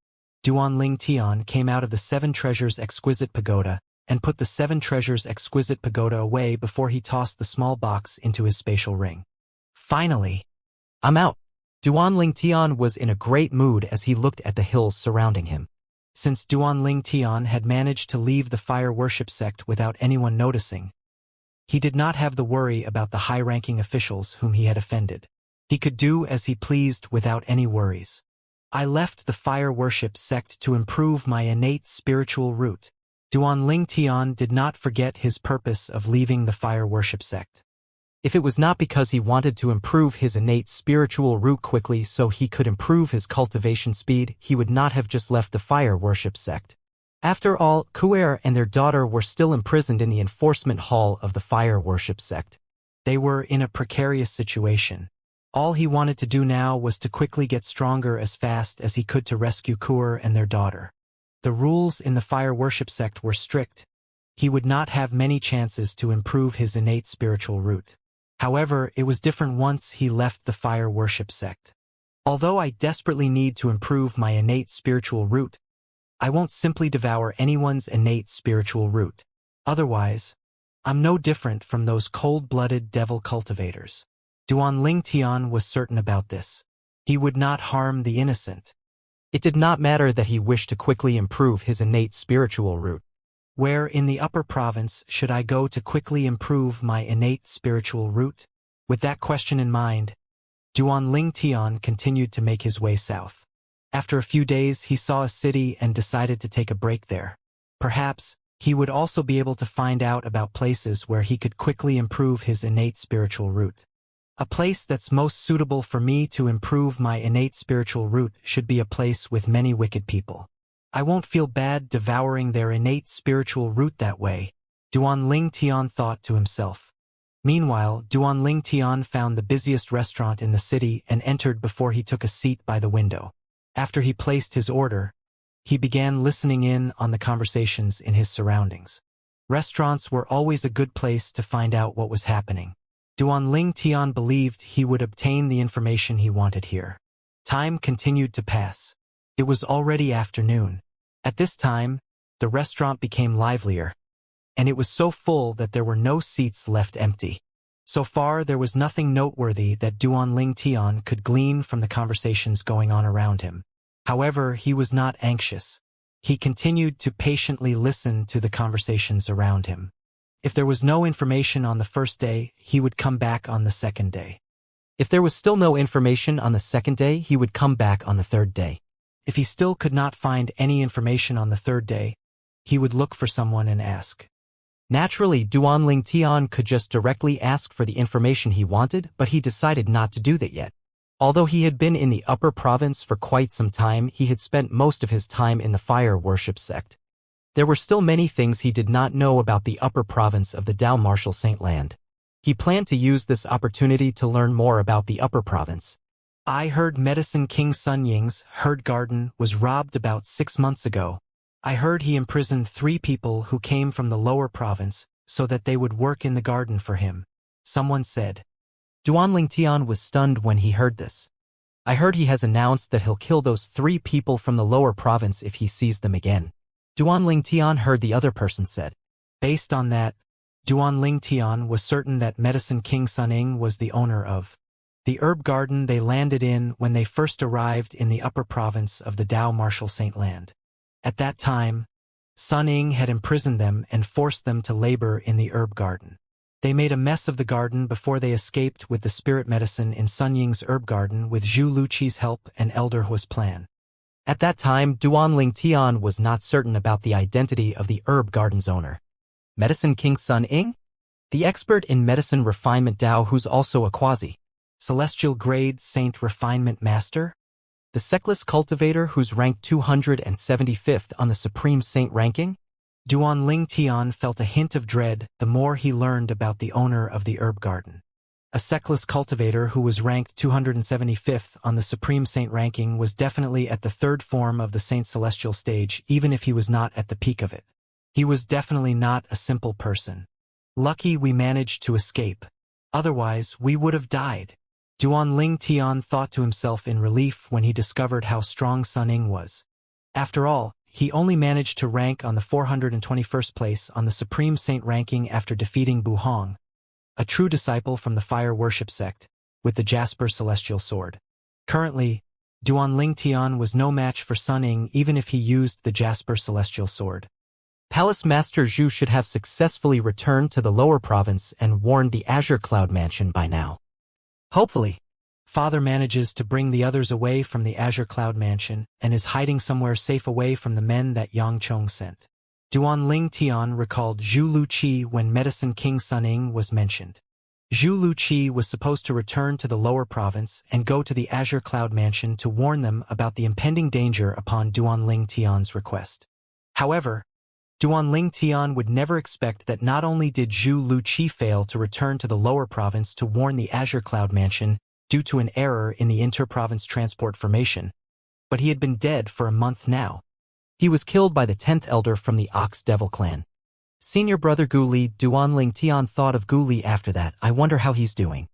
Speaker 1: Duan Ling Tian came out of the Seven Treasures Exquisite Pagoda and put the Seven Treasures Exquisite Pagoda away before he tossed the small box into his spatial ring.
Speaker 2: Finally, I'm out. Duan Ling Tian was in a great mood as he looked at the hills surrounding him.
Speaker 1: Since Duan Ling Tian had managed to leave the fire worship sect without anyone noticing, he did not have the worry about the high-ranking officials whom he had offended. He could do as he pleased without any worries. I left the fire worship sect to improve my innate spiritual root. Duan Ling Tian did not forget his purpose of leaving the fire worship sect.
Speaker 2: If it was not because he wanted to improve his innate spiritual root quickly so he could improve his cultivation speed, he would not have just left the fire worship sect. After all, Kuer and their daughter were still imprisoned in the enforcement hall of the fire worship sect.
Speaker 1: They were in a precarious situation. All he wanted to do now was to quickly get stronger as fast as he could to rescue Kuer and their daughter. The rules in the fire worship sect were strict. He would not have many chances to improve his innate spiritual root. However, it was different once he left the fire worship sect. Although I desperately need to improve my innate spiritual root, I won't simply devour anyone's innate spiritual root. Otherwise, I'm no different from those cold-blooded devil cultivators. Duan Ling Tian was certain about this. He would not harm the innocent.
Speaker 2: It did not matter that he wished to quickly improve his innate spiritual root.
Speaker 1: Where in the upper province should I go to quickly improve my innate spiritual root? With that question in mind, Duan Ling Tian continued to make his way south. After a few days, he saw a city and decided to take a break there. Perhaps, he would also be able to find out about places where he could quickly improve his innate spiritual root. A place that's most suitable for me to improve my innate spiritual root should be a place with many wicked people. I won't feel bad devouring their innate spiritual root that way, Duan Ling Tian thought to himself. Meanwhile, Duan Ling Tian found the busiest restaurant in the city and entered before he took a seat by the window. After he placed his order, he began listening in on the conversations in his surroundings. Restaurants were always a good place to find out what was happening. Duan Ling Tian believed he would obtain the information he wanted here. Time continued to pass. It was already afternoon. At this time, the restaurant became livelier, and it was so full that there were no seats left empty. So far, there was nothing noteworthy that Duan Ling Tian could glean from the conversations going on around him. However, he was not anxious. He continued to patiently listen to the conversations around him. If there was no information on the first day, he would come back on the second day.
Speaker 2: If there was still no information on the second day, he would come back on the third day.
Speaker 1: If he still could not find any information on the third day, he would look for someone and ask.
Speaker 2: Naturally, Duan Ling Tian could just directly ask for the information he wanted, but he decided not to do that yet. Although he had been in the upper province for quite some time, he had spent most of his time in the fire worship sect. There were still many things he did not know about the upper province of the Dao Martial Saint Land. He planned to use this opportunity to learn more about the upper province.
Speaker 1: I heard Medicine King Sun Ying's herb garden was robbed about 6 months ago. I heard he imprisoned 3 people who came from the lower province so that they would work in the garden for him, someone said.
Speaker 2: Duan Ling Tian was stunned when he heard this. I heard he has announced that he'll kill those 3 people from the lower province if he sees them again. Duan Ling Tian heard the other person said.
Speaker 1: Based on that, Duan Ling Tian was certain that Medicine King Sun Ying was the owner of the herb garden they landed in when they first arrived in the upper province of the Dao Martial Saint Land. At that time, Sun Ying had imprisoned them and forced them to labor in the herb garden. They made a mess of the garden before they escaped with the spirit medicine in Sun Ying's herb garden with Zhu Luqi's help and Elder Hua's plan.
Speaker 2: At that time, Duan Ling Tian was not certain about the identity of the herb garden's owner. Medicine King Sun Ying? The expert in medicine refinement Dao who's also a quasi-celestial grade saint refinement master? The sectless cultivator who's ranked 275th on the Supreme Saint ranking?
Speaker 1: Duan Ling Tian felt a hint of dread the more he learned about the owner of the herb garden. A sexless cultivator who was ranked 275th on the Supreme Saint ranking was definitely at the third form of the Saint Celestial stage, even if he was not at the peak of it. He was definitely not a simple person. Lucky we managed to escape. Otherwise, we would have died. Duan Tian thought to himself in relief when he discovered how strong Sun Ying was. After all, he only managed to rank on the 421st place on the Supreme Saint ranking after defeating Bu Hong, a true disciple from the Fire Worship sect, with the Jasper Celestial Sword. Currently, Duan Tian was no match for Sun Ying even if he used the Jasper Celestial Sword.
Speaker 2: Palace Master Zhu should have successfully returned to the lower province and warned the Azure Cloud Mansion by now.
Speaker 1: Hopefully, Father manages to bring the others away from the Azure Cloud Mansion and is hiding somewhere safe away from the men that Yang Chong sent. Duan Tian recalled Zhu Luqi when Medicine King Sun Ying was mentioned. Zhu Luqi was supposed to return to the lower province and go to the Azure Cloud Mansion to warn them about the impending danger upon Duan Tian's request. However, Duan Tian would never expect that not only did Zhu Luqi fail to return to the lower province to warn the Azure Cloud Mansion due to an error in the inter-province transport formation, but he had been dead for a month now.
Speaker 2: He was killed by the 10th elder from the Ox Devil clan. Senior brother Gu Li. Duan Tian thought of Gu Li after that. I wonder how he's doing.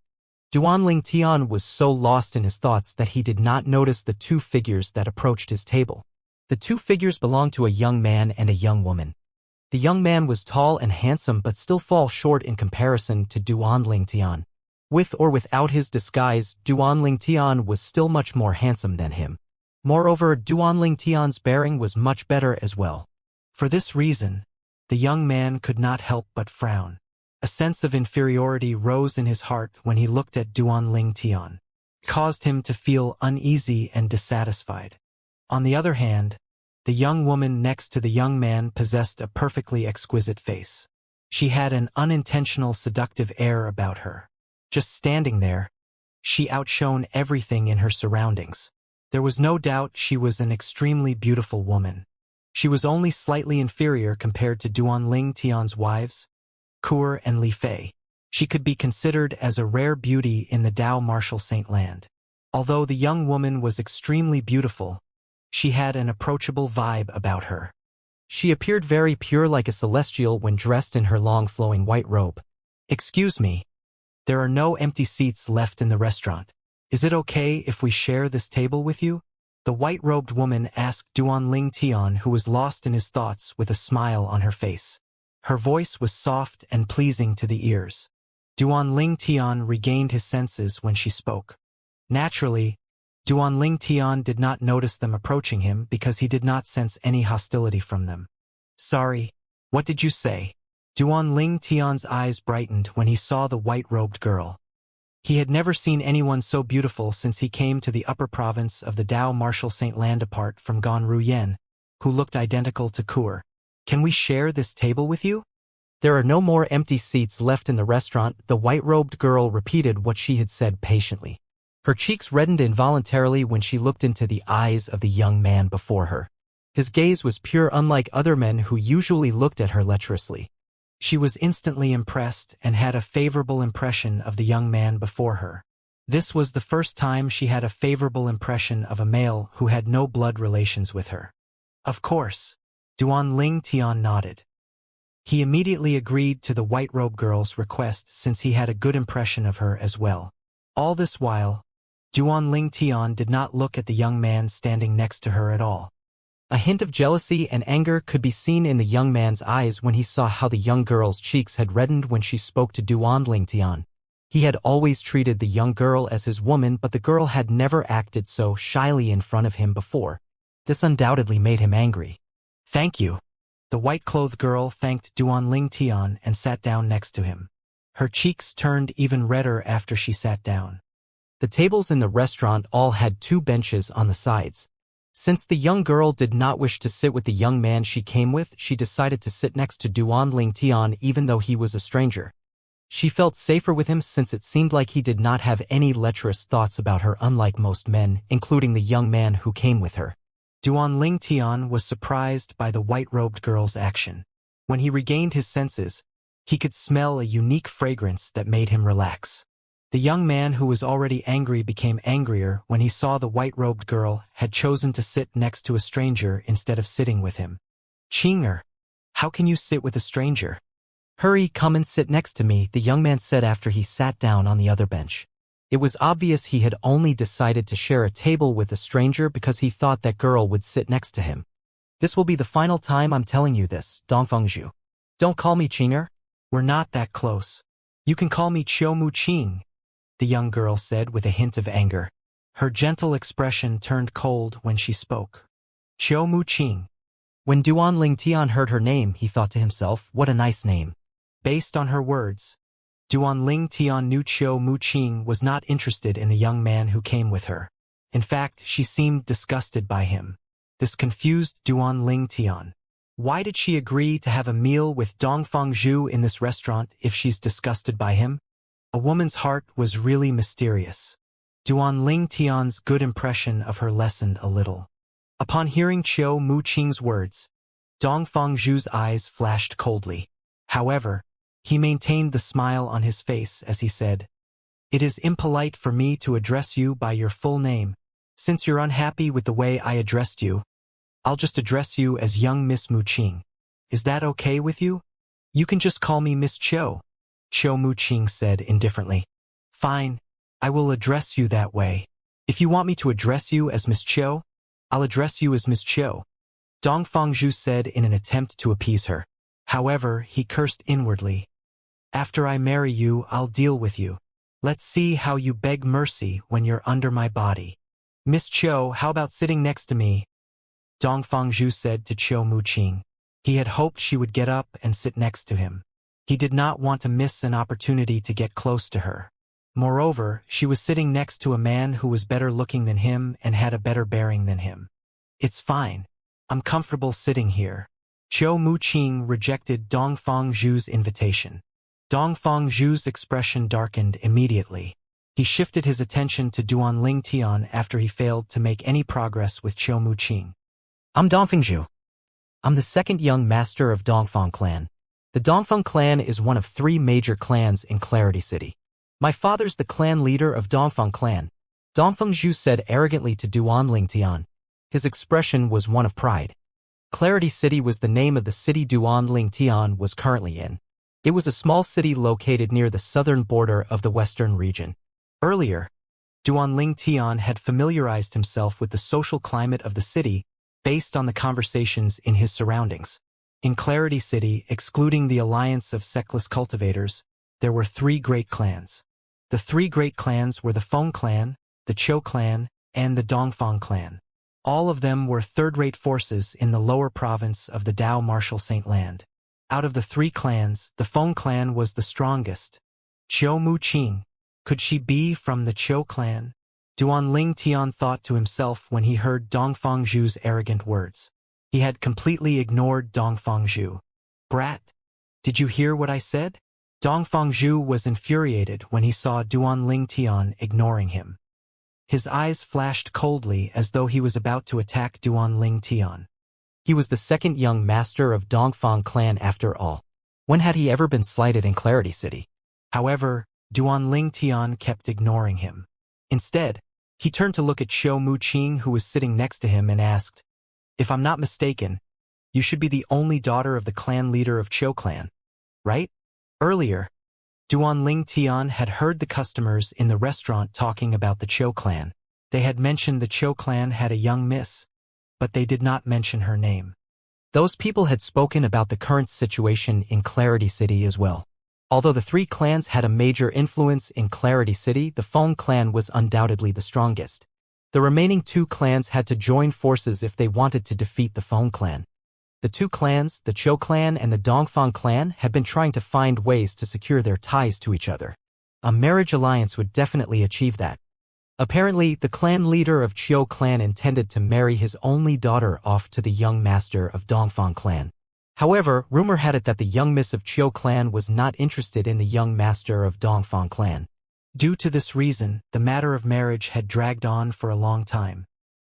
Speaker 2: Duan Tian was so lost in his thoughts that he did not notice the two figures that approached his table. The two figures belonged to a young man and a young woman. The young man was tall and handsome but still fall short in comparison to Duan Tian. With or without his disguise, Duan Tian was still much more handsome than him. Moreover, Duan Tian's bearing was much better as well.
Speaker 1: For this reason, the young man could not help but frown. A sense of inferiority rose in his heart when he looked at Duan Tian. It caused him to feel uneasy and dissatisfied. On the other hand, the young woman next to the young man possessed a perfectly exquisite face. She had an unintentional seductive air about her. Just standing there, she outshone everything in her surroundings. There was no doubt she was an extremely beautiful woman. She was only slightly inferior compared to Duan Tian's wives, Kur and Li Fei. She could be considered as a rare beauty in the Dao Martial Saint land. Although the young woman was extremely beautiful, she had an approachable vibe about her. She appeared very pure like a celestial when dressed in her long flowing white robe. "Excuse me. There are no empty seats left in the restaurant. Is it okay if we share this table with you?" The white-robed woman asked Duan Tian, who was lost in his thoughts, with a smile on her face. Her voice was soft and pleasing to the ears. Duan Tian regained his senses when she spoke. Naturally, Duan Tian did not notice them approaching him because he did not sense any hostility from them. "Sorry, what did you say?" Duan Tian's eyes brightened when he saw the white-robed girl. He had never seen anyone so beautiful since he came to the upper province of the Dao Martial Saint land apart from Gan Ruyen, who looked identical to Kur. "Can we share this table with you?"
Speaker 2: "There are no more empty seats left in the restaurant," the white-robed girl repeated what she had said patiently. Her cheeks reddened involuntarily when she looked into the eyes of the young man before her. His gaze was pure, unlike other men who usually looked at her lecherously. She was instantly impressed and had a favorable impression of the young man before her. This was the first time she had a favorable impression of a male who had no blood relations with her. "Of course." Duan Tian nodded. He immediately agreed to the white-robe girl's request since he had a good impression of her as well. All this while, Duan Tian did not look at the young man standing next to her at all. A hint of jealousy and anger could be seen in the young man's eyes when he saw how the young girl's cheeks had reddened when she spoke to Duan Tian. He had always treated the young girl as his woman, but the girl had never acted so shyly in front of him before. This undoubtedly made him angry. "Thank you." The white-clothed girl thanked Duan Tian and sat down next to him. Her cheeks turned even redder after she sat down. The tables in the restaurant all had two benches on the sides. Since the young girl did not wish to sit with the young man she came with, she decided to sit next to Duan Tian even though he was a stranger. She felt safer with him since it seemed like he did not have any lecherous thoughts about her, unlike most men, including the young man who came with her. Duan Tian was surprised by the white-robed girl's action. When he regained his senses, he could smell a unique fragrance that made him relax.
Speaker 1: The young man who was already angry became angrier when he saw the white-robed girl had chosen to sit next to a stranger instead of sitting with him. Qinger, how can you sit with a stranger? Hurry, come and sit next to me, the young man said after he sat down on the other bench. It was obvious he had only decided to share a table with a stranger because he thought that girl would sit next to him. This will be the final time I'm telling you this, Dongfengzhu. Don't call me Qinger. We're not that close. You can call me Qiu Mu Qing, the young girl said with a hint of anger. Her gentle expression turned cold when she spoke. Qiu Mu Qing. When Duan Ling Tian heard her name, he thought to himself, what a nice name. Based on her words, Duan Ling Tian knew Qiu Mu Qing was not interested in the young man who came with her. In fact, she seemed disgusted by him. This confused Duan Ling Tian. Why did she agree to have a meal with Dongfengzhu in this restaurant if she's disgusted by him? A woman's heart was really mysterious. Duan Ling Tian's good impression of her lessened a little. Upon hearing Qiu Mu Qing's words, Dongfengzhu's eyes flashed coldly. However, he maintained the smile on his face as he said, "It is impolite for me to address you by your full name. Since you're unhappy with the way I addressed you, I'll just address you as young Miss Mu Qing. Is that okay with you? You can just call me Miss Qiu," Qiu Mu Qing said indifferently. "Fine, I will address you that way. If you want me to address you as Miss Qiu, I'll address you as Miss Qiu," Dongfengzhu said in an attempt to appease her. However, he cursed inwardly. "After I marry you, I'll deal with you. Let's see how you beg mercy when you're under my body. Miss Qiu, how about sitting next to me?" Dongfengzhu said to Qiu Mu Qing. He had hoped she would get up and sit next to him. He did not want to miss an opportunity to get close to her. Moreover, she was sitting next to a man who was better looking than him and had a better bearing than him. "It's fine. I'm comfortable sitting here." Qiu Mu Qing rejected Dongfengzhu's invitation. Dongfengzhu's expression darkened immediately. He shifted his attention to Duan Ling Tian after he failed to make any progress with Qiu Mu Qing. "I'm Dongfengzhu. I'm the second young master of Dongfeng clan. The Dongfeng clan is one of 3 major clans in Clarity City. My father's the clan leader of Dongfeng clan," Dongfengzhu said arrogantly to Duan Ling Tian. His expression was one of pride. Clarity City was the name of the city Duan Ling Tian was currently in. It was a small city located near the southern border of the western region. Earlier, Duan Ling Tian had familiarized himself with the social climate of the city based on the conversations in his surroundings. In Clarity City, excluding the alliance of sexless cultivators, there were 3 great clans. The 3 great clans were the Feng clan, the Qiu clan, and the Dongfeng clan. All of them were third-rate forces in the lower province of the Dao Martial Saint Land. Out of the 3 clans, the Feng clan was the strongest. Qiu Mu Qing, could she be from the Qiu clan? Duan Ling Tian thought to himself when he heard Dongfengzhu's arrogant words. He had completely ignored Dongfengzhu. "Brat, did you hear what I said?" Dongfengzhu was infuriated when he saw Duan Ling Tian ignoring him. His eyes flashed coldly as though he was about to attack Duan Ling Tian. He was the second young master of Dongfeng clan after all. When had he ever been slighted in Clarity City? However, Duan Ling Tian kept ignoring him. Instead, he turned to look at Qiu Mu Qing who was sitting next to him and asked, "If I'm not mistaken, you should be the only daughter of the clan leader of Qiu clan, right?" Earlier, Duan Ling Tian had heard the customers in the restaurant talking about the Qiu clan. They had mentioned the Qiu clan had a young miss, but they did not mention her name. Those people had spoken about the current situation in Clarity City as well. Although the 3 clans had a major influence in Clarity City, the Feng clan was undoubtedly the strongest. The remaining 2 clans had to join forces if they wanted to defeat the Feng clan. The 2 clans, the Qiu clan and the Dongfeng clan, had been trying to find ways to secure their ties to each other. A marriage alliance would definitely achieve that. Apparently, the clan leader of Qiu clan intended to marry his only daughter off to the young master of Dongfeng clan. However, rumor had it that the young miss of Qiu clan was not interested in the young master of Dongfeng clan. Due to this reason, the matter of marriage had dragged on for a long time.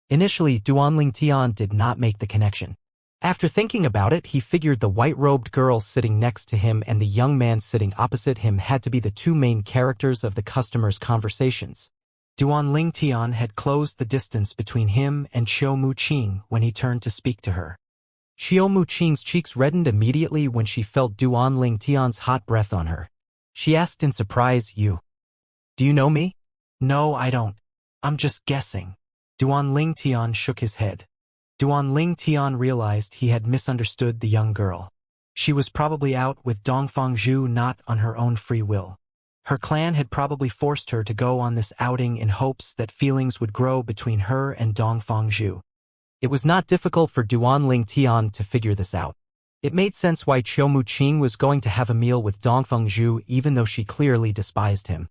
Speaker 1: Initially, Duan Ling Tian did not make the connection.
Speaker 2: After thinking about it, he figured the white-robed girl sitting next to him and the young man sitting opposite him had to be the two main characters of the customers' conversations. Duan Ling Tian had closed the distance between him and Xiao Muqing when he turned to speak to her. Xiao Muqing's cheeks reddened immediately when she felt Duan Ling Tian's hot breath on her. She asked in surprise, Do you know me?
Speaker 1: No, I don't. I'm just guessing. Duan Ling Tian shook his head. Duan Ling Tian realized he had misunderstood the young girl. She was probably out with Dongfang Zhu, not on her own free will. Her clan had probably forced her to go on this outing in hopes that feelings would grow between her and Dongfang Zhu.
Speaker 2: It was not difficult for Duan Ling Tian to figure this out. It made sense why Xiao Muqing was going to have a meal with Dongfang Zhu even though she clearly despised him.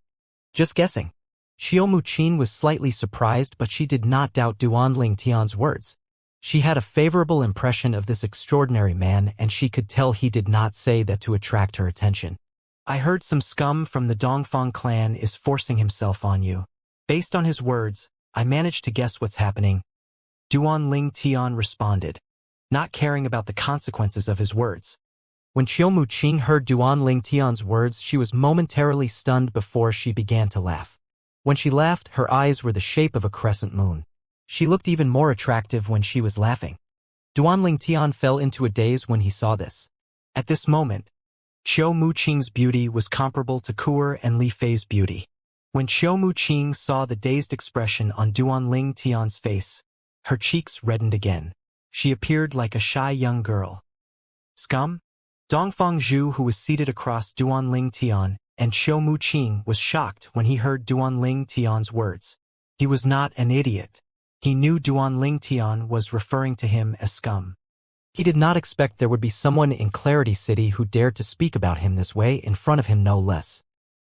Speaker 2: Just guessing. Xiao Muqing was slightly surprised, but she did not doubt Duan Ling Tian's words. She had a favorable impression of this extraordinary man, and she could tell he did not say that to attract her attention.
Speaker 1: I heard some scum from the Dongfang clan is forcing himself on you. Based on his words, I managed to guess what's happening. Duan Ling Tian responded, not caring about the consequences of his words.
Speaker 2: When Xiao Muqing heard Duan Ling Tian's words, she was momentarily stunned before she began to laugh. When she laughed, her eyes were the shape of a crescent moon. She looked even more attractive when she was laughing. Duan Ling Tian fell into a daze when he saw this.
Speaker 1: At this moment, Xiao Muqing's beauty was comparable to Kuer and Li Fei's beauty. When Xiao Muqing saw the dazed expression on Duan Ling Tian's face, her cheeks reddened again. She appeared like a shy young girl. Scum? Dongfang Zhu, who was seated across Duan Ling Tian, and Xiao Muqing, was shocked when he heard Duan Ling Tian's words. He was not an idiot. He knew Duan Ling Tian was referring to him as scum. He did not expect there would be someone in Clarity City who dared to speak about him this way in front of him, no less.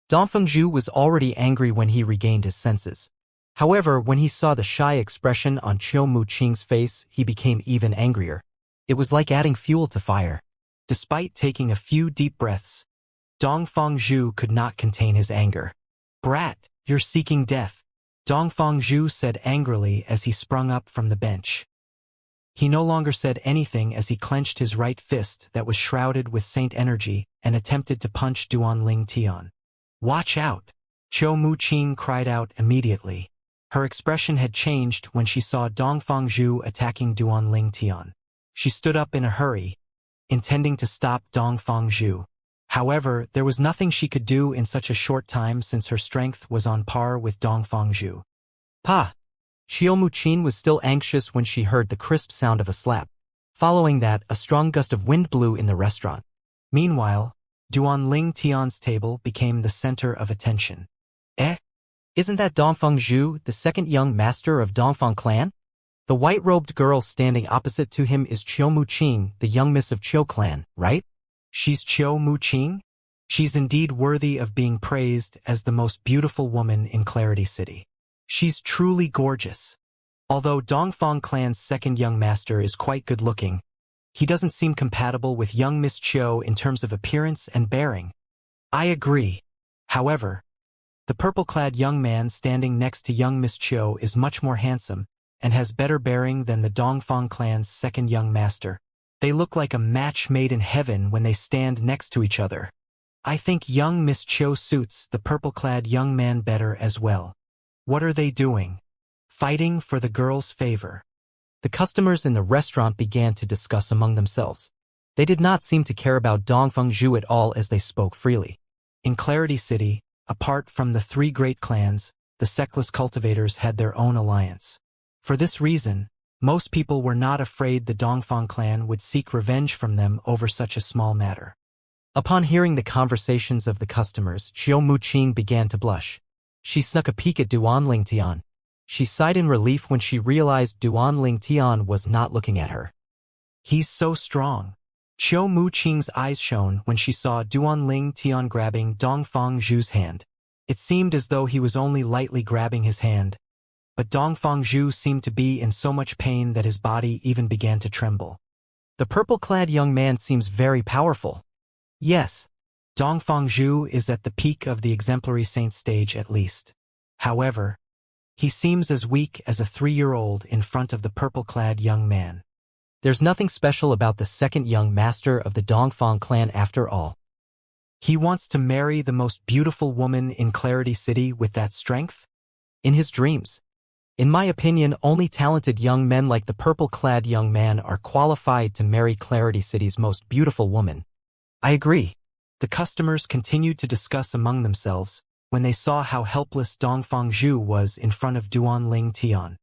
Speaker 1: Dongfeng Zhu was already angry when he regained his senses. However, when he saw the shy expression on Xiao Muqing's face, he became even angrier. It was like adding fuel to fire. Despite taking a few deep breaths, Dongfeng Zhu could not contain his anger. Brat, you're seeking death, Dongfeng Zhu said angrily as he sprung up from the bench. He no longer said anything as he clenched his right fist that was shrouded with saint energy and attempted to punch Duan Ling Tian. Watch out! Xiao Muqing cried out immediately. Her expression had changed when she saw Dongfeng Zhu attacking Duan Ling Tian. She stood up in a hurry, intending to stop Dongfeng Zhu. However, there was nothing she could do in such a short time since her strength was on par with Dongfeng Zhu. Pa! Xiao Muqing was still anxious when she heard the crisp sound of a slap. Following that, a strong gust of wind blew in the restaurant. Meanwhile, Duan Ling Tian's table became the center of attention. Isn't that Dongfeng Zhu, the second young master of Dongfang clan? The white-robed girl standing opposite to him is Xiao Muqing, the young miss of Qiu clan, right? She's Xiao Muqing? She's indeed worthy of being praised as the most beautiful woman in Clarity City. She's truly gorgeous. Although Dongfang clan's second young master is quite good-looking, he doesn't seem compatible with young Miss Qiu in terms of appearance and bearing. I agree. However, the purple-clad young man standing next to young Miss Qiu is much more handsome and has better bearing than the Dongfang clan's second young master. They look like a match made in heaven when they stand next to each other. I think young Miss Qiu suits the purple-clad young man better as well. What are they doing? Fighting for the girl's favor. The customers in the restaurant began to discuss among themselves. They did not seem to care about Dongfeng Zhu at all as they spoke freely. In Clarity City, apart from the three great clans, the sectless cultivators had their own alliance. For this reason, most people were not afraid the Dongfang clan would seek revenge from them over such a small matter. Upon hearing the conversations of the customers, Xiao Muqing began to blush. She snuck a peek at Duan Ling Tian. She sighed in relief when she realized Duan Ling Tian was not looking at her. He's so strong. Xiao Muqing's eyes shone when she saw Duan Ling Tian grabbing Dongfeng Zhu's hand. It seemed as though he was only lightly grabbing his hand, but Dongfeng Zhu seemed to be in so much pain that his body even began to tremble. The purple-clad young man seems very powerful. Yes, Dongfeng Zhu is at the peak of the exemplary saint stage at least. However, he seems as weak as a 3-year-old in front of the purple-clad young man.
Speaker 2: There's nothing special about the second young master of the Dongfang clan after all.
Speaker 1: He wants to marry the most beautiful woman in Clarity City with that strength?
Speaker 2: In his dreams. In my opinion, only talented young men like the purple-clad young man are qualified to marry Clarity City's most beautiful woman. I agree.
Speaker 1: The customers continued to discuss among themselves when they saw how helpless Dongfang Zhu was in front of Duanling Tian.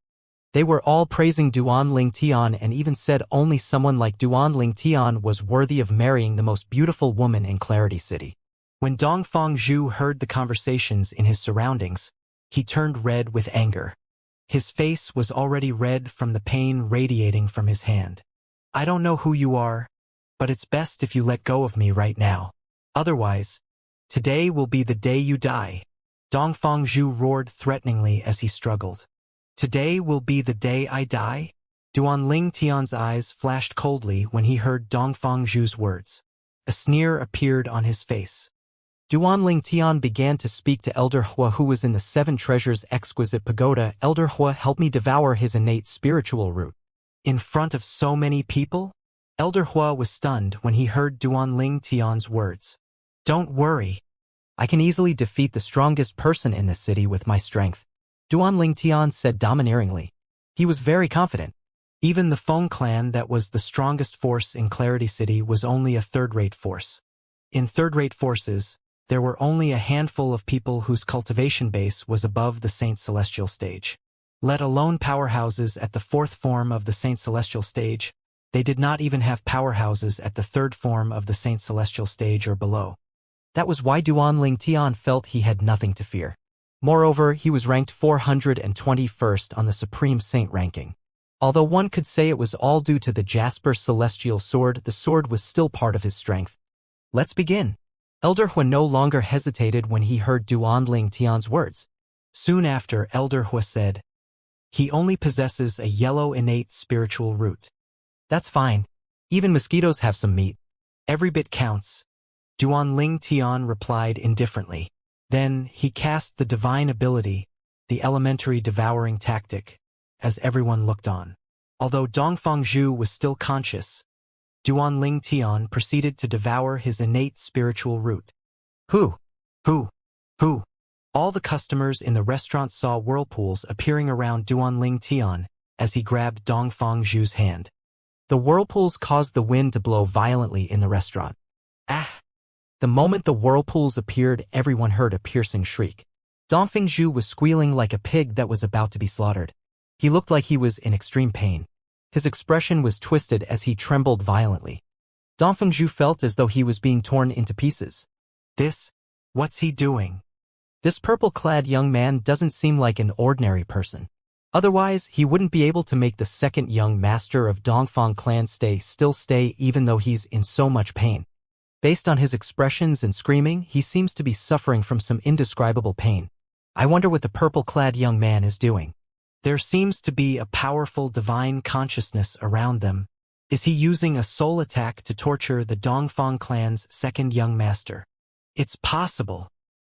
Speaker 2: They were all praising Duanling Tian and even said only someone like Duanling Tian was worthy of marrying the most beautiful woman in Clarity City.
Speaker 1: When Dongfang Zhu heard the conversations in his surroundings, he turned red with anger. His face was already red from the pain radiating from his hand. I don't know who you are, but it's best if you let go of me right now. Otherwise, today will be the day you die. Dongfang Zhu roared threateningly as he struggled. Today will be the day I die? Duanling Tian's eyes flashed coldly when he heard Dongfang Zhu's words. A sneer appeared on his face.
Speaker 2: Duanling Tian began to speak to Elder Hua, who was in the Seven Treasures Exquisite Pagoda. Elder Hua, help me devour his innate spiritual root.
Speaker 1: In front of so many people? Elder Hua was stunned when he heard Duanling Tian's words. Don't worry.
Speaker 2: I can easily defeat the strongest person in the city with my strength, Duanling Tian said domineeringly. He was very confident.
Speaker 1: Even the Feng clan that was the strongest force in Clarity City was only a third-rate force. In third-rate forces, there were only a handful of people whose cultivation base was above the Saint Celestial stage. Let alone powerhouses at the fourth form of the Saint Celestial stage, they did not even have powerhouses at the third form of the Saint Celestial stage or below.
Speaker 2: That was why Duanling Tian felt he had nothing to fear. Moreover, he was ranked 421st on the Supreme Saint ranking. Although one could say it was all due to the Jasper Celestial Sword, the sword was still part of his strength. Let's begin. Elder Hua no longer hesitated when he heard Duanling Tian's words.
Speaker 1: Soon after, Elder Hua said, he only possesses a yellow innate spiritual root.
Speaker 2: That's fine. Even mosquitoes have some meat.
Speaker 1: Every bit counts. Duanling Tian replied indifferently. Then he cast the divine ability, the elementary devouring tactic, as everyone looked on. Although Dongfang Zhu was still conscious, Duanling Tian proceeded to devour his innate spiritual root.
Speaker 2: Who?
Speaker 1: All the customers in the restaurant saw whirlpools appearing around Duanling Tian as he grabbed Dongfang Zhu's hand.
Speaker 2: The whirlpools caused the wind to blow violently in the restaurant.
Speaker 1: Ah!
Speaker 2: The moment the whirlpools appeared, everyone heard a piercing shriek. Dongfang Zhu was squealing like a pig that was about to be slaughtered. He looked like he was in extreme pain. His expression was twisted as he trembled violently. Dongfang Zhu felt as though he was being torn into pieces.
Speaker 1: What's he doing?
Speaker 2: This purple-clad young man doesn't seem like an ordinary person. Otherwise, he wouldn't be able to make the second young master of Dongfang clan stay even though he's in so much pain. Based on his expressions and screaming, he seems to be suffering from some indescribable pain. I wonder what the purple-clad young man is doing.
Speaker 1: There seems to be a powerful divine consciousness around them. Is he using a soul attack to torture the Dongfang clan's second young master? It's possible.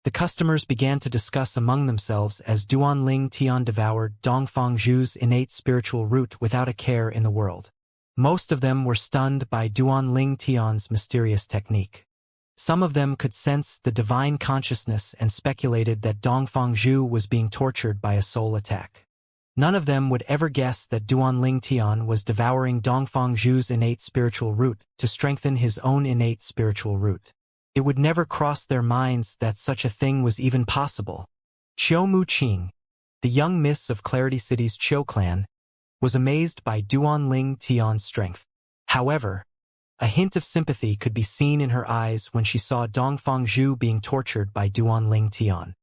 Speaker 1: The customers began to discuss among themselves as Duanling Tian devoured Dongfang Zhu's innate spiritual root without a care in the world. Most of them were stunned by Duanling Tian's mysterious technique. Some of them could sense the divine consciousness and speculated that Dongfang Zhu was being tortured by a soul attack. None of them would ever guess that Duanling Tian was devouring Dongfang Zhu's innate spiritual root to strengthen his own innate spiritual root. It would never cross their minds that such a thing was even possible. Qiu Muqing, the young miss of Clarity City's Qiu clan, was amazed by Duanling Tian's strength. However, a hint of sympathy could be seen in her eyes when she saw Dongfang Zhu being tortured by Duanling Tian.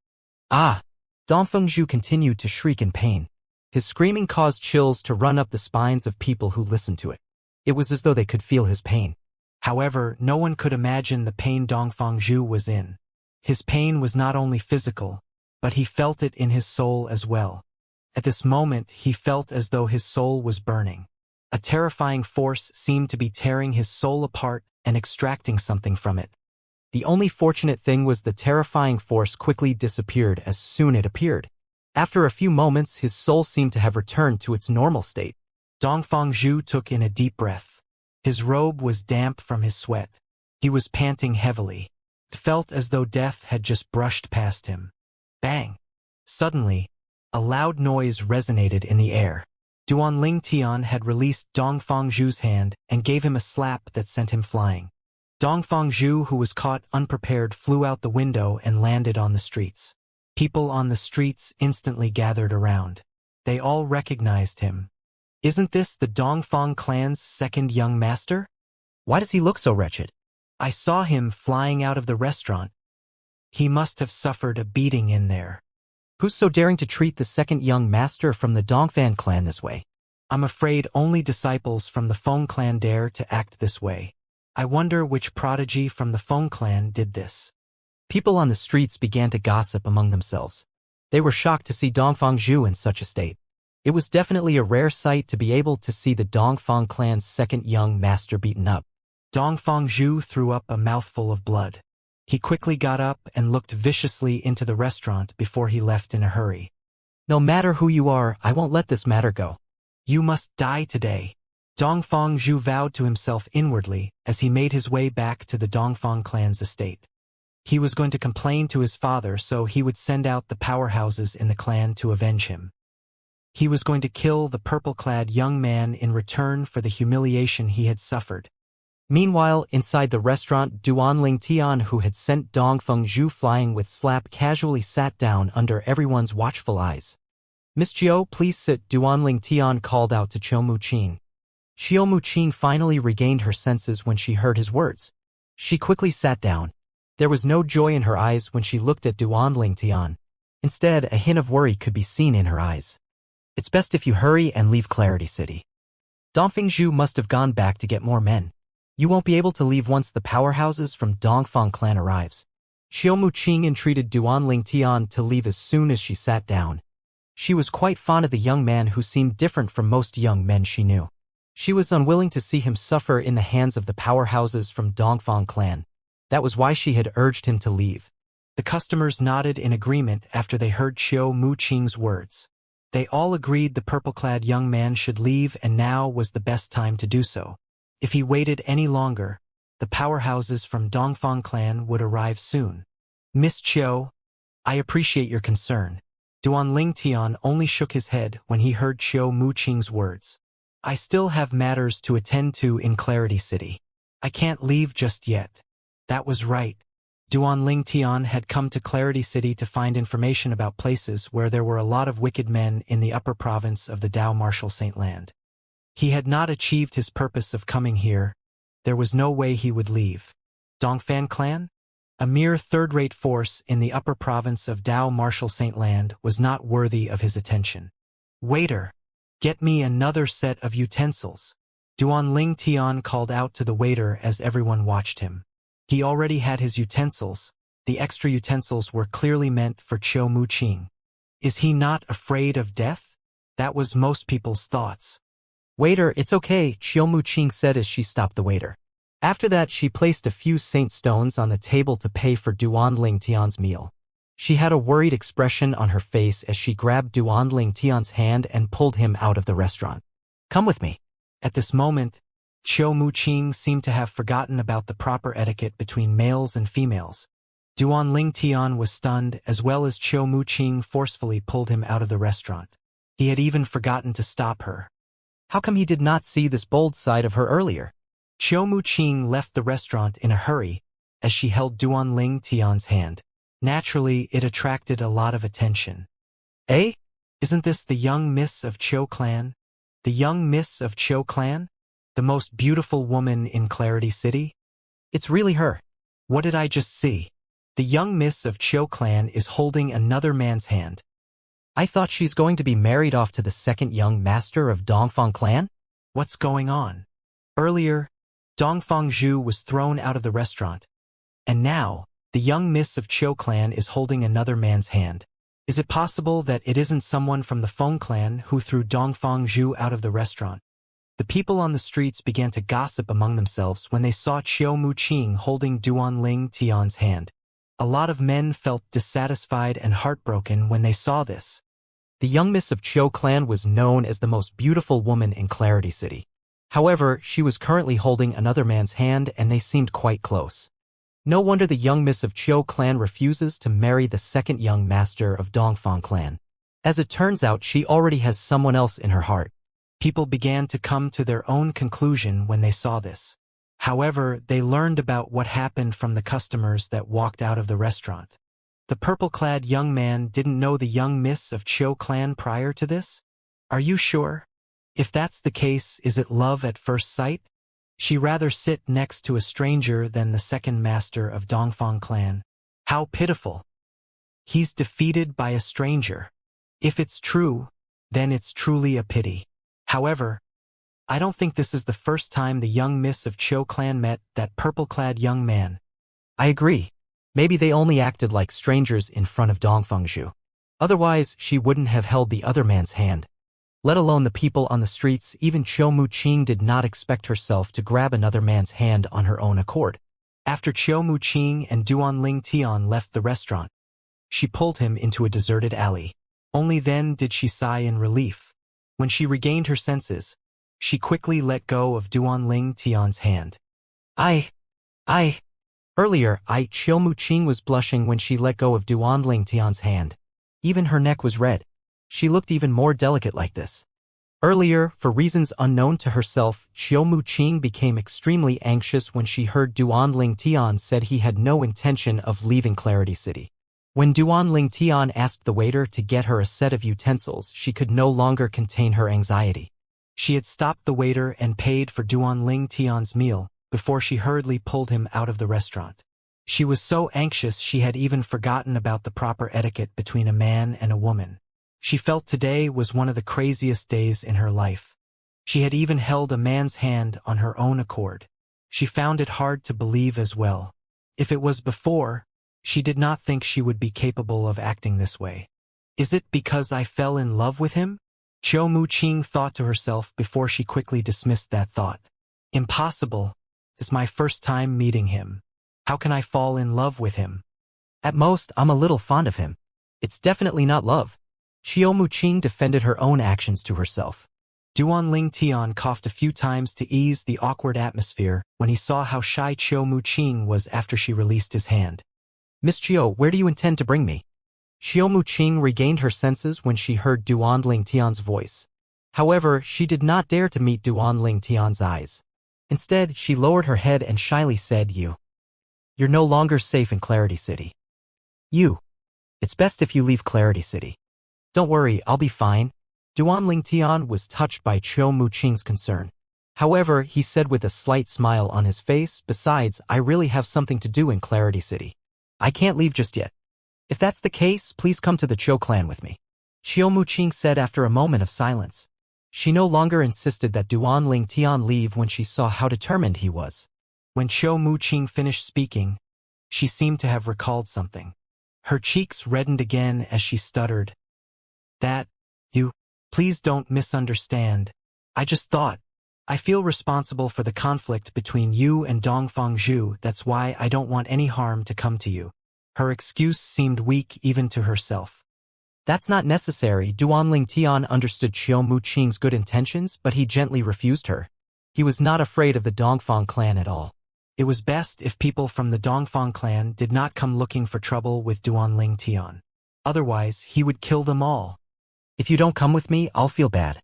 Speaker 2: Ah! Dongfang Zhu continued to shriek in pain. His screaming caused chills to run up the spines of people who listened to it. It was as though they could feel his pain.
Speaker 1: However, no one could imagine the pain Dongfang Zhu was in. His pain was not only physical, but he felt it in his soul as well. At this moment, he felt as though his soul was burning. A terrifying force seemed to be tearing his soul apart and extracting something from it.
Speaker 2: The only fortunate thing was the terrifying force quickly disappeared as soon as it appeared. After a few moments, his soul seemed to have returned to its normal state.
Speaker 1: Dongfang Zhu took in a deep breath. His robe was damp from his sweat. He was panting heavily. It felt as though death had just brushed past him. Bang! Suddenly, a loud noise resonated in the air. Duanling Tian had released Dongfang Zhu's hand and gave him a slap that sent him flying. Dongfang Zhu, who was caught unprepared, flew out the window and landed on the streets. People on the streets instantly gathered around. They all recognized him. Isn't this the Dongfang clan's second young master?
Speaker 2: Why does he look so wretched?
Speaker 1: I saw him flying out of the restaurant. He must have suffered a beating in there.
Speaker 2: Who's so daring to treat the second young master from the Dongfan clan this way?
Speaker 1: I'm afraid only disciples from the Feng clan dare to act this way. I wonder which prodigy from the Feng clan did this.
Speaker 2: People on the streets began to gossip among themselves. They were shocked to see Dongfang Zhu in such a state. It was definitely a rare sight to be able to see the Dongfang clan's second young master beaten up.
Speaker 1: Dongfang Zhu threw up a mouthful of blood. He quickly got up and looked viciously into the restaurant before he left in a hurry.
Speaker 2: No matter who you are, I won't let this matter go.
Speaker 1: You must die today. Dongfang Zhu vowed to himself inwardly as he made his way back to the Dongfang clan's estate. He was going to complain to his father, so he would send out the powerhouses in the clan to avenge him. He was going to kill the purple-clad young man in return for the humiliation he had suffered.
Speaker 2: Meanwhile, inside the restaurant, Duanling Tian, who had sent Dongfeng Zhu flying with slap, casually sat down under everyone's watchful eyes. "Miss Chiu, please sit," Duanling Tian called out to Chiu Muqing. Chiu Muqing finally regained her senses when she heard his words. She quickly sat down. There was no joy in her eyes when she looked at Duanling Tian. Instead, a hint of worry could be seen in her eyes. "It's best if you hurry and leave Clarity City. Dongfeng Zhu must have gone back to get more men. You won't be able to leave once the powerhouses from Dongfang clan arrives." Chiu Muqing entreated Duanling Tian to leave as soon as she sat down. She was quite fond of the young man who seemed different from most young men she knew. She was unwilling to see him suffer in the hands of the powerhouses from Dongfang clan. That was why she had urged him to leave. The customers nodded in agreement after they heard Chiu Muqing's words. They all agreed the purple-clad young man should leave, and now was the best time to do so. If he waited any longer, the powerhouses from Dongfang clan would arrive soon. "Miss Chiu, I appreciate your concern." Duanling Tian only shook his head when he heard Chiu Muqing's words. "I still have matters to attend to in Clarity City. I can't leave just yet." That was right. Duanling Tian had come to Clarity City to find information about places where there were a lot of wicked men in the upper province of the Dao Martial Saint Land. He had not achieved his purpose of coming here. There was no way he would leave. Dongfan clan? A mere third-rate force in the upper province of Dao Martial Saint Land was not worthy of his attention. "Waiter, get me another set of utensils." Duanling Tian called out to the waiter as everyone watched him. He already had his utensils. The extra utensils were clearly meant for Chiu Muqing. Is he not afraid of death? That was most people's thoughts. "Waiter, it's okay," Chiu Muqing said as she stopped the waiter. After that, she placed a few saint stones on the table to pay for Duanling Tian's meal. She had a worried expression on her face as she grabbed Duanling Tian's hand and pulled him out of the restaurant. "Come with me." At this moment, Chiu Muqing seemed to have forgotten about the proper etiquette between males and females. Duanling Tian was stunned, as well as Chiu Muqing forcefully pulled him out of the restaurant. He had even forgotten to stop her. How come he did not see this bold side of her earlier? Chiu Muqing left the restaurant in a hurry as she held Duanling Tian's hand. Naturally, it attracted a lot of attention. "Eh? Isn't this the young miss of Chiu clan? The young miss of Chiu clan? The most beautiful woman in Clarity City? It's really her. What did I just see? The young miss of Chiu clan is holding another man's hand. I thought she's going to be married off to the second young master of Dongfang clan? What's going on?" Earlier, Dongfang Zhu was thrown out of the restaurant. And now, the young miss of Chiu clan is holding another man's hand. Is it possible that it isn't someone from the Feng clan who threw Dongfang Zhu out of the restaurant? The people on the streets began to gossip among themselves when they saw Chiu Muqing holding Duanling Tian's hand. A lot of men felt dissatisfied and heartbroken when they saw this. The young miss of Chou clan was known as the most beautiful woman in Clarity City. However, she was currently holding another man's hand and they seemed quite close. No wonder the young miss of Chou clan refuses to marry the second young master of Dongfang clan. As it turns out, she already has someone else in her heart. People began to come to their own conclusion when they saw this. However, they learned about what happened from the customers that walked out of the restaurant. The purple-clad young man didn't know the young miss of Chou clan prior to this? Are you sure? If that's the case, is it love at first sight? She rather sit next to a stranger than the second master of Dongfang clan. How pitiful. He's defeated by a stranger. If it's true, then it's truly a pity. However, I don't think this is the first time the young miss of Chou clan met that purple-clad young man. I agree. Maybe they only acted like strangers in front of Dongfangzhu. Otherwise, she wouldn't have held the other man's hand. Let alone the people on the streets, even Chou Muqing did not expect herself to grab another man's hand on her own accord. After Chou Muqing and Duanling Tian left the restaurant, she pulled him into a deserted alley. Only then did she sigh in relief. When she regained her senses, she quickly let go of Duanling Tian's hand. Earlier, Chou Muqing was blushing when she let go of Duanling Tian's hand. Even her neck was red. She looked even more delicate like this. Earlier, for reasons unknown to herself, Chou Muqing became extremely anxious when she heard Duanling Tian said he had no intention of leaving Clarity City. When Duanling Tian asked the waiter to get her a set of utensils, she could no longer contain her anxiety. She had stopped the waiter and paid for Duanling Tian's meal before she hurriedly pulled him out of the restaurant. She was so anxious she had even forgotten about the proper etiquette between a man and a woman. She felt today was one of the craziest days in her life. She had even held a man's hand on her own accord. She found it hard to believe as well. If it was before, she did not think she would be capable of acting this way. Is it because I fell in love with him? Chou Muqing thought to herself before she quickly dismissed that thought. Impossible. It's my first time meeting him. How can I fall in love with him? At most, I'm a little fond of him. It's definitely not love. Chou Muqing defended her own actions to herself. Duanling Tian coughed a few times to ease the awkward atmosphere when he saw how shy Chou Muqing was after she released his hand. Miss Chiu, where do you intend to bring me? Chou Muqing regained her senses when she heard Duanling Tian's voice. However, she did not dare to meet Duanling Tian's eyes. Instead, she lowered her head and shyly said, You're no longer safe in Clarity City. It's best if you leave Clarity City. Don't worry, I'll be fine. Duanling Tian was touched by Chou Muqing's concern. However, he said with a slight smile on his face, besides, I really have something to do in Clarity City. I can't leave just yet. If that's the case, please come to the Chou clan with me. Chou Muqing said after a moment of silence. She no longer insisted that Duanling Tian leave when she saw how determined he was. When Chou Muqing finished speaking, she seemed to have recalled something. Her cheeks reddened again as she stuttered. Please don't misunderstand. I just thought. I feel responsible for the conflict between you and Dongfangzhu, that's why I don't want any harm to come to you. Her excuse seemed weak even to herself. That's not necessary. Duanling Tian understood Chou Muqing's good intentions, but he gently refused her. He was not afraid of the Dongfang clan at all. It was best if people from the Dongfang clan did not come looking for trouble with Duanling Tian. Otherwise, he would kill them all. If you don't come with me, I'll feel bad.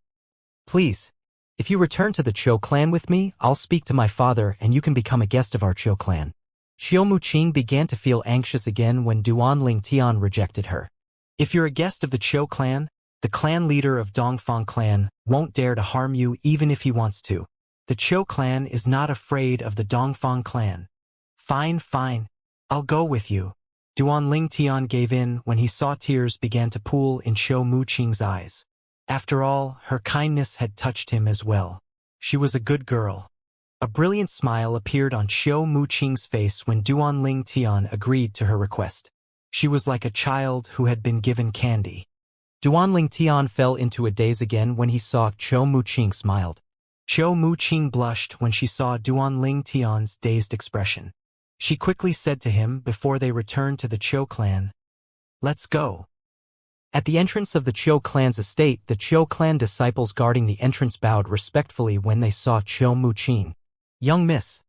Speaker 2: Please. If you return to the Chou clan with me, I'll speak to my father and you can become a guest of our Chou clan. Chou Muqing began to feel anxious again when Duanling Tian rejected her. If you're a guest of the Chou clan, the clan leader of Dongfang clan won't dare to harm you even if he wants to. The Chou clan is not afraid of the Dongfang clan. Fine. I'll go with you. Duanling Tian gave in when he saw tears began to pool in Chou Muqing's eyes. After all, her kindness had touched him as well. She was a good girl. A brilliant smile appeared on Chou Muqing's face when Duanling Tian agreed to her request. She was like a child who had been given candy. Duanling Tian fell into a daze again when he saw Chou Muqing smiled. Chou Muqing blushed when she saw Duanling Tian's dazed expression. She quickly said to him before they returned to the Chou clan, Let's go. At the entrance of the Qiu clan's estate, the Qiu clan disciples guarding the entrance bowed respectfully when they saw Qiu Muqing. Young Miss.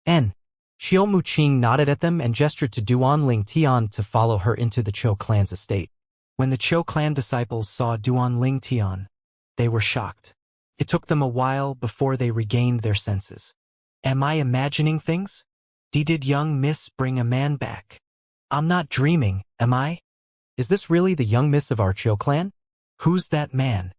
Speaker 2: N. Qiu Muqing nodded at them and gestured to Duan Ling Tian to follow her into the Qiu clan's estate. When the Qiu clan disciples saw Duan Ling Tian, they were shocked. It took them a while before they regained their senses. Am I imagining things? Did young miss bring a man back? I'm not dreaming, am I? Is this really the young miss of our Qiu clan? Who's that man?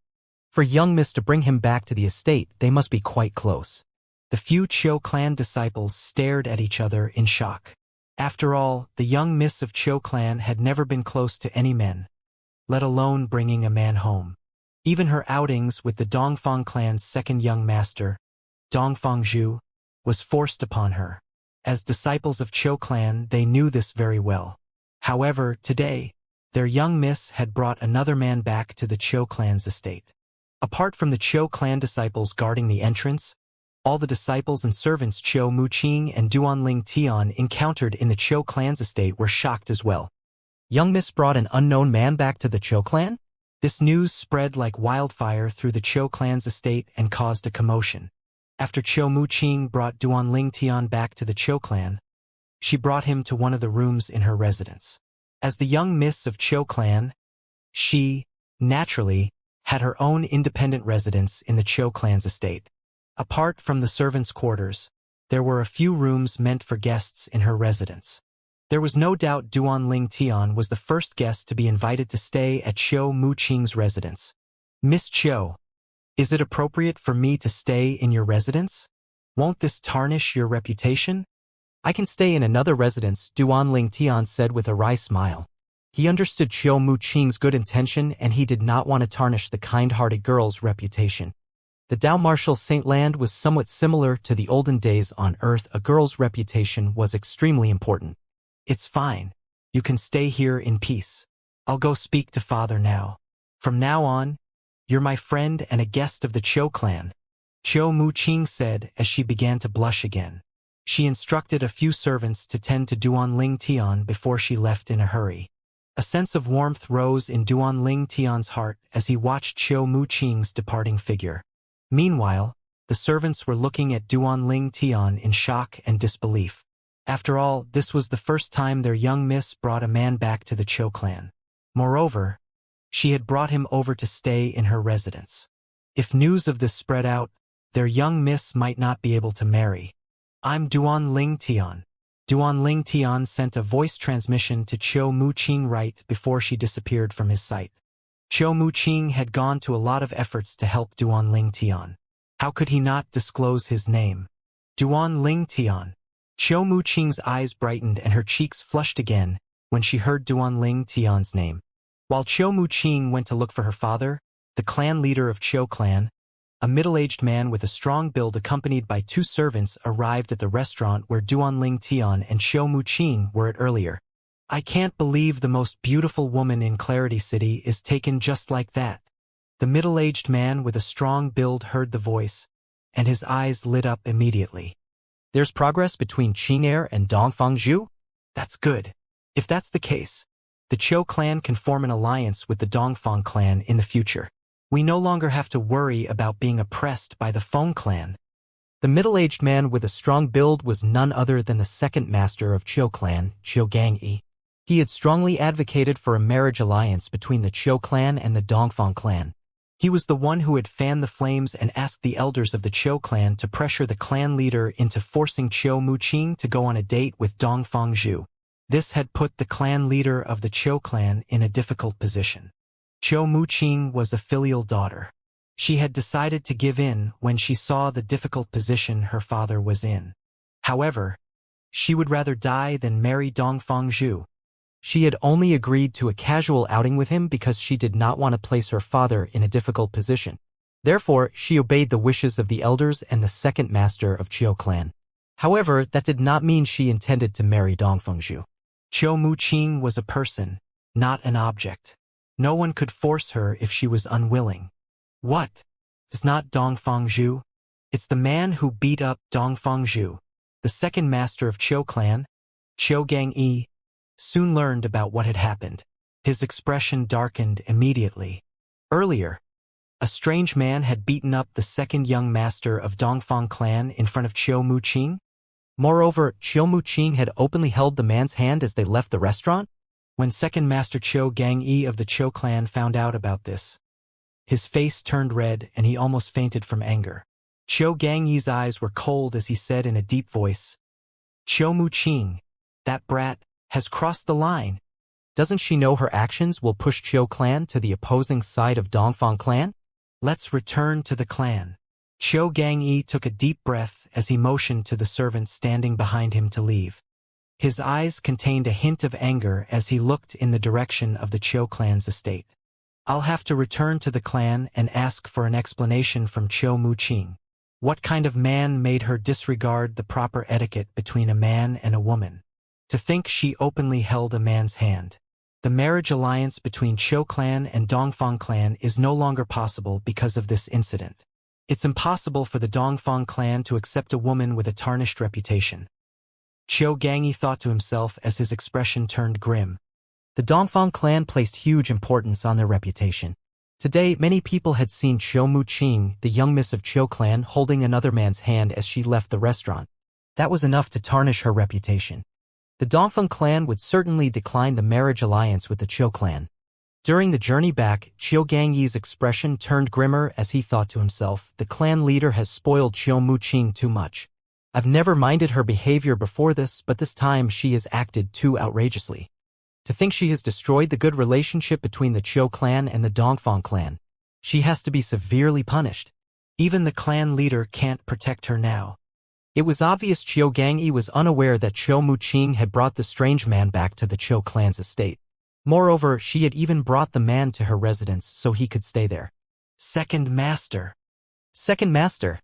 Speaker 2: For young miss to bring him back to the estate, they must be quite close. The few Qiu clan disciples stared at each other in shock. After all, the young miss of Qiu clan had never been close to any men, let alone bringing a man home. Even her outings with the Dongfang clan's second young master, Dongfang Zhu, was forced upon her. As disciples of Qiu clan, they knew this very well. However, today, their young miss had brought another man back to the Qiu clan's estate. Apart from the Qiu clan disciples guarding the entrance, all the disciples and servants Qiu Muqing and Duan Ling Tian encountered in the Qiu clan's estate were shocked as well. Young miss brought an unknown man back to the Qiu clan? This news spread like wildfire through the Qiu clan's estate and caused a commotion. After Qiu Muqing brought Duan Ling Tian back to the Qiu clan, she brought him to one of the rooms in her residence. As the young miss of Qiu clan, she, naturally, had her own independent residence in the Qiu clan's estate. Apart from the servants' quarters, there were a few rooms meant for guests in her residence. There was no doubt Duan Ling Tian was the first guest to be invited to stay at Qiu Muqing's residence. Miss Qiu, is it appropriate for me to stay in your residence? Won't this tarnish your reputation? I can stay in another residence, Duan Ling Tian said with a wry smile. He understood Qiu Muqing's good intention and he did not want to tarnish the kind-hearted girl's reputation. The Dao Martial Saint Land was somewhat similar to the olden days on Earth. A girl's reputation was extremely important. It's fine. You can stay here in peace. I'll go speak to father now. From now on, you're my friend and a guest of the Qiu clan, Qiu Muqing said as she began to blush again. She instructed a few servants to tend to Duan Ling Tian before she left in a hurry. A sense of warmth rose in Duan Ling Tian's heart as he watched Qiu Muqing's departing figure. Meanwhile, the servants were looking at Duan Ling Tian in shock and disbelief. After all, this was the first time their young miss brought a man back to the Qiu clan. Moreover, she had brought him over to stay in her residence. If news of this spread out, their young miss might not be able to marry. I'm Duan Ling Tian. Duan Ling Tian sent a voice transmission to Qiu Muqing right before she disappeared from his sight. Qiu Muqing had gone to a lot of efforts to help Duan Ling Tian. How could he not disclose his name? Duan Ling Tian. Qiu Muqing's eyes brightened and her cheeks flushed again when she heard Duan Ling Tian's name. While Qiu Muqing went to look for her father, the clan leader of Qiu clan, a middle-aged man with a strong build accompanied by two servants, arrived at the restaurant where Duan Ling Tian and Qiu Muqing were at earlier. I can't believe the most beautiful woman in Clarity City is taken just like that. The middle-aged man with a strong build heard the voice, and his eyes lit up immediately. There's progress between Qing'er and Dongfang Zhu? That's good. If that's the case, the Qiu clan can form an alliance with the Dongfang clan in the future. We no longer have to worry about being oppressed by the Feng clan. The middle-aged man with a strong build was none other than the second master of Qiu clan, Qiu Gangyi. He had strongly advocated for a marriage alliance between the Qiu clan and the Dongfang clan. He was the one who had fanned the flames and asked the elders of the Qiu clan to pressure the clan leader into forcing Qiu Muqing to go on a date with Dongfang Zhu. This had put the clan leader of the Qiu clan in a difficult position. Qiu Muqing was a filial daughter. She had decided to give in when she saw the difficult position her father was in. However, she would rather die than marry Dongfang Zhu. She had only agreed to a casual outing with him because she did not want to place her father in a difficult position. Therefore, she obeyed the wishes of the elders and the second master of Qiu clan. However, that did not mean she intended to marry Dongfang Zhu. Qiu Muqing was a person, not an object. No one could force her if she was unwilling. What? It's not Dongfang Zhu? It's the man who beat up Dongfang Zhu. The second master of Qiu clan, Qiu Gangyi, soon learned about what had happened.
Speaker 1: His expression darkened immediately. Earlier, a strange man had beaten up the second young master of Dongfang clan in front of Chiu Muqing. Moreover, Chiu Muqing had openly held the man's hand as they left the restaurant. When second master Chiu Gangyi of the Chiu clan found out about this, his face turned red and he almost fainted from anger. Chiu Gangyi's eyes were cold as he said in a deep voice, "Chiu Muqing, that brat, has crossed the line. Doesn't she know her actions will push Chiu clan to the opposing side of Dongfang clan? Let's return to the clan." Chiu Gangyi took a deep breath as he motioned to the servant standing behind him to leave. His eyes contained a hint of anger as he looked in the direction of the Chiu clan's estate. "I'll have to return to the clan and ask for an explanation from Chiu Muqing. What kind of man made her disregard the proper etiquette between a man and a woman? To think she openly held a man's hand. The marriage alliance between Chiu clan and Dongfang clan is no longer possible because of this incident. It's impossible for the Dongfang clan to accept a woman with a tarnished reputation." Chiu Gangyi thought to himself as his expression turned grim. The Dongfang clan placed huge importance on their reputation. Today, many people had seen Chiu Muqing, the young miss of Chiu clan, holding another man's hand as she left the restaurant. That was enough to tarnish her reputation. The Dongfang clan would certainly decline the marriage alliance with the Chiu clan. During the journey back, Chiu Gangyi's expression turned grimmer as he thought to himself, the clan leader has spoiled Chiu Muqing too much. I've never minded her behavior before this, but this time she has acted too outrageously. To think she has destroyed the good relationship between the Chiu clan and the Dongfang clan. She has to be severely punished. Even the clan leader can't protect her now. It was obvious Chiu Gangyi was unaware that Chiu Muqing had brought the strange man back to the Chiu clan's estate. Moreover, she had even brought the man to her residence so he could stay there. Second master. Second master.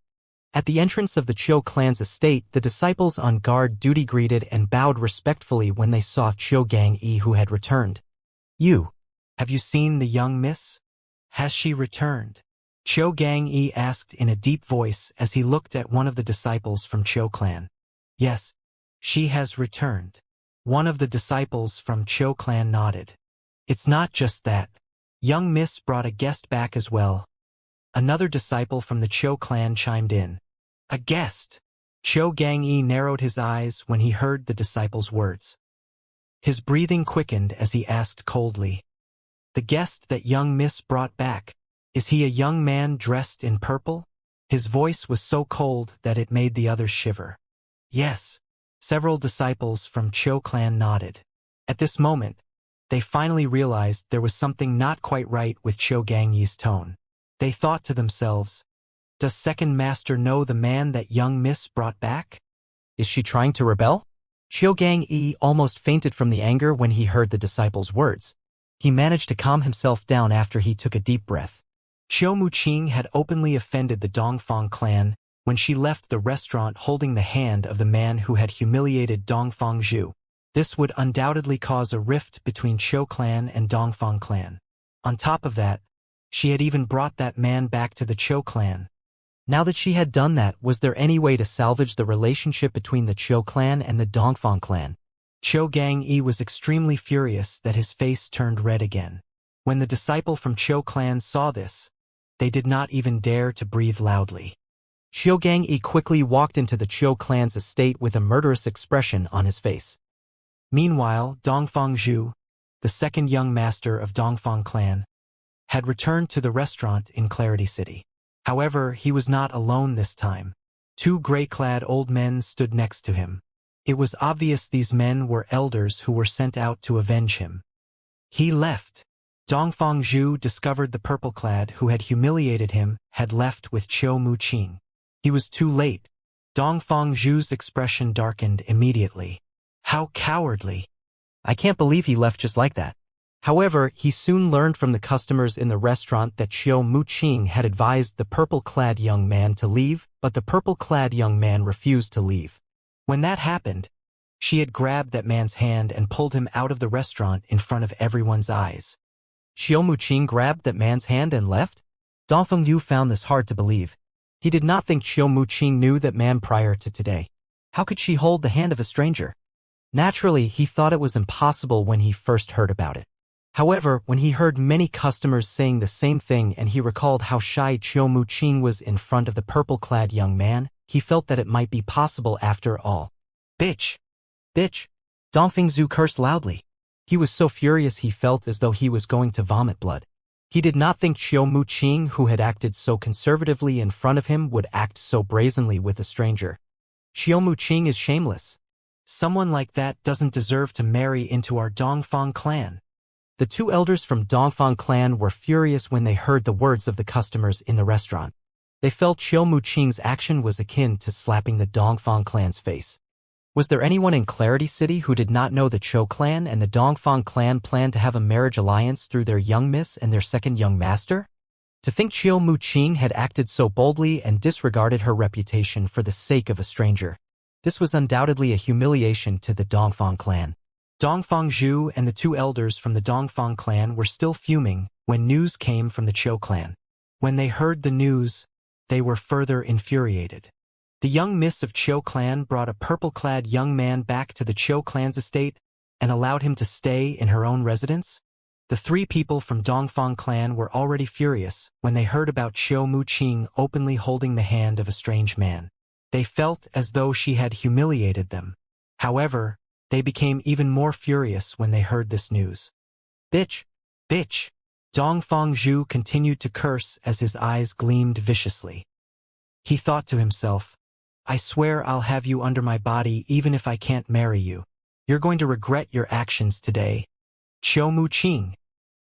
Speaker 1: At the entrance of the Chiu clan's estate, the disciples on guard duty greeted and bowed respectfully when they saw Chiu Gangyi who had returned. Have you seen the young miss? Has she returned? Chiu Gangyi asked in a deep voice as he looked at one of the disciples from Chiu clan. Yes, she has returned. One of the disciples from Chiu clan nodded. It's not just that. Young miss brought a guest back as well. Another disciple from the Chiu clan chimed in. A guest. Chiu Gangyi narrowed his eyes when he heard the disciple's words. His breathing quickened as he asked coldly. The guest that young miss brought back, is he a young man dressed in purple? His voice was so cold that it made the others shiver. Yes. Several disciples from Chiu clan nodded. At this moment, they finally realized there was something not quite right with Chiu Gangyi's tone. They thought to themselves, does second master know the man that young miss brought back? Is she trying to rebel? Chiu Gangyi almost fainted from the anger when he heard the disciples' words. He managed to calm himself down after he took a deep breath. Chiu Muqing had openly offended the Dongfang clan when she left the restaurant holding the hand of the man who had humiliated Dongfang Zhu. This would undoubtedly cause a rift between Chiu clan and Dongfang clan. On top of that, she had even brought that man back to the Chiu clan. Now that she had done that, was there any way to salvage the relationship between the Chiu clan and the Dongfang clan? Chiu Gangyi was extremely furious that his face turned red again. When the disciple from Chiu clan saw this, they did not even dare to breathe loudly. Chiu Gangyi quickly walked into the Chiu clan's estate with a murderous expression on his face. Meanwhile, Dongfang Zhu, the second young master of Dongfang clan, had returned to the restaurant in Clarity City. However, he was not alone this time. Two gray-clad old men stood next to him. It was obvious these men were elders who were sent out to avenge him. He left. Dongfang Zhu discovered the purple-clad who had humiliated him had left with Chiu Muqing. He was too late. Dongfang Zhu's expression darkened immediately. How cowardly! I can't believe he left just like that. However, he soon learned from the customers in the restaurant that Chiu Muqing had advised the purple-clad young man to leave, but the purple-clad young man refused to leave. When that happened, she had grabbed that man's hand and pulled him out of the restaurant in front of everyone's eyes. Chiu Muqing grabbed that man's hand and left? Dongfeng Yu found this hard to believe. He did not think Chiu Muqing knew that man prior to today. How could she hold the hand of a stranger? Naturally, he thought it was impossible when he first heard about it.
Speaker 2: However, when he heard many customers saying the same thing and he recalled how shy Chiu Muqing was in front of the purple-clad young man, he felt that it might be possible after all. Bitch! Bitch! Dongfeng Zhu cursed loudly. He was so furious he felt as though he was going to vomit blood. He did not think Chiu Muqing, who had acted so conservatively in front of him, would act so brazenly with a stranger. Chiu Muqing is shameless. Someone like that doesn't deserve to marry into our Dongfang clan. The two elders from Dongfang clan were furious when they heard the words of the customers in the restaurant. They felt Chiu Muqing's action was akin to slapping the Dongfang clan's face. Was there anyone in Clarity City who did not know the Chou clan and the Dongfang clan planned to have a marriage alliance through their young miss and their second young master? To think Chiu Muqing had acted so boldly and disregarded her reputation for the sake of a stranger. This was undoubtedly a humiliation to the Dongfang clan. Dongfang Zhu and the two elders from the Dongfang clan were still fuming when news came from the Chou clan. When they heard the news, they were further infuriated. The young miss of Chou clan brought a purple-clad young man back to the Chou clan's estate and allowed him to stay in her own residence. The three people from Dongfang clan were already furious when they heard about Chiu Muqing openly holding the hand of a strange man. They felt as though she had humiliated them. However, they became even more furious when they heard this news. Bitch! Bitch! Dongfang Zhu continued to curse as his eyes gleamed viciously. He thought to himself, I swear I'll have you under my body even if I can't marry you. You're going to regret your actions today. Chiu Muqing.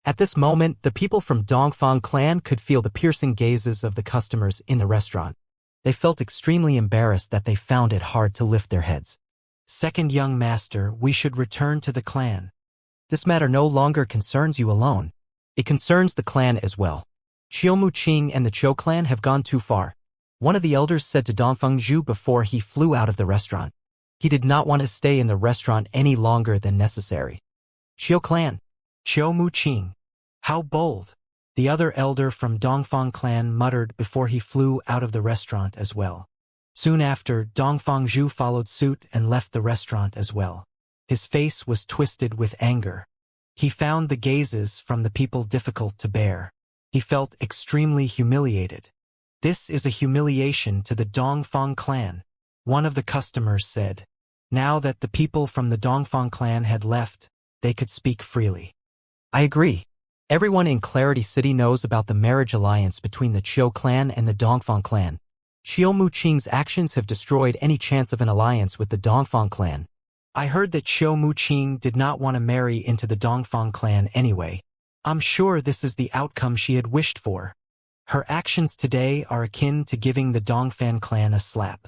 Speaker 2: At this moment, the people from Dongfang clan could feel the piercing gazes of the customers in the restaurant. They felt extremely embarrassed that they found it hard to lift their heads. Second young master, we should return to the clan. This matter no longer concerns you alone. It concerns the clan as well. Chiu Muqing and the Chou clan have gone too far. One of the elders said to Dongfeng Zhu before he flew out of the restaurant. He did not want to stay in the restaurant any longer than necessary. Chiu clan. Chiu Muqing. How bold. The other elder from Dongfang clan muttered before he flew out of the restaurant as well. Soon after, Dongfeng Zhu followed suit and left the restaurant as well. His face was twisted with anger. He found the gazes from the people difficult to bear. He felt extremely humiliated. This is a humiliation to the Dongfang clan, one of the customers said. Now that the people from the Dongfang clan had left, they could speak freely. I agree. Everyone in Clarity City knows about the marriage alliance between the Chou clan and the Dongfang clan. Chiu Muqing's actions have destroyed any chance of an alliance with the Dongfang clan. I heard that Chiu Muqing did not want to marry into the Dongfang clan anyway. I'm sure this is the outcome she had wished for. Her actions today are akin to giving the Dongfang clan a slap.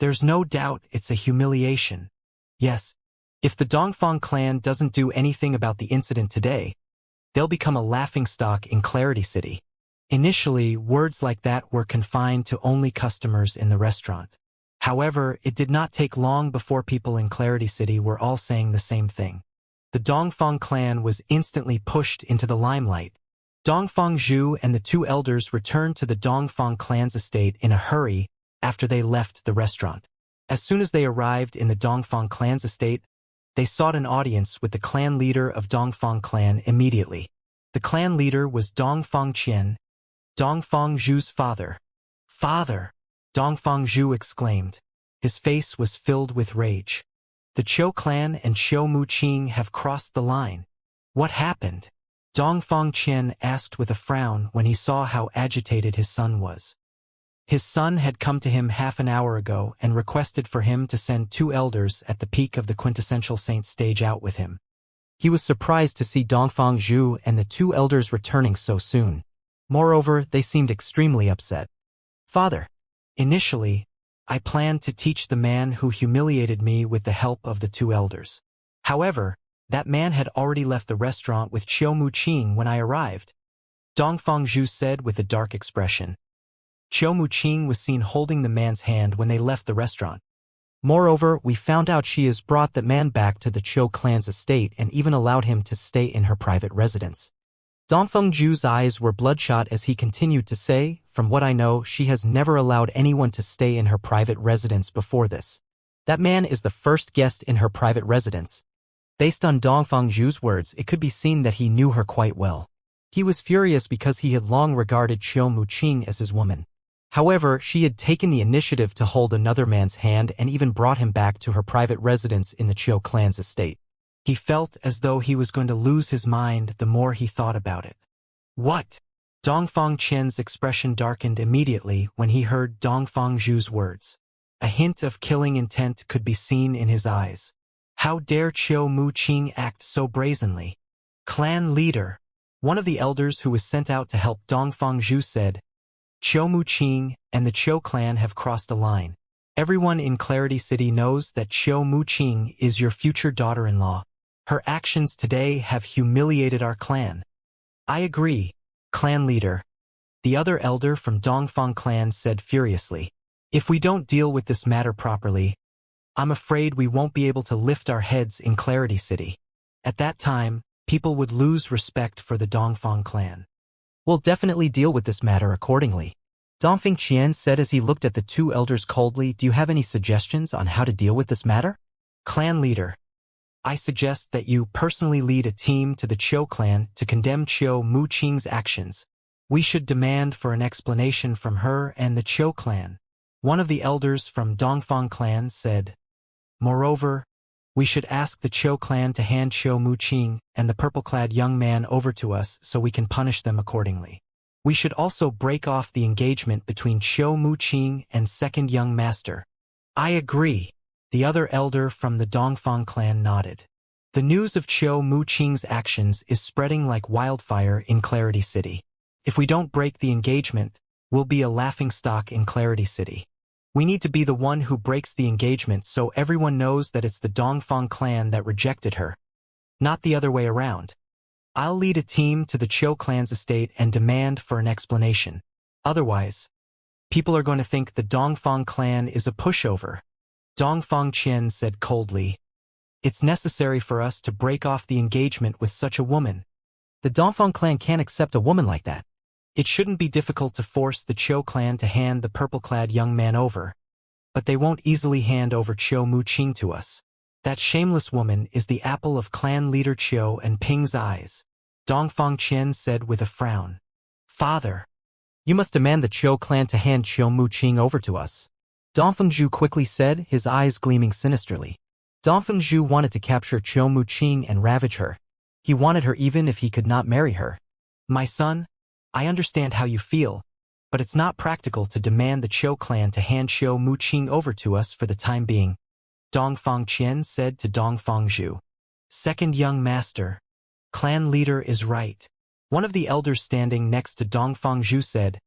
Speaker 2: There's no doubt it's a humiliation. Yes, if the Dongfang clan doesn't do anything about the incident today, they'll become a laughingstock in Clarity City. Initially, words like that were confined to only customers in the restaurant. However, it did not take long before people in Clarity City were all saying the same thing. The Dongfang clan was instantly pushed into the limelight. Dongfeng Zhu and the two elders returned to the Dongfang clan's estate in a hurry after they left the restaurant. As soon as they arrived in the Dongfang clan's estate, they sought an audience with the clan leader of Dongfang clan immediately. The clan leader was Dongfeng Qian, Dongfeng Zhu's father. Father! Dongfeng Zhu exclaimed. His face was filled with rage. The Chou clan and Chiu Muqing have crossed the line. What happened? Dongfeng Qian asked with a frown when he saw how agitated his son was. His son had come to him half an hour ago and requested for him to send two elders at the peak of the quintessential saint stage out with him. He was surprised to see Dongfeng Zhu and the two elders returning so soon. Moreover, they seemed extremely upset. Father, initially, I planned to teach the man who humiliated me with the help of the two elders. However, that man had already left the restaurant with Chiu Muqing when I arrived. Dongfeng Zhu said with a dark expression. Chiu Muqing was seen holding the man's hand when they left the restaurant. Moreover, we found out she has brought that man back to the Chou clan's estate and even allowed him to stay in her private residence. Dongfeng Zhu's eyes were bloodshot as he continued to say, from what I know, she has never allowed anyone to stay in her private residence before this. That man is the first guest in her private residence. Based on Dongfang Zhu's words, it could be seen that he knew her quite well. He was furious because he had long regarded Qiu Muqing as his woman. However, she had taken the initiative to hold another man's hand and even brought him back to her private residence in the Qiu clan's estate. He felt as though he was going to lose his mind the more he thought about it. What? Dongfang Qian's expression darkened immediately when he heard Dongfang Zhu's words. A hint of killing intent could be seen in his eyes. How dare Qiu Muqing act so brazenly? Clan leader. One of the elders who was sent out to help Dongfang Zhu said, Qiu Muqing and the Qiu clan have crossed a line. Everyone in Clarity City knows that Qiu Muqing is your future daughter-in-law. Her actions today have humiliated our clan. I agree, clan leader. The other elder from Dongfang clan said furiously. If we don't deal with this matter properly, I'm afraid we won't be able to lift our heads in Clarity City. At that time, people would lose respect for the Dongfang clan. We'll definitely deal with this matter accordingly. Dongfang Qian said as he looked at the two elders coldly. Do you have any suggestions on how to deal with this matter? Clan leader. I suggest that you personally lead a team to the Qiu clan to condemn Qiu Muqing's actions. We should demand for an explanation from her and the Qiu clan. One of the elders from Dongfang clan said. Moreover, we should ask the Qiu clan to hand Qiu Muqing and the purple-clad young man over to us so we can punish them accordingly. We should also break off the engagement between Qiu Muqing and second young master. I agree. The other elder from the Dongfang clan nodded. The news of Qiu Muqing's actions is spreading like wildfire in Clarity City. If we don't break the engagement, we'll be a laughingstock in Clarity City. We need to be the one who breaks the engagement so everyone knows that it's the Dongfang clan that rejected her, not the other way around. I'll lead a team to the Qiu clan's estate and demand for an explanation. Otherwise, people are going to think the Dongfang clan is a pushover. Dongfang Qian said coldly. It's necessary for us to break off the engagement with such a woman. The Dongfang clan can't accept a woman like that. It shouldn't be difficult to force the Qiu clan to hand the purple-clad young man over, but they won't easily hand over Qiu Muqing to us. That shameless woman is the apple of clan leader Qiu and Ping's eyes, Dongfang Qian said with a frown. Father, you must demand the Qiu clan to hand Qiu Muqing over to us. Dongfang Zhu quickly said, his eyes gleaming sinisterly. Dongfang Zhu wanted to capture Qiu Muqing and ravage her. He wanted her even if he could not marry her. My son, I understand how you feel, but it's not practical to demand the Qiu clan to hand Qiu Muqing over to us for the time being, Dongfang Qian said to Dongfang Zhu. Second young master, clan leader is right. One of the elders standing next to Dongfang Zhu said,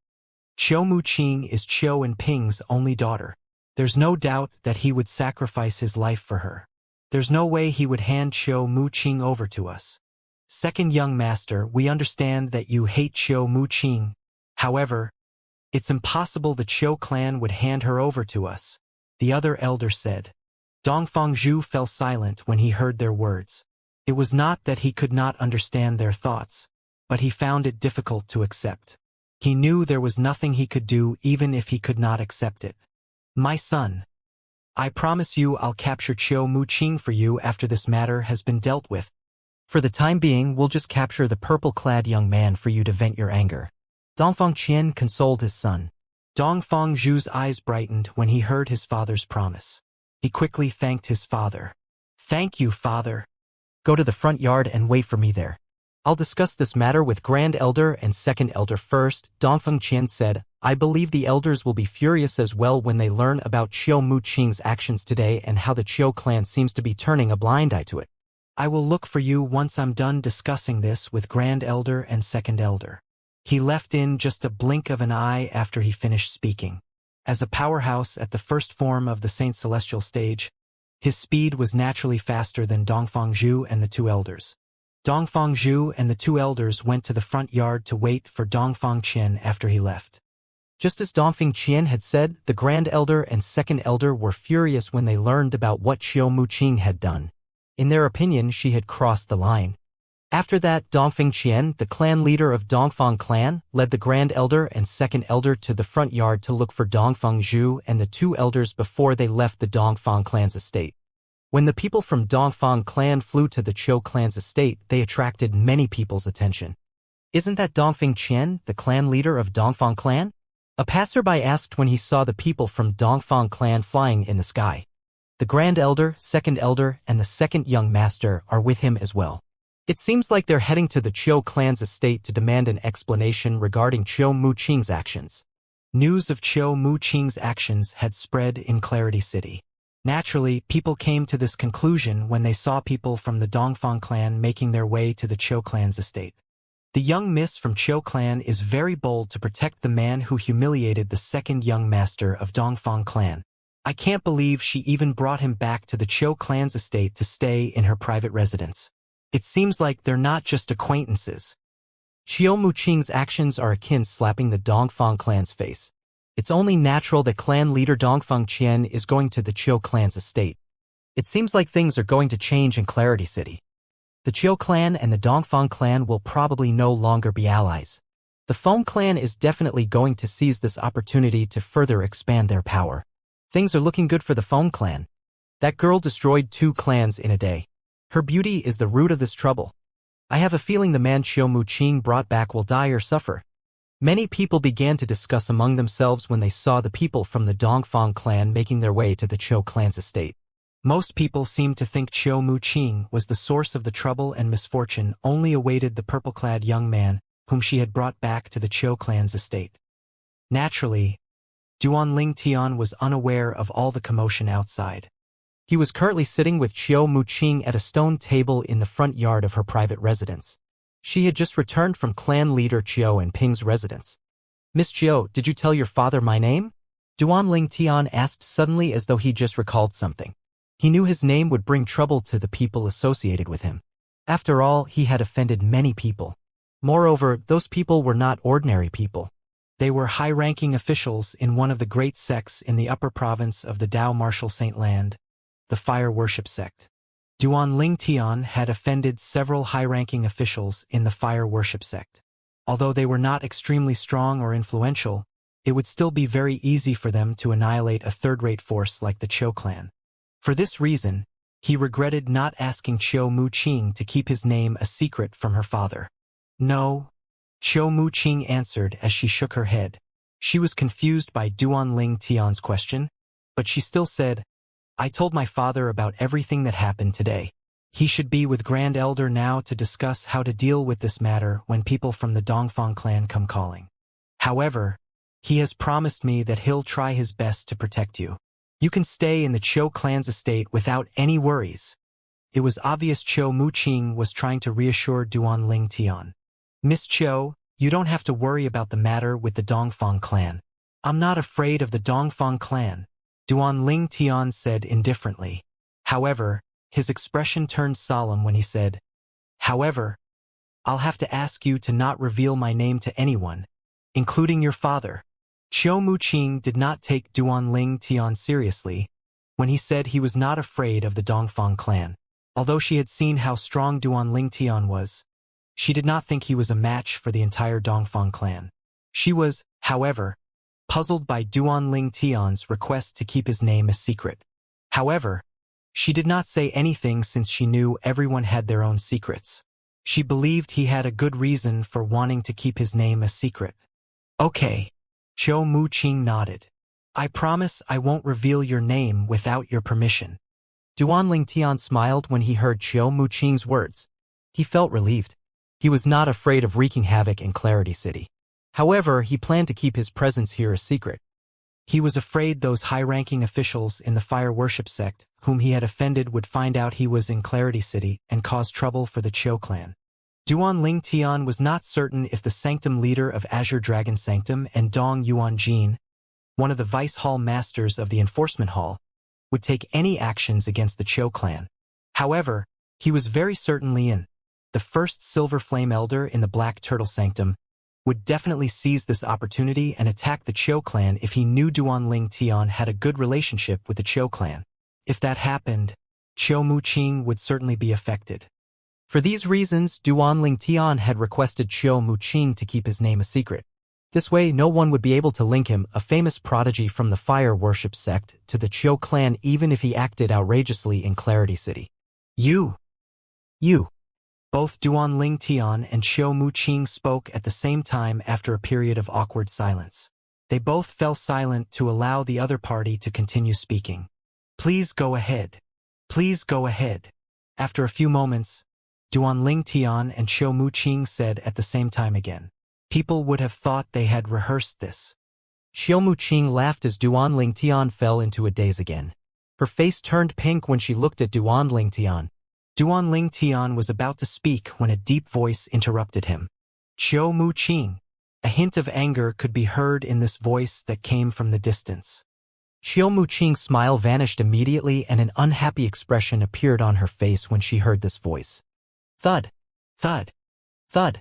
Speaker 2: Qiu Muqing is Qiu and Ping's only daughter. There's no doubt that he would sacrifice his life for her. There's no way he would hand Qiu Muqing over to us. Second young master, we understand that you hate Qiu Muqing. However, it's impossible the Qiu clan would hand her over to us, the other elder said. Dongfang Zhu fell silent when he heard their words. It was not that he could not understand their thoughts, but he found it difficult to accept. He knew there was nothing he could do even if he could not accept it. My son, I promise you I'll capture Qiu Muqing for you after this matter has been dealt with. For the time being, we'll just capture the purple-clad young man for you to vent your anger. Dongfang Qian consoled his son. Dongfang Zhu's eyes brightened when he heard his father's promise. He quickly thanked his father. Thank you, father. Go to the front yard and wait for me there. I'll discuss this matter with Grand Elder and Second Elder first, Dongfang Qian said. I believe the elders will be furious as well when they learn about Qiu Muqing's actions today and how the Qiu clan seems to be turning a blind eye to it. I will look for you once I'm done discussing this with Grand Elder and Second Elder. He left in just a blink of an eye after he finished speaking. As a powerhouse at the first form of the Saint Celestial stage, his speed was naturally faster than Dongfang Zhu and the two elders. Dongfang Zhu and the two elders went to the front yard to wait for Dongfang Qian after he left. Just as Dongfang Qian had said, the Grand Elder and Second Elder were furious when they learned about what Qiu Muqing had done. In their opinion, she had crossed the line. After that, Dongfang Qian, the clan leader of Dongfang clan, led the Grand Elder and Second Elder to the front yard to look for Dongfang Zhu and the two elders before they left the Dongfang clan's estate. When the people from Dongfang clan flew to the Chou clan's estate, they attracted many people's attention. Isn't that Dongfeng Qian, the clan leader of Dongfang clan? A passerby asked when he saw the people from Dongfang clan flying in the sky. The Grand Elder, Second Elder, and the Second Young Master are with him as well. It seems like they're heading to the Chou clan's estate to demand an explanation regarding Chou Muqing's actions. News of Chou Muqing's actions had spread in Clarity City. Naturally, people came to this conclusion when they saw people from the Dongfang clan making their way to the Chou clan's estate. The young miss from Chou clan is very bold to protect the man who humiliated the second young master of Dongfang clan. I can't believe she even brought him back to the Chou clan's estate to stay in her private residence. It seems like they're not just acquaintances. Chou Muqing's actions are akin slapping the Dongfang clan's face. It's only natural that clan leader Dongfeng Qian is going to the Chou clan's estate. It seems like things are going to change in Clarity City. The Chou clan and the Dongfeng clan will probably no longer be allies. The Feng clan is definitely going to seize this opportunity to further expand their power. Things are looking good for the Feng clan. That girl destroyed 2 clans in a day. Her beauty is the root of this trouble. I have a feeling the man Chou Muqing brought back will die or suffer. Many people began to discuss among themselves when they saw the people from the Dongfang clan making their way to the Chou clan's estate. Most people seemed to think Chou Muqing was the source of the trouble, and misfortune only awaited the purple-clad young man whom she had brought back to the Chou clan's estate. Naturally, Duanling Tian was unaware of all the commotion outside. He was currently sitting with Chou Muqing at a stone table in the front yard of her private residence. She had just returned from clan leader Chiu and Ping's residence. "Miss Chiu, did you tell your father my name?" Duanling Tian asked suddenly, as though he just recalled something. He knew his name would bring trouble to the people associated with him. After all, he had offended many people. Moreover, those people were not ordinary people. They were high-ranking officials in one of the great sects in the upper province of the Dao Martial Saint Land, the Fire Worship Sect. Duanling Tian had offended several high-ranking officials in the Fire Worship Sect. Although they were not extremely strong or influential, it would still be very easy for them to annihilate a third-rate force like the Chou clan. For this reason, he regretted not asking Chou Muqing to keep his name a secret from her father. "No," Chou Muqing answered as she shook her head. She was confused by Duanling Tian's question, but she still said, "I told my father about everything that happened today. He should be with Grand Elder now to discuss how to deal with this matter when people from the Dongfang clan come calling. However, he has promised me that he'll try his best to protect you. You can stay in the Chou clan's estate without any worries." It was obvious Chou Muqing was trying to reassure Duanling Tian. "Miss Chou, you don't have to worry about the matter with the Dongfang clan. I'm not afraid of the Dongfang clan," Duanling Tian said indifferently. However, his expression turned solemn when he said, "However, I'll have to ask you to not reveal my name to anyone, including your father." Chou Muqing did not take Duanling Tian seriously when he said he was not afraid of the Dongfang clan. Although she had seen how strong Duanling Tian was, she did not think he was a match for the entire Dongfang clan. She was, however, puzzled by Duanling Tian's request to keep his name a secret. However, she did not say anything since she knew everyone had their own secrets. She believed he had a good reason for wanting to keep his name a secret. "Okay," Chou Muqing nodded. "I promise I won't reveal your name without your permission." Duanling Tian smiled when he heard Chou Muqing's words. He felt relieved. He was not afraid of wreaking havoc in Clarity City. However, he planned to keep his presence here a secret. He was afraid those high-ranking officials in the Fire Worship Sect, whom he had offended, would find out he was in Clarity City and cause trouble for the Chou clan. Duanling Tian was not certain if the Sanctum leader of Azure Dragon Sanctum and Dong Yuanjin, one of the Vice Hall Masters of the Enforcement Hall, would take any actions against the Chou clan. However, he was very certain Lian, the first Silver Flame Elder in the Black Turtle Sanctum, would definitely seize this opportunity and attack the Chou clan if he knew Duanling Tian had a good relationship with the Chou clan. If that happened, Chou Muqing would certainly be affected. For these reasons, Duanling Tian had requested Chou Muqing to keep his name a secret. This way, no one would be able to link him, a famous prodigy from the fire worship sect, to the Chiu clan even if he acted outrageously in Clarity City. You. Both Duanling Tian and Xiao Muqing spoke at the same time after a period of awkward silence. They both fell silent to allow the other party to continue speaking. Please go ahead. Please go ahead. After a few moments, Duanling Tian and Xiao Muqing said at the same time again. People would have thought they had rehearsed this. Xiao Muqing laughed as Duanling Tian fell into a daze again. Her face turned pink when she looked at Duanling Tian. Duanling Tian was about to speak when a deep voice interrupted him. Xiao Muqing. A hint of anger could be heard in this voice that came from the distance. Xiao Muqing's smile vanished immediately and an unhappy expression appeared on her face when she heard this voice. Thud. Thud. Thud.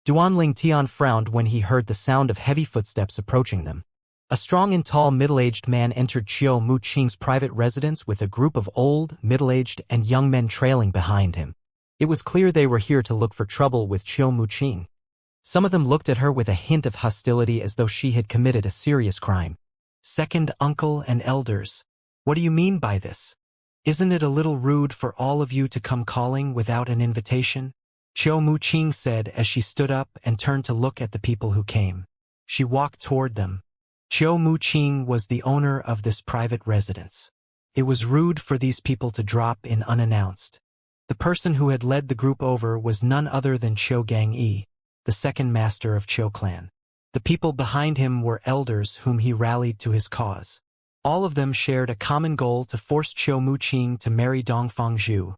Speaker 2: Duanling Tian frowned when he heard the sound of heavy footsteps approaching them. A strong and tall middle-aged man entered Xiao Muqing's private residence with a group of old, middle-aged, and young men trailing behind him. It was clear they were here to look for trouble with Xiao Muqing. Some of them looked at her with a hint of hostility as though she had committed a serious crime. Second uncle and elders. What do you mean by this? Isn't it a little rude for all of you to come calling without an invitation? Xiao Muqing said as she stood up and turned to look at the people who came. She walked toward them. Xiao Muqing was the owner of this private residence. It was rude for these people to drop in unannounced. The person who had led the group over was none other than Qiu Gangyi, the second master of Qiu clan. The people behind him were elders whom he rallied to his cause. All of them shared a common goal to force Xiao Muqing to marry Dongfang Zhu,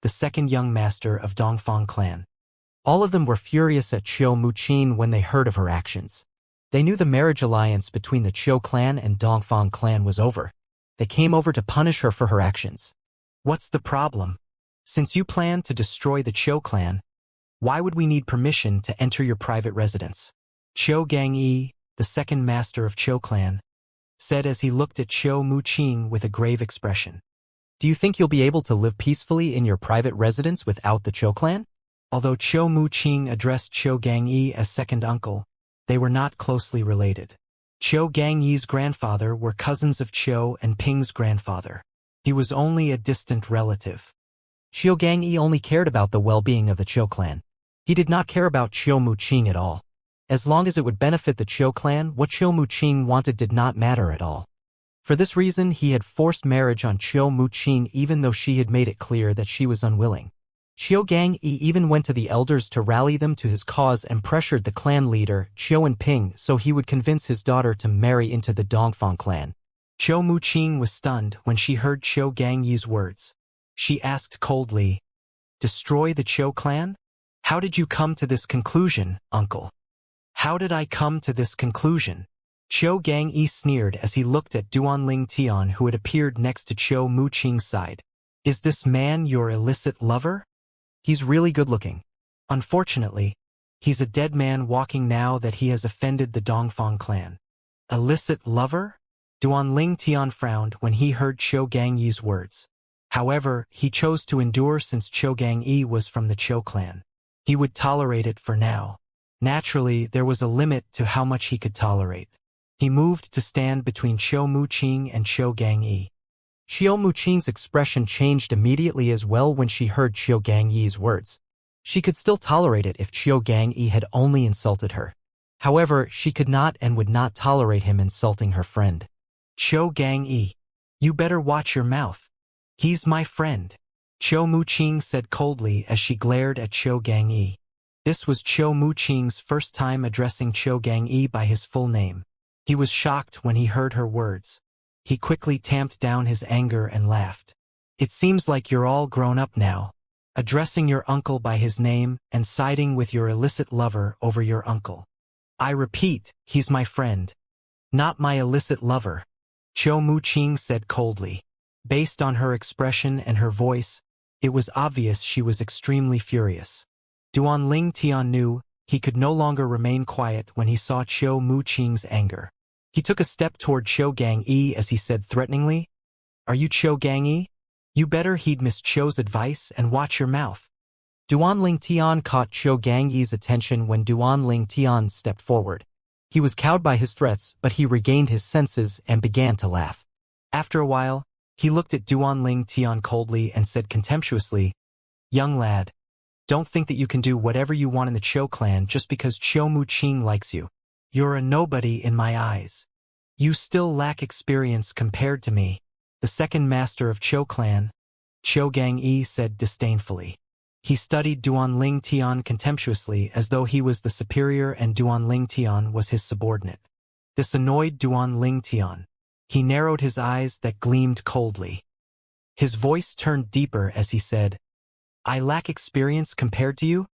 Speaker 2: the second young master of Dongfang clan. All of them were furious at Xiao Muqing when they heard of her actions. They knew the marriage alliance between the Qiu clan and Dongfang clan was over. They came over to punish her for her actions. What's the problem? Since you plan to destroy the Qiu clan, why would we need permission to enter your private residence? Qiu Gangyi, the second master of Qiu clan, said as he looked at Xiao Muqing with a grave expression. Do you think you'll be able to live peacefully in your private residence without the Qiu clan? Although Xiao Muqing addressed Qiu Gangyi as second uncle, they were not closely related. Qiu Gangyi's grandfather were cousins of Qiu and Ping's grandfather. He was only a distant relative. Qiu Gangyi only cared about the well-being of the Qiu clan. He did not care about Xiao Muqing at all. As long as it would benefit the Qiu clan, what Xiao Muqing wanted did not matter at all. For this reason, he had forced marriage on Xiao Muqing even though she had made it clear that she was unwilling. Qiu Gangyi even went to the elders to rally them to his cause and pressured the clan leader, Qiu Ping, so he would convince his daughter to marry into the Dongfang clan. Xiao Muqing was stunned when she heard Qiu Gangyi's words. She asked coldly, "Destroy the Qiu clan? How did you come to this conclusion, uncle?" How did I come to this conclusion? Qiu Gangyi sneered as he looked at Duanling Tian who had appeared next to Xiao Muqing's side. Is this man your illicit lover? He's really good-looking. Unfortunately, he's a dead man walking now that he has offended the Dongfang clan. Illicit lover? Duanling Tian frowned when he heard Qiu Gangyi's words. However, he chose to endure since Qiu Gangyi was from the Qiu clan. He would tolerate it for now. Naturally, there was a limit to how much he could tolerate. He moved to stand between Xiao Muqing and Qiu Gangyi. Xiao Muqing's expression changed immediately as well when she heard Qiu Gangyi's words. She could still tolerate it if Qiu Gangyi had only insulted her. However, she could not and would not tolerate him insulting her friend. Qiu Gangyi, you better watch your mouth. He's my friend. Qiu Muqing said coldly as she glared at Qiu Gangyi. This was Qiu Muqing's first time addressing Qiu Gangyi by his full name. He was shocked when he heard her words. He quickly tamped down his anger and laughed. It seems like you're all grown up now, addressing your uncle by his name and siding with your illicit lover over your uncle. I repeat, he's my friend, not my illicit lover, Qiu Muqing said coldly. Based on her expression and her voice, it was obvious she was extremely furious. Duanling Tian knew he could no longer remain quiet when he saw Qiu Muqing's anger. He took a step toward Qiu Gangyi as he said threateningly, Are you Qiu Gangyi? You better heed Miss Qiu's advice and watch your mouth. Duanling Tian caught Qiu Gangyi's attention when Duanling Tian stepped forward. He was cowed by his threats, but he regained his senses and began to laugh. After a while, he looked at Duanling Tian coldly and said contemptuously, "Young lad, don't think that you can do whatever you want in the Qiu clan just because Qiu Muqing likes you. You're a nobody in my eyes. You still lack experience compared to me, the second master of Qiu clan," Qiu Gangyi said disdainfully. He studied Duanling Tian contemptuously as though he was the superior and Duanling Tian was his subordinate. This annoyed Duanling Tian. He narrowed his eyes that gleamed coldly. His voice turned deeper as he said, "I lack experience compared to you?"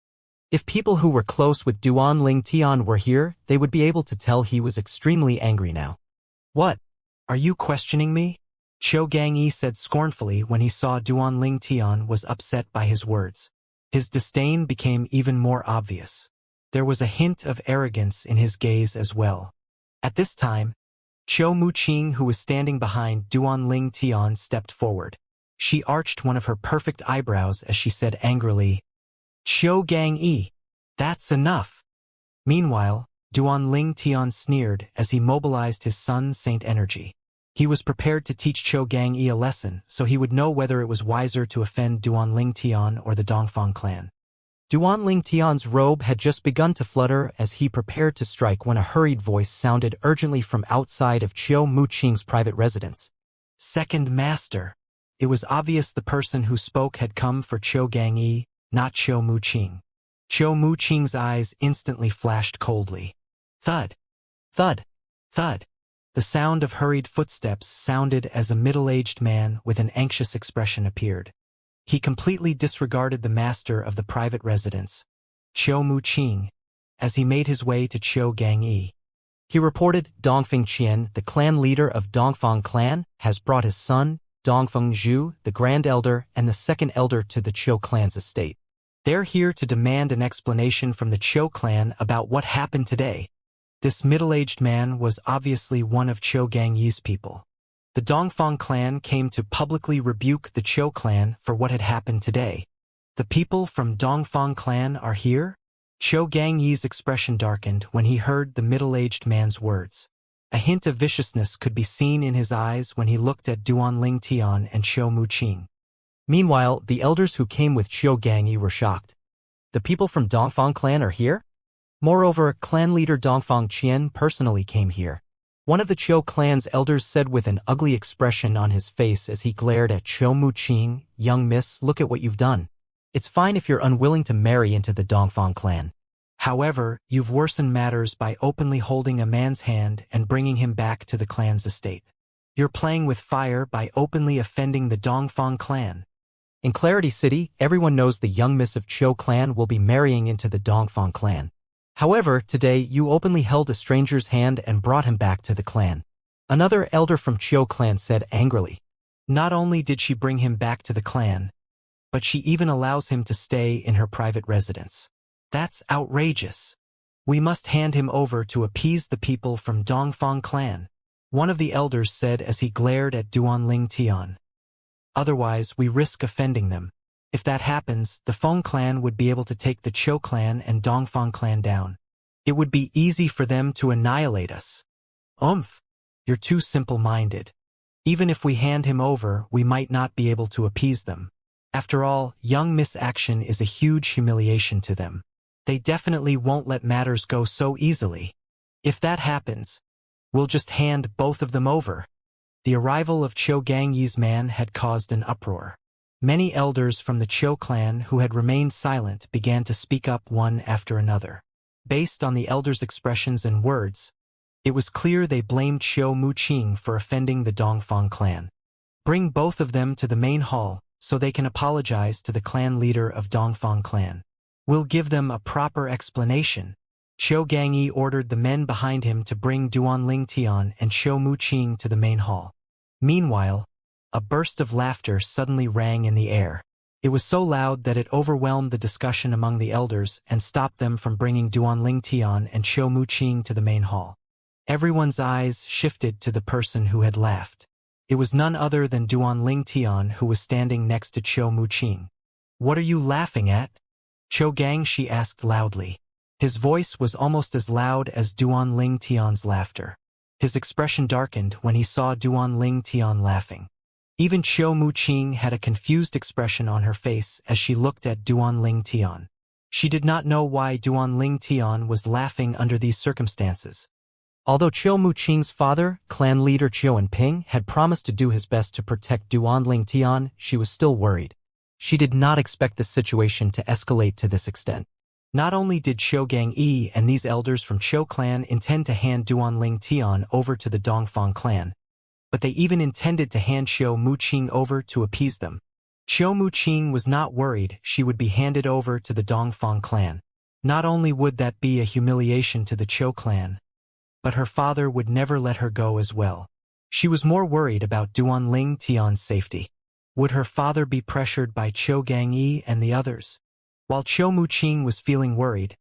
Speaker 2: If people who were close with Duanling Tian were here, they would be able to tell he was extremely angry now. "What? Are you questioning me?" Qiu Gangyi said scornfully when he saw Duanling Tian was upset by his words. His disdain became even more obvious. There was a hint of arrogance in his gaze as well. At this time, Qiu Muqing, who was standing behind Duanling Tian, stepped forward. She arched one of her perfect eyebrows as she said angrily, "Qiu Gangyi, that's enough." Meanwhile, Duanling Tian sneered as he mobilized his Sun Saint energy. He was prepared to teach Qiu Gangyi a lesson, so he would know whether it was wiser to offend Duanling Tian or the Dongfang clan. Duanling Tian's robe had just begun to flutter as he prepared to strike when a hurried voice sounded urgently from outside of Qiu Muqing's private residence. "Second master." It was obvious the person who spoke had come for Qiu Gangyi, not Qiu Muqing. Qiu Muqing's eyes instantly flashed coldly. Thud, thud, thud. The sound of hurried footsteps sounded as a middle-aged man with an anxious expression appeared. He completely disregarded the master of the private residence, Qiu Muqing, as he made his way to Qiu Gangyi. He reported, "Dongfeng Qian, the clan leader of Dongfang clan, has brought his son, Dongfeng Zhu, the grand elder and the second elder to the Qiu clan's estate. They're here to demand an explanation from the Qiu clan about what happened today." This middle-aged man was obviously one of Qiu Gangyi's people. The Dongfang clan came to publicly rebuke the Qiu clan for what had happened today. "The people from Dongfang clan are here?" Qiu Gangyi's expression darkened when he heard the middle-aged man's words. A hint of viciousness could be seen in his eyes when he looked at Duanling Tian and Qiu Muqing. Meanwhile, the elders who came with Qiu Gangyi were shocked. "The people from Dongfang clan are here?" Moreover, clan leader Dongfang Qian personally came here. One of the Qiu clan's elders said with an ugly expression on his face as he glared at Qiu Muqing, "Young miss, look at what you've done. It's fine if you're unwilling to marry into the Dongfang clan. However, you've worsened matters by openly holding a man's hand and bringing him back to the clan's estate. You're playing with fire by openly offending the Dongfang clan. In Clarity City, everyone knows the young miss of Qiu clan will be marrying into the Dongfang clan. However, today you openly held a stranger's hand and brought him back to the clan." Another elder from Qiu clan said angrily. "Not only did she bring him back to the clan, but she even allows him to stay in her private residence. That's outrageous. We must hand him over to appease the people from Dongfang clan," one of the elders said as he glared at Duanling Tian. "Otherwise, we risk offending them. If that happens, the Feng clan would be able to take the Qiu clan and Dongfang clan down. It would be easy for them to annihilate us." You're too simple-minded. Even if we hand him over, we might not be able to appease them. After all, young miss action is a huge humiliation to them. They definitely won't let matters go so easily. If that happens, we'll just hand both of them over. The arrival of Qiu Gangyi's man had caused an uproar. Many elders from the Qiu clan who had remained silent began to speak up one after another. Based on the elders' expressions and words, it was clear they blamed Qiu Muqing for offending the Dongfang clan. "Bring both of them to the main hall so they can apologize to the clan leader of Dongfang clan. We'll give them a proper explanation." Qiu Gangyi ordered the men behind him to bring Duanling Tian and Qiu Muqing to the main hall. Meanwhile, a burst of laughter suddenly rang in the air. It was so loud that it overwhelmed the discussion among the elders and stopped them from bringing Duanling Tian and Qiu Muqing to the main hall. Everyone's eyes shifted to the person who had laughed. It was none other than Duanling Tian, who was standing next to Qiu Muqing. "What are you laughing at?" Qiu Gangxi asked loudly.
Speaker 1: His voice was almost as loud as Duan Ling Tian's laughter. His expression darkened when he saw Duan Ling Tian laughing. Even Qiu Muqing had a confused expression on her face as she looked at Duan Ling Tian. She did not know why Duan Ling Tian was laughing under these circumstances. Although Qiu Muqing's father, clan leader Qiu Ping, had promised to do his best to protect Duan Ling Tian, she was still worried. She did not expect the situation to escalate to this extent. Not only did Qiu Gangyi and these elders from Qiu clan intend to hand Duan Ling Tian over to the Dongfang clan, but they even intended to hand Qiu Muqing over to appease them. Qiu Muqing was not worried she would be handed over to the Dongfang clan. Not only would that be a humiliation to the Qiu clan, but her father would never let her go as well. She was more worried about Duan Ling Tian's safety. Would her father be pressured by Qiu Gangyi and the others? While Qiu Muqing was feeling worried,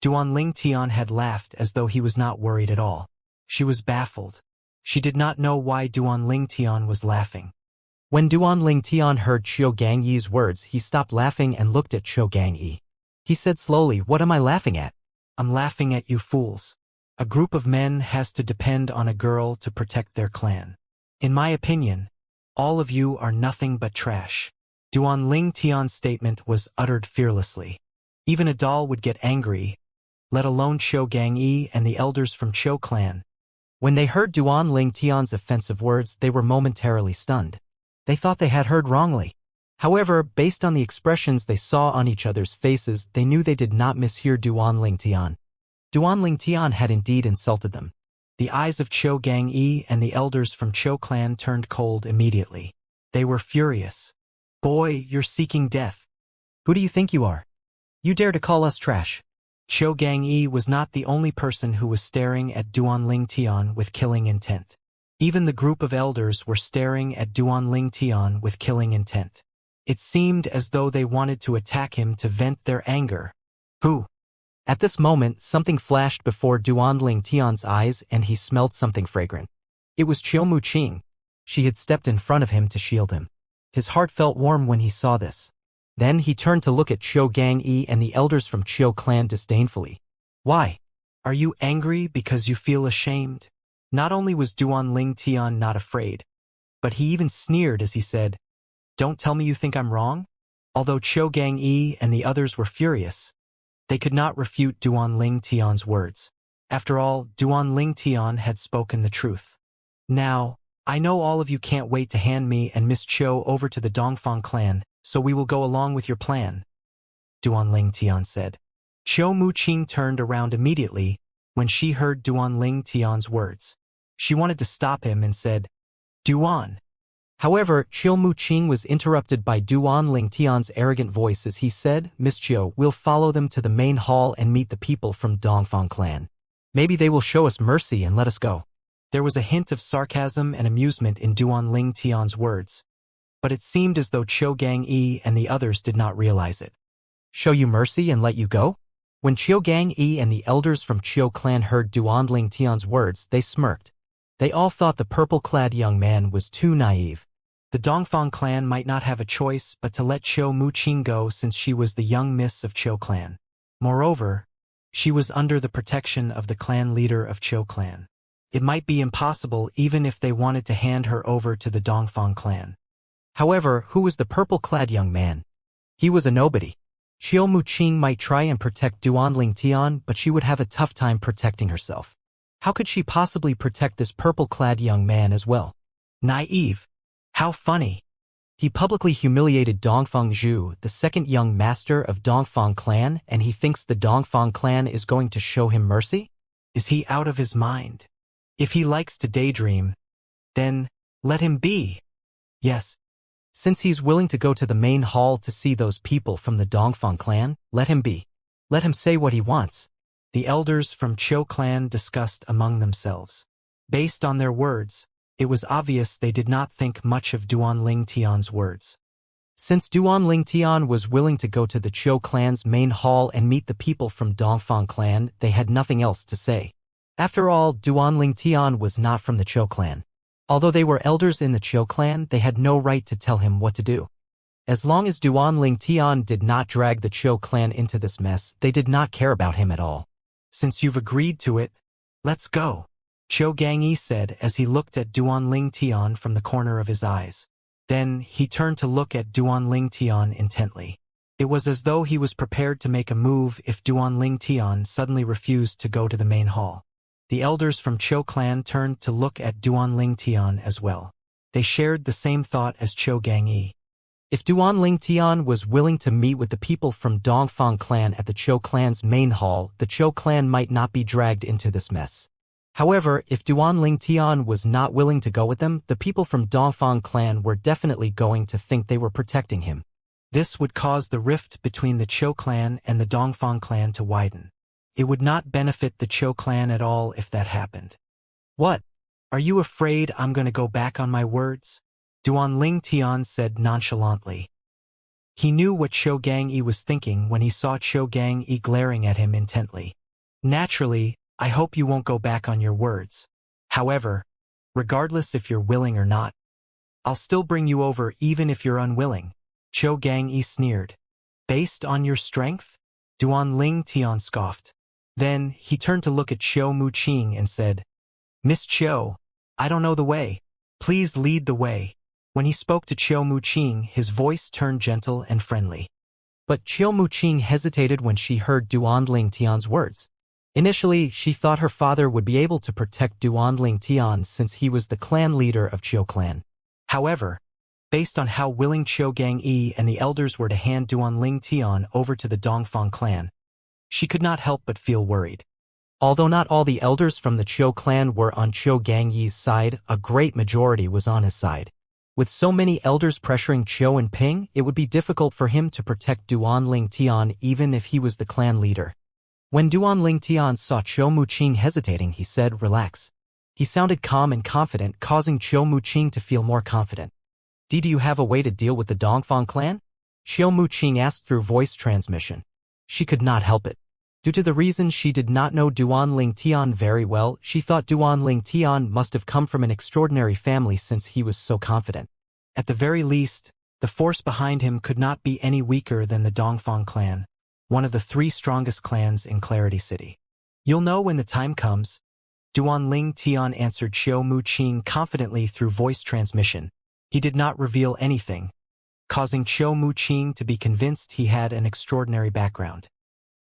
Speaker 1: Duan Ling Tian had laughed as though he was not worried at all. She was baffled. She did not know why Duan Ling Tian was laughing. When Duan Ling Tian heard Qiu Gangyi's words, he stopped laughing and looked at Qiu Gangyi. He said slowly, "What am I laughing at?" "I'm laughing at you fools. A group of men has to depend on a girl to protect their clan. In my opinion, all of you are nothing but trash." Duan Ling Tian's statement was uttered fearlessly. Even a doll would get angry, let alone Qiu Gangyi and the elders from Qiu clan. When they heard Duan Ling Tian's offensive words, they were momentarily stunned. They thought they had heard wrongly. However, based on the expressions they saw on each other's faces, they knew they did not mishear Duan Ling Tian. Duan Ling Tian had indeed insulted them. The eyes of Qiu Gangyi and the elders from Qiu clan turned cold immediately. They were furious. "Boy, you're seeking death. Who do you think you are? You dare to call us trash?" Qiu Gangyi was not the only person who was staring at Duan Ling Tian with killing intent. Even the group of elders were staring at Duan Ling Tian with killing intent. It seemed as though they wanted to attack him to vent their anger. Who? At this moment, something flashed before Duan Ling Tian's eyes and he smelled something fragrant. It was Qiu Muqing. She had stepped in front of him to shield him. His heart felt warm when he saw this. Then he turned to look at Qiu Gangyi and the elders from Qiu clan disdainfully. "Why? Are you angry because you feel ashamed?" Not only was Duan Ling Tian not afraid, but he even sneered as he said, "Don't tell me you think I'm wrong?" Although Qiu Gangyi and the others were furious, they could not refute Duan Ling Tian's words. After all, Duan Ling Tian had spoken the truth. "Now, I know all of you can't wait to hand me and Miss Qiu over to the Dongfang clan, so we will go along with your plan," Duan Ling Tian said. Qiu Muqing turned around immediately when she heard Duan Ling Tian's words. She wanted to stop him and said, "Duan." However, Qiu Muqing was interrupted by Duan Ling Tian's arrogant voice as he said, "Miss Qiu, we'll follow them to the main hall and meet the people from Dongfang clan. Maybe they will show us mercy and let us go." There was a hint of sarcasm and amusement in Duan Ling Tian's words, but it seemed as though Qiu Gangyi and the others did not realize it. "Show you mercy and let you go?" When Qiu Gangyi and the elders from Qiu clan heard Duan Ling Tian's words, they smirked. They all thought the purple-clad young man was too naive. The Dongfang clan might not have a choice but to let Qiu Muqing go since she was the young miss of Qiu clan. Moreover, she was under the protection of the clan leader of Qiu clan. It might be impossible even if they wanted to hand her over to the Dongfang clan. However, who was the purple-clad young man? He was a nobody. Qiu Muqing might try and protect Duan Ling Tian, but she would have a tough time protecting herself. How could she possibly protect this purple-clad young man as well? Naive. How funny. He publicly humiliated Dongfang Zhu, the second young master of Dongfang clan, and he thinks the Dongfang clan is going to show him mercy? Is he out of his mind? If he likes to daydream, then let him be. Yes. Since he's willing to go to the main hall to see those people from the Dongfang clan, let him be. Let him say what he wants. The elders from Qiu clan discussed among themselves. Based on their words, it was obvious they did not think much of Duan Ling Tian's words. Since Duan Ling Tian was willing to go to the Qiu clan's main hall and meet the people from Dongfang clan, they had nothing else to say. After all, Duan Ling Tian was not from the Qiu clan. Although they were elders in the Qiu clan, they had no right to tell him what to do.
Speaker 2: As long as Duan Ling Tian did not drag the Chou clan into this mess, they did not care about him at all.
Speaker 1: Since you've agreed to it, let's go, Chou Gangyi said as he looked at Duan Ling Tian from the corner of his eyes. Then, he turned to look at Duan Ling Tian intently. It was as though he was prepared to make a move if Duan Ling Tian suddenly refused to go to the main hall. The elders from Chou clan turned to look at Duan Ling Tian as well. They shared the same thought as Chou Gangyi. If Duan Ling Tian was willing to meet with the people from Dongfang clan at the Chou clan's main hall, the Chou clan might not be dragged into this mess. However, if Duan Ling Tian was not willing to go with them, the people from Dongfang clan were definitely going to think they were protecting him. This would cause the rift between the Chou clan and the Dongfang clan to widen. It would not benefit the Chou clan at all if that happened. What? Are you afraid I'm going to go back on my words? Duan Ling Tian said nonchalantly. He knew what Chou Gangyi was thinking when he saw Chou Gangyi glaring at him intently. Naturally, I hope you won't go back on your words. However, regardless if you're willing or not, I'll still bring you over even if you're unwilling, Chou Gangyi sneered. Based on your strength? Duan Ling Tian scoffed. Then, he turned to look at Chou Muqing and said, Miss Chou, I don't know the way. Please lead the way. When he spoke to Chou Muqing, his voice turned gentle and friendly. But Chou Muqing hesitated when she heard Duan Ling Tian's words. Initially, she thought her father would be able to protect Duan Ling Tian since he was the clan leader of Chou clan. However, based on how willing Chou Gangyi and the elders were to hand Duan Ling Tian over to the Dongfang clan, she could not help but feel worried. Although not all the elders from the Chou clan were on Chou Gangyi's side, a great majority was on his side. With so many elders pressuring Chou and Ping, it would be difficult for him to protect Duan Ling Tian even if he was the clan leader. When Duan Ling Tian saw Chou Muqing hesitating, he said, Relax. He sounded calm and confident, causing Chou Muqing to feel more confident. Do you have a way to deal with the Dongfang clan? Chou Muqing asked through voice transmission. She could not help it. Due to the reason she did not know Duan Ling Tian very well, she thought Duan Ling Tian must have come from an extraordinary family since he was so confident. At the very least, the force behind him could not be any weaker than the Dongfang clan, one of the 3 strongest clans in Clarity City. You'll know when the time comes, Duan Ling Tian answered Chou Muqing confidently through voice transmission. He did not reveal anything, causing Chou Muqing to be convinced he had an extraordinary background.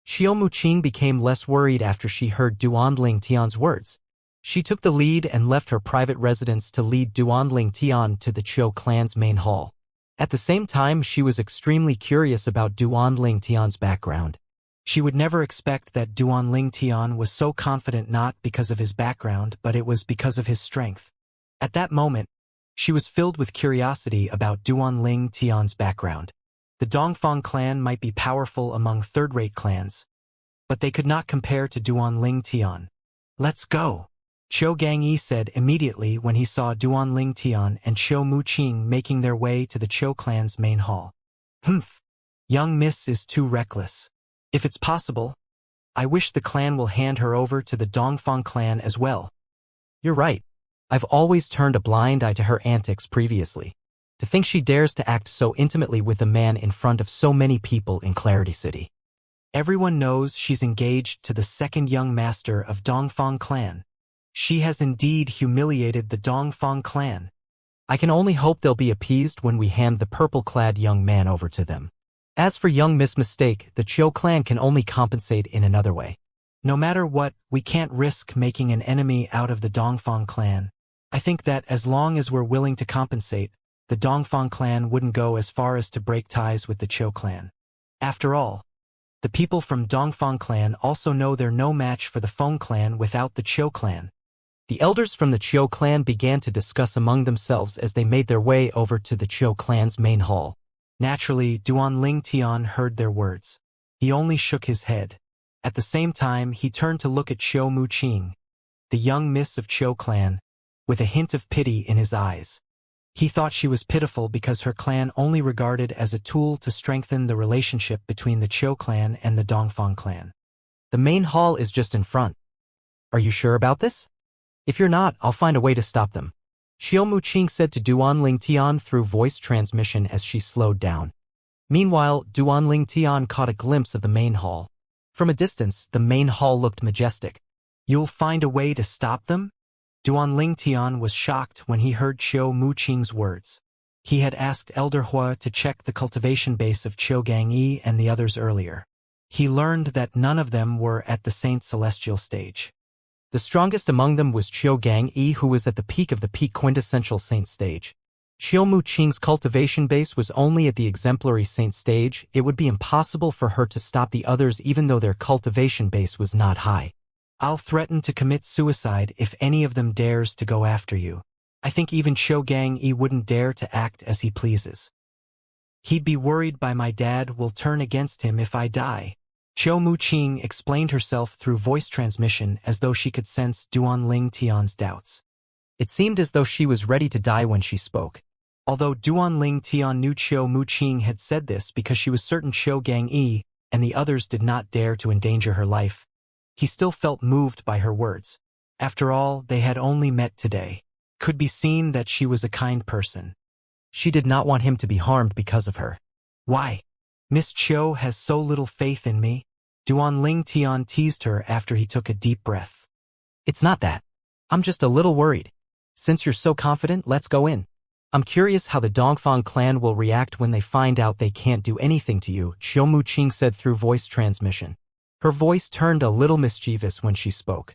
Speaker 1: Chou Muqing became less worried after she heard Duan Ling Tian's words. She took the lead and left her private residence to lead Duan Ling Tian to the Chou clan's main hall. At the same time, she was extremely curious about Duan Ling Tian's background. She would never expect that Duan Ling Tian was so confident not because of his background, but it was because of his strength. At that moment, she was filled with curiosity about Duan Ling Tian's background. The Dongfang clan might be powerful among third-rate clans, but they could not compare to Duan Ling Tian. Let's go, Chou Gangyi said immediately when he saw Duan Ling Tian and Chou Muqing making their way to the Chou clan's main hall. Humph, young miss is too reckless. If it's possible, I wish the clan will hand her over to the Dongfang clan as well. You're right. I've always turned a blind eye to her antics previously. To think she dares to act so intimately with a man in front of so many people in Clarity City. Everyone knows she's engaged to the second young master of Dongfang clan. She has indeed humiliated the Dongfang clan. I can only hope they'll be appeased when we hand the purple-clad young man over to them. As for young Miss Mistake, the Chou clan can only compensate in another way. No matter what, we can't risk making an enemy out of the Dongfang clan. I think that as long as we're willing to compensate, the Dongfang clan wouldn't go as far as to break ties with the Chou clan. After all, the people from Dongfang clan also know they're no match for the Feng clan without the Chou clan. The elders from the Chou clan began to discuss among themselves as they made their way over to the Chou clan's main hall. Naturally, Duan Ling Tian heard their words. He only shook his head. At the same time, he turned to look at Chou Muqing, the young miss of Chou clan, with a hint of pity in his eyes. He thought she was pitiful because her clan only regarded as a tool to strengthen the relationship between the Chou clan and the Dongfang clan. The main hall is just in front. Are you sure about this? If you're not, I'll find a way to stop them.
Speaker 2: Xiao Muqing said to Duanling Tian through voice transmission as she slowed down. Meanwhile, Duanling Tian caught a glimpse of the main hall. From a distance, the main hall looked majestic. You'll find a way to stop them? Duanling Tian was shocked when he heard Xiao Muqing's words. He had asked Elder Hua to check the cultivation base of Qiu Gangyi and the others earlier. He learned that none of them were at the Saint Celestial stage. The strongest among them was Qiu Gangyi, who was at the peak of the peak quintessential saint stage. Xiao Muqing's cultivation base was only at the exemplary saint stage. It would be impossible for her to stop the others even though their cultivation base was not high. I'll threaten to commit suicide if any of them dares to go after you. I think even Qiu Gangyi wouldn't dare to act as he pleases. He'd be worried by my dad will turn against him if I die. Qiu Muqing explained herself through voice transmission as though she could sense Duanling Tian's doubts. It seemed as though she was ready to die when she spoke. Although Duanling Tian knew Qiu Muqing had said this because she was certain Qiu Gangyi and the others did not dare to endanger her life, he still felt moved by her words. After all, they had only met today. Could be seen that she was a kind person. She did not want him to be harmed because of her. Why? Miss Qiu has so little faith in me? Duanling Tian teased her after he took a deep breath. It's not that. I'm just a little worried. Since you're so confident, let's go in. I'm curious how the Dongfang clan will react when they find out they can't do anything to you, Xiao Muqing said through voice transmission. Her voice turned a little mischievous when she spoke.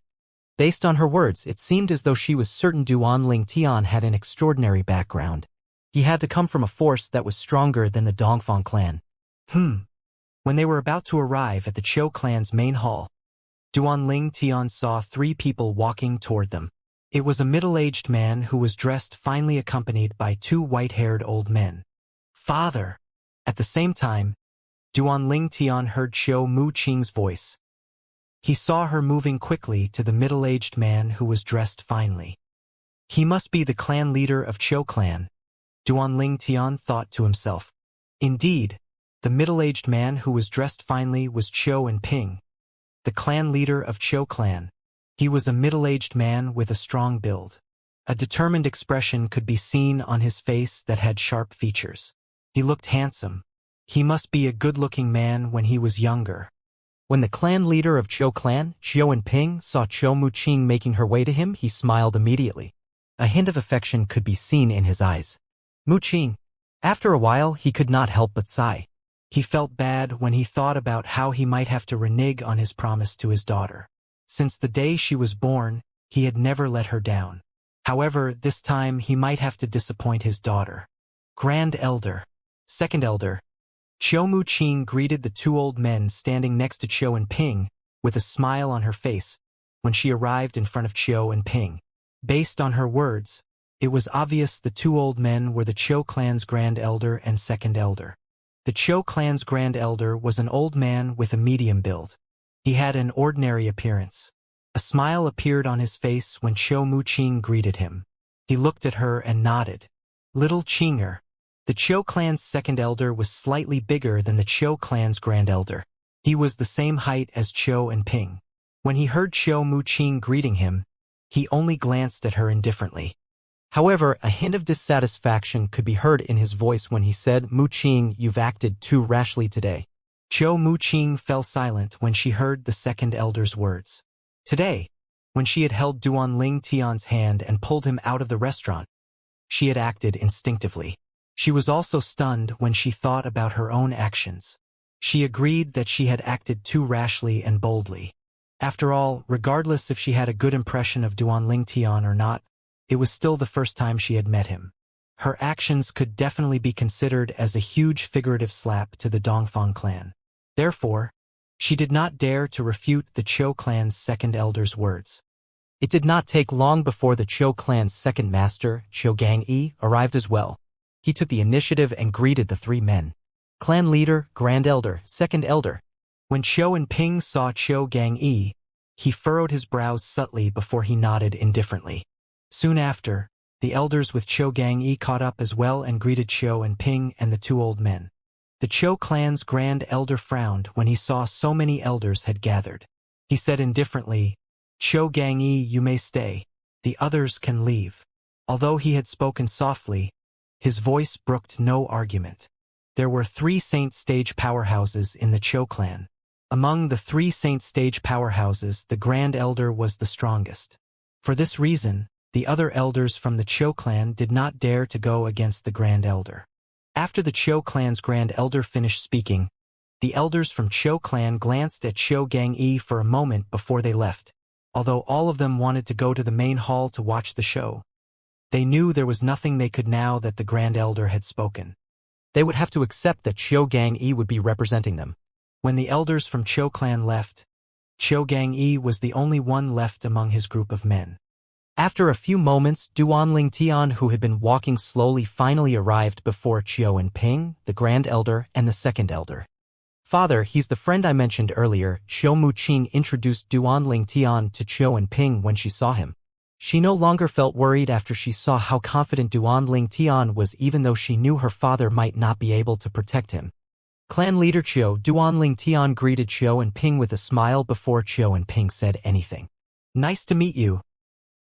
Speaker 2: Based on her words, it seemed as though she was certain Duanling Tian had an extraordinary background. He had to come from a force that was stronger than the Dongfang clan. When they were about to arrive at the Qiu clan's main hall, Duanling Tian saw 3 people walking toward them. It was a middle-aged man who was dressed finely accompanied by 2 white-haired old men. Father! At the same time, Duanling Tian heard Xiao Muqing's voice. He saw her moving quickly to the middle-aged man who was dressed finely. He must be the clan leader of Qiu clan, Duanling Tian thought to himself. Indeed, the middle-aged man who was dressed finely was Qiu and Ping, the clan leader of Qiu clan. He was a middle-aged man with a strong build. A determined expression could be seen on his face that had sharp features. He looked handsome. He must be a good-looking man when he was younger. When the clan leader of Qiu clan, Xiu and Ping, saw Qiu Muqing making her way to him, he smiled immediately. A hint of affection could be seen in his eyes. Muqing. After a while, he could not help but sigh. He felt bad when he thought about how he might have to renege on his promise to his daughter. Since the day she was born, he had never let her down. However, this time he might have to disappoint his daughter. Grand Elder. Second Elder. Qiu Muqing greeted the 2 old men standing next to Qiu and Ping with a smile on her face when she arrived in front of Qiu and Ping. Based on her words, it was obvious the 2 old men were the Qiu clan's Grand Elder and Second Elder. The Qiu clan's Grand Elder was an old man with a medium build. He had an ordinary appearance. A smile appeared on his face when Qiu Muqing greeted him. He looked at her and nodded. Little Qinger. The Qiu clan's Second Elder was slightly bigger than the Qiu clan's Grand Elder. He was the same height as Qiu and Ping. When he heard Qiu Muqing greeting him, he only glanced at her indifferently. However, a hint of dissatisfaction could be heard in his voice when he said, Muqing, you've acted too rashly today. Qiu Muqing fell silent when she heard the Second Elder's words. Today, when she had held Duanling Tian's hand and pulled him out of the restaurant, she had acted instinctively. She was also stunned when she thought about her own actions. She agreed that she had acted too rashly and boldly. After all, regardless if she had a good impression of Duanling Tian or not, it was still the first time she had met him. Her actions could definitely be considered as a huge figurative slap to the Dongfang clan. Therefore, she did not dare to refute the Qiu clan's Second Elder's words. It did not take long before the Qiu clan's second master, Qiu Gangyi, arrived as well. He took the initiative and greeted the 3 men. Clan leader, Grand Elder, Second Elder. When Qiu and Ping saw Qiu Gangyi, he furrowed his brows subtly before he nodded indifferently. Soon after, the elders with Qiu Gangyi caught up as well and greeted Qiu and Ping and the 2 old men. The Qiu clan's Grand Elder frowned when he saw so many elders had gathered. He said indifferently, Qiu Gangyi, you may stay. The others can leave.
Speaker 1: Although he had spoken softly, his voice brooked no argument. There were 3 Saint Stage powerhouses in the Cho clan. Among the 3 Saint Stage powerhouses, the Grand Elder was the strongest. For this reason, the other elders from the Cho clan did not dare to go against the Grand Elder. After the Cho clan's Grand Elder finished speaking, the elders from Cho clan glanced at Cho Gang-e for a moment before they left. Although all of them wanted to go to the main hall to watch the show, they knew there was nothing they could now that the Grand Elder had spoken. They would have to accept that Cho Gang-e would be representing them. When the elders from Cho clan left, Cho Gang-e was the only one left among his group of men. After a few moments, Duanling Tian, who had been walking slowly, finally arrived before Chio and Ping, the Grand Elder, and the Second Elder. "Father, he's the friend I mentioned earlier." Chio Muqing introduced Duanling Tian to Chio and Ping when she saw him. She no longer felt worried after she saw how confident Duanling Tian was, even though she knew her father might not be able to protect him. Clan leader Chio, Duanling Tian greeted Chio and Ping with a smile before Chio and Ping said anything. "Nice to meet you."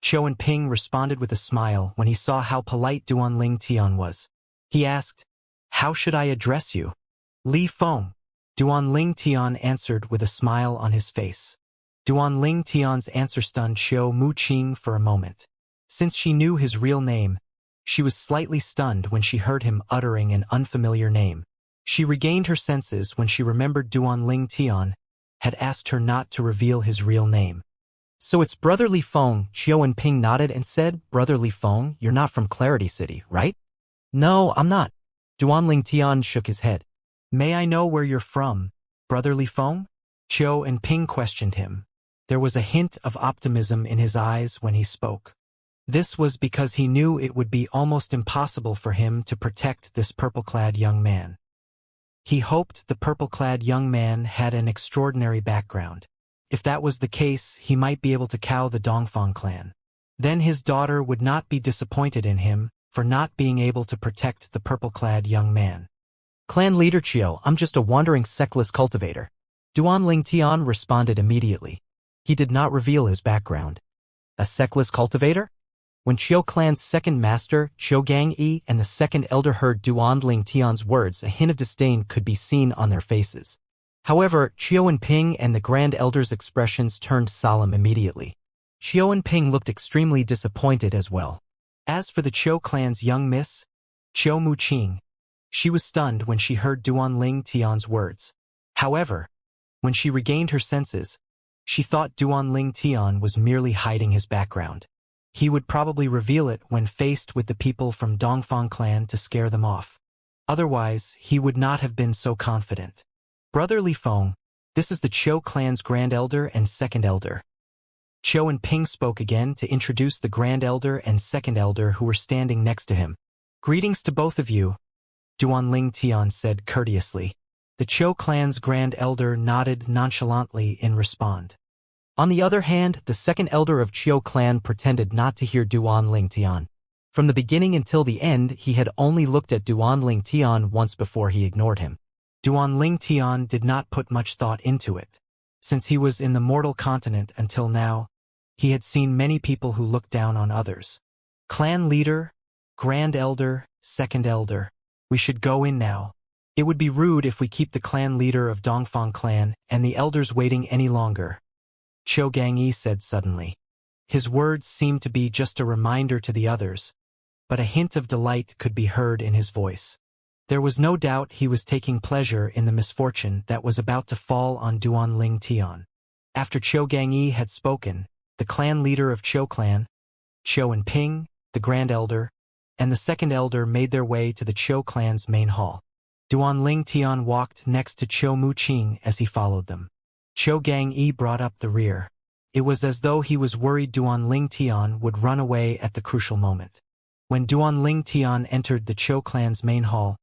Speaker 1: Chio and Ping responded with a smile when he saw how polite Duanling Tian was. He asked, "How should I address you?" "Li Feng." Duanling Tian answered with a smile on his face. Duanling Tian's answer stunned Chio Muqing for a moment. Since she knew his real name, she was slightly stunned when she heard him uttering an unfamiliar name. She regained her senses when she remembered Duanling Tian had asked her not to reveal his real name. "So it's Brother Li Feng." Chio and Ping nodded and said, "Brother Li Feng, you're not from Clarity City, right?" "No, I'm not." Duanling Tian shook his head. "May I know where you're from, Brother Li Feng?" Chio and Ping questioned him. There was a hint of optimism in his eyes when he spoke. This was because he knew it would be almost impossible for him to protect this purple-clad young man. He hoped the purple-clad young man had an extraordinary background. If that was the case, he might be able to cow the Dongfang clan. Then his daughter would not be disappointed in him for not being able to protect the purple-clad young man. "Clan leader Chio, I'm just a wandering sectless cultivator." Duanling Tian responded immediately. He did not reveal his background. A sectless cultivator? When Chio clan's second master, Chio Gang-e, and the second elder heard Duanling Tian's words, a hint of disdain could be seen on their faces. However, Chio and Ping and the Grand Elder's expressions turned solemn immediately. Chio and Ping looked extremely disappointed as well. As for the Chio clan's young miss, Chio Muqing, she was stunned when she heard Duanling Tian's words. However, when she regained her senses, she thought Duanling Tian was merely hiding his background. He would probably reveal it when faced with the people from Dongfang clan to scare them off. Otherwise, he would not have been so confident. "Brother Li Feng, this is the Chio clan's Grand Elder and Second Elder." Chio and Ping spoke again to introduce the Grand Elder and Second Elder who were standing next to him. "Greetings to both of you," Duanling Tian said courteously. The Chio clan's Grand Elder nodded nonchalantly in response. On the other hand, the Second Elder of Chio clan pretended not to hear Duanling Tian. From the beginning until the end, he had only looked at Duanling Tian once before he ignored him. Duanling Tian did not put much thought into it. Since he was in the mortal continent until now, he had seen many people who looked down on others. "Clan leader, Grand Elder, Second Elder, we should go in now. It would be rude if we keep the clan leader of Dongfang clan and the elders waiting any longer," Chio Gang-e said suddenly. His words seemed to be just a reminder to the others, but a hint of delight could be heard in his voice. There was no doubt he was taking pleasure in the misfortune that was about to fall on Duanling Tian. After Chio Gang-e had spoken, the clan leader of Chio clan, Chio and Ping, the Grand Elder, and the Second Elder made their way to the Chio clan's main hall. Duanling Tian walked next to Chio Muqing as he followed them. Chio Gang-e brought up the rear. It was as though he was worried Duanling Tian would run away at the crucial moment. When Duanling Tian entered the Chio clan's main hall,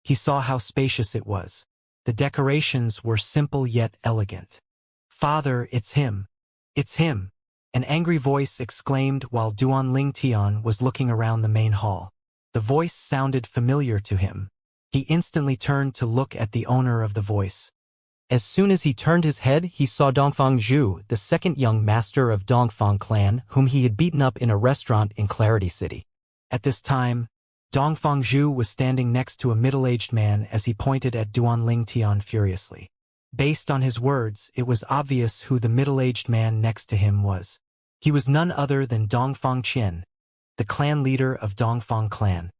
Speaker 1: he saw how spacious it was. The decorations were simple yet elegant. "Father, it's him. It's him," an angry voice exclaimed while Duanling Tian was looking around the main hall. The voice sounded familiar to him. He instantly turned to look at the owner of the voice. As soon as he turned his head, he saw Dongfang Zhu, the second young master of Dongfang clan, whom he had beaten up in a restaurant in Clarity City. At this time, Dongfang Zhu was standing next to a middle-aged man as he pointed at Duanling Tian furiously. Based on his words, it was obvious who the middle-aged man next to him was. He was none other than Dongfang Qian, the clan leader of Dongfang clan.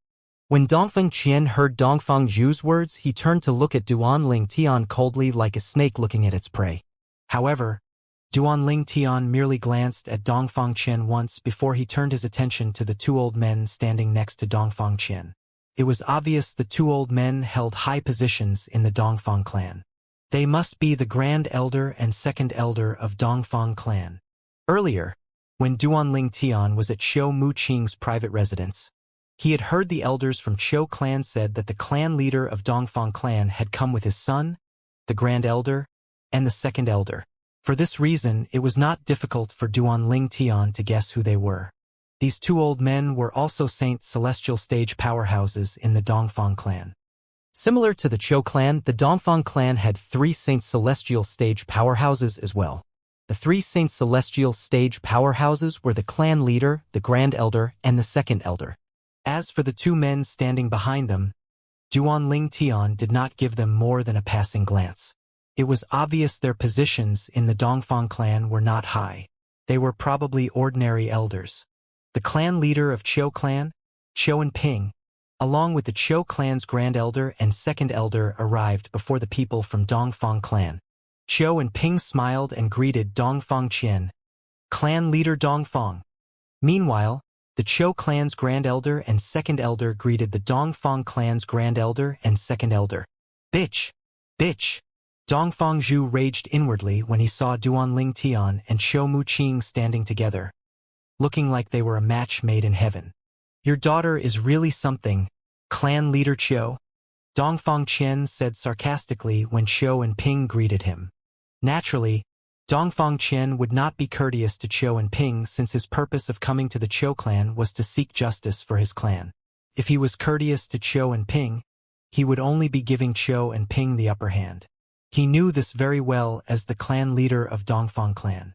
Speaker 1: When Dongfang Qian heard Dongfang Zhu's words, he turned to look at Duanling Tian coldly like a snake looking at its prey. However, Duanling Tian merely glanced at Dongfang Qian once before he turned his attention to the two old men standing next to Dongfang Qian. It was obvious the two old men held high positions in the Dongfang clan. They must be the Grand Elder and Second Elder of Dongfang clan. Earlier, when Duanling Tian was at Qiu Muqing's private residence, he had heard the elders from Qiu clan said that the clan leader of Dongfang clan had come with his son, the Grand Elder, and the Second Elder. For this reason, it was not difficult for Duanling Tian to guess who they were. These two old men were also Saint Celestial stage powerhouses in the Dongfang clan. Similar to the Qiu clan, the Dongfang clan had 3 Saint Celestial stage powerhouses as well. The 3 Saint Celestial stage powerhouses were the clan leader, the Grand Elder, and the Second Elder. As for the two men standing behind them, Duanling Tian did not give them more than a passing glance. It was obvious their positions in the Dongfang clan were not high. They were probably ordinary elders. The clan leader of Qiu clan, Qiu Ping, along with the Qiu clan's Grand Elder and Second Elder arrived before the people from Dongfang clan. Qiu Ping smiled and greeted Dongfang Qian, clan leader Dongfang. Meanwhile, the Qiu clan's Grand Elder and Second Elder greeted the Dongfang clan's Grand Elder and Second Elder. Bitch! Bitch! Dongfang Zhu raged inwardly when he saw Duanling Tian and Qiu Muqing standing together, looking like they were a match made in heaven. Your daughter is really something, clan leader Qiu, Dongfang Qian said sarcastically when Qiu Ping greeted him. Naturally, Dongfang Qian would not be courteous to Qiu Ping since his purpose of coming to the Qiu clan was to seek justice for his clan. If he was courteous to Qiu Ping, he would only be giving Qiu Ping the upper hand. He knew this very well as the clan leader of Dongfang clan.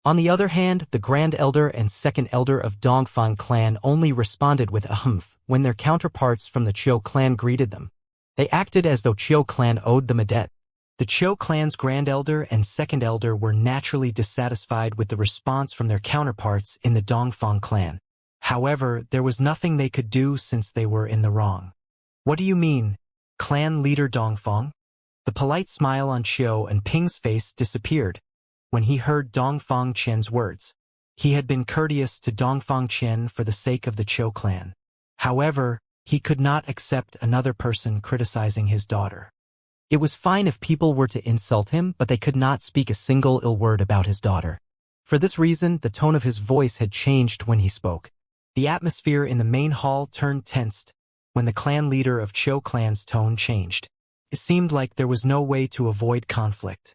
Speaker 1: On the other hand, the Grand Elder and Second Elder of Dongfang clan only responded with a humph when their counterparts from the Qiu clan greeted them. They acted as though Qiu clan owed them a debt. The Qiu clan's Grand Elder and Second Elder were naturally dissatisfied with the response from their counterparts in the Dongfang clan. However, there was nothing they could do since they were in the wrong. What do you mean, clan leader Dongfang? The polite smile on Qiu Ping's face disappeared when he heard Dongfang Qian's words. He had been courteous to Dongfang Qian for the sake of the Qiu clan. However, he could not accept another person criticizing his daughter. It was fine if people were to insult him, but they could not speak a single ill word about his daughter. For this reason, the tone of his voice had changed when he spoke. The atmosphere in the main hall turned tensed when the clan leader of Qiu clan's tone changed. It seemed like there was no way to avoid conflict.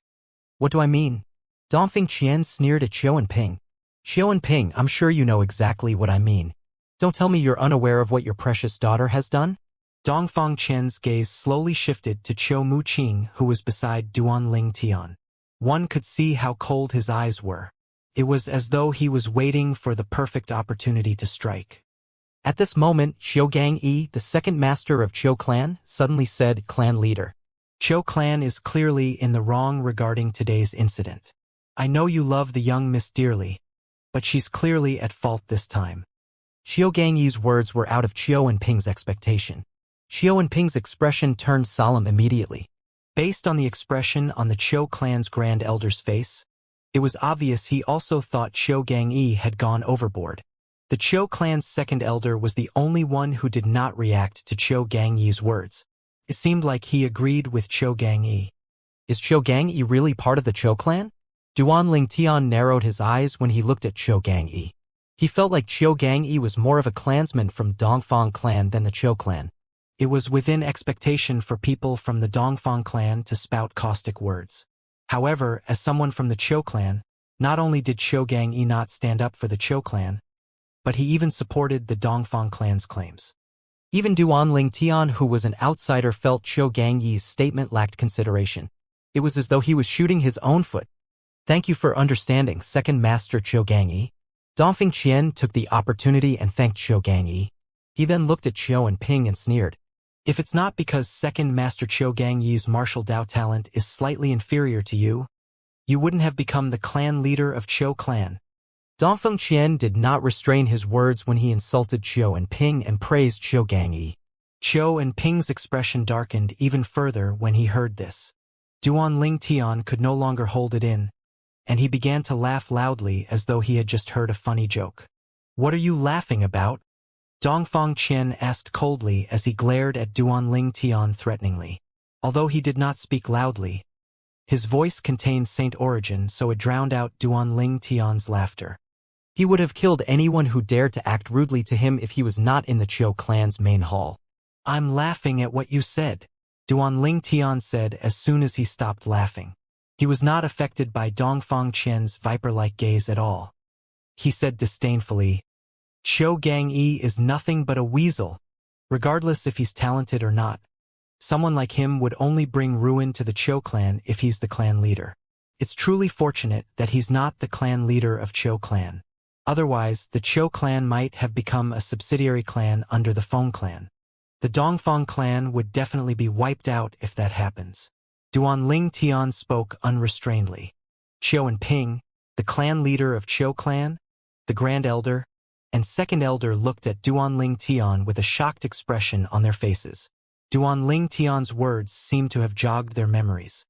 Speaker 1: What do I mean? Dongfang Qian sneered at Qiu Ping. Qiu Ping, I'm sure you know exactly what I mean. Don't tell me you're unaware of what your precious daughter has done? Dongfang Qian's gaze slowly shifted to Qiu Muqing, who was beside Duanling Tian. One could see how cold his eyes were. It was as though he was waiting for the perfect opportunity to strike. At this moment, Qiu Gangyi, the second master of Qiu clan, suddenly said, Clan leader. Qiu clan is clearly in the wrong regarding today's incident. I know you love the young miss dearly, but she's clearly at fault this time. Qiu Gangyi's words were out of Qiu Ping's expectation. Qiu Ping's expression turned solemn immediately. Based on the expression on the Qiu clan's Grand Elder's face, it was obvious he also thought Qiu Gangyi had gone overboard. The Qiu clan's Second Elder was the only one who did not react to Qiu Gangyi's words. It seemed like he agreed with Qiu Gangyi. Is Qiu Gangyi really part of the Qiu clan? Duanling Tian narrowed his eyes when he looked at Qiu Gangyi. He felt like Qiu Gangyi was more of a clansman from Dongfang clan than the Qiu clan. It was within expectation for people from the Dongfang clan to spout caustic words. However, as someone from the Qiu clan, not only did Qiu Gangyi not stand up for the Qiu clan, but he even supported the Dongfang clan's claims. Even Duanling Tian, who was an outsider, felt Qiu Gangyi's statement lacked consideration. It was as though he was shooting his own foot. Thank you for understanding, Second Master Qiu Gangyi. Dongfang Qian took the opportunity and thanked Qiu Gangyi.
Speaker 2: He then looked at Qiu and Ping and sneered. If it's not because second Master Qiu Gangyi's martial Dao talent is slightly inferior to you, you wouldn't have become the clan leader of Qiu clan. Dongfeng Qian did not restrain his words when he insulted Qiu and Ping and praised Qiu Gangyi. Qiu and Ping's expression darkened even further when he heard this. Duan Ling Tian could no longer hold it in, and he began to laugh loudly as though he had just heard a funny joke. What are you laughing about? Dongfeng Qian asked coldly as he glared at Duan Ling Tian threateningly. Although he did not speak loudly, his voice contained saint origin, so it drowned out Duan Ling Tian's laughter. He would have killed anyone who dared to act rudely to him if he was not in the Qiu clan's main hall. I'm laughing at what you said, Duan Ling Tian said as soon as he stopped laughing. He was not affected by Dongfeng Qian's viper-like gaze at all. He said disdainfully, Qiu Gangyi is nothing but a weasel, regardless if he's talented or not. Someone like him would only bring ruin to the Qiu clan if he's the clan leader. It's truly fortunate that he's not the clan leader of Qiu clan. Otherwise, the Qiu clan might have become a subsidiary clan under the Feng clan. The Dongfeng clan would definitely be wiped out if that happens. Duan Ling Tian spoke unrestrainedly. Qiu and Ping, the clan leader of Qiu clan, the Grand Elder, and Second Elder looked at Duan Ling Tian with a shocked expression on their faces. Duan Ling Tian's words seemed to have jogged their memories.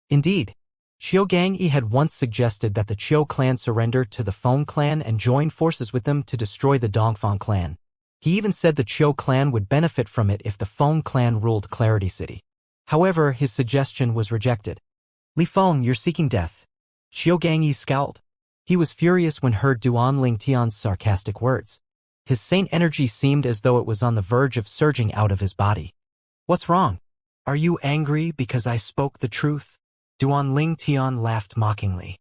Speaker 2: Indeed, Qiu Gangyi had once suggested that the Qiu clan surrender to the Feng clan and join forces with them to destroy the Dongfeng clan. He even said the Qiu clan would benefit from it if the Feng clan ruled Clarity City. However, his suggestion was rejected. Li Feng, you're seeking death. Qiu Gangyi scowled. He was furious when heard Duan Ling Tian's sarcastic words. His saint energy seemed as though it was on the verge of surging out of his body. What's wrong? Are you angry because I spoke the truth? Duan Ling Tian laughed mockingly.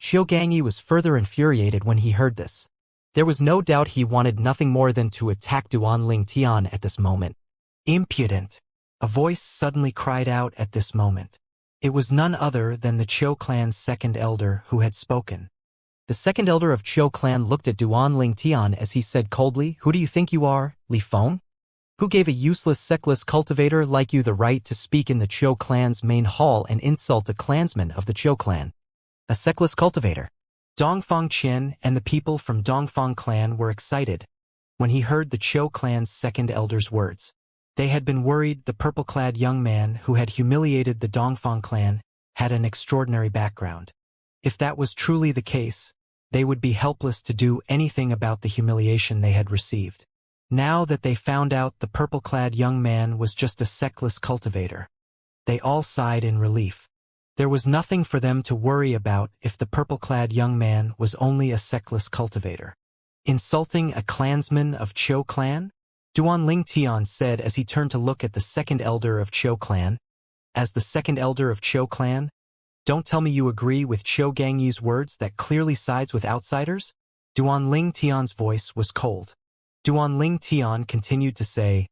Speaker 2: Qiu Gangyi was further infuriated when he heard this. There was no doubt he wanted nothing more than to attack Duan Ling Tian at this moment. Impudent! A voice suddenly cried out at this moment. It was none other than the Qiu clan's second elder who had spoken. The second elder of Qiu clan looked at Duan Ling Tian as he said coldly, Who do you think you are, Li Feng? Who gave a useless sexless cultivator like you the right to speak in the Qiu clan's main hall and insult a clansman of the Qiu clan? A sexless cultivator. Dongfeng Qian and the people from Dongfeng clan were excited when he heard the Qiu clan's second elder's words. They had been worried the purple-clad young man who had humiliated the Dongfeng clan had an extraordinary background. If that was truly the case, they would be helpless to do anything about the humiliation they had received. Now that they found out the purple-clad young man was just a sexless cultivator, they all sighed in relief. There was nothing for them to worry about if the purple-clad young man was only a sexless cultivator. Insulting a clansman of Qiu clan? Duan Ling Tian said as he turned to look at the second elder of Qiu clan. As the second elder of Qiu clan? Don't tell me you agree with Qiu Gangyi's words that clearly sides with outsiders? Duan Ling Tian's voice was cold. Duan Ling Tian continued to say,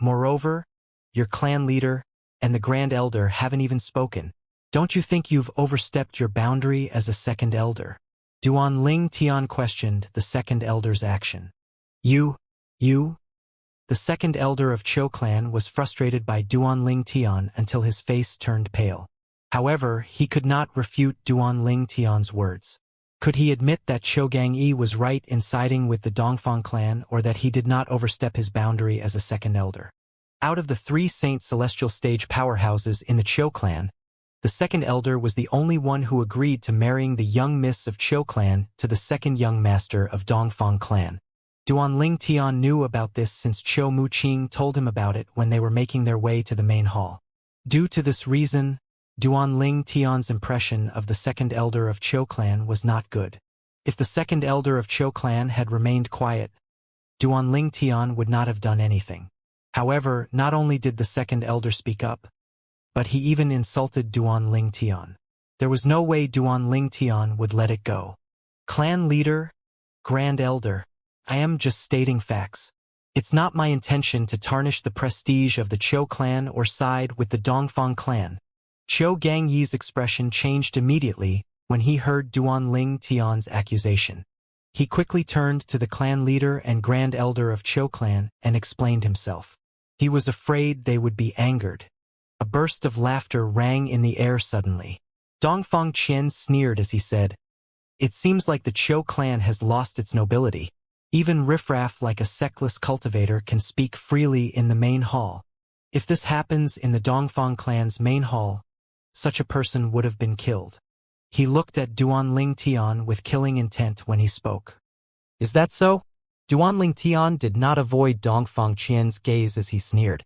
Speaker 2: Moreover, your clan leader and the Grand Elder haven't even spoken. Don't you think you've overstepped your boundary as a second elder? Duan Ling Tian questioned the second elder's action. You? The second elder of Qiu clan was frustrated by Duan Ling Tian until his face turned pale. However, he could not refute Duan Ling Tian's words. Could he admit that Qiu Gangyi was right in siding with the Dongfeng clan or that he did not overstep his boundary as a second elder? Out of the 3 Saint Celestial Stage powerhouses in the Qiu clan, the second elder was the only one who agreed to marrying the young miss of Qiu clan to the second young master of Dongfeng clan. Duan Ling Tian knew about this since Qiu Muqing told him about it when they were making their way to the main hall. Due to this reason, Duan Ling Tian's impression of the second elder of Qiu clan was not good. If the second elder of Qiu clan had remained quiet, Duan Ling Tian would not have done anything. However, not only did the second elder speak up, but he even insulted Duan Ling Tian. There was no way Duan Ling Tian would let it go. Clan leader, Grand Elder, I am just stating facts. It's not my intention to tarnish the prestige of the Qiu clan or side with the Dongfeng clan. Qiu Gangyi's expression changed immediately when he heard Duan Ling Tian's accusation.
Speaker 1: He quickly turned to the clan leader and grand elder of Chou clan and explained himself. He was afraid they would be angered. A burst of laughter rang in the air suddenly. Dongfang Qian sneered as he said, "It seems like the Chou clan has lost its nobility. Even riffraff like a sexless cultivator can speak freely in the main hall. If this happens in the Dongfang clan's main hall, such a person would have been killed." He looked at Duanling Tian with killing intent when he spoke.
Speaker 2: Is that so? Duanling Tian did not avoid Dongfang Qian's gaze as he sneered.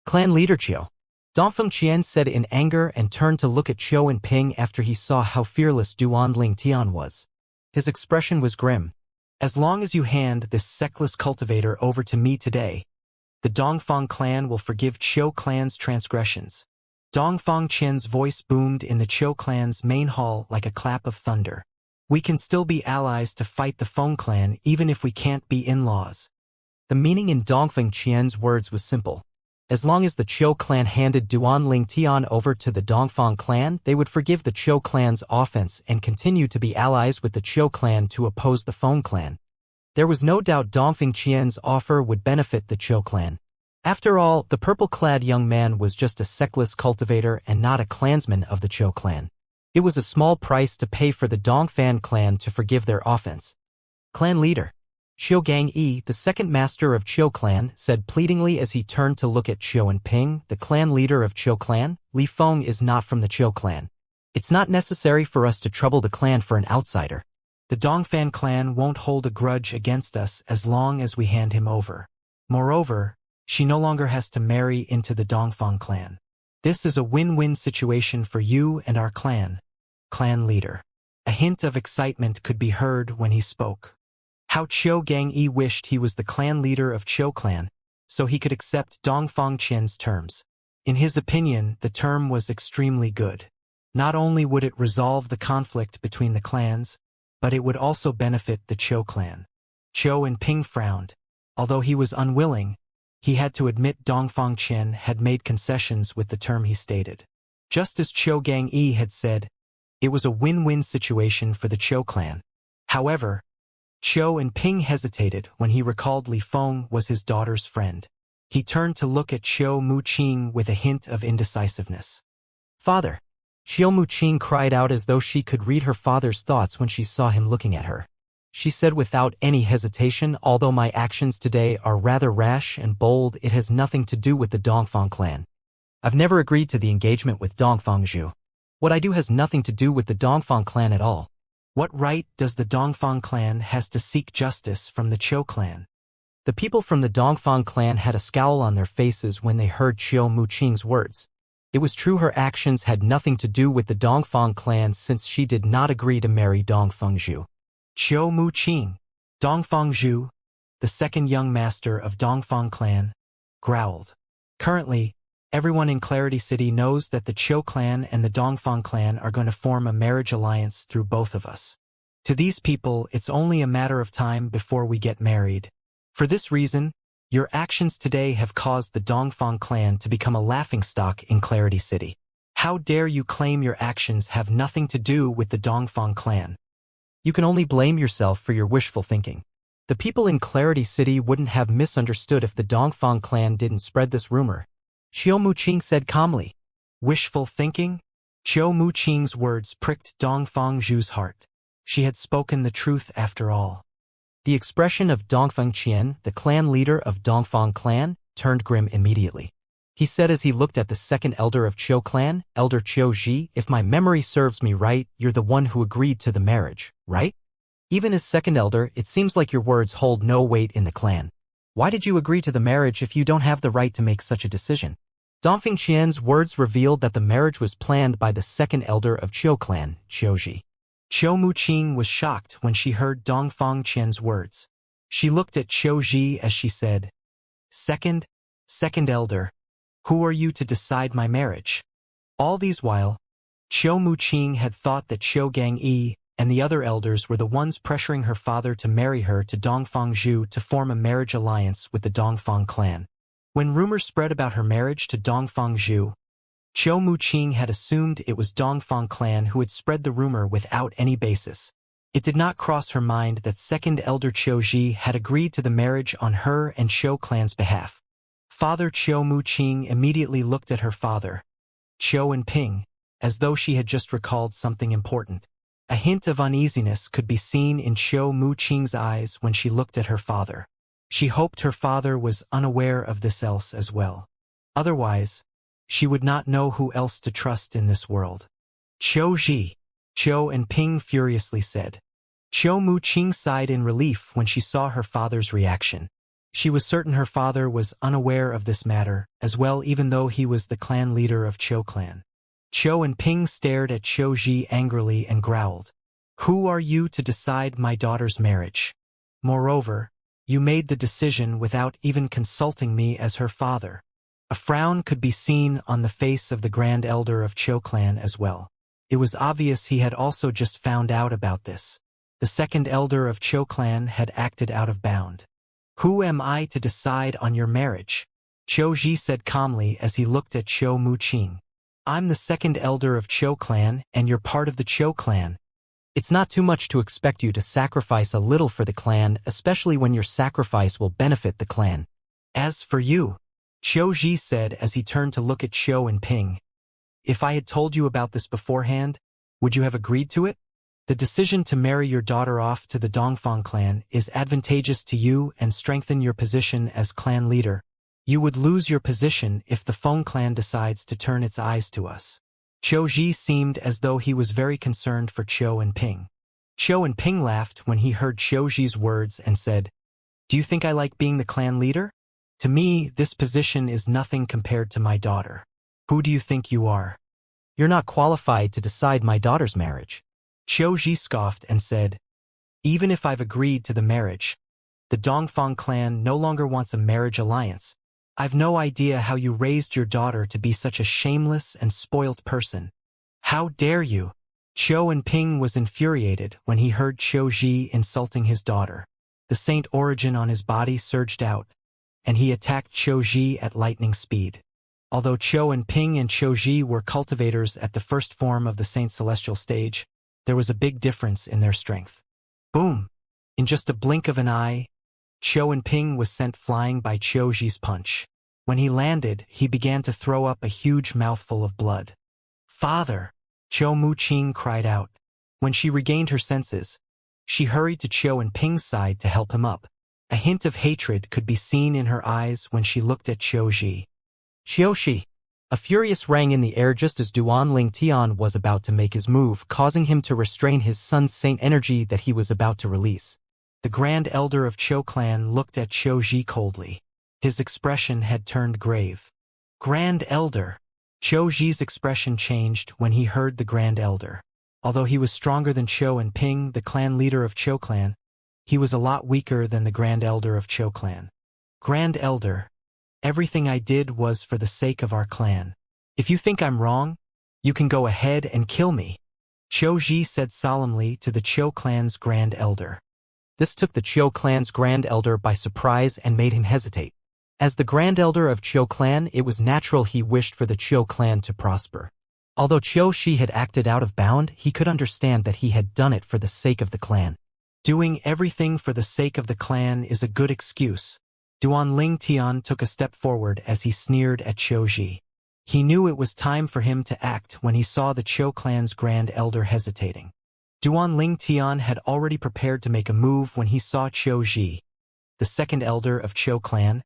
Speaker 2: Clan leader Chiu. Dongfang Qian said in anger and turned to look at Chiu and Ping after he saw how fearless Duanling Tian was. His expression was grim. "As long as you hand this sexless cultivator over to me today, the Dongfang clan will forgive Chou clan's transgressions." Dongfang Qian's voice boomed in the Chou clan's main hall like a clap of thunder. "We can still be allies to fight the Feng clan even if we can't be in-laws." The meaning in Dongfang Qian's words was simple. As long as the Chou clan handed Duanling Tian over to the Dongfang clan, they would forgive the Chou clan's offense and continue to be allies with the Chou clan to oppose the Feng clan. There was no doubt Dongfang Qian's offer would benefit the Chou clan. After all, the purple-clad young man was just a sexless cultivator and not a clansman of the Chou clan. It was a small price to pay for the Dongfang clan to forgive their offense. Clan leader Qiu Gangyi, the second master of Chou clan, said pleadingly as he turned to look at Chiu and Ping, the clan leader of Chou clan. "Li Feng is not from the Chou clan. It's not necessary for us to trouble the clan for an outsider. The Dongfang clan won't hold a grudge against us as long as we hand him over. Moreover, she no longer has to marry into the Dongfang clan. This is a win-win situation for you and our clan." Clan leader. A hint of excitement could be heard when he spoke. How Qiu Gangyi wished he was the clan leader of Chou clan, so he could accept Dongfang Qian's terms. In his opinion, the term was extremely good. Not only would it resolve the conflict between the clans, but it would also benefit the Chou clan. Chou and Ping frowned. Although he was unwilling, he had to admit Dongfang Qian had made concessions with the term he stated. Just as Qiu Gangyi had said, it was a win-win situation for the Chou clan. However, Chou and Ping hesitated when he recalled Li Feng was his daughter's friend. He turned to look at Xiao Muqing with a hint of indecisiveness. "Father!" Xiao Muqing cried out as though she could read her father's thoughts when she saw him looking at her. She said without any hesitation, "Although my actions today are rather rash and bold, it has nothing to do with the Dongfang clan. I've never agreed to the engagement with Dongfang Zhu. What I do has nothing to do with the Dongfang clan at all. What right does the Dongfang clan has to seek justice from the Chou clan?" The people from the Dongfang clan had a scowl on their faces when they heard Xiao Muqing's words. It was true her actions had nothing to do with the Dongfang clan since she did not agree to marry Dongfang Zhu. Xiao Muqing, Dongfang Zhu, the second young master of Dongfang clan, growled. "Currently, everyone in Clarity City knows that the Chou clan and the Dongfang clan are going to form a marriage alliance through both of us. To these people, it's only a matter of time before we get married. For this reason, your actions today have caused the Dongfang clan to become a laughingstock in Clarity City. How dare you claim your actions have nothing to do with the Dongfang clan? You can only blame yourself for your wishful thinking. The people in Clarity City wouldn't have misunderstood if the Dongfang clan didn't spread this rumor." Xiao Muqing said calmly. Wishful thinking? Xiao Muqing's words pricked Dongfang Zhu's heart. She had spoken the truth after all. The expression of Dongfang Qian, the clan leader of Dongfang clan, turned grim immediately. He said as he looked at the second elder of Chou clan, Elder Qiu Ji, "If my memory serves me right, you're the one who agreed to the marriage, right? Even as second elder, it seems like your words hold no weight in the clan. Why did you agree to the marriage if you don't have the right to make such a decision?" Dongfang Qian's words revealed that the marriage was planned by the second elder of Chou clan, Qiu Ji. Xiao Muqing was shocked when she heard Dongfang Qian's words. She looked at Qiu Ji as she said, Second elder, who are you to decide my marriage?" All these while, Qiu Muqing had thought that Qiu Gangyi and the other elders were the ones pressuring her father to marry her to Dongfang Zhu to form a marriage alliance with the Dongfang clan. When rumors spread about her marriage to Dongfang Zhu, Qiu Muqing had assumed it was Dongfang clan who had spread the rumor without any basis.
Speaker 1: It did not cross her mind that second elder Qiu had agreed to the marriage on her and Qiu clan's behalf. Father Qiu Muqing immediately looked at her father, Qiu and Ping, as though she had just recalled something important. A hint of uneasiness could be seen in Qiu Muqing's eyes when she looked at her father. She hoped her father was unaware of this else as well. Otherwise, she would not know who else to trust in this world. Qiu and Ping furiously said. Qiu Muqing sighed in relief when she saw her father's reaction. She was certain her father was unaware of this matter as well, even though he was the clan leader of Qiu clan. Qiu and Ping stared at Qiu angrily and growled. Who are you to decide my daughter's marriage? Moreover, you made the decision without even consulting me as her father. A frown could be seen on the face of the Grand Elder of Qiu clan as well. It was obvious he had also just found out about this. The second elder of Qiu clan had acted out of bound. Who am I to decide on your marriage? Qiu said calmly as he looked at Qiu Muqing. I'm the second elder of Qiu clan and you're part of the Qiu clan. It's not too much to expect you to sacrifice a little for the clan, especially when your sacrifice will benefit the clan. As for you, Qiu said as he turned to look at Qiu and Ping. If I had told you about this beforehand, would you have agreed to it? The decision to marry your daughter off to the Dongfang clan is advantageous to you and strengthen your position as clan leader. You would lose your position if the Feng clan decides to turn its eyes to us. Qiu seemed as though he was very concerned for Qiu and Ping. Qiu and Ping laughed when he heard Qiu's words and said, Do you think I like being the clan leader? To me, this position is nothing compared to my daughter. Who do you think you are? You're not qualified to decide my daughter's marriage. Qiu scoffed and said, Even if I've agreed to the marriage, the Dongfang clan no longer wants a marriage alliance. I've no idea how you raised your daughter to be such a shameless and spoilt person. How dare you? Qiu and Ping was infuriated when he heard Qiu insulting his daughter. The saint origin on his body surged out, and he attacked Qiu at lightning speed. Although Qiu and Ping and Qiu were cultivators at the first form of the Saint Celestial stage, there was a big difference in their strength. Boom! In just a blink of an eye, Qiu and Ping was sent flying by Qiu's punch. When he landed, he began to throw up a huge mouthful of blood. Father! Qiu Muqing cried out. When she regained her senses, she hurried to Qiu and Ping's side to help him up. A hint of hatred could be seen in her eyes when she looked at Qiu. Qiu! A furious rang in the air just as Duan Tian was about to make his move, causing him to restrain his son's saint energy that he was about to release. The Grand Elder of Qiu clan looked at Qiu coldly. His expression had turned grave. Grand Elder! Qiu's expression changed when he heard the Grand Elder. Although he was stronger than Qiu and Ping, the clan leader of Qiu clan, he was a lot weaker than the Grand Elder of Qiu clan. Grand Elder! Everything I did was for the sake of our clan. If you think I'm wrong, you can go ahead and kill me. Qiu said solemnly to the Qiu clan's Grand Elder. This took the Qiu clan's Grand Elder by surprise and made him hesitate. As the Grand Elder of Qiu clan, it was natural he wished for the Qiu clan to prosper. Although Qiu had acted out of bound, he could understand that he had done it for the sake of the clan. Doing everything for the sake of the clan is a good excuse. Duan Tian took a step forward as he sneered at Qiu. He knew it was time for him to act when he saw the Qiu clan's Grand Elder hesitating. Duan Tian had already prepared to make a move when he saw Qiu, the second elder of Qiu clan,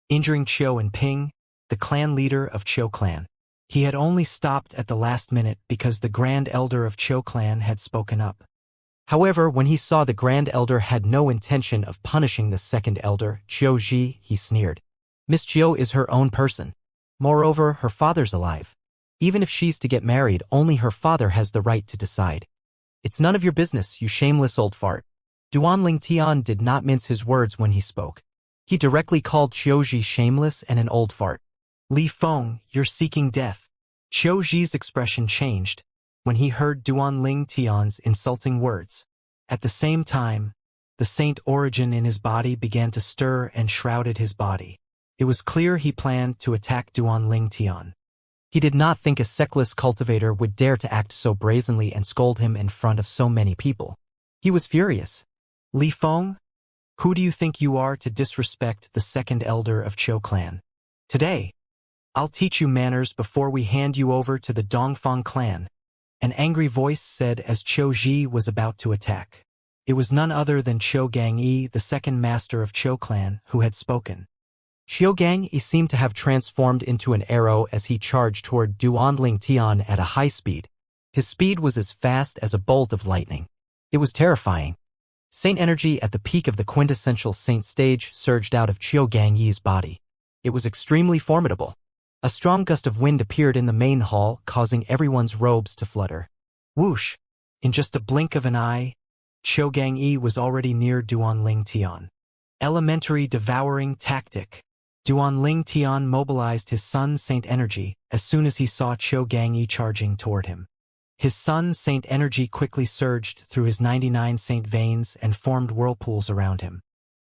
Speaker 1: injuring Qiu and Ping, the clan leader of Qiu clan. He had only stopped at the last minute because the Grand Elder of Qiu clan had spoken up. However, when he saw the Grand Elder had no intention of punishing the second elder, Qiu, he sneered. Miss Qiu is her own person. Moreover, her father's alive. Even if she's to get married, only her father has the right to decide. It's none of your business, you shameless old fart. Duan Tian did not mince his words when he spoke. He directly called Qiu shameless and an old fart. Li Feng, you're seeking death. Qiu's expression changed when he heard Duan Tian's insulting words. At the same time, the saint origin in his body began to stir and shrouded his body. It was clear he planned to attack Duan Tian. He did not think a sexless cultivator would dare to act so brazenly and scold him in front of so many people. He was furious. Li Feng? Who do you think you are to disrespect the second elder of Qiu clan? Today, I'll teach you manners before we hand you over to the Dongfang clan, an angry voice said as Qiu Ji was about to attack. It was none other than Qiu Gangyi, the second master of Qiu clan, who had spoken. Qiu Gangyi seemed to have transformed into an arrow as he charged toward Duanling Tian at a high speed. His speed was as fast as a bolt of lightning. It was terrifying. Saint energy at the peak of the quintessential saint stage surged out of Qiu Gangyi's body. It was extremely formidable. A strong gust of wind appeared in the main hall, causing everyone's robes to flutter. Whoosh! In just a blink of an eye, Qiu Gangyi was already near Duanling Tian. Elementary devouring tactic. Duanling Tian mobilized his Sun Saint energy as soon as he saw Qiu Gangyi charging toward him. His Sun Saint energy quickly surged through his 99 Saint veins and formed whirlpools around him.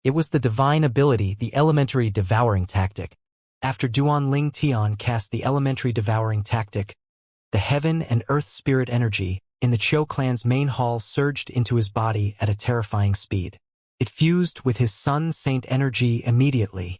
Speaker 1: It was the divine ability, the elementary devouring tactic. After Duanling Tian cast the elementary devouring tactic, the heaven and earth spirit energy in the Qiu clan's main hall surged into his body at a terrifying speed. It fused with his Sun Saint energy immediately.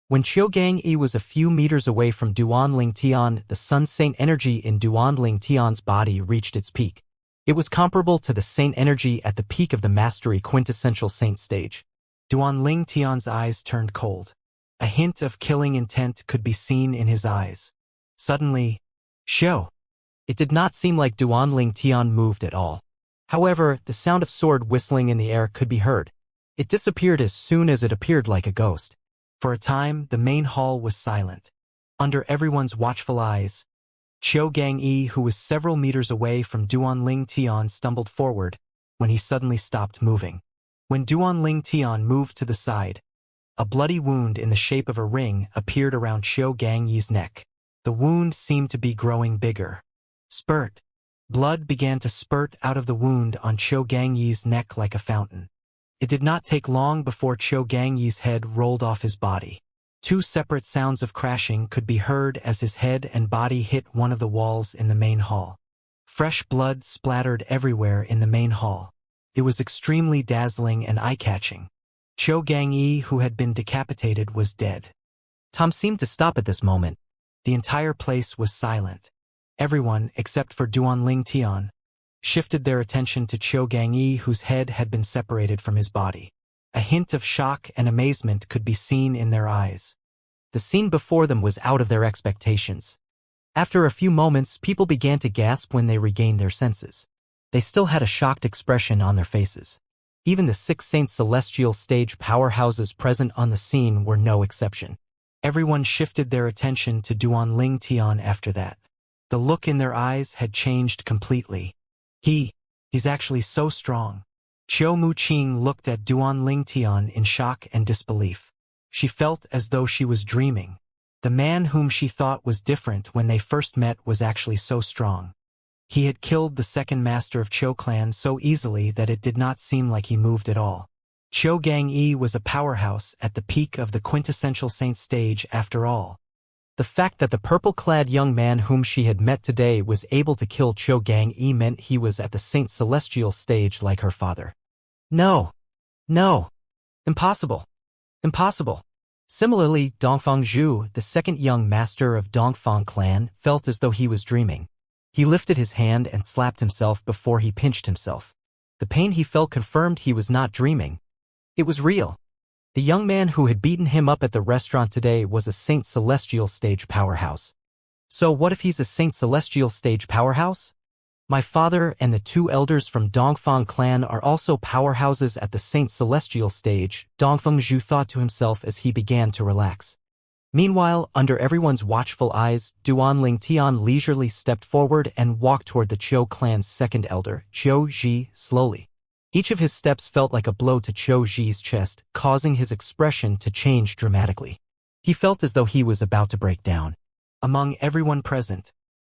Speaker 1: When Qiu Gangyi was a few meters away from Duanling Tian, the Sun Saint energy in Duanling Tian's body reached its peak. It was comparable to the Saint energy at the peak of the Mastery quintessential Saint stage. Duanling Tian's eyes turned cold. A hint of killing intent could be seen in his eyes. Suddenly, Xiu! It did not seem like Duanling Tian moved at all. However, the sound of sword whistling in the air could be heard. It disappeared as soon as it appeared like a ghost. For a time, the main hall was silent. Under everyone's watchful eyes, Qiu Gangyi, who was several meters away from Duanling Tian, stumbled forward when he suddenly stopped moving. When Duanling Tian moved to the side, a bloody wound in the shape of a ring appeared around Qiu Gangyi's neck. The wound seemed to be growing bigger. Spurt. Blood began to spurt out of the wound on Qiu Gangyi's neck like a fountain. It did not take long before Qiu Gangyi's head rolled off his body. Two separate sounds of crashing could be heard as his head and body hit one of the walls in the main hall. Fresh blood splattered everywhere in the main hall. It was extremely dazzling and eye-catching. Qiu Gangyi, who had been decapitated, was dead. Tom seemed to stop at this moment. The entire place was silent. Everyone, except for Duanling Tian, shifted their attention to Qiu Gangyi, whose head had been separated from his body. A hint of shock and amazement could be seen in their eyes. The scene before them was out of their expectations. After a few moments, people began to gasp when they regained their senses. They still had a shocked expression on their faces. Even the 6 Saint Celestial stage powerhouses present on the scene were no exception. Everyone shifted their attention to Duanling Tian after that. The look in their eyes had changed completely. He's actually so strong. Qiu Muqing looked at Duanling Tian in shock and disbelief. She felt as though she was dreaming. The man whom she thought was different when they first met was actually so strong. He had killed the second master of Qiu clan so easily that it did not seem like he moved at all. Qiu Gangyi was a powerhouse at the peak of the quintessential saint stage after all. The fact that the purple-clad young man whom she had met today was able to kill Qiu Gangyi meant he was at the Saint Celestial stage like her father. No. Impossible. Similarly, Dongfang Zhu, the second young master of Dongfang clan, felt as though he was dreaming. He lifted his hand and slapped himself before he pinched himself. The pain he felt confirmed he was not dreaming. It was real. The young man who had beaten him up at the restaurant today was a Saint Celestial stage powerhouse. So what if he's a Saint Celestial stage powerhouse? My father and the 2 elders from Dongfang clan are also powerhouses at the Saint Celestial stage, Dongfeng Zhu thought to himself as he began to relax. Meanwhile, under everyone's watchful eyes, Duanling Tian leisurely stepped forward and walked toward the Qiu clan's second elder, Qiu Ji, slowly. Each of his steps felt like a blow to Qiu Ji's chest, causing his expression to change dramatically. He felt as though he was about to break down. Among everyone present,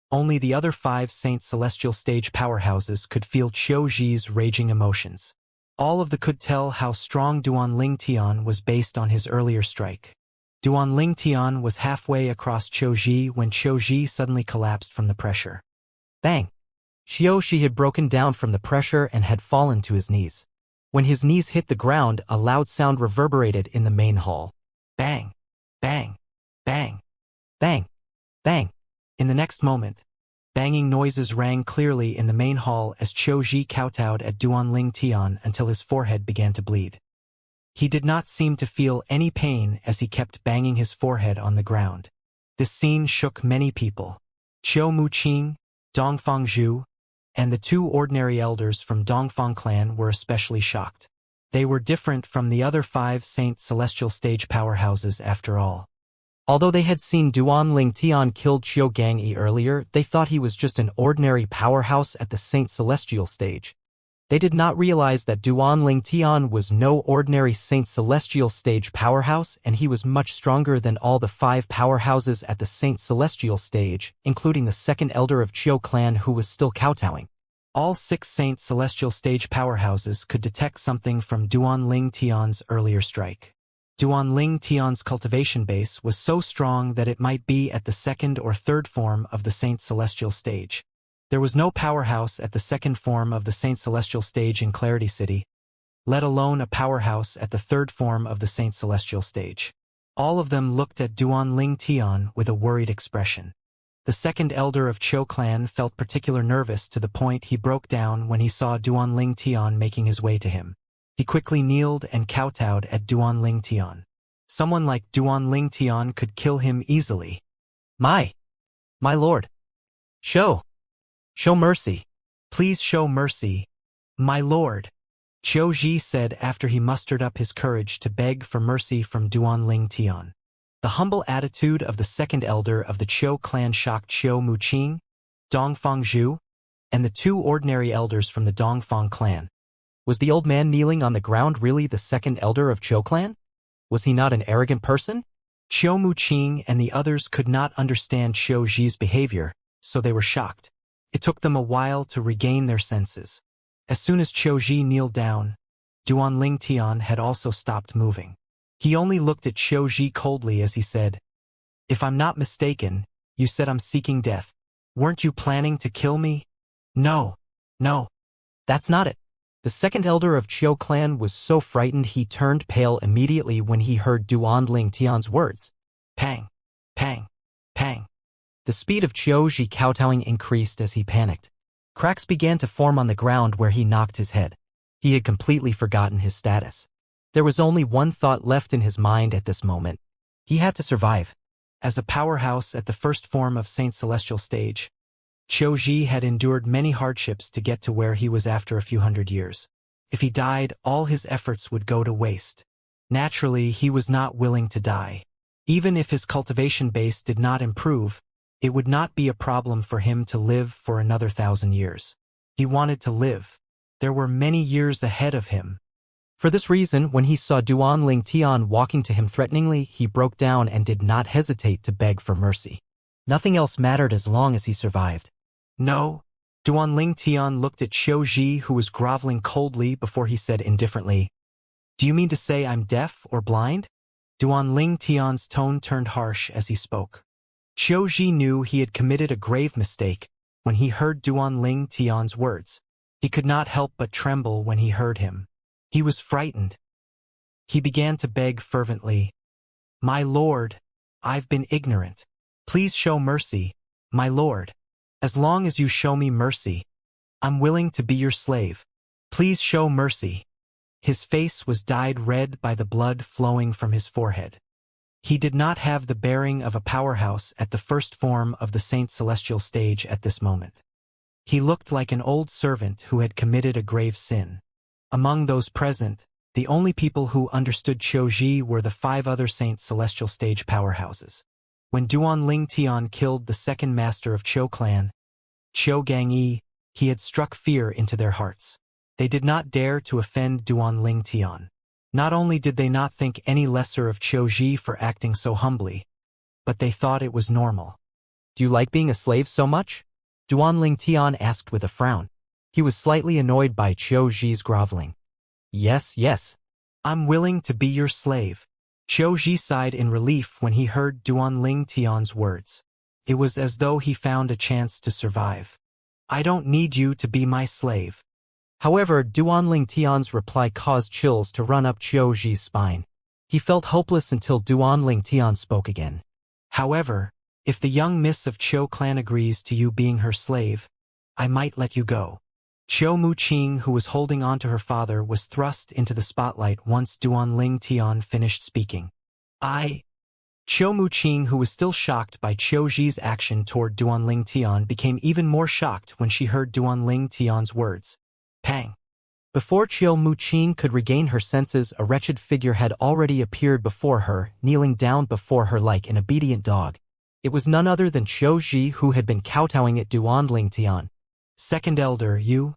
Speaker 1: only the other 5 Saint Celestial stage powerhouses could feel Qiu Ji's raging emotions. All of them could tell how strong Duanling Tian was based on his earlier strike. Duanling Tian was halfway across Qiu Ji when Qiu Ji suddenly collapsed from the pressure. Bang!
Speaker 2: Xianxia had broken down from the pressure and had fallen to his knees. When his knees hit the ground, a loud sound reverberated in the main hall. Bang! Bang! Bang! Bang! Bang! In the next moment, banging noises rang clearly in the main hall as Qiu kowtowed at Duanling Tian until his forehead began to bleed. He did not seem to feel any pain as he kept banging his forehead on the ground. This scene shook many people. Qiu Muqing, Dongfang Zhu, and the two ordinary elders from Dongfang clan were especially shocked. They were different from the other 5 Saint Celestial Stage powerhouses after all. Although they had seen Duanling Tian killed Qiu Gangyi earlier, they thought he was just an ordinary powerhouse at the Saint Celestial Stage. They did not realize that Duanling Tian was no ordinary Saint Celestial Stage powerhouse, and he was much stronger than all the 5 powerhouses at the Saint Celestial Stage, including the second elder of Qiu clan who was still kowtowing. All 6 Saint Celestial Stage powerhouses could detect something from Duanling Tian's earlier strike. Duanling Tian's cultivation base was so strong that it might be at the second or third form of the Saint Celestial Stage. There was no powerhouse at the second form of the Saint Celestial Stage in Clarity City, let alone a powerhouse at the third form of the Saint Celestial Stage. All of them looked at Duanling Tian with a worried expression. The second elder of Qiu clan felt particularly nervous to the point he broke down when he saw Duanling Tian making his way to him. He quickly kneeled and kowtowed at Duanling Tian. Someone like Duanling Tian could kill him easily. My lord. Show mercy. Please show mercy, my lord, Qiu said after he mustered up his courage to beg for mercy from Duanling Tian. The humble attitude of the second elder of the Qiu clan shocked Qiu Muqing, Dongfang Zhu, and the 2 ordinary elders from the Dongfang clan. Was the old man kneeling on the ground really the second elder of Qiu clan? Was he not an arrogant person? Qiu Muqing and the others could not understand Qiu's behavior, so they were shocked. It took them a while to regain their senses. As soon as Qiu kneeled down, Duanling Tian had also stopped moving. He only looked at Qiu coldly as he said, "If I'm not mistaken, you said I'm seeking death. Weren't you planning to kill me?" No, that's not it. The second elder of Qiu clan was so frightened he turned pale immediately when he heard Duanling Tian's words. Pang, pang, pang. The speed of Qiu kowtowing increased as he panicked. Cracks began to form on the ground where he knocked his head. He had completely forgotten his status. There was only one thought left in his mind at this moment. He had to survive. As a powerhouse at the first form of Saint Celestial Stage, Qiu had endured many hardships to get to where he was after a few hundred years. If he died, all his efforts would go to waste. Naturally, he was not willing to die. Even if his cultivation base did not improve, it would not be a problem for him to live for another 1,000 years. He wanted to live. There were many years ahead of him. For this reason, when he saw Duanling Tian walking to him threateningly, he broke down and did not hesitate to beg for mercy. Nothing else mattered as long as he survived. No. Duanling Tian looked at Qiu who was groveling coldly before he said indifferently, "Do you mean to say I'm deaf or blind?" Duanling Tian's tone turned harsh as he spoke. Qiu knew he had committed a grave mistake when he heard Duanling Tian's words. He could not help but tremble when he heard him. He was frightened. He began to beg fervently, "My lord, I've been ignorant. Please show mercy, my lord. As long as you show me mercy, I'm willing to be your slave. Please show mercy." His face was dyed red by the blood flowing from his forehead. He did not have the bearing of a powerhouse at the first form of the Saint Celestial Stage at this moment. He looked like an old servant who had committed a grave sin. Among those present, the only people who understood Qiu were the 5 other Saint Celestial Stage powerhouses. When Duanling Tian killed the second master of Qiu clan, Qiu Gangyi, he had struck fear into their hearts. They did not dare to offend Duanling Tian. Not only did they not think any lesser of Qiu for acting so humbly, but they thought it was normal. "Do you like being a slave so much?" Duanling Tian asked with a frown. He was slightly annoyed by Qiu's groveling. Yes. I'm willing to be your slave." Qiu sighed in relief when he heard Duanling Tian's words. It was as though he found a chance to survive.
Speaker 1: I don't need you to be my slave.
Speaker 2: However, Duanling Tian's reply caused chills to run up Qiu Zhi's spine. He felt hopeless until Duanling Tian spoke again.
Speaker 1: However, if the young miss of Qiu clan agrees to you being her slave, I might let you go. Qiu Muqing, who was holding on to her father, was thrust into the spotlight once Duanling Tian finished speaking. Qiu Muqing, who was still shocked by Qiu Zhi's action toward Duanling Tian, became even more shocked when she heard Duanling Tian's words. Pang!
Speaker 2: Before Qiu Muqing could regain her senses, a wretched figure had already appeared before her, kneeling down before her like an obedient dog. It was none other than Qiu Zhi, who had been kowtowing at Duanling Tian.
Speaker 1: Second Elder, you?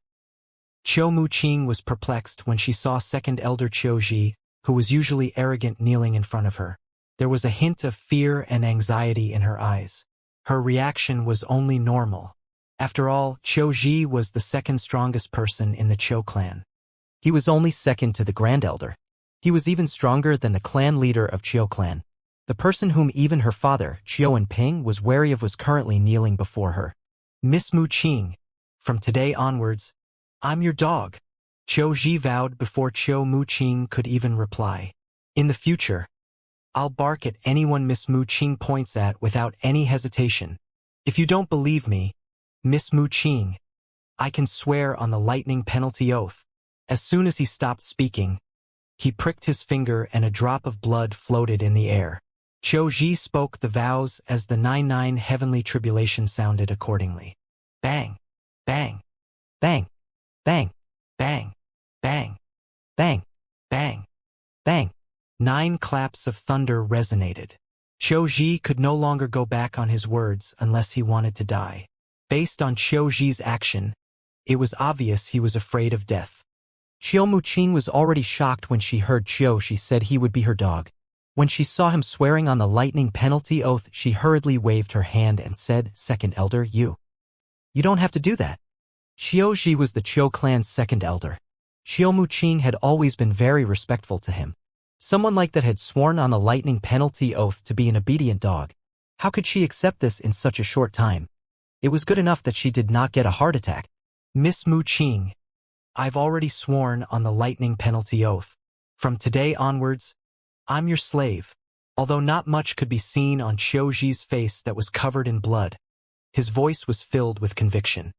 Speaker 1: Qiu Muqing was perplexed when she saw Second Elder Qiu Zhi, who was usually arrogant, kneeling in front of her. There was a hint of fear and anxiety in her eyes. Her reaction was only normal. After all, Qiu Zhi was the second strongest person in the Qiu clan.
Speaker 2: He was only second to the Grand Elder. He was even stronger than the clan leader of Qiu clan. The person whom even her father, Qiu Ping, was wary of was currently kneeling before her.
Speaker 1: Miss Muqing, from today onwards, I'm your dog. Qiu Zhi vowed before Qiu Muqing could even reply. In the future, I'll bark at anyone Miss Muqing points at without any hesitation. If you don't believe me, Miss Muqing, I can swear on the lightning penalty oath. As soon as he stopped speaking, he pricked his finger and a drop of blood floated in the air. Qiu Zhi spoke the vows as the 99 heavenly tribulation sounded accordingly. Bang! Bang!
Speaker 2: Bang! Bang!
Speaker 1: Bang! Bang!
Speaker 2: Bang!
Speaker 1: Bang!
Speaker 2: Bang!
Speaker 1: 9 claps of thunder resonated. Qiu Zhi could no longer go back on his words unless he wanted to die. Based on Qiu Zhi's action, it was obvious he was afraid of death.
Speaker 2: Qiu Muqing was already shocked when she heard Qiu Zhi said he would be her dog. When she saw him swearing on the lightning penalty oath, she hurriedly waved her hand and said, Second Elder, you don't have to do that. Qiu Zhi was the Qiu clan's second elder. Qiu Muqing had always been very respectful to him. Someone like that had sworn on the lightning penalty oath to be an obedient dog. How could she accept this in such a short time? It was good enough that she did not get a heart attack.
Speaker 1: Miss Muqing, I've already sworn on the lightning penalty oath. From today onwards, I'm your slave. Although not much could be seen on Qiu Zhi's face that was covered in blood, his voice was filled with conviction.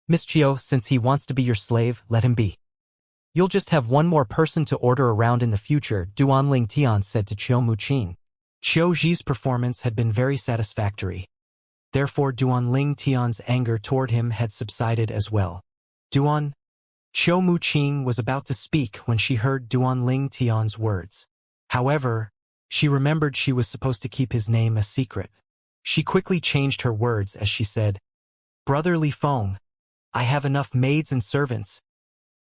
Speaker 2: Miss Qiu, since he wants to be your slave, let him be. You'll just have one more person to order around in the future, Duanling Tian said to Qiu Muqing.
Speaker 1: Qiu Zhi's performance had been very satisfactory. Therefore Duanling Tian's anger toward him had subsided as well. Qiu Muqing was about to speak when she heard Duanling Tian's words. However, she remembered she was supposed to keep his name a secret. She quickly changed her words as she said, Brother Li Feng, I have enough maids and servants.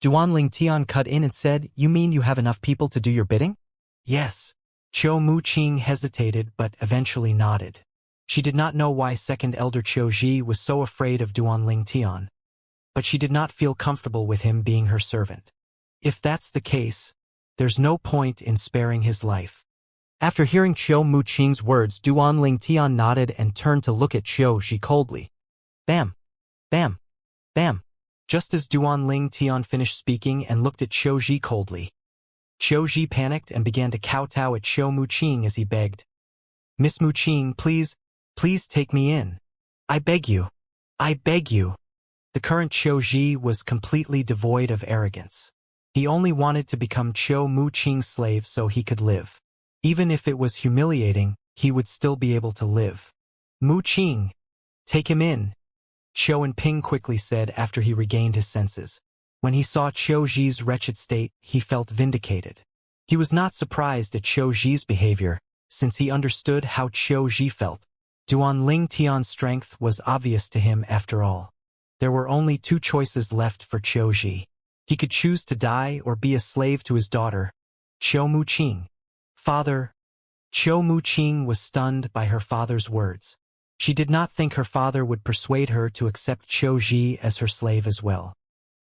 Speaker 2: Duanling Tian cut in and said, You mean you have enough people to do your bidding?
Speaker 1: Yes. Qiu Muqing hesitated but eventually nodded. She did not know why Second Elder Qiu Zhi was so afraid of Duanling Tian, but she did not feel comfortable with him being her servant. If that's the case, there's no point in sparing his life.
Speaker 2: After hearing Qiu Muqing's words, Duanling Tian nodded and turned to look at Qiu Zhi coldly. Bam! Bam! Bam!
Speaker 1: Just as Duanling Tian finished speaking and looked at Qiu Zhi coldly, Qiu Zhi panicked and began to kowtow at Qiu Muqing as he begged. Miss Muqing, please take me in. I beg you. I beg you. The current Qiu Zhi was completely devoid of arrogance. He only wanted to become Qiu Muqing's slave so he could live. Even if it was humiliating, he would still be able to live. Muqing, take him in, Xiu Ping quickly said after he regained his senses. When he saw Qiu Zhi's wretched state, he felt vindicated. He was not surprised at Qiu Zhi's behavior, since he understood how Qiu Zhi felt. Duanling Tian's strength was obvious to him after all. There were only 2 choices left for Qiu Zhi. He could choose to die or be a slave to his daughter, Qiu Muqing. Father. Qiu Muqing was stunned by her father's words. She did not think her father would persuade her to accept Qiu Zhi as her slave as well.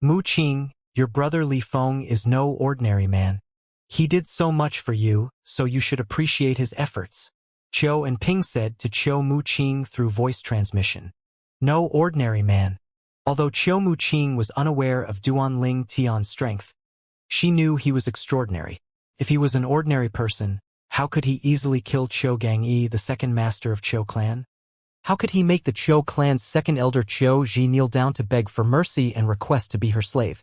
Speaker 1: Muqing, your brother Li Feng is no ordinary man. He did so much for you, so you should appreciate his efforts, Xiu Ping said to Qiu Muqing through voice transmission. No ordinary man.
Speaker 2: Although Qiu Muqing was unaware of Duan Ling Tian's strength, she knew he was extraordinary. If he was an ordinary person, how could he easily kill Qiu Gangyi, the second master of Qiu clan? How could he make the Qiu clan's second elder Qiu Ji kneel down to beg for mercy and request to be her slave?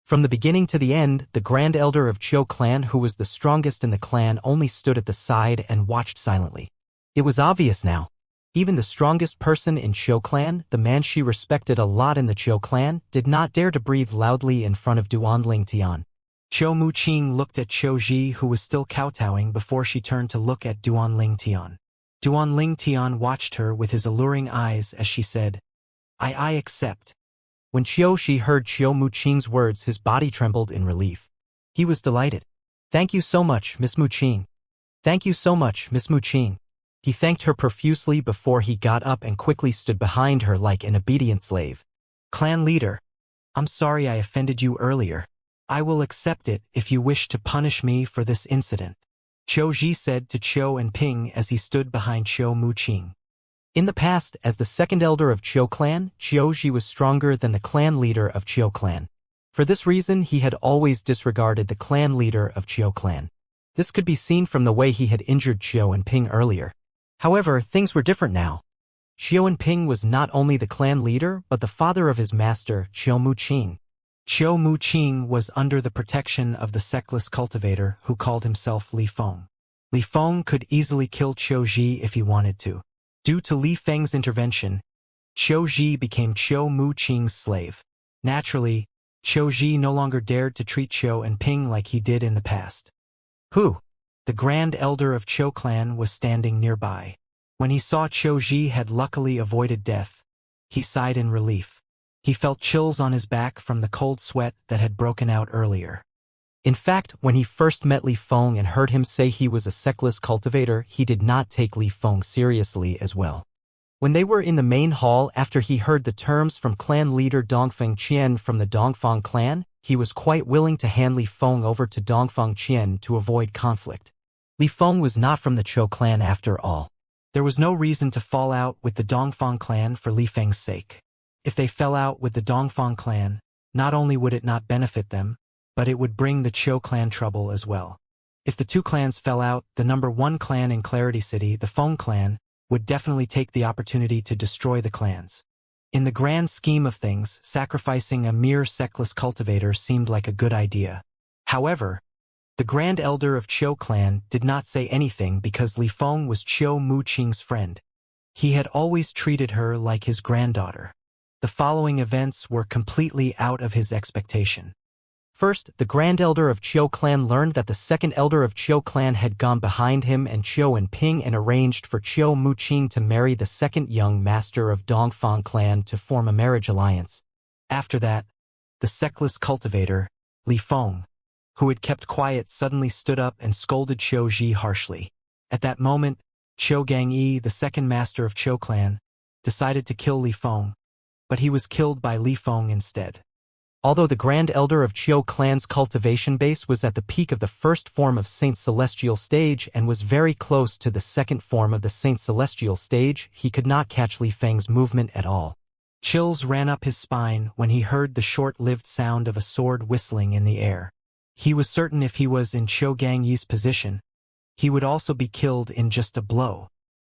Speaker 2: From the beginning to the end, the grand elder of Qiu clan, who was the strongest in the clan, only stood at the side and watched silently. It was obvious now. Even the strongest person in Qiu clan, the man she respected a lot in the Qiu clan, did not dare to breathe loudly in front of Duan Ling Tian. Qiu Muqing looked at Qiu Ji, who was still kowtowing, before she turned to look at Duan Ling Tian. Duan Ling Tian watched her with his alluring eyes as she said, I accept. When Qiu Ji heard Qiu Muqing's words, his body trembled in relief. He was delighted. Thank you so much, Miss Muqing. Thank you so much, Miss Muqing. He thanked her profusely before he got up and quickly stood behind her like an obedient slave. Clan leader, I'm sorry I offended you earlier. I will accept it if you wish to punish me for this incident, Qiu Ji said to Qiu and Ping as he stood behind Qiu Muqing. In the past, as the second elder of Qiu clan, Qiu Ji was stronger than the clan leader of Qiu clan. For this reason, he had always disregarded the clan leader of Qiu clan. This could be seen from the way he had injured Qiu and Ping earlier. However, things were different now. Qiu and Ping was not only the clan leader, but the father of his master, Qiu Muqing. Qiu Muqing was under the protection of the sexless cultivator who called himself Li Feng. Li Feng could easily kill Qiu Ji if he wanted to. Due to Li Feng's intervention, Qiu Ji became Qiu Muqing's slave. Naturally, Qiu Ji no longer dared to treat Qiu and Ping like he did in the past. Who? The grand elder of Qiu clan was standing nearby. When he saw Qiu Ji had luckily avoided death, he sighed in relief. He felt chills on his back from the cold sweat that had broken out earlier. In fact, when he first met Li Feng and heard him say he was a sexless cultivator, he did not take Li Feng seriously as well. When they were in the main hall after he heard the terms from clan leader Dongfeng Qian from the Dongfeng clan, he was quite willing to hand Li Feng over to Dongfeng Qian to avoid conflict. Li Feng was not from the Qiu clan after all. There was no reason to fall out with the Dongfeng clan for Li Feng's sake. If they fell out with the Dongfeng clan, not only would it not benefit them, but it would bring the Qiu clan trouble as well. If the two clans fell out, the number one clan in Clarity City, the Feng clan, would definitely take the opportunity to destroy the clans. In the grand scheme of things, sacrificing a mere sexless cultivator seemed like a good idea. However, the grand elder of Qiu clan did not say anything because Li Feng was Qiu Muqing's friend. He had always treated her like his granddaughter. The following events were completely out of his expectation. First, the grand elder of Qiu clan learned that the second elder of Qiu clan had gone behind him and Qiu and Ping and arranged for Qiu Muqing to marry the second young master of Dongfeng clan to form a marriage alliance. After that, the sexless cultivator, Li Feng, who had kept quiet, suddenly stood up and scolded Qiu Ji harshly. At that moment, Qiu Gangyi, the second master of Qiu clan, decided to kill Li Feng, but he was killed by Li Feng instead. Although the grand elder of Qiu clan's cultivation base was at the peak of the first form of Saint Celestial stage and was very close to the second form of the Saint Celestial stage, he could not catch Li Feng's movement at all. Chills ran up his spine when he heard the short-lived sound of a sword whistling in the air. He was certain if he was in Qiu Gangyi's position, he would also be killed in just a blow.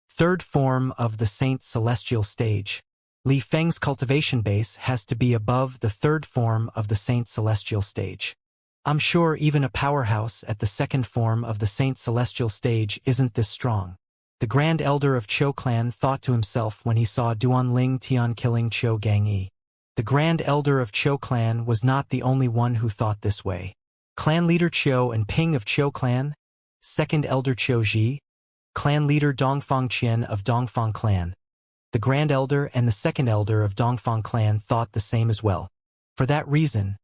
Speaker 2: Third form of the Saint Celestial stage. Li Feng's cultivation base has to be above the third form of the Saint Celestial stage. I'm sure even a powerhouse at the second form of the Saint Celestial stage isn't this strong. The Grand Elder of Qiu clan thought to himself when he saw Duan Ling Tian killing Qiu Gangyi. The Grand Elder of Qiu clan was not the only one who thought this way. Clan leader Qiu and Ping of Qiu clan, second elder Qiu Ji, clan leader Dongfeng Qian of Dongfeng clan. The Grand Elder and the Second Elder of Dongfeng clan thought the same as well. For that reason,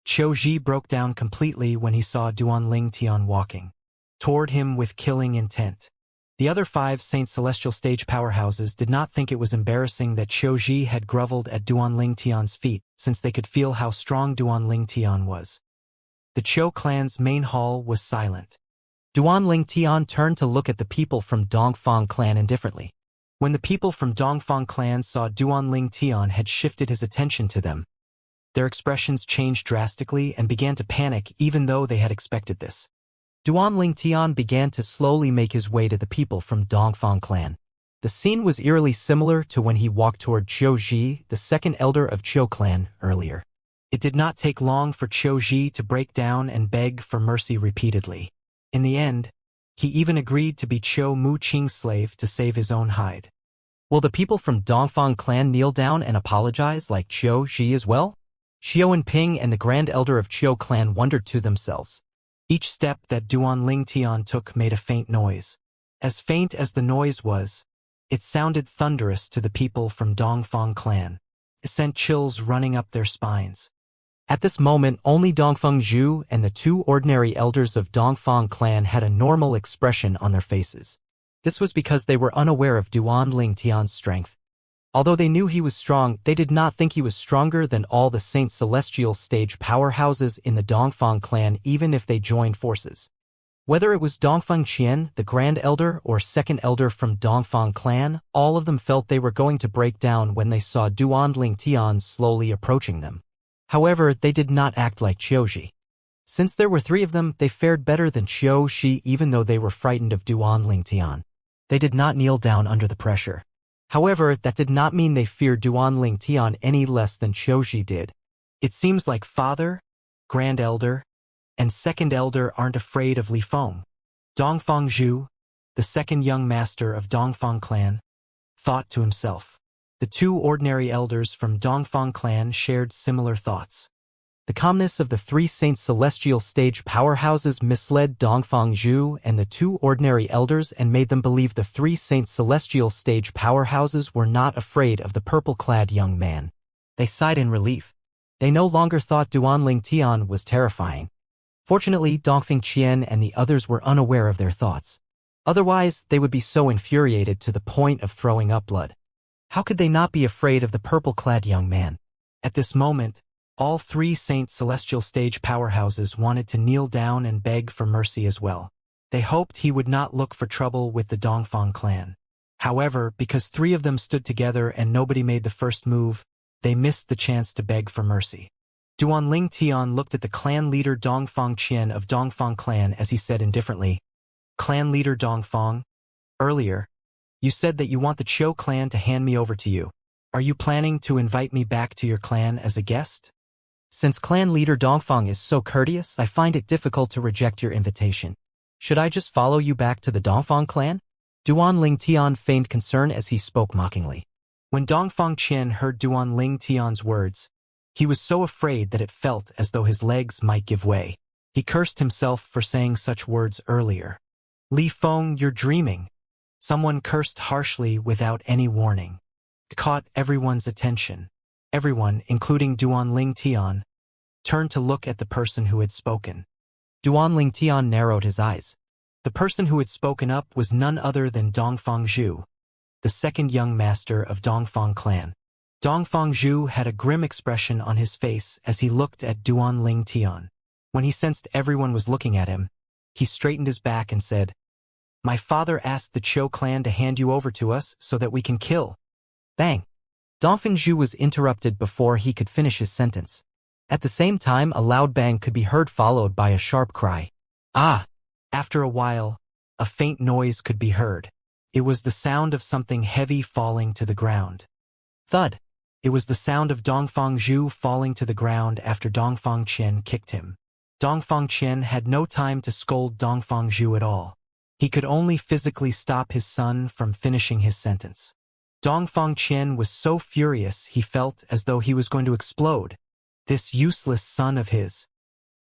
Speaker 2: Qiu Ji broke down completely when he saw Duan Ling Tian walking toward him with killing intent. The other 5 Saint Celestial stage powerhouses did not think it was embarrassing that Qiu Ji had groveled at Duan Ling Tian's feet, since they could feel how strong Duan Ling Tian was. The Qiu clan's main hall was silent. Duan Ling Tian turned to look at the people from Dongfeng clan indifferently.
Speaker 1: When the people from Dongfang clan saw Duanling Tian had shifted his attention to them, their expressions changed drastically and began to panic even though they had expected this. Duanling Tian began to slowly make his way to the people from Dongfang clan. The scene was eerily similar to when he walked toward Qiu Ji, the second elder of Qiu clan, earlier. It did not take long for Qiu Ji to break down and beg for mercy repeatedly. In the end, he even agreed to be Qiu Mu Qing's slave to save his own hide. Will the people from Dongfang clan kneel down and apologize like Qiu Ji as well? Xiao Ping and the grand elder of Qiu clan wondered to themselves. Each step that Duanling Tian took made a faint noise. As faint as the noise was, it sounded thunderous to the people from Dongfang clan. It sent chills running up their spines. At this moment, only Dongfeng Zhu and the two ordinary elders of Dongfang clan had a normal expression on their faces. This was because they were unaware of Duanling Tian's strength. Although they knew he was strong, they did not think he was stronger than all the Saint Celestial stage powerhouses in the Dongfang clan even if they joined forces. Whether it was Dongfeng Qian, the Grand Elder, or Second Elder from Dongfang clan, all of them felt they were going to break down when they saw Duanling Tian slowly approaching them. However, they did not act like Qiuji. Since there were three of them, they fared better than Qiuji even though they were frightened of Duanling Tian. They did not kneel down under the pressure. However, that did not mean they feared Duanling Tian any less than Qiuji did. It seems like Father, Grand Elder, and Second Elder aren't afraid of Li Feng. Dongfeng Zhu, the second young master of Dongfang clan, thought to himself. The two ordinary elders from Dongfang clan shared similar thoughts. The calmness of the three Saint Celestial stage powerhouses misled Dongfeng Zhu and the two ordinary elders and made them believe the three Saint Celestial stage powerhouses were not afraid of the purple-clad young man. They sighed in relief. They no longer thought Duanling Tian was terrifying. Fortunately, Dongfeng Qian and the others were unaware of their thoughts. Otherwise, they would be so infuriated to the point of throwing up blood. How could they not be afraid of the purple-clad young man? At this moment, all three Saint Celestial stage powerhouses wanted to kneel down and beg for mercy as well. They hoped he would not look for trouble with the Dongfang clan. However, because three of them stood together and nobody made the first move, they missed the chance to beg for mercy. Duanling Tian looked at the clan leader Dongfeng Qian of Dongfang clan as he said indifferently, "Clan leader Dongfeng, earlier, you said that you want the Qiu clan to hand me over to you. Are you planning to invite me back to your clan as a guest? Since clan leader Dongfeng is so courteous, I find it difficult to reject your invitation. Should I just follow you back to the Dongfeng clan?" Duanling Tian feigned concern as he spoke mockingly. When Dongfeng Qian heard Duanling Tian's words, he was so afraid that it felt as though his legs might give way. He cursed himself for saying such words earlier. "Li Feng, you're dreaming." Someone cursed harshly without any warning. It caught everyone's attention. Everyone, including Duanling Tian, turned to look at the person who had spoken. Duanling Tian narrowed his eyes. The person who had spoken up was none other than Dongfeng Zhu, the second young master of Dongfang clan. Dongfeng Zhu had a grim expression on his face as he looked at Duanling Tian. When he sensed everyone was looking at him, he straightened his back and said, "My father asked the Qiu clan to hand you over to us so that we can kill." Bang! Dongfeng Zhu was interrupted before he could finish his sentence. At the same time, a loud bang could be heard followed by a sharp cry. "Ah!" After a while, a faint noise could be heard. It was the sound of something heavy falling to the ground. Thud! It was the sound of Dongfeng Zhu falling to the ground after Dongfeng Qian kicked him. Dongfeng Qian had no time to scold Dongfeng Zhu at all. He could only physically stop his son from finishing his sentence. Dongfeng Qian was so furious he felt as though he was going to explode. This useless son of his.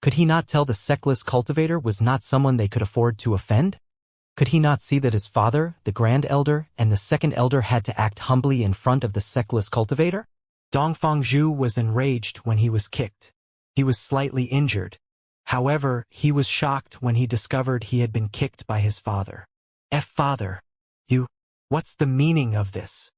Speaker 1: Could he not tell the sexless cultivator was not someone they could afford to offend? Could he not see that his father, the Grand Elder, and the Second Elder had to act humbly in front of the sexless cultivator? Dongfeng Zhu was enraged when he was kicked. He was slightly injured. However, he was shocked when he discovered he had been kicked by his father. Father, you, what's the meaning of this?